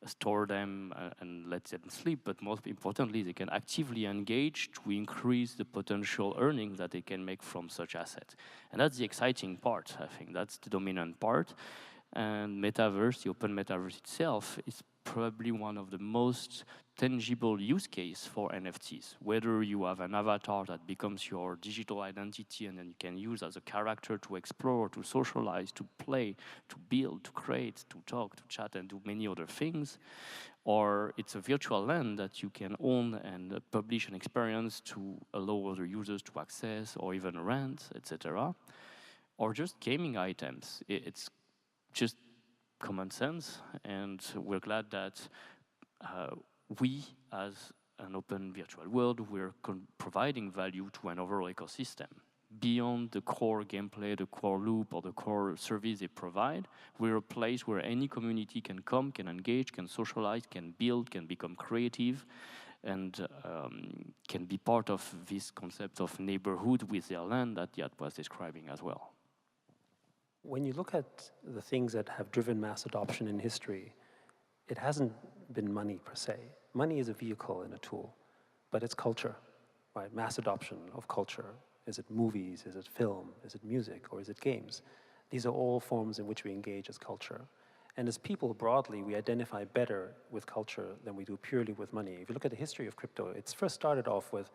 store them and let them sleep, but most importantly, they can actively engage to increase the potential earnings that they can make from such assets. And that's the exciting part, I think. That's the dominant part. And metaverse, the open metaverse itself, is probably one of the most tangible use case for NFTs. Whether you have an avatar that becomes your digital identity and then you can use as a character to explore, to socialize, to play, to build, to create, to talk, to chat, and do many other things. Or it's a virtual land that you can own and publish an experience to allow other users to access or even rent, etc. Or just gaming items. It's just common sense, and we're glad that we, as an open virtual world, we're providing value to an overall ecosystem. Beyond the core gameplay, the core loop, or the core service they provide, we're a place where any community can come, can engage, can socialize, can build, can become creative, and can be part of this concept of neighborhood with their land that Yat was describing as well. When you look at the things that have driven mass adoption in history, it hasn't been money per se. Money is a vehicle and a tool, but it's culture, right? Mass adoption of culture. Is it movies? Is it film? Is it music? Or is it games? These are all forms in which we engage as culture. And as people broadly, we identify better with culture than we do purely with money. If you look at the history of crypto, it's first started off with,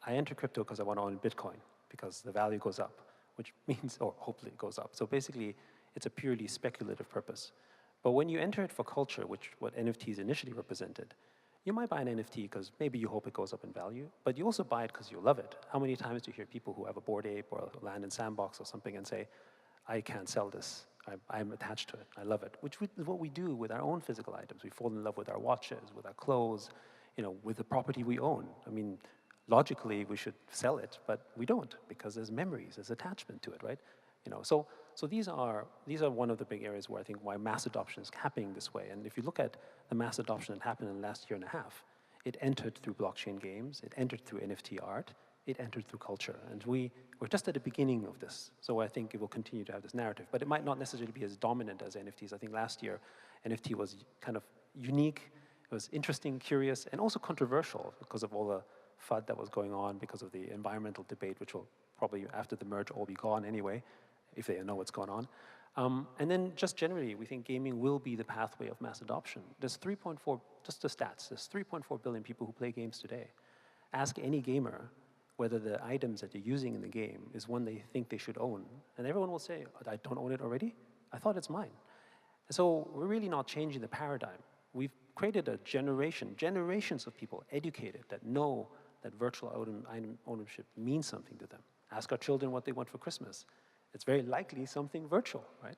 I enter crypto because I want to own Bitcoin, because the value goes up, which means, or hopefully it goes up. So basically, it's a purely speculative purpose. But when you enter it for culture, which what NFTs initially represented, you might buy an NFT because maybe you hope it goes up in value, but you also buy it because you love it. How many times do you hear people who have a Bored Ape or a Land and Sandbox or something and say, I can't sell this, I'm attached to it, I love it, which is what we do with our own physical items. We fall in love with our watches, with our clothes, with the property we own. I mean, logically, we should sell it, but we don't, because there's memories, there's attachment to it, right? So these are one of the big areas where I think why mass adoption is happening this way. And if you look at the mass adoption that happened in the last year and a half, it entered through blockchain games, it entered through NFT art, it entered through culture. And we're just at the beginning of this. So I think it will continue to have this narrative. But it might not necessarily be as dominant as NFTs. I think last year, NFT was kind of unique. It was interesting, curious, and also controversial because of all the FUD that was going on, because of the environmental debate, which will probably, after the merge, all be gone anyway, if they know what's going on. And then just generally, we think gaming will be the pathway of mass adoption. There's 3.4, just the stats, there's 3.4 billion people who play games today. Ask any gamer whether the items that they're using in the game is one they think they should own. And everyone will say, I don't own it already? I thought it's mine. And so we're really not changing the paradigm. We've created a generations of people educated that know that virtual item ownership means something to them. Ask our children what they want for Christmas. It's very likely something virtual, right?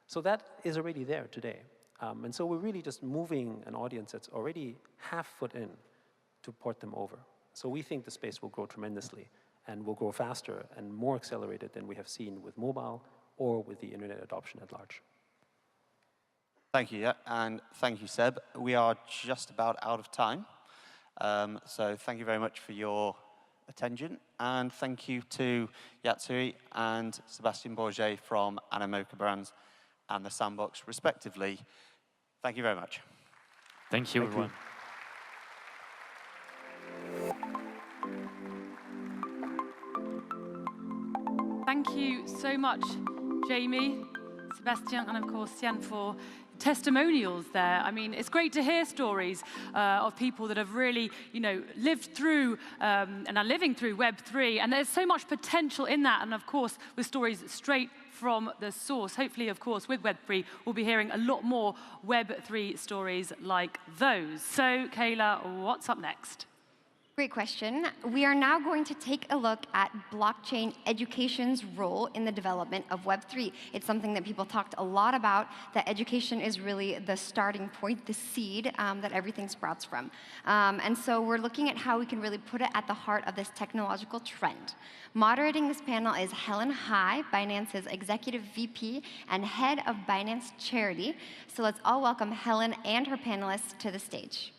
So that is already there today. And so we're really just moving an audience that's already half foot in to port them over. So we think the space will grow tremendously and will grow faster and more accelerated than we have seen with mobile or with the internet adoption at large. Thank you, and thank you, Seb. We are just about out of time. So thank you very much for your attention. And thank you to Yatsui and Sebastian Bourget from Animoca Brands and the Sandbox, respectively. Thank you very much. Thank you, everyone. Thank you so much, Jamie, Sebastian, and of course, Sian, for testimonials there. I mean, it's great to hear stories of people that have really, lived through and are living through Web3. And there's so much potential in that. And of course, with stories straight from the source. Hopefully, of course, with Web3, we'll be hearing a lot more Web3 stories like those. So, Kayla, what's up next? Great question. We are now going to take a look at blockchain education's role in the development of Web3. It's something that people talked a lot about, that education is really the starting point, the seed that everything sprouts from. And so we're looking at how we can really put it at the heart of this technological trend. Moderating this panel is Helen Hai, Binance's Executive VP and Head of Binance Charity. So let's all welcome Helen and her panelists to the stage.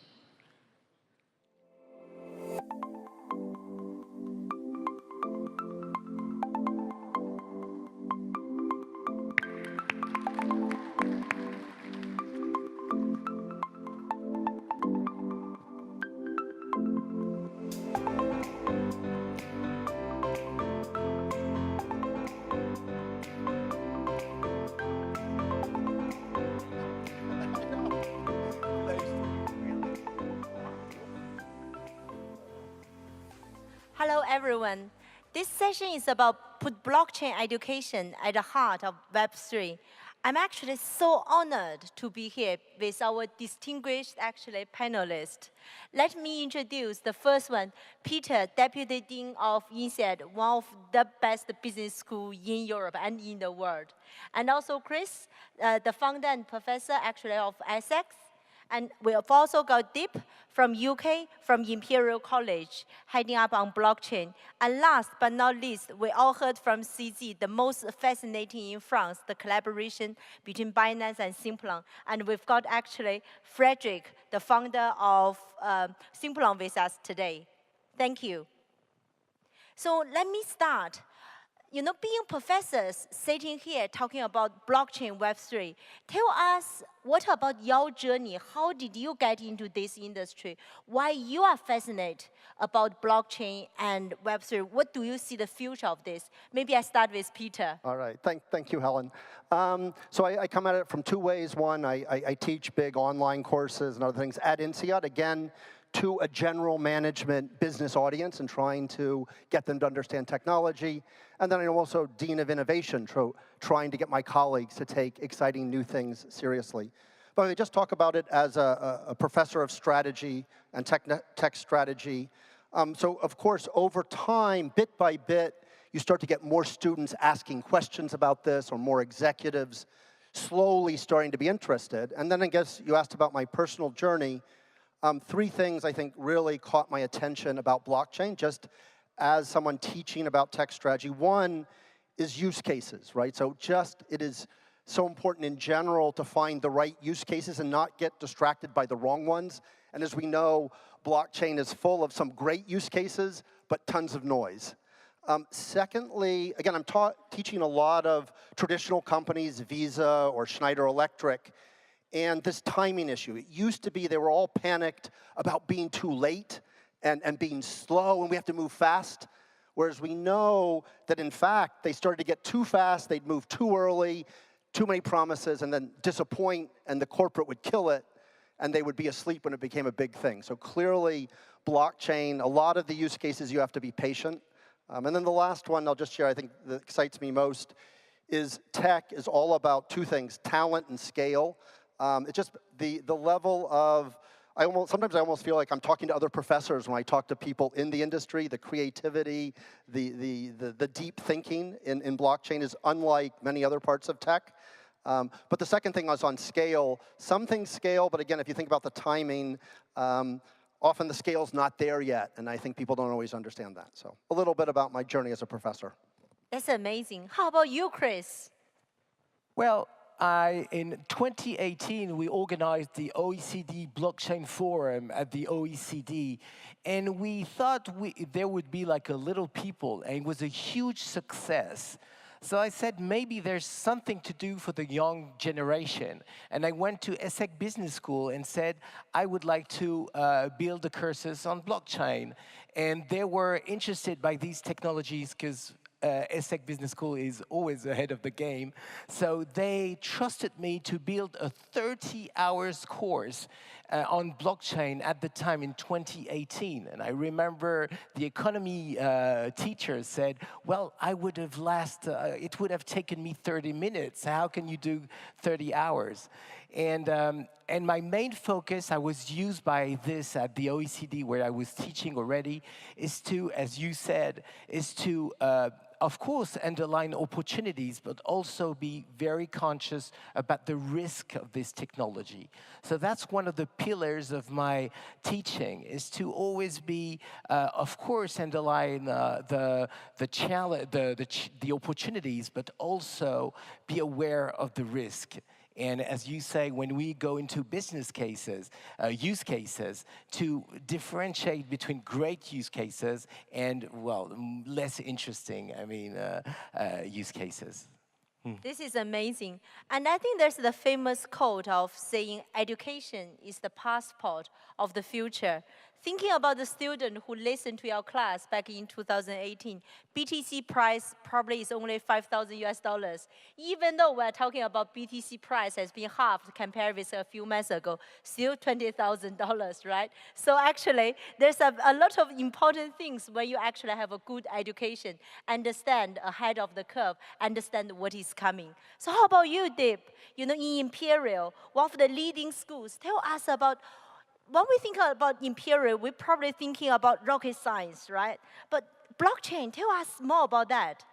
Hello, everyone. This session is about put blockchain education at the heart of Web3. I'm actually so honored to be here with our distinguished, panelists. Let me introduce the first one, Peter, Deputy Dean of INSEAD, one of the best business schools in Europe and in the world. And also Chris, the founder and professor, of Essex. And we have also got Deep from UK, from Imperial College, heading up on blockchain. And last but not least, we all heard from CZ, the most fascinating in France, the collaboration between Binance and Simplon. And we've got Frederick, the founder of Simplon with us today. Thank you. So let me start. Being professors sitting here talking about blockchain Web3, tell us what about your journey? How did you get into this industry? Why you are fascinated about blockchain and Web3? What do you see the future of this? Maybe I start with Peter. All right, thank you, Helen. So I come at it from two ways. One, I teach big online courses and other things at INSEAD, again, to a general management business audience and trying to get them to understand technology. And then I'm also Dean of Innovation, trying to get my colleagues to take exciting new things seriously. But I just talk about it as a professor of strategy and tech strategy. So of course, over time, bit by bit, you start to get more students asking questions about this, or more executives slowly starting to be interested. And then I guess you asked about my personal journey. Three things I think really caught my attention about blockchain, just as someone teaching about tech strategy. One is use cases, right? So it is so important in general to find the right use cases and not get distracted by the wrong ones. And as we know, blockchain is full of some great use cases, but tons of noise. Secondly, again, I'm teaching a lot of traditional companies, Visa or Schneider Electric, and this timing issue. It used to be they were all panicked about being too late and being slow, and we have to move fast. Whereas we know that, in fact, they started to get too fast, they'd move too early, too many promises, and then disappoint, and the corporate would kill it, and they would be asleep when it became a big thing. So clearly, blockchain, a lot of the use cases, you have to be patient. And then the last one I'll just share, I think that excites me most, is tech is all about two things, talent and scale. It's just the level of, sometimes I almost feel like I'm talking to other professors when I talk to people in the industry. The creativity, the deep thinking in blockchain is unlike many other parts of tech. But the second thing was on scale. Some things scale, but again, if you think about the timing, often the scale's not there yet, and I think people don't always understand that. So a little bit about my journey as a professor. That's amazing. How about you, Chris? Well, in 2018, we organized the OECD Blockchain Forum at the OECD, and we thought there would be like a little people, and it was a huge success. So I said, maybe there's something to do for the young generation. And I went to ESSEC Business School and said, I would like to build a courses on blockchain. And they were interested by these technologies because ESSEC Business School is always ahead of the game. So they trusted me to build a 30 hours course on blockchain at the time in 2018. And I remember the economy teacher said, well, I would have it would have taken me 30 minutes. How can you do 30 hours? And my main focus, I was used by this at the OECD where I was teaching already, is to, as you said, is to of course, underline opportunities, but also be very conscious about the risk of this technology. So that's one of the pillars of my teaching, is to always be, of course, underline the opportunities, but also be aware of the risk. And as you say, when we go into business cases, use cases, to differentiate between great use cases and, well, less interesting, use cases. This is amazing. And I think there's the famous quote of saying education is the passport of the future. Thinking about the student who listened to your class back in 2018, BTC price probably is only $5,000 US. Even though we're talking about BTC price has been halved compared with a few months ago, still $20,000, right? So actually, there's a lot of important things when you actually have a good education, understand ahead of the curve, understand what is coming. So how about you, Deep? You know, in Imperial, one of the leading schools, tell us about, when we think about Imperial, we're probably thinking about rocket science, right? But blockchain, tell us more about that.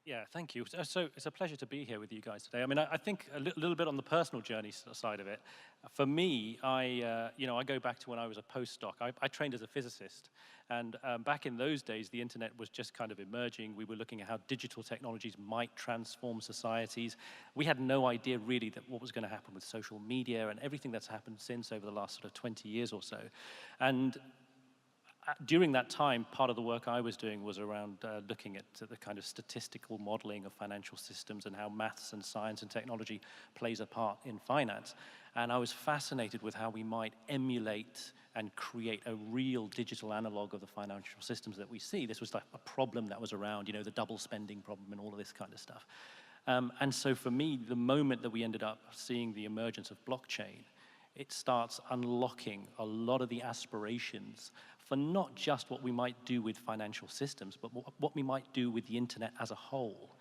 Yeah, thank you. So it's a pleasure to be here with you guys today. I mean, I think a little bit on the personal journey side of it. For me, I go back to when I was a postdoc. I trained as a physicist, and back in those days, the internet was just kind of emerging. We were looking at how digital technologies might transform societies. We had no idea really that what was going to happen with social media and everything that's happened since over the last sort of 20 years or so. And during that time, part of the work I was doing was around looking at the kind of statistical modeling of financial systems and how maths and science and technology plays a part in finance. And I was fascinated with how we might emulate and create a real digital analog of the financial systems that we see. This was like a problem that was around, you know, the double spending problem and all of this kind of stuff. And so for me, the moment that we ended up seeing the emergence of blockchain, it starts unlocking a lot of the aspirations for not just what we might do with financial systems, but what we might do with the internet as a whole.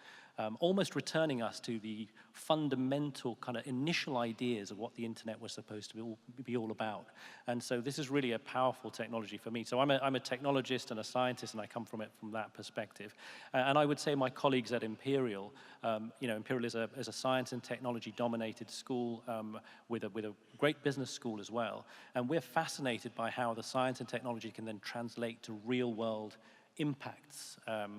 Almost returning us to the fundamental kind of initial ideas of what the internet was supposed to be all about. And so this is really a powerful technology for me. So I'm a technologist and a scientist, and I come from it from that perspective. And I would say my colleagues at Imperial, Imperial is a science and technology dominated school with a great business school as well. And we're fascinated by how the science and technology can then translate to real world impacts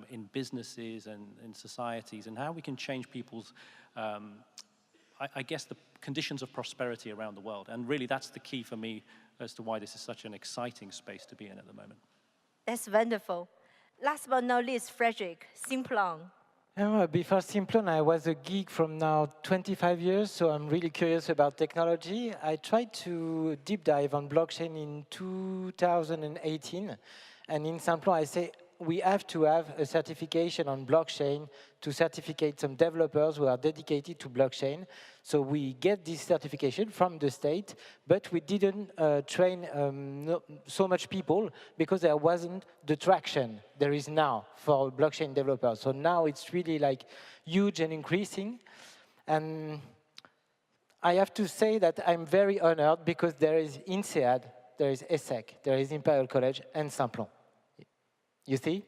in businesses and in societies, and how we can change people's, I guess, the conditions of prosperity around the world. And really, that's the key for me as to why this is such an exciting space to be in at the moment. That's wonderful. Last but not least, Frederick, Simplon. Before Simplon, I was a geek from now 25 years, so I'm really curious about technology. I tried to deep dive on blockchain in 2018, and in Simplon, I say, we have to have a certification on blockchain to certificate some developers who are dedicated to blockchain. So we get this certification from the state, but we didn't train so much people because there wasn't the traction there is now for blockchain developers. So now it's really like huge and increasing. And I have to say that I'm very honored because there is INSEAD, there is ESSEC, there is Imperial College, and Simplon. You see?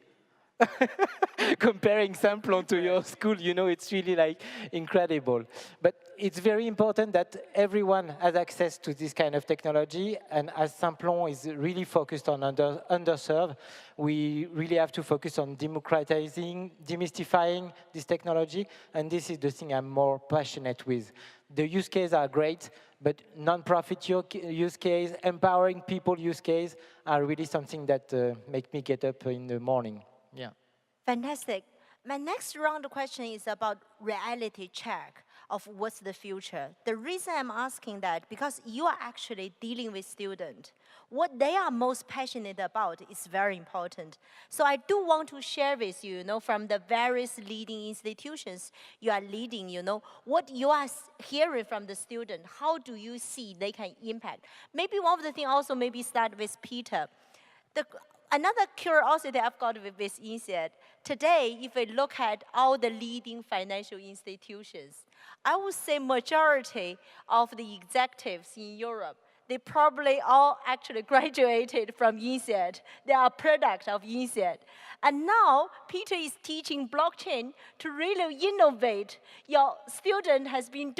comparing Simplon to your school, you know, it's really like incredible. But it's very important that everyone has access to this kind of technology, and as Simplon is really focused on underserved, we really have to focus on democratizing, demystifying this technology, and this is the thing I'm more passionate with. The use cases are great, but non-profit use case, empowering people use case are really something that make me get up in the morning. Yeah. Fantastic. My next round of question is about reality check of what's the future. The reason I'm asking that, because you are actually dealing with students. What they are most passionate about is very important. So I do want to share with you, from the various leading institutions you are leading, what you are hearing from the student. How do you see they can impact? Maybe one of the things also maybe start with Peter. Another curiosity I've got with INSEAD, today, if we look at all the leading financial institutions, I would say majority of the executives in Europe, they probably all actually graduated from INSEAD. They are a product of INSEAD. And now, Peter is teaching blockchain to really innovate. Your student has been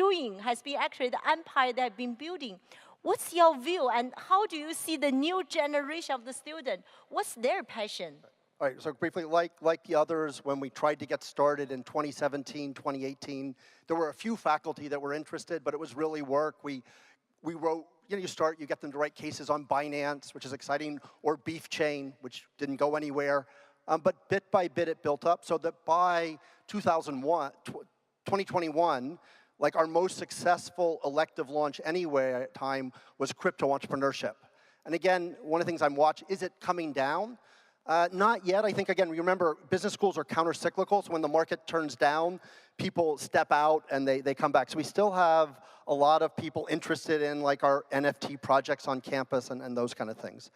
actually the empire they have been building. What's your view, and how do you see the new generation of the student? What's their passion? All right, so briefly, like the others, when we tried to get started in 2017, 2018, there were a few faculty that were interested, but it was really work. We wrote, you get them to write cases on Binance, which is exciting, or Beef Chain, which didn't go anywhere. But bit by bit, it built up, so that by 2021, like our most successful elective launch anywhere at time was crypto entrepreneurship. And again, one of the things I'm watching, is it coming down? Not yet. I think, again, remember, business schools are counter-cyclical, so when the market turns down, people step out and they come back. So we still have a lot of people interested in like our NFT projects on campus and those kind of things.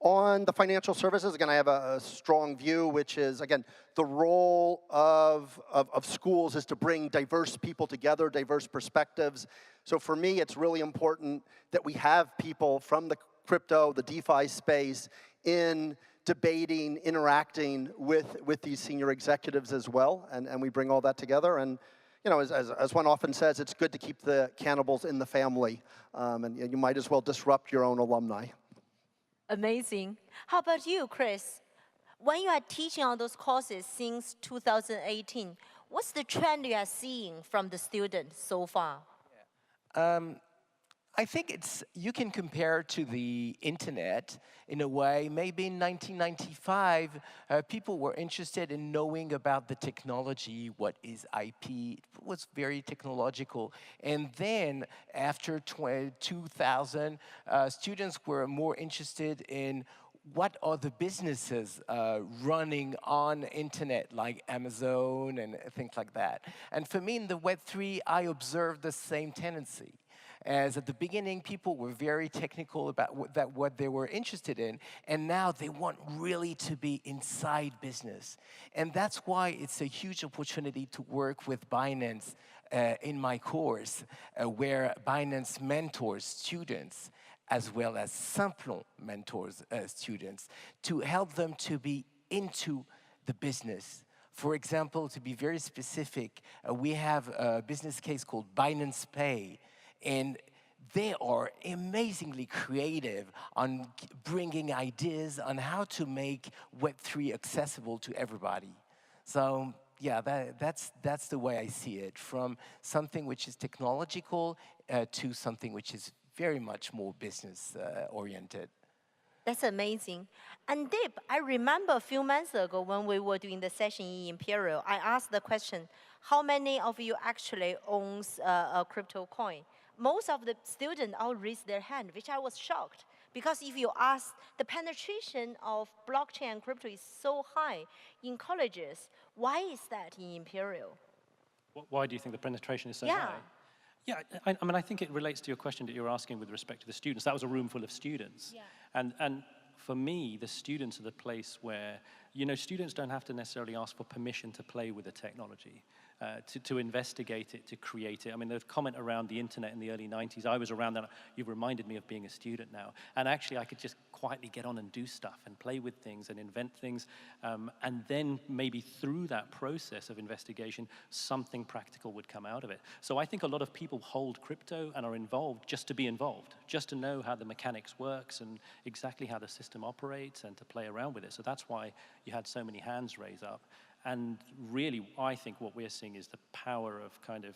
On the financial services, again, I have a strong view, which is, again, the role of schools is to bring diverse people together, diverse perspectives. So for me, it's really important that we have people from the crypto, the DeFi space in debating, interacting with these senior executives as well, and we bring all that together. And as one often says, it's good to keep the cannibals in the family, and you might as well disrupt your own alumni. Amazing. How about you, Chris? When you are teaching all those courses since 2018, what's the trend you are seeing from the students so far? I think you can compare to the internet in a way. Maybe in 1995, people were interested in knowing about the technology, what is IP, it was very technological. And then after 2000, students were more interested in what are the businesses running on internet, like Amazon and things like that. And for me, in the Web3, I observed the same tendency. As at the beginning, people were very technical about what they were interested in, and now they want really to be inside business. And that's why it's a huge opportunity to work with Binance in my course, where Binance mentors students, as well as Simplon mentors students, to help them to be into the business. For example, to be very specific, we have a business case called Binance Pay, and they are amazingly creative on bringing ideas on how to make Web3 accessible to everybody. So yeah, that's the way I see it, from something which is technological to something which is very much more business oriented. That's amazing. And Dip, I remember a few months ago when we were doing the session in Imperial, I asked the question, how many of you actually owns a crypto coin? Most of the students all raised their hand, which I was shocked. Because if you ask, the penetration of blockchain and crypto is so high in colleges. Why is that in Imperial? Why do you think the penetration is so high? Yeah, I mean, I think it relates to your question that you were asking with respect to the students. That was a room full of students. Yeah. And for me, the students are the place where students don't have to necessarily ask for permission to play with the technology, to investigate it, to create it. I mean, the comment around the internet in the early 90s, I was around that. You've reminded me of being a student now. And actually, I could just quietly get on and do stuff and play with things and invent things. And then maybe through that process of investigation, something practical would come out of it. So I think a lot of people hold crypto and are involved just to be involved, just to know how the mechanics works and exactly how the system operates and to play around with it. So that's why you had so many hands raise up. And really, I think what we're seeing is the power of kind of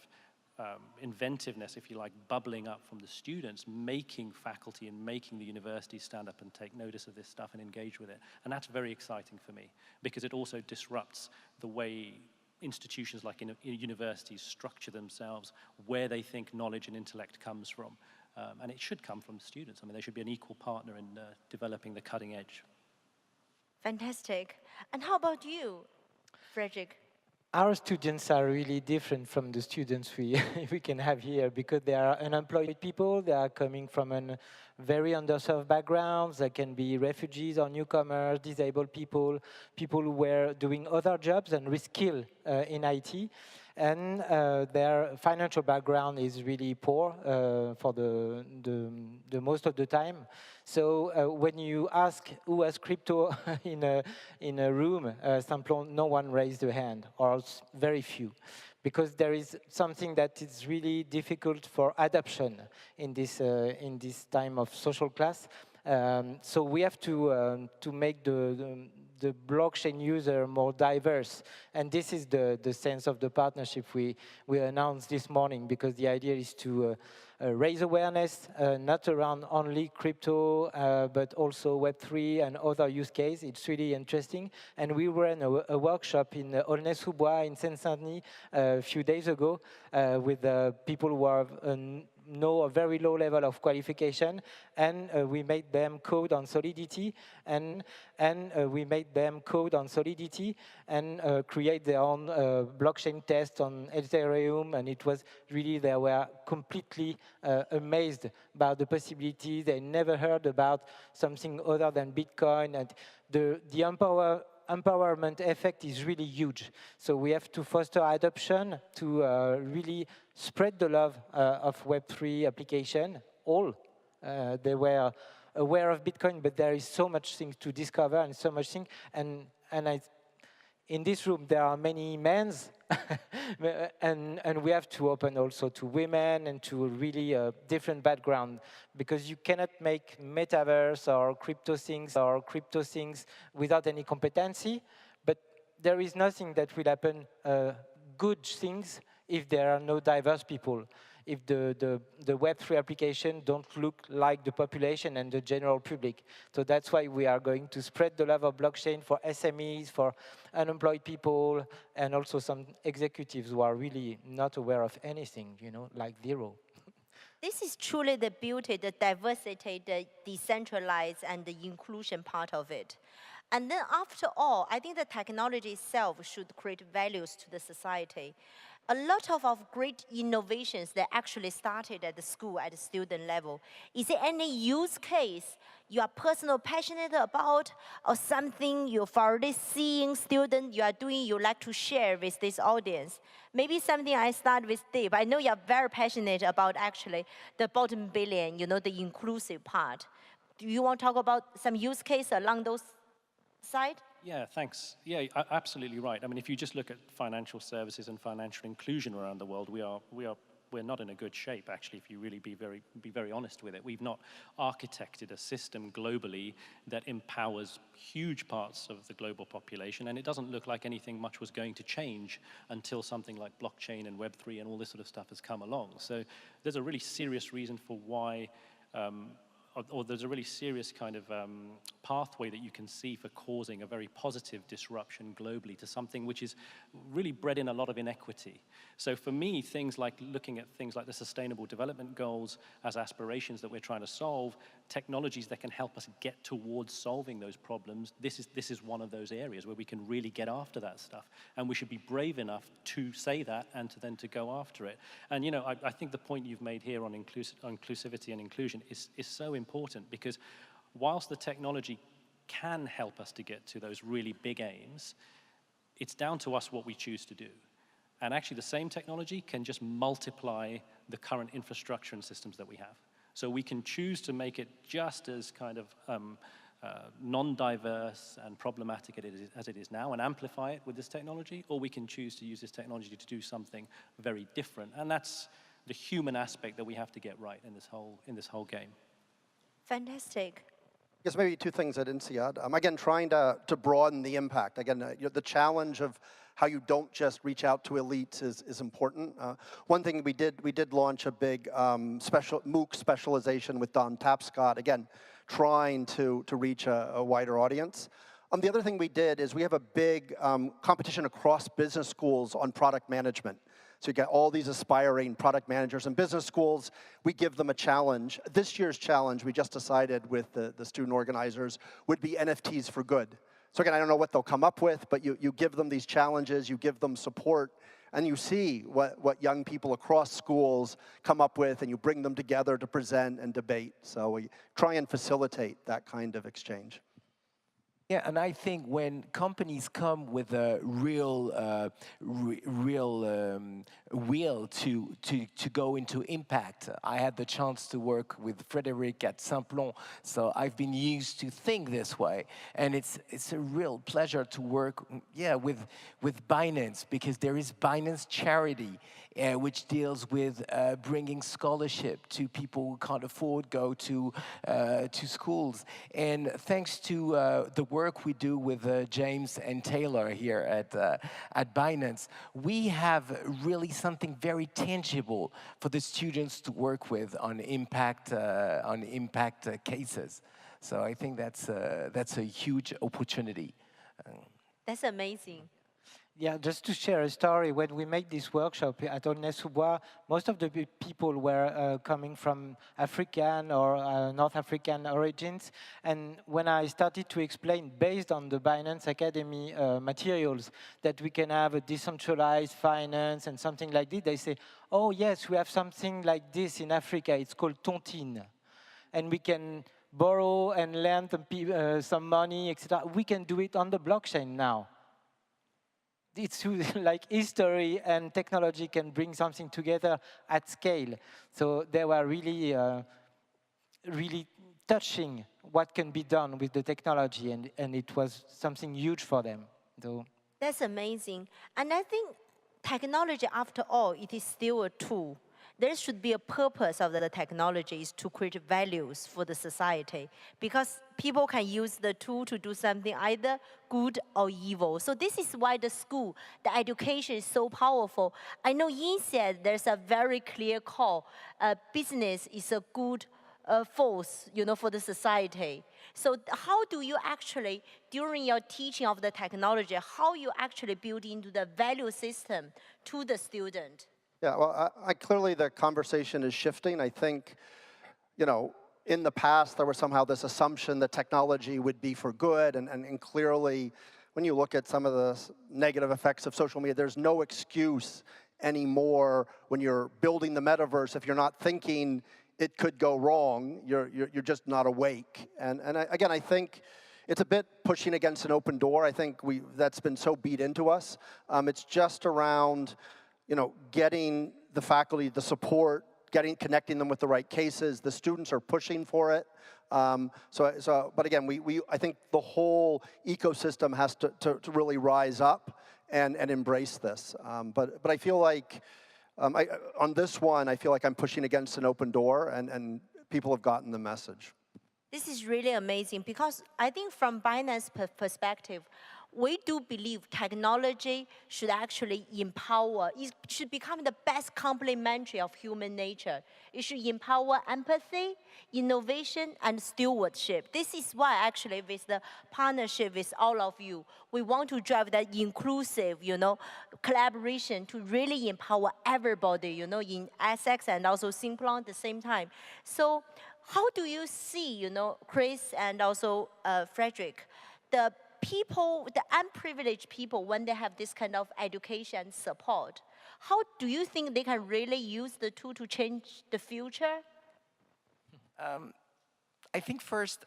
inventiveness, if you like, bubbling up from the students, making faculty and making the university stand up and take notice of this stuff and engage with it. And that's very exciting for me, because it also disrupts the way institutions like universities structure themselves, where they think knowledge and intellect comes from. And it should come from students. I mean, they should be an equal partner in developing the cutting edge. Fantastic. And how about you, Frederick? Our students are really different from the students we can have here, because they are unemployed people. They are coming from a very underserved backgrounds. They can be refugees or newcomers, disabled people, people who were doing other jobs and reskill in IT. And their financial background is really poor for the most of the time. So when you ask who has crypto in a room, no one raised their hand, or very few, because there is something that is really difficult for adoption in this time of social class. So we have to make the blockchain user more diverse. And this is the sense of the partnership we announced this morning, because the idea is to raise awareness, not around only crypto, but also Web3 and other use cases. It's really interesting. And we ran a workshop in Aulnay-sous-Bois in Seine-Saint-Denis a few days ago with people who are know a very low level of qualification, and we made them code on Solidity, and we made them code on Solidity and create their own blockchain test on Ethereum, and it was really, they were completely amazed about the possibilities. They never heard about something other than Bitcoin, and the empowerment effect is really huge. So we have to foster adoption to really spread the love of Web3 application. They were aware of Bitcoin, but there is so much things to discover and so much things. And in this room, there are many men, and we have to open also to women and to really different background, because you cannot make metaverse or crypto things without any competency. But there is nothing that will happen good things if there are no diverse people, if the Web3 application don't look like the population and the general public. So that's why we are going to spread the love of blockchain for SMEs, for unemployed people, and also some executives who are really not aware of anything, like zero. This is truly the beauty, the diversity, the decentralized, and the inclusion part of it. And then after all, I think the technology itself should create values to the society. A lot of great innovations that actually started at the school, at the student level. Is there any use case you are personally passionate about, or something you've already seen students you are doing, you like to share with this audience? Maybe something I start with Dave. I know you're very passionate about actually the bottom billion, the inclusive part. Do you want to talk about some use case along those sides? Yeah, thanks. Yeah, absolutely right. I mean, if you just look at financial services and financial inclusion around the world, we're not in a good shape, actually, if you really be very honest with it. We've not architected a system globally that empowers huge parts of the global population, and it doesn't look like anything much was going to change until something like blockchain and Web3 and all this sort of stuff has come along. So there's a really serious reason for why or there's a really serious kind of pathway that you can see for causing a very positive disruption globally to something which is really bred in a lot of inequity. So for me, looking at things like the Sustainable Development Goals as aspirations that we're trying to solve, technologies that can help us get towards solving those problems, this is one of those areas where we can really get after that stuff. And we should be brave enough to say that and to go after it. And I think the point you've made here on inclusivity and inclusion is so important, because whilst the technology can help us to get to those really big aims, it's down to us what we choose to do. And actually, the same technology can just multiply the current infrastructure and systems that we have. So we can choose to make it just as kind of non-diverse and problematic as it is now and amplify it with this technology, or we can choose to use this technology to do something very different. And that's the human aspect that we have to get right in this whole game. Fantastic. I guess maybe two things at INSEAD. Again, trying to broaden the impact. Again, the challenge of how you don't just reach out to elites is important. One thing we did launch a big MOOC specialization with Don Tapscott, again, trying to reach a wider audience. The other thing we did is we have a big competition across business schools on product management. So you get all these aspiring product managers in business schools. We give them a challenge. This year's challenge, we just decided with the student organizers, would be NFTs for good. So again, I don't know what they'll come up with, but you give them these challenges, you give them support, and you see what young people across schools come up with, and you bring them together to present and debate. So we try and facilitate that kind of exchange. Yeah, and I think when companies come with a real will to go into impact, I had the chance to work with Frédéric at Simplon, so I've been used to think this way, and it's a real pleasure to work, with Binance, because there is Binance Charity, which deals with bringing scholarship to people who can't afford go to schools, and thanks to the work we do with James and Taylor here at Binance, we have really something very tangible for the students to work with on impact cases. So I think that's a huge opportunity. That's amazing. Yeah, just to share a story, when we made this workshop at Aulnay-sous-Bois, most of the people were coming from African or North African origins. And when I started to explain, based on the Binance Academy materials, that we can have a decentralized finance and something like this, they say, oh yes, we have something like this in Africa, it's called Tontine. And we can borrow and lend some money, etc. We can do it on the blockchain now. It's like history and technology can bring something together at scale. So they were really, really touching what can be done with the technology, and it was something huge for them. So that's amazing. And I think technology, after all, it is still a tool. There should be a purpose of the technology is to create values for the society, because people can use the tool to do something either good or evil. So this is why the school, the education is so powerful. I know INSEAD, there's a very clear call. Business is a good force, for the society. So how do you actually, during your teaching of the technology, how you actually build into the value system to the student? Yeah, well, clearly the conversation is shifting. I think, in the past there was somehow this assumption that technology would be for good, and clearly, when you look at some of the negative effects of social media, there's no excuse anymore when you're building the metaverse. If you're not thinking it could go wrong, you're just not awake. And again, I think it's a bit pushing against an open door. I think that's been so beat into us. It's just around getting the faculty the support, connecting them with the right cases. The students are pushing for it. But again, I think the whole ecosystem has to really rise up and embrace this. But I feel like on this one, I feel like I'm pushing against an open door, and people have gotten the message. This is really amazing, because I think from Binance perspective, we do believe technology should actually empower. It should become the best complementary of human nature. It should empower empathy, innovation, and stewardship. This is why actually with the partnership with all of you, we want to drive that inclusive, collaboration to really empower everybody, in Essex and also Simplon at the same time. So how do you see, Chris and also Frederick, the people, the unprivileged people, when they have this kind of education support, how do you think they can really use the tool to change the future? I think first,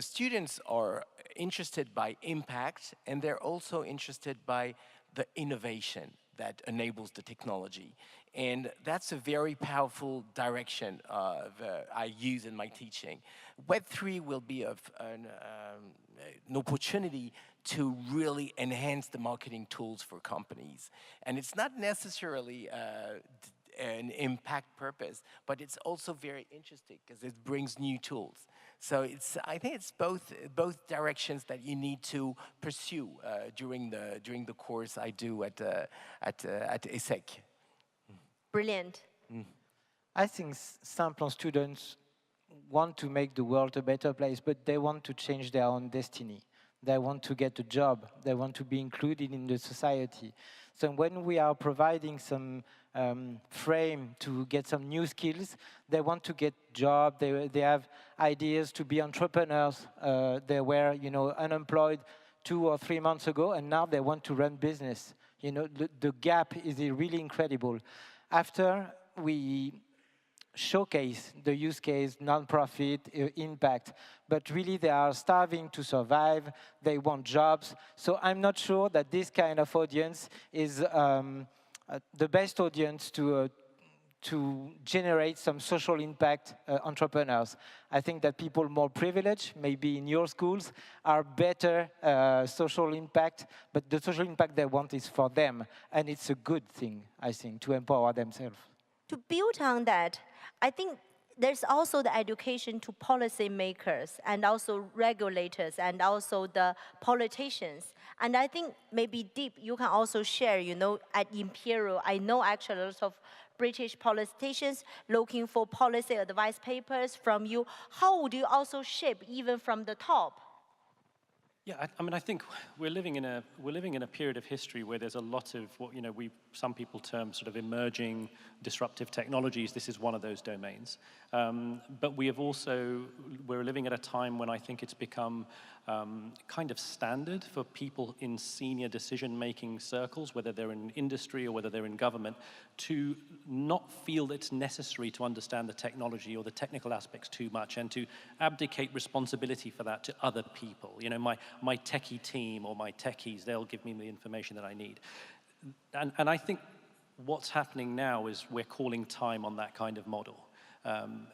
students are interested by impact, and they're also interested by the innovation that enables the technology. And that's a very powerful direction I use in my teaching. Web3 will be an opportunity to really enhance the marketing tools for companies. And it's not necessarily an impact purpose, but it's also very interesting because it brings new tools. So I think it's both directions that you need to pursue during the course I do at ESSEC. Brilliant. I think Simplon students want to make the world a better place, but they want to change their own destiny. They want to get a job. They want to be included in the society. So when we are providing some frame to get some new skills, they want to get job. They have ideas to be entrepreneurs. They were, unemployed 2 or 3 months ago, and now they want to run business. The gap is really incredible. After we showcase the use case, non-profit, impact, but really they are starving to survive, they want jobs. So I'm not sure that this kind of audience is the best audience to generate some social impact entrepreneurs. I think that people more privileged, maybe in your schools, are better social impact, but the social impact they want is for them, and it's a good thing, I think, to empower themselves. To build on that, I think there's also the education to policymakers and also regulators and also the politicians. And I think maybe Deep, you can also share, at Imperial, I know actually a lot of British politicians looking for policy advice papers from you. How would you also shape even from the top? Yeah, I think we're living in a period of history where there's a lot of what some people term sort of emerging disruptive technologies. This is one of those domains, but we're living at a time when I think it's become kind of standard for people in senior decision-making circles, whether they're in industry or whether they're in government, to not feel it's necessary to understand the technology or the technical aspects too much, and to abdicate responsibility for that to other people. My techie team or my techies, they'll give me the information that I need. And I think what's happening now is we're calling time on that kind of model.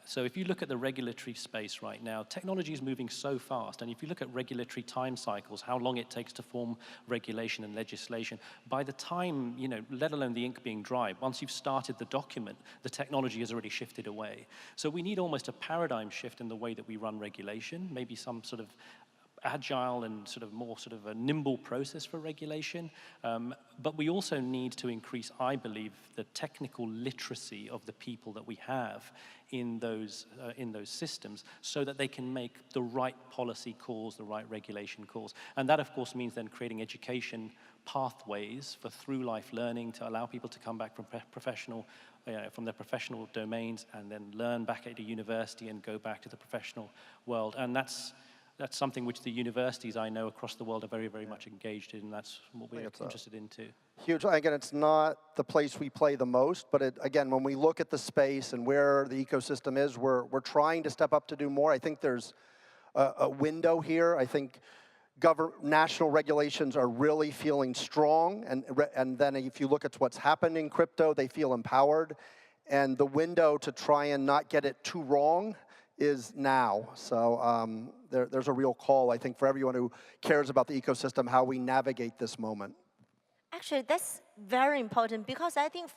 So if you look at the regulatory space right now, technology is moving so fast, and if you look at regulatory time cycles, how long it takes to form regulation and legislation, by the time, let alone the ink being dry, once you've started the document, the technology has already shifted away. So we need almost a paradigm shift in the way that we run regulation, maybe some sort of agile and more a nimble process for regulation, but we also need to increase, I believe, the technical literacy of the people that we have in those systems, so that they can make the right policy calls, the right regulation calls. And that, of course, means then creating education pathways for through-life learning to allow people to come back from from their professional domains and then learn back at a university and go back to the professional world. And that's something which the universities I know across the world are very, very much engaged in, and that's what we're interested in too. Huge. Again, it's not the place we play the most, but again, when we look at the space and where the ecosystem is, we're trying to step up to do more. I think there's a window here. I think national regulations are really feeling strong, and then if you look at what's happened in crypto, they feel empowered, and the window to try and not get it too wrong is now. So there's a real call, I think, for everyone who cares about the ecosystem, how we navigate this moment. Actually, that's very important, because I think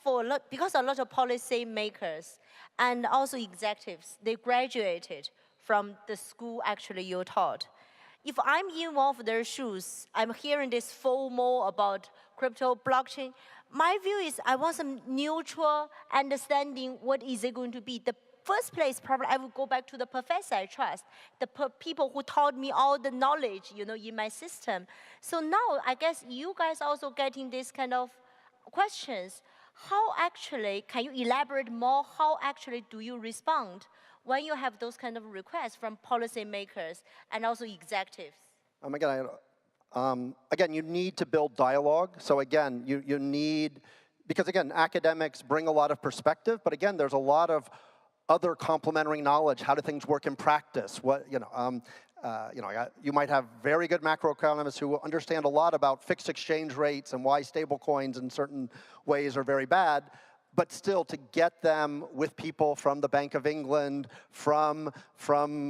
because a lot of policy makers and also executives, they graduated from the school actually you taught. If I'm involved in their shoes, I'm hearing this FOMO about crypto, blockchain. My view is I want some neutral understanding. What is it going to be? The first place, probably I would go back to the professor I trust, the people who taught me all the knowledge, in my system. So now I guess you guys also getting this kind of questions. How actually, can you elaborate more? How actually do you respond when you have those kind of requests from policymakers and also executives? Again, you need to build dialogue. So again, you need, because again, academics bring a lot of perspective, but again, there's a lot of other complementary knowledge. How do things work in practice? You might have very good macroeconomists who understand a lot about fixed exchange rates and why stable coins in certain ways are very bad, but still to get them with people from the Bank of England, from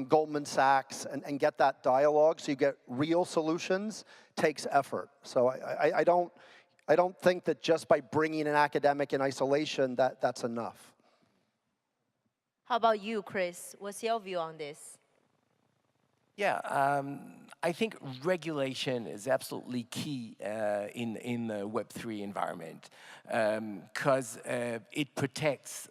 Goldman Sachs, and get that dialogue so you get real solutions takes effort. So I don't think that just by bringing an academic in isolation that's enough. How about you, Chris? What's your view on this? Yeah, I think regulation is absolutely key in the Web3 environment because it protects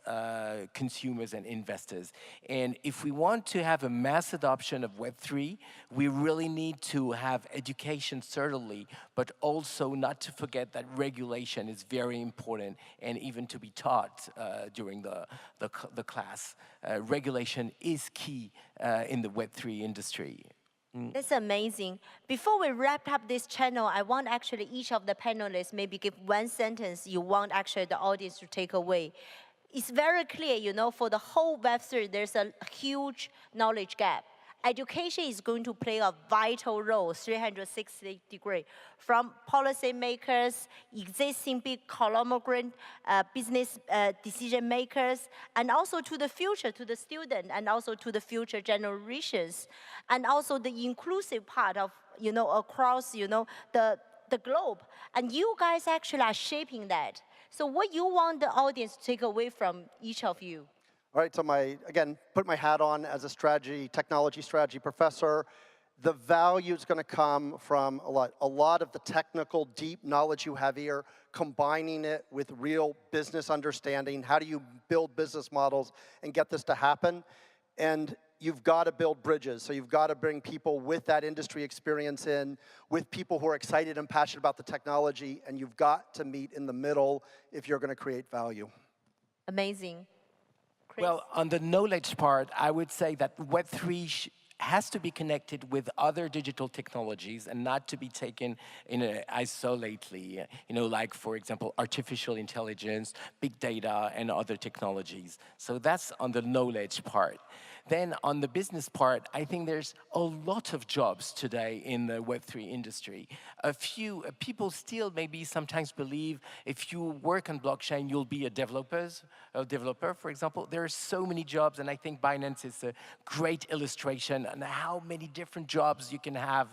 consumers and investors. And if we want to have a mass adoption of Web3, we really need to have education certainly, but also not to forget that regulation is very important and even to be taught during the class. Regulation is key in the Web3 industry. That's amazing. Before we wrap up this channel, I want actually each of the panelists maybe give one sentence you want actually the audience to take away. It's very clear, for the whole Web3, there's a huge knowledge gap. Education is going to play a vital role, 360 degrees, from policymakers, existing big conglomerate business decision makers, and also to the future, to the student, and also to the future generations, and also the inclusive part of, across, the globe. And you guys actually are shaping that. So what you want the audience to take away from each of you? All right, so again, put my hat on as a technology strategy professor. The value is going to come from a lot of the technical, deep knowledge you have here, combining it with real business understanding. How do you build business models and get this to happen? And you've got to build bridges. So you've got to bring people with that industry experience in, with people who are excited and passionate about the technology, and you've got to meet in the middle if you're going to create value. Amazing. Chris? Well, on the knowledge part, I would say that Web3 has to be connected with other digital technologies and not to be taken isolatedly, like, for example, artificial intelligence, big data, and other technologies. So that's on the knowledge part. Then on the business part, I think there's a lot of jobs today in the Web3 industry. A few people still maybe sometimes believe if you work on blockchain, you'll be a developer, for example. There are so many jobs, and I think Binance is a great illustration on how many different jobs you can have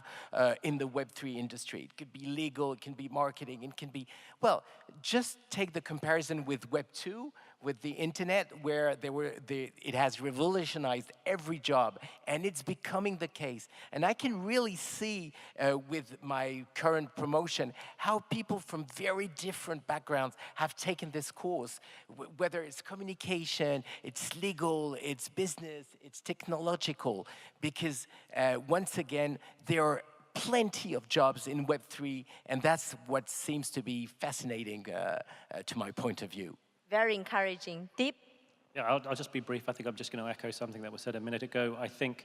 in the Web3 industry. It could be legal, it can be marketing, it can be, well, just take the comparison with Web2, with the internet, where it has revolutionized every job, and it's becoming the case. And I can really see with my current promotion how people from very different backgrounds have taken this course, whether it's communication, it's legal, it's business, it's technological, because once again, there are plenty of jobs in Web3, and that's what seems to be fascinating to my point of view. Very encouraging. Deep? Yeah, I'll just be brief. I think I'm just going to echo something that was said a minute ago. I think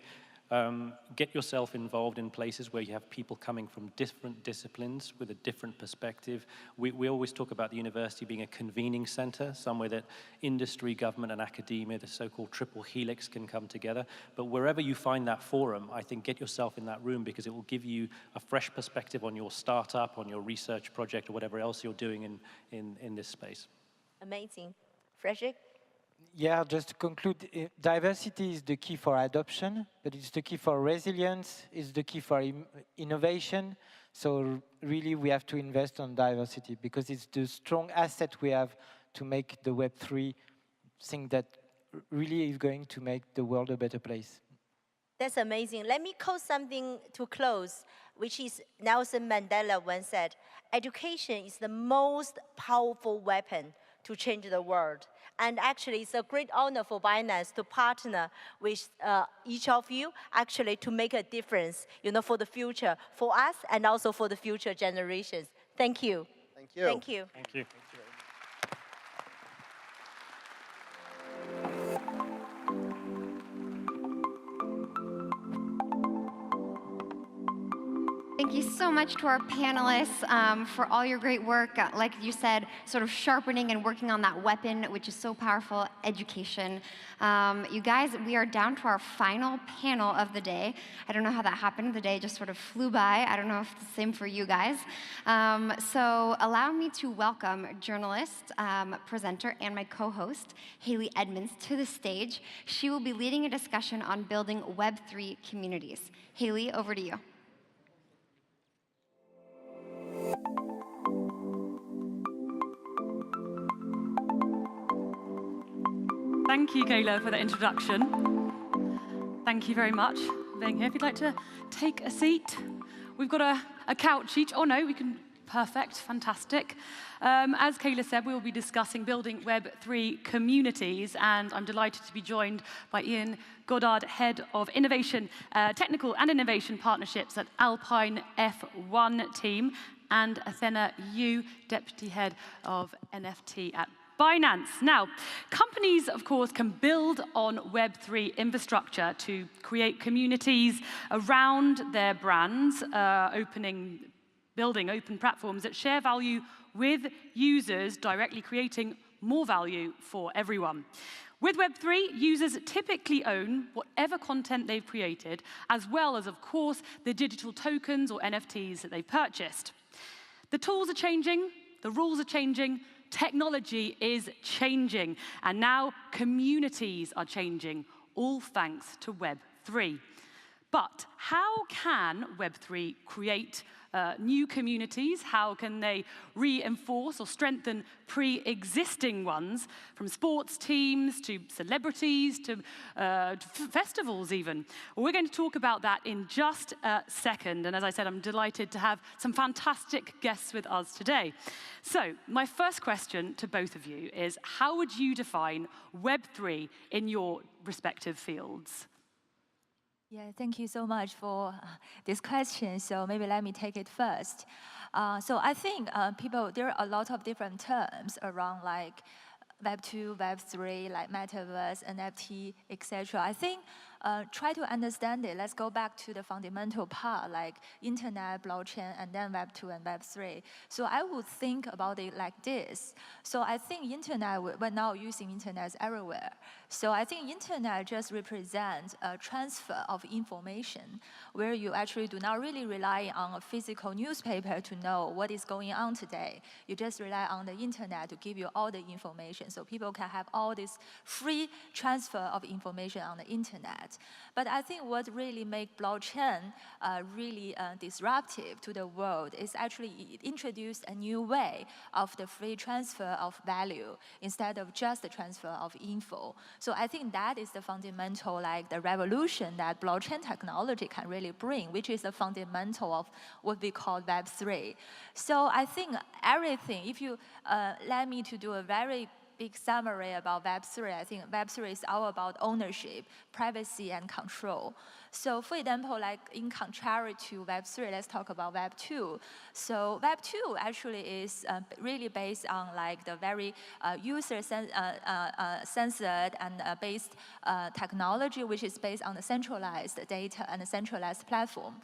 get yourself involved in places where you have people coming from different disciplines with a different perspective. We always talk about the university being a convening center, somewhere that industry, government, and academia, the so-called triple helix, can come together. But wherever you find that forum, I think get yourself in that room, because it will give you a fresh perspective on your startup, on your research project, or whatever else you're doing in this space. Amazing. Frederick? Yeah, just to conclude, diversity is the key for adoption, but it's the key for resilience, it's the key for innovation. So really we have to invest on diversity, because it's the strong asset we have to make the Web3 thing that really is going to make the world a better place. That's amazing. Let me quote something to close, which is Nelson Mandela once said, education is the most powerful weapon to change the world. And actually, it's a great honor for Binance to partner with each of you, actually, to make a difference, for the future, for us, and also for the future generations. Thank you. Thank you. Thank you. Thank you. Thank you so much to our panelists for all your great work. Like you said, sort of sharpening and working on that weapon, which is so powerful, education. You guys, we are down to our final panel of the day. I don't know how that happened. The day just sort of flew by. I don't know if it's the same for you guys. So allow me to welcome journalist, presenter, and my co-host, Haley Edmonds, to the stage. She will be leading a discussion on building Web3 communities. Haley, over to you. Thank you, Kayla, for the introduction. Thank you very much for being here. If you'd like to take a seat, we've got a couch each. Oh no, we can, perfect, fantastic. As Kayla said, we will be discussing building Web3 communities, and I'm delighted to be joined by Ian Goddard, Head of Innovation, Technical and Innovation Partnerships at Alpine F1 team, and Athena Yu, Deputy Head of NFT at Binance. Now, companies, of course, can build on Web3 infrastructure to create communities around their brands, building open platforms that share value with users, directly creating more value for everyone. With Web3, users typically own whatever content they've created, as well as, of course, the digital tokens or NFTs that they've purchased. The tools are changing, the rules are changing, technology is changing, and now communities are changing, all thanks to Web3. But how can Web3 create new communities? How can they reinforce or strengthen pre-existing ones, from sports teams to celebrities to festivals even? Well, we're going to talk about that in just a second. And as I said, I'm delighted to have some fantastic guests with us today. So my first question to both of you is, how would you define Web3 in your respective fields? Yeah, thank you so much for this question. So maybe let me take it first. So I think there are a lot of different terms around like Web2, Web3, like metaverse, NFT, etc. I think try to understand it. Let's go back to the fundamental part, like internet, blockchain, and then Web2 and Web3. So I would think about it like this. So I think internet, we're now using internet everywhere. So I think internet just represents a transfer of information where you actually do not really rely on a physical newspaper to know what is going on today. You just rely on the internet to give you all the information. So people can have all this free transfer of information on the internet. But I think what really makes blockchain really disruptive to the world is actually it introduced a new way of the free transfer of value instead of just the transfer of info. So I think that is the fundamental, like the revolution that blockchain technology can really bring, which is the fundamental of what we call Web3. So I think everything, if you let me to do a very big summary about Web3, I think Web3 is all about ownership, privacy, and control. So for example, like in contrary to Web3, let's talk about Web2. So Web2 actually is really based on like the very user-censored and based technology, which is based on the centralized data and a centralized platform.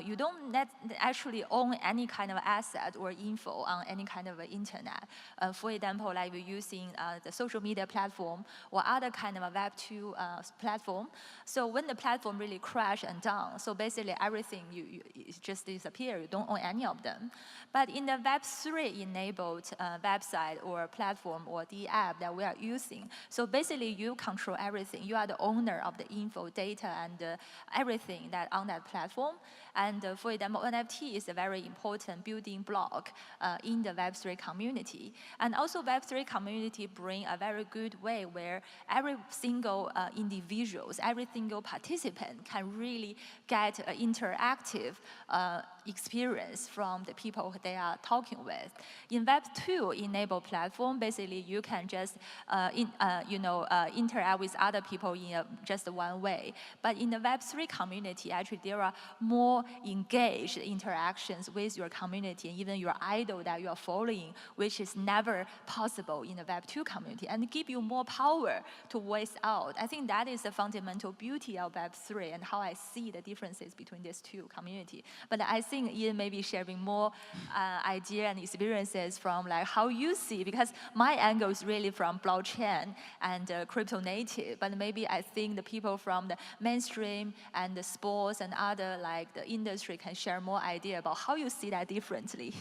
You don't actually own any kind of asset or info on any kind of internet. For example, like we're using the social media platform or other kind of a Web2 platform. So when the platform really crash and down, so basically everything it just disappear. You don't own any of them. But in the Web3 enabled website or platform or the app that we are using, so basically you control everything. You are the owner of the info, data, and everything that on that platform. And for example, NFT is a very important building block in the Web3 community. And also Web3 community bring a very good way where every single individuals, every single participant can really get an interactive experience from the people they are talking with. In Web2 enabled platform, basically you can just interact with other people in just one way. But in the Web3 community, actually there are more engaged interactions with your community and even your idol that you are following, which is never possible in the Web2 community, and give you more power to voice out. I think that is the fundamental beauty of Web3 and how I see the differences between these two communities. But I think think Ian may be sharing more idea and experiences from like how you see, because my angle is really from blockchain and crypto native, but maybe I think the people from the mainstream and the sports and other like the industry can share more idea about how you see that differently.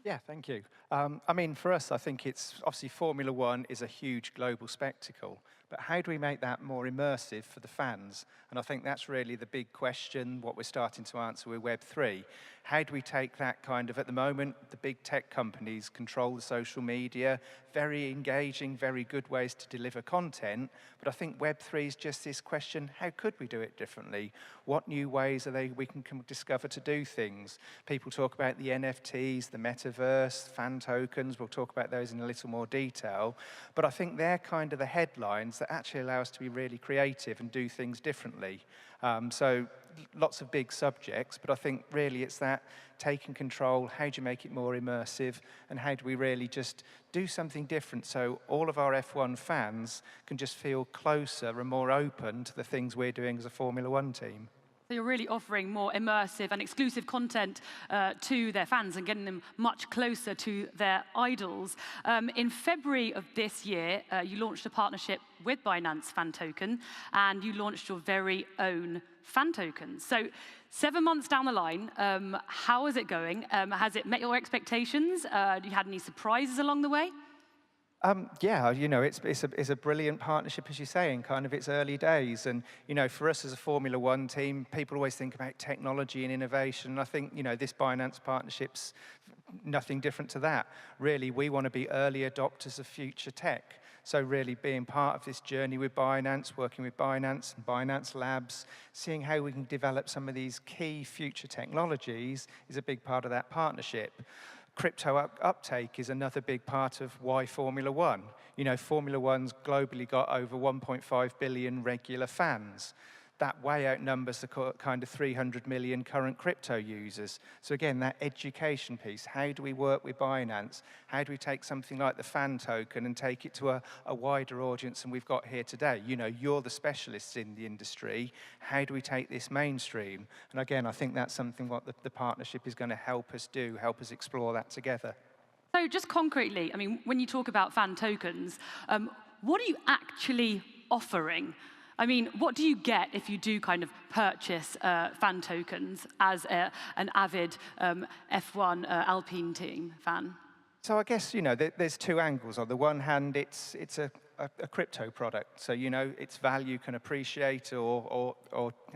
Yeah, thank you. I mean, for us, I think it's obviously Formula One is a huge global spectacle, but how do we make that more immersive for the fans? And I think that's really the big question, what we're starting to answer with Web3. How do we take that kind of, at the moment, the big tech companies control the social media, very engaging, very good ways to deliver content, but I think Web3 is just this question, how could we do it differently? What new ways we can discover to do things? People talk about the NFTs, the metaverse, fan tokens, we'll talk about those in a little more detail, but I think they're kind of the headlines that actually allow us to be really creative and do things differently. So lots of big subjects, but I think really it's that taking control, how do you make it more immersive, and how do we really just do something different so all of our F1 fans can just feel closer and more open to the things we're doing as a Formula One team. So you're really offering more immersive and exclusive content to their fans and getting them much closer to their idols. In February of this year, you launched a partnership with Binance Fan Token, and you launched your very own fan tokens. So 7 months down the line, how is it going? Has it met your expectations? Have you had any surprises along the way? Yeah, you know, it's a brilliant partnership, as you say, in kind of its early days. And, you know, for us as a Formula One team, people always think about technology and innovation. And I think, you know, this Binance partnership's nothing different to that. Really, we want to be early adopters of future tech. So really being part of this journey with Binance, working with Binance and Binance Labs, seeing how we can develop some of these key future technologies is a big part of that partnership. Crypto uptake is another big part of why Formula One. You know, Formula One's globally got over 1.5 billion regular fans. That way outnumbers the kind of 300 million current crypto users. So again, that education piece, how do we work with Binance? How do we take something like the fan token and take it to a wider audience than we've got here today? You know, you're the specialists in the industry. How do we take this mainstream? And again, I think that's something what the partnership is going to help us do, help us explore that together. So just concretely, I mean, when you talk about fan tokens, what are you actually offering? I mean, what do you get if you do kind of purchase fan tokens as an avid F1 Alpine team fan? So I guess, you know, there's two angles. On the one hand, it's a crypto product. So, you know, its value can appreciate or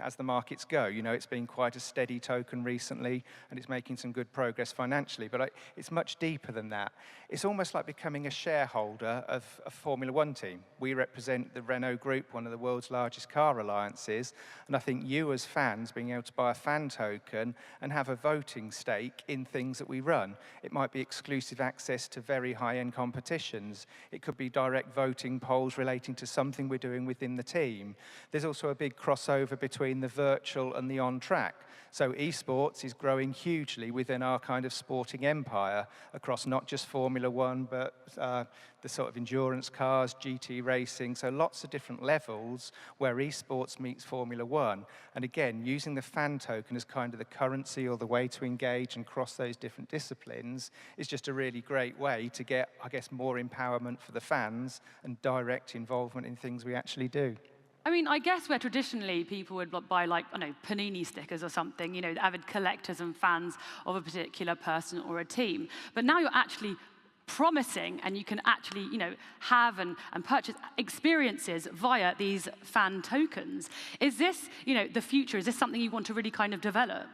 as the markets go. You know, it's been quite a steady token recently, and it's making some good progress financially. But it's much deeper than that. It's almost like becoming a shareholder of a Formula One team. We represent the Renault Group, one of the world's largest car alliances. And I think you as fans being able to buy a fan token and have a voting stake in things that we run. It might be exclusive access to very high-end competitions. It could be direct voting polls relating to something we're doing within the team. There's also a big crossover between the virtual and the on-track. So esports is growing hugely within our kind of sporting empire across not just Formula One, but the sort of endurance cars, GT racing, so lots of different levels where esports meets Formula One. And again, using the fan token as kind of the currency or the way to engage and cross those different disciplines is just a really great way to get, I guess, more empowerment for the fans and direct involvement in things we actually do. I mean, I guess where traditionally people would buy, like, I don't know, Panini stickers or something, you know, avid collectors and fans of a particular person or a team. But now you're actually promising, and you can actually, you know, have and purchase experiences via these fan tokens. Is this, you know, the future? Is this something you want to really kind of develop?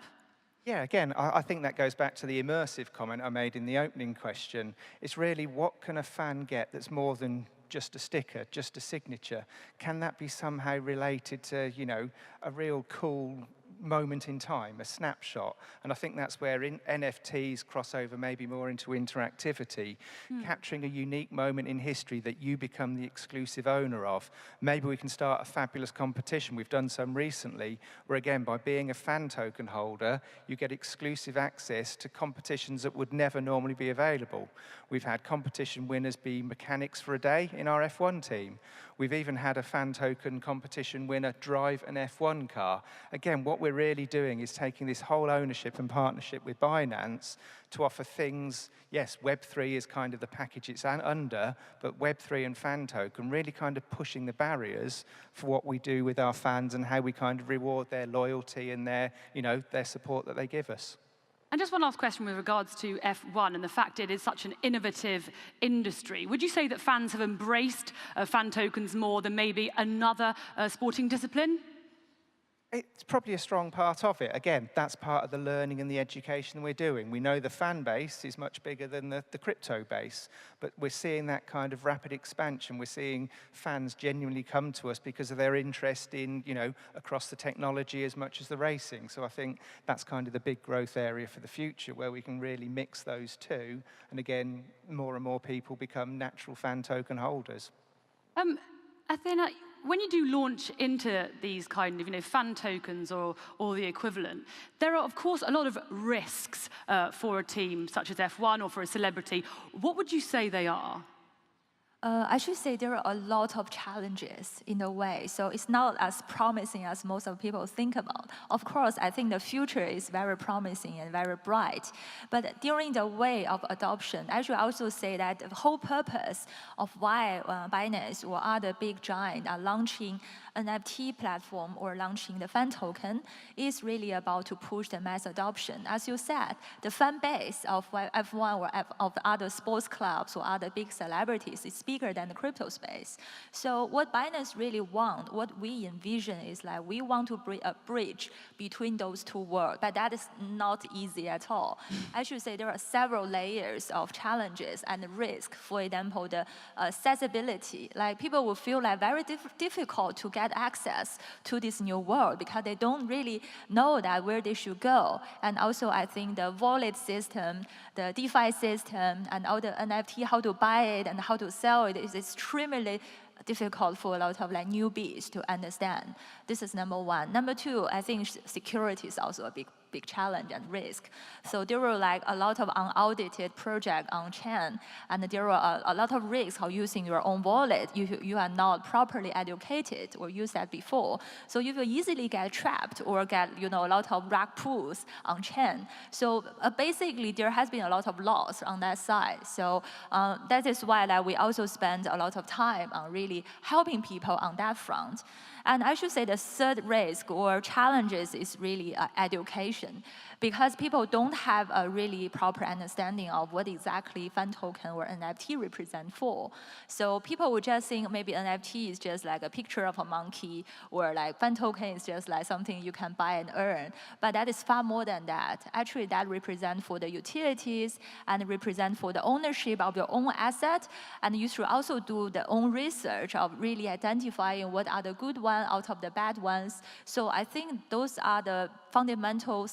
Yeah, again, I think that goes back to the immersive comment I made in the opening question. It's really, what can a fan get that's more than just a sticker, just a signature? Can that be somehow related to, you know, a real cool moment in time, a snapshot? And I think that's where NFTs cross over maybe more into interactivity, capturing a unique moment in history that you become the exclusive owner of. Maybe we can start a fabulous competition. We've done some recently where, again, by being a fan token holder, you get exclusive access to competitions that would never normally be available. We've had competition winners be mechanics for a day in our F1 team. We've even had a fan token competition winner drive an F1 car. Again, what we're we're really doing is taking this whole ownership and partnership with Binance to offer things. Yes, Web3 is kind of the package it's under, but Web3 and fan token really kind of pushing the barriers for what we do with our fans and how we kind of reward their loyalty and their, their support that they give us. And just one last question with regards to F1 and the fact it is such an innovative industry. Would you say that fans have embraced fan tokens more than maybe another sporting discipline? It's probably a strong part of it. Again, that's part of the learning and the education we're doing. We know the fan base is much bigger than the crypto base, but we're seeing that kind of rapid expansion. We're seeing fans genuinely come to us because of their interest in, across the technology as much as the racing. So I think that's kind of the big growth area for the future, where we can really mix those two. And again, more and more people become natural fan token holders. Athena, when you do launch into these kind of fan tokens or the equivalent, there are, of course, a lot of risks for a team such as F1 or for a celebrity. What would you say they are? I should say there are a lot of challenges in a way, so it's not as promising as most of people think about. Of course, I think the future is very promising and very bright, but during the way of adoption, I should also say that the whole purpose of why Binance or other big giants are launching NFT platform or launching the fan token is really about to push the mass adoption. As you said, the fan base of F1 or of other sports clubs or other big celebrities is bigger than the crypto space. So what Binance really want, what we envision is like we want to bring a bridge between those two worlds, but that is not easy at all. I should say there are several layers of challenges and risk. For example, the accessibility. Like people will feel like very difficult to get access to this new world because they don't really know that where they should go. And also I think the wallet system, the DeFi system, and all the NFT, how to buy it and how to sell it is extremely difficult for a lot of newbies to understand. This is number one. Number two, I think security is also a big challenge and risk. So there were a lot of unaudited projects on chain, and there were a lot of risks of using your own wallet. You are not properly educated or used that before. So you will easily get trapped or get a lot of rug pulls on chain. So basically there has been a lot of loss on that side. So that is why we also spend a lot of time on really helping people on that front. And I should say the third risk or challenges is really education, because people don't have a really proper understanding of what exactly fan token or NFT represent for. So people would just think maybe NFT is just like a picture of a monkey, or fan token is just like something you can buy and earn. But that is far more than that. Actually, that represents for the utilities and represent for the ownership of your own asset. And you should also do the own research of really identifying what are the good ones out of the bad ones. So I think those are the fundamental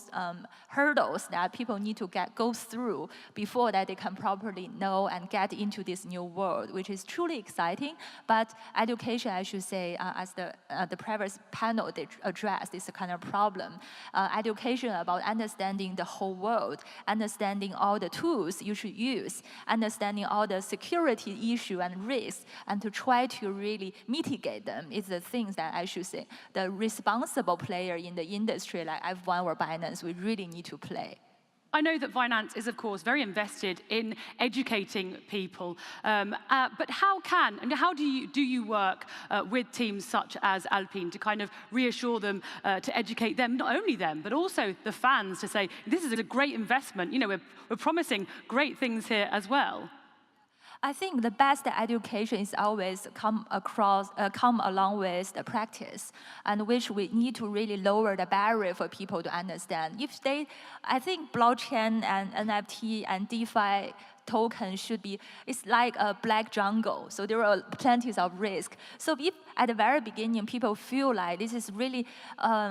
hurdles that people need to go through before that they can properly know and get into this new world, which is truly exciting. But education, I should say, as the previous panel they addressed, is a kind of problem. Education about understanding the whole world, understanding all the tools you should use, understanding all the security issue and risks, and to try to really mitigate them is the things that I should say the responsible player in the industry like F1 or Binance, we really need to play. I know that Binance is, of course, very invested in educating people. But how do you work with teams such as Alpine to kind of reassure them, to educate them, not only them, but also the fans, to say, this is a great investment. We're promising great things here as well. I think the best education is always come along with the practice, and which we need to really lower the barrier for people to understand. I think blockchain and NFT and DeFi token should be, it's like a black jungle. So there are plenty of risk. So if at the very beginning people feel like this is really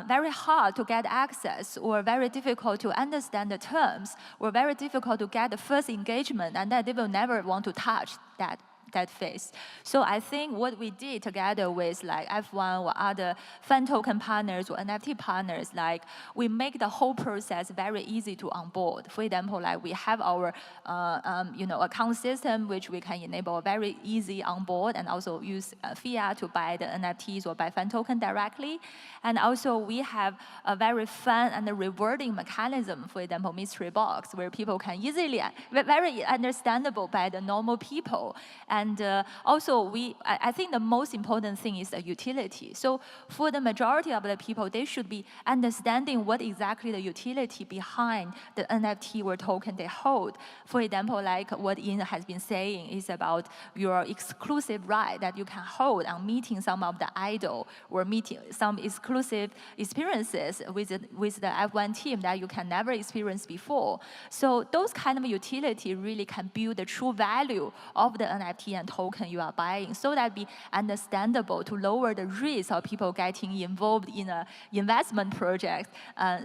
very hard to get access, or very difficult to understand the terms, or very difficult to get the first engagement, and that they will never want to touch that that phase. So I think what we did together with like F1 or other fan token partners or NFT partners, like we make the whole process very easy to onboard. For example, like we have our account system which we can enable very easy onboard and also use fiat to buy the NFTs or buy fan token directly. And also we have a very fun and a rewarding mechanism, for example, mystery box, where people can easily, very understandable by the normal people. And also I think the most important thing is the utility. So for the majority of the people, they should be understanding what exactly the utility behind the NFT or token they hold. For example, like what Ian has been saying is about your exclusive right that you can hold on meeting some of the idol or meeting some exclusive experiences with the F1 team that you can never experience before. So those kind of utility really can build the true value of the NFT and token you are buying, so that be understandable to lower the risk of people getting involved in an investment project.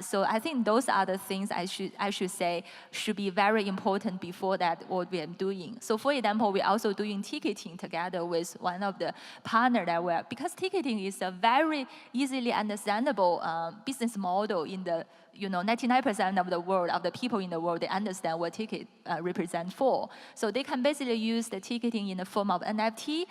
So I think those are the things I should say should be very important before that what we are doing. So for example, we're also doing ticketing together with one of the partners that we're, because ticketing is a very easily understandable business model in the 99% of the world, of the people in the world, they understand what ticket represent for. So they can basically use the ticketing in the form of NFT,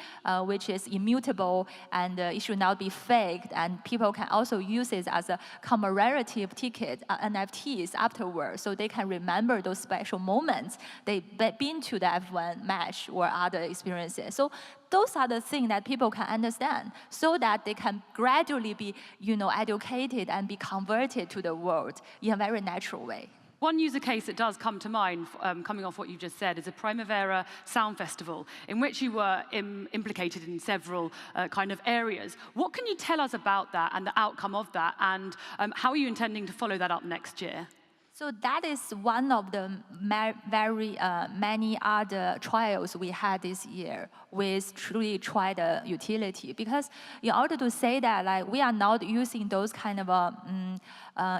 which is immutable and it should not be faked. And people can also use it as a commemorative ticket, NFTs afterwards, so they can remember those special moments they've been to the F1 match or other experiences. So those are the things that people can understand, so that they can gradually be, educated and be converted to the world in a very natural way. One user case that does come to mind, coming off what you just said, is a Primavera Sound Festival, in which you were implicated in several kind of areas. What can you tell us about that and the outcome of that, and how are you intending to follow that up next year? So that is one of the very many other trials we had this year with truly try the utility. Because in order to say that, like, we are not using those kind of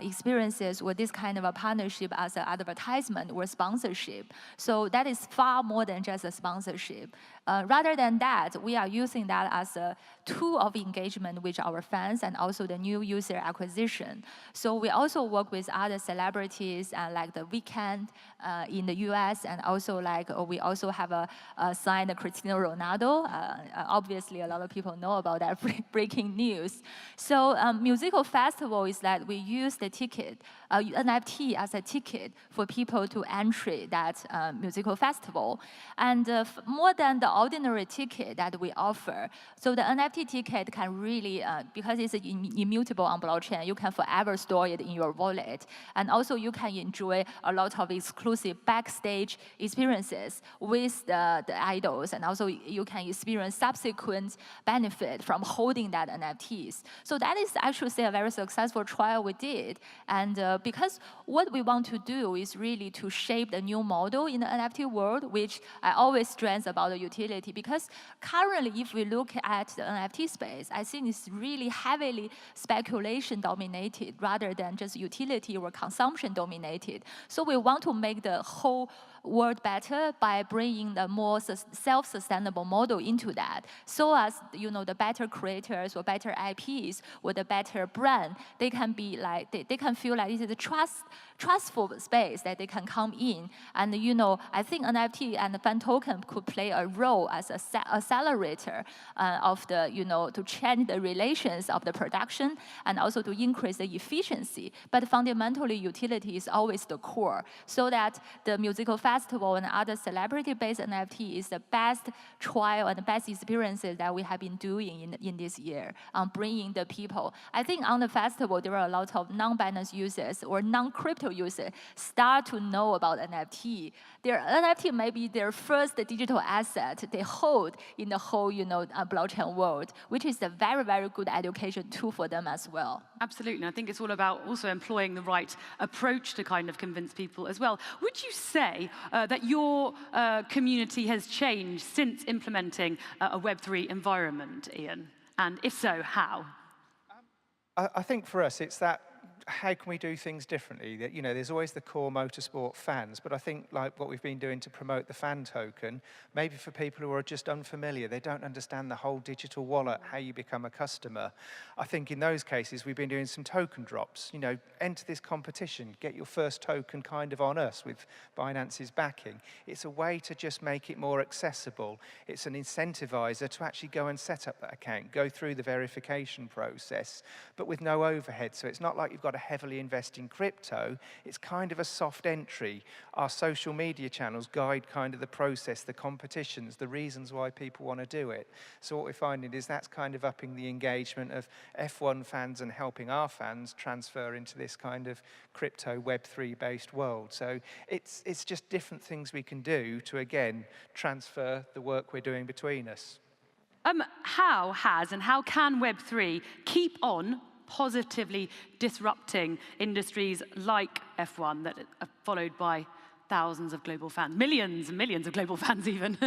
experiences or this kind of a partnership as an advertisement or sponsorship. So that is far more than just a sponsorship. Rather than that, we are using that as a tool of engagement with our fans and also the new user acquisition. So we also work with other celebrities, like The Weeknd in the US, and also like we also have signed Cristiano Ronaldo. Obviously, a lot of people know about that breaking news. So musical festival is that we use the ticket, NFT as a ticket for people to enter that musical festival. And more than the ordinary ticket that we offer, so the NFT ticket can really, because it's immutable on blockchain, you can forever store it in your wallet. And also you can enjoy a lot of exclusive backstage experiences with the idols. And also you can experience subsequent benefit from holding that NFTs. So that is actually a very successful trial we did. And because what we want to do is really to shape the new model in the NFT world, which I always stress about the utility. Because currently, if we look at the NFT space, I think it's really heavily speculation dominated rather than just utility or consumption dominated. So we want to make the whole world better by bringing the more self-sustainable model into that, so as the better creators or better IPs or the better brand, they can be like they can feel like this is a trustful space that they can come in. And I think NFT and the fan token could play a role as a accelerator of the to change the relations of the production and also to increase the efficiency. But fundamentally, utility is always the core, so that the musical festival and other celebrity-based NFT is the best trial and the best experiences that we have been doing in this year, bringing the people. I think on the festival, there are a lot of non-Binance users or non-crypto users start to know about NFT. Their NFT may be their first digital asset they hold in the whole blockchain world, which is a very, very good education tool for them as well. Absolutely. I think it's all about also employing the right approach to kind of convince people as well. Would you say that your community has changed since implementing a Web3 environment, Ian? And if so, how? I think for us, it's that how can we do things differently? That, you know, there's always the core motorsport fans, but I think like what we've been doing to promote the fan token, maybe for people who are just unfamiliar, they don't understand the whole digital wallet, how you become a customer. I think in those cases, we've been doing some token drops. You know, enter this competition, get your first token kind of on us with Binance's backing. It's a way to just make it more accessible. It's an incentivizer to actually go and set up that account, go through the verification process, but with no overhead. So it's not like you've got to heavily invest in crypto. It's kind of a soft entry. Our social media channels guide kind of the process, the competitions, the reasons why people want to do it. So what we're finding is that's kind of upping the engagement of F1 fans and helping our fans transfer into this kind of crypto Web3 based world. So it's just different things we can do to, again, transfer the work we're doing between us. How has and how can Web3 keep on positively disrupting industries like F1 that are followed by thousands of global fans, millions and millions of global fans even?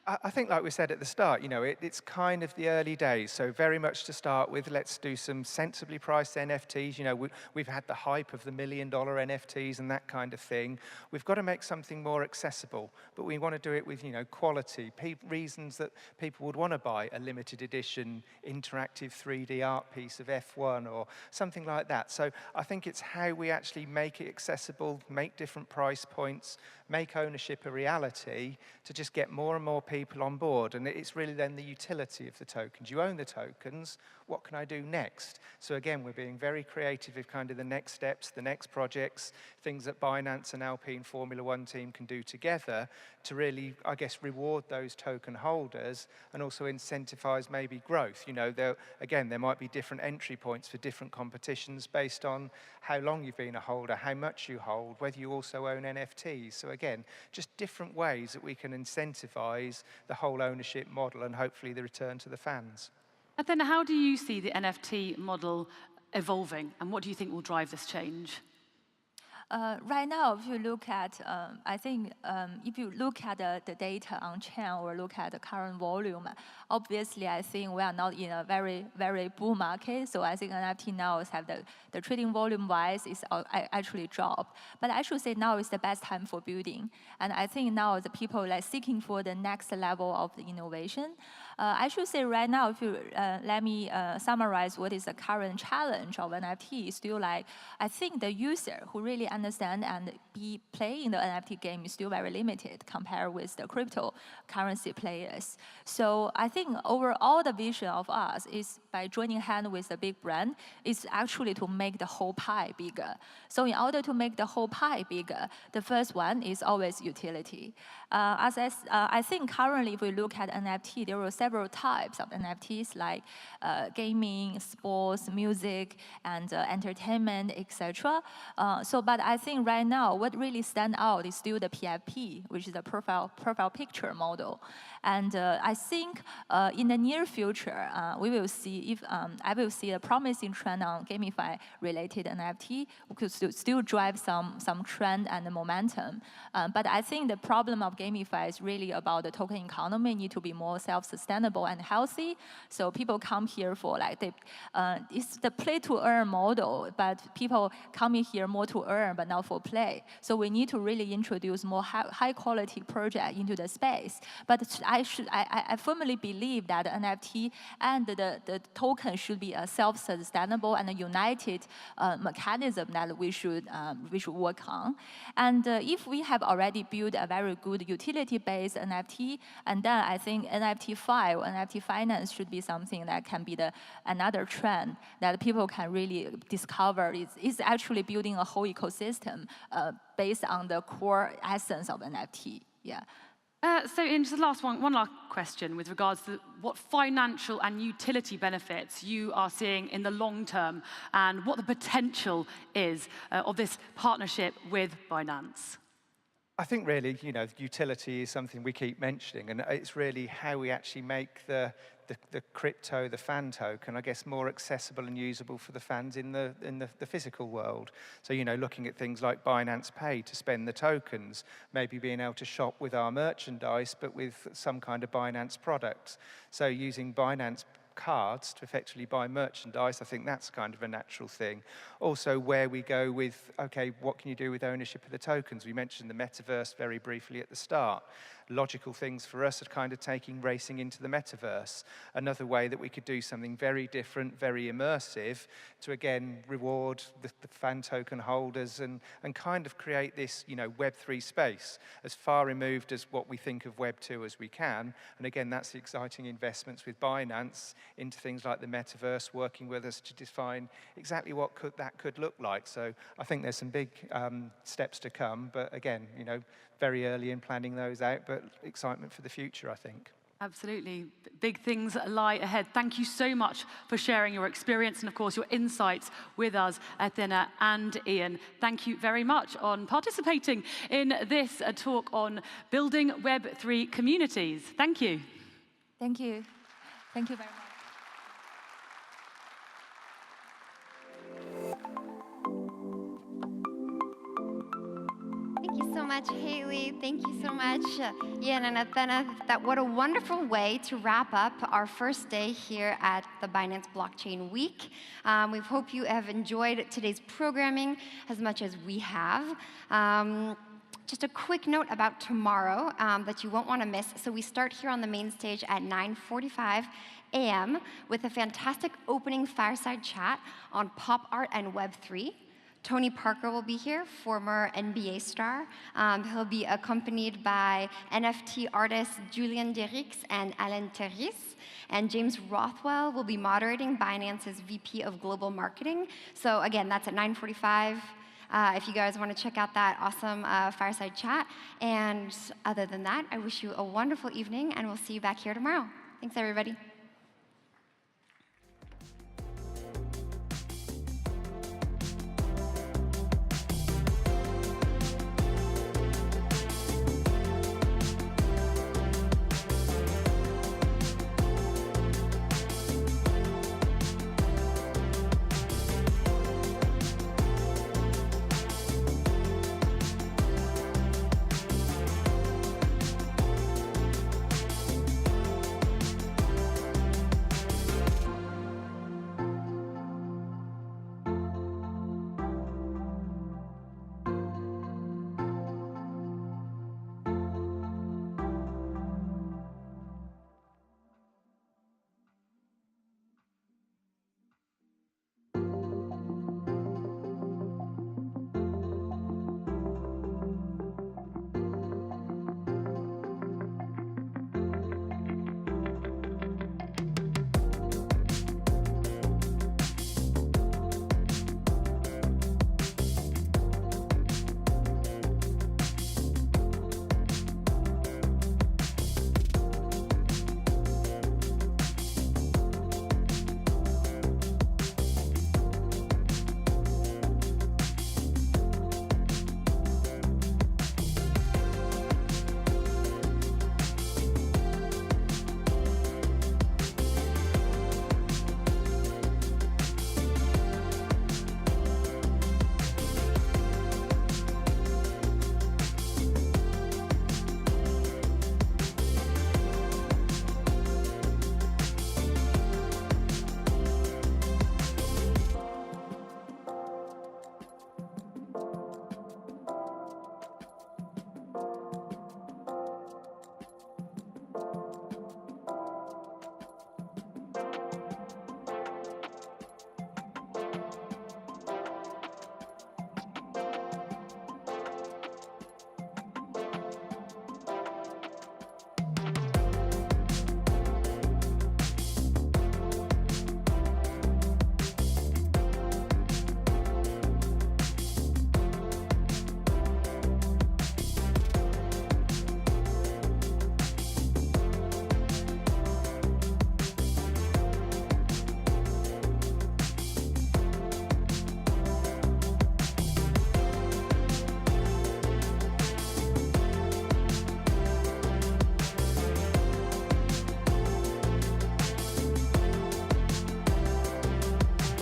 I think, like we said at the start, you know, it's kind of the early days. So very much to start with, let's do some sensibly priced NFTs. You know, we've had the hype of the $1 million NFTs and that kind of thing. We've got to make something more accessible, but we want to do it with, you know, quality, reasons that people would want to buy a limited edition interactive 3D art piece of F1 or something like that. So I think it's how we actually make it accessible, make different price points, make ownership a reality to just get more and more people on board. And it's really then the utility of the tokens. You own the tokens, what can I do next? So again, we're being very creative with kind of the next steps, the next projects, things that Binance and Alpine Formula One team can do together to really, I guess, reward those token holders and also incentivize maybe growth. You know, there might be different entry points for different competitions based on how long you've been a holder, how much you hold, whether you also own NFTs. So again, just different ways that we can incentivize the whole ownership model and hopefully the return to the fans. And then how do you see the NFT model evolving, and what do you think will drive this change? Right now, if you look at, I think if you look at the data on chain or look at the current volume, obviously I think we are not in a very, very bull market. So I think NFT now have the trading volume wise is actually dropped. But I should say now is the best time for building. And I think now the people like seeking for the next level of the innovation. I should say right now, if you let me summarize what is the current challenge of NFT, is still like, I think the user who really understand and be playing the NFT game is still very limited compared with the cryptocurrency players. So I think overall the vision of us is by joining hand with a big brand is actually to make the whole pie bigger. So in order to make the whole pie bigger, the first one is always utility. I think currently if we look at NFT, there are several types of NFTs like gaming, sports, music, and entertainment, etc. But I think right now what really stands out is still the PFP, which is the profile picture model. And I think in the near future, we will see if I will see a promising trend on gamify-related NFT. We could still drive some trend and momentum. But I think the problem of gamify is really about the token economy need to be more self-sustainable and healthy. So people come here for it's the play-to-earn model, but people coming here more to earn, but not for play. So we need to really introduce more high-quality project into the space. But I firmly believe that NFT and the token should be a self-sustainable and a united mechanism that we should work on. And if we have already built a very good utility-based NFT, and then I think NFT-Fi or NFT finance should be something that can be another trend that people can really discover. It's actually building a whole ecosystem based on the core essence of NFT. Yeah. So in just the one last question with regards to what financial and utility benefits you are seeing in the long term and what the potential is of this partnership with Binance. I think really, you know, utility is something we keep mentioning, and it's really how we actually make the crypto, the fan token, I guess, more accessible and usable for the fans in the physical world. So, you know, looking at things like Binance Pay to spend the tokens, maybe being able to shop with our merchandise, but with some kind of Binance products. So using Binance cards to effectively buy merchandise. I think that's kind of a natural thing. Also, where we go with, okay, what can you do with ownership of the tokens? We mentioned the metaverse very briefly at the start. Logical things for us are kind of taking racing into the metaverse. Another way that we could do something very different, very immersive, to again reward the fan token holders and kind of create this, you know, Web3 space as far removed as what we think of Web2 as we can. And again, that's the exciting investments with Binance into things like the metaverse, working with us to define exactly what that could look like. So I think there's some big steps to come, but again, you know, very early in planning those out, but excitement for the future, I think. Absolutely. Big things lie ahead. Thank you so much for sharing your experience and, of course, your insights with us, Athena and Ian. Thank you very much on participating in this talk on building Web3 communities. Thank you. Thank you. Thank you very much. Thank you so much, Haley. Thank you so much, Ian and Athena. What a wonderful way to wrap up our first day here at the Binance Blockchain Week. We hope you have enjoyed today's programming as much as we have. Just a quick note about tomorrow that you won't want to miss. So we start here on the main stage at 9:45 a.m. with a fantastic opening fireside chat on pop art and Web3. Tony Parker will be here, former NBA star. He'll be accompanied by NFT artists Julian Derricks and Alan Terris. And James Rothwell will be moderating Binance's VP of Global Marketing. So again, that's at 9:45. If you guys want to check out that awesome fireside chat. And other than that, I wish you a wonderful evening, and we'll see you back here tomorrow. Thanks, everybody.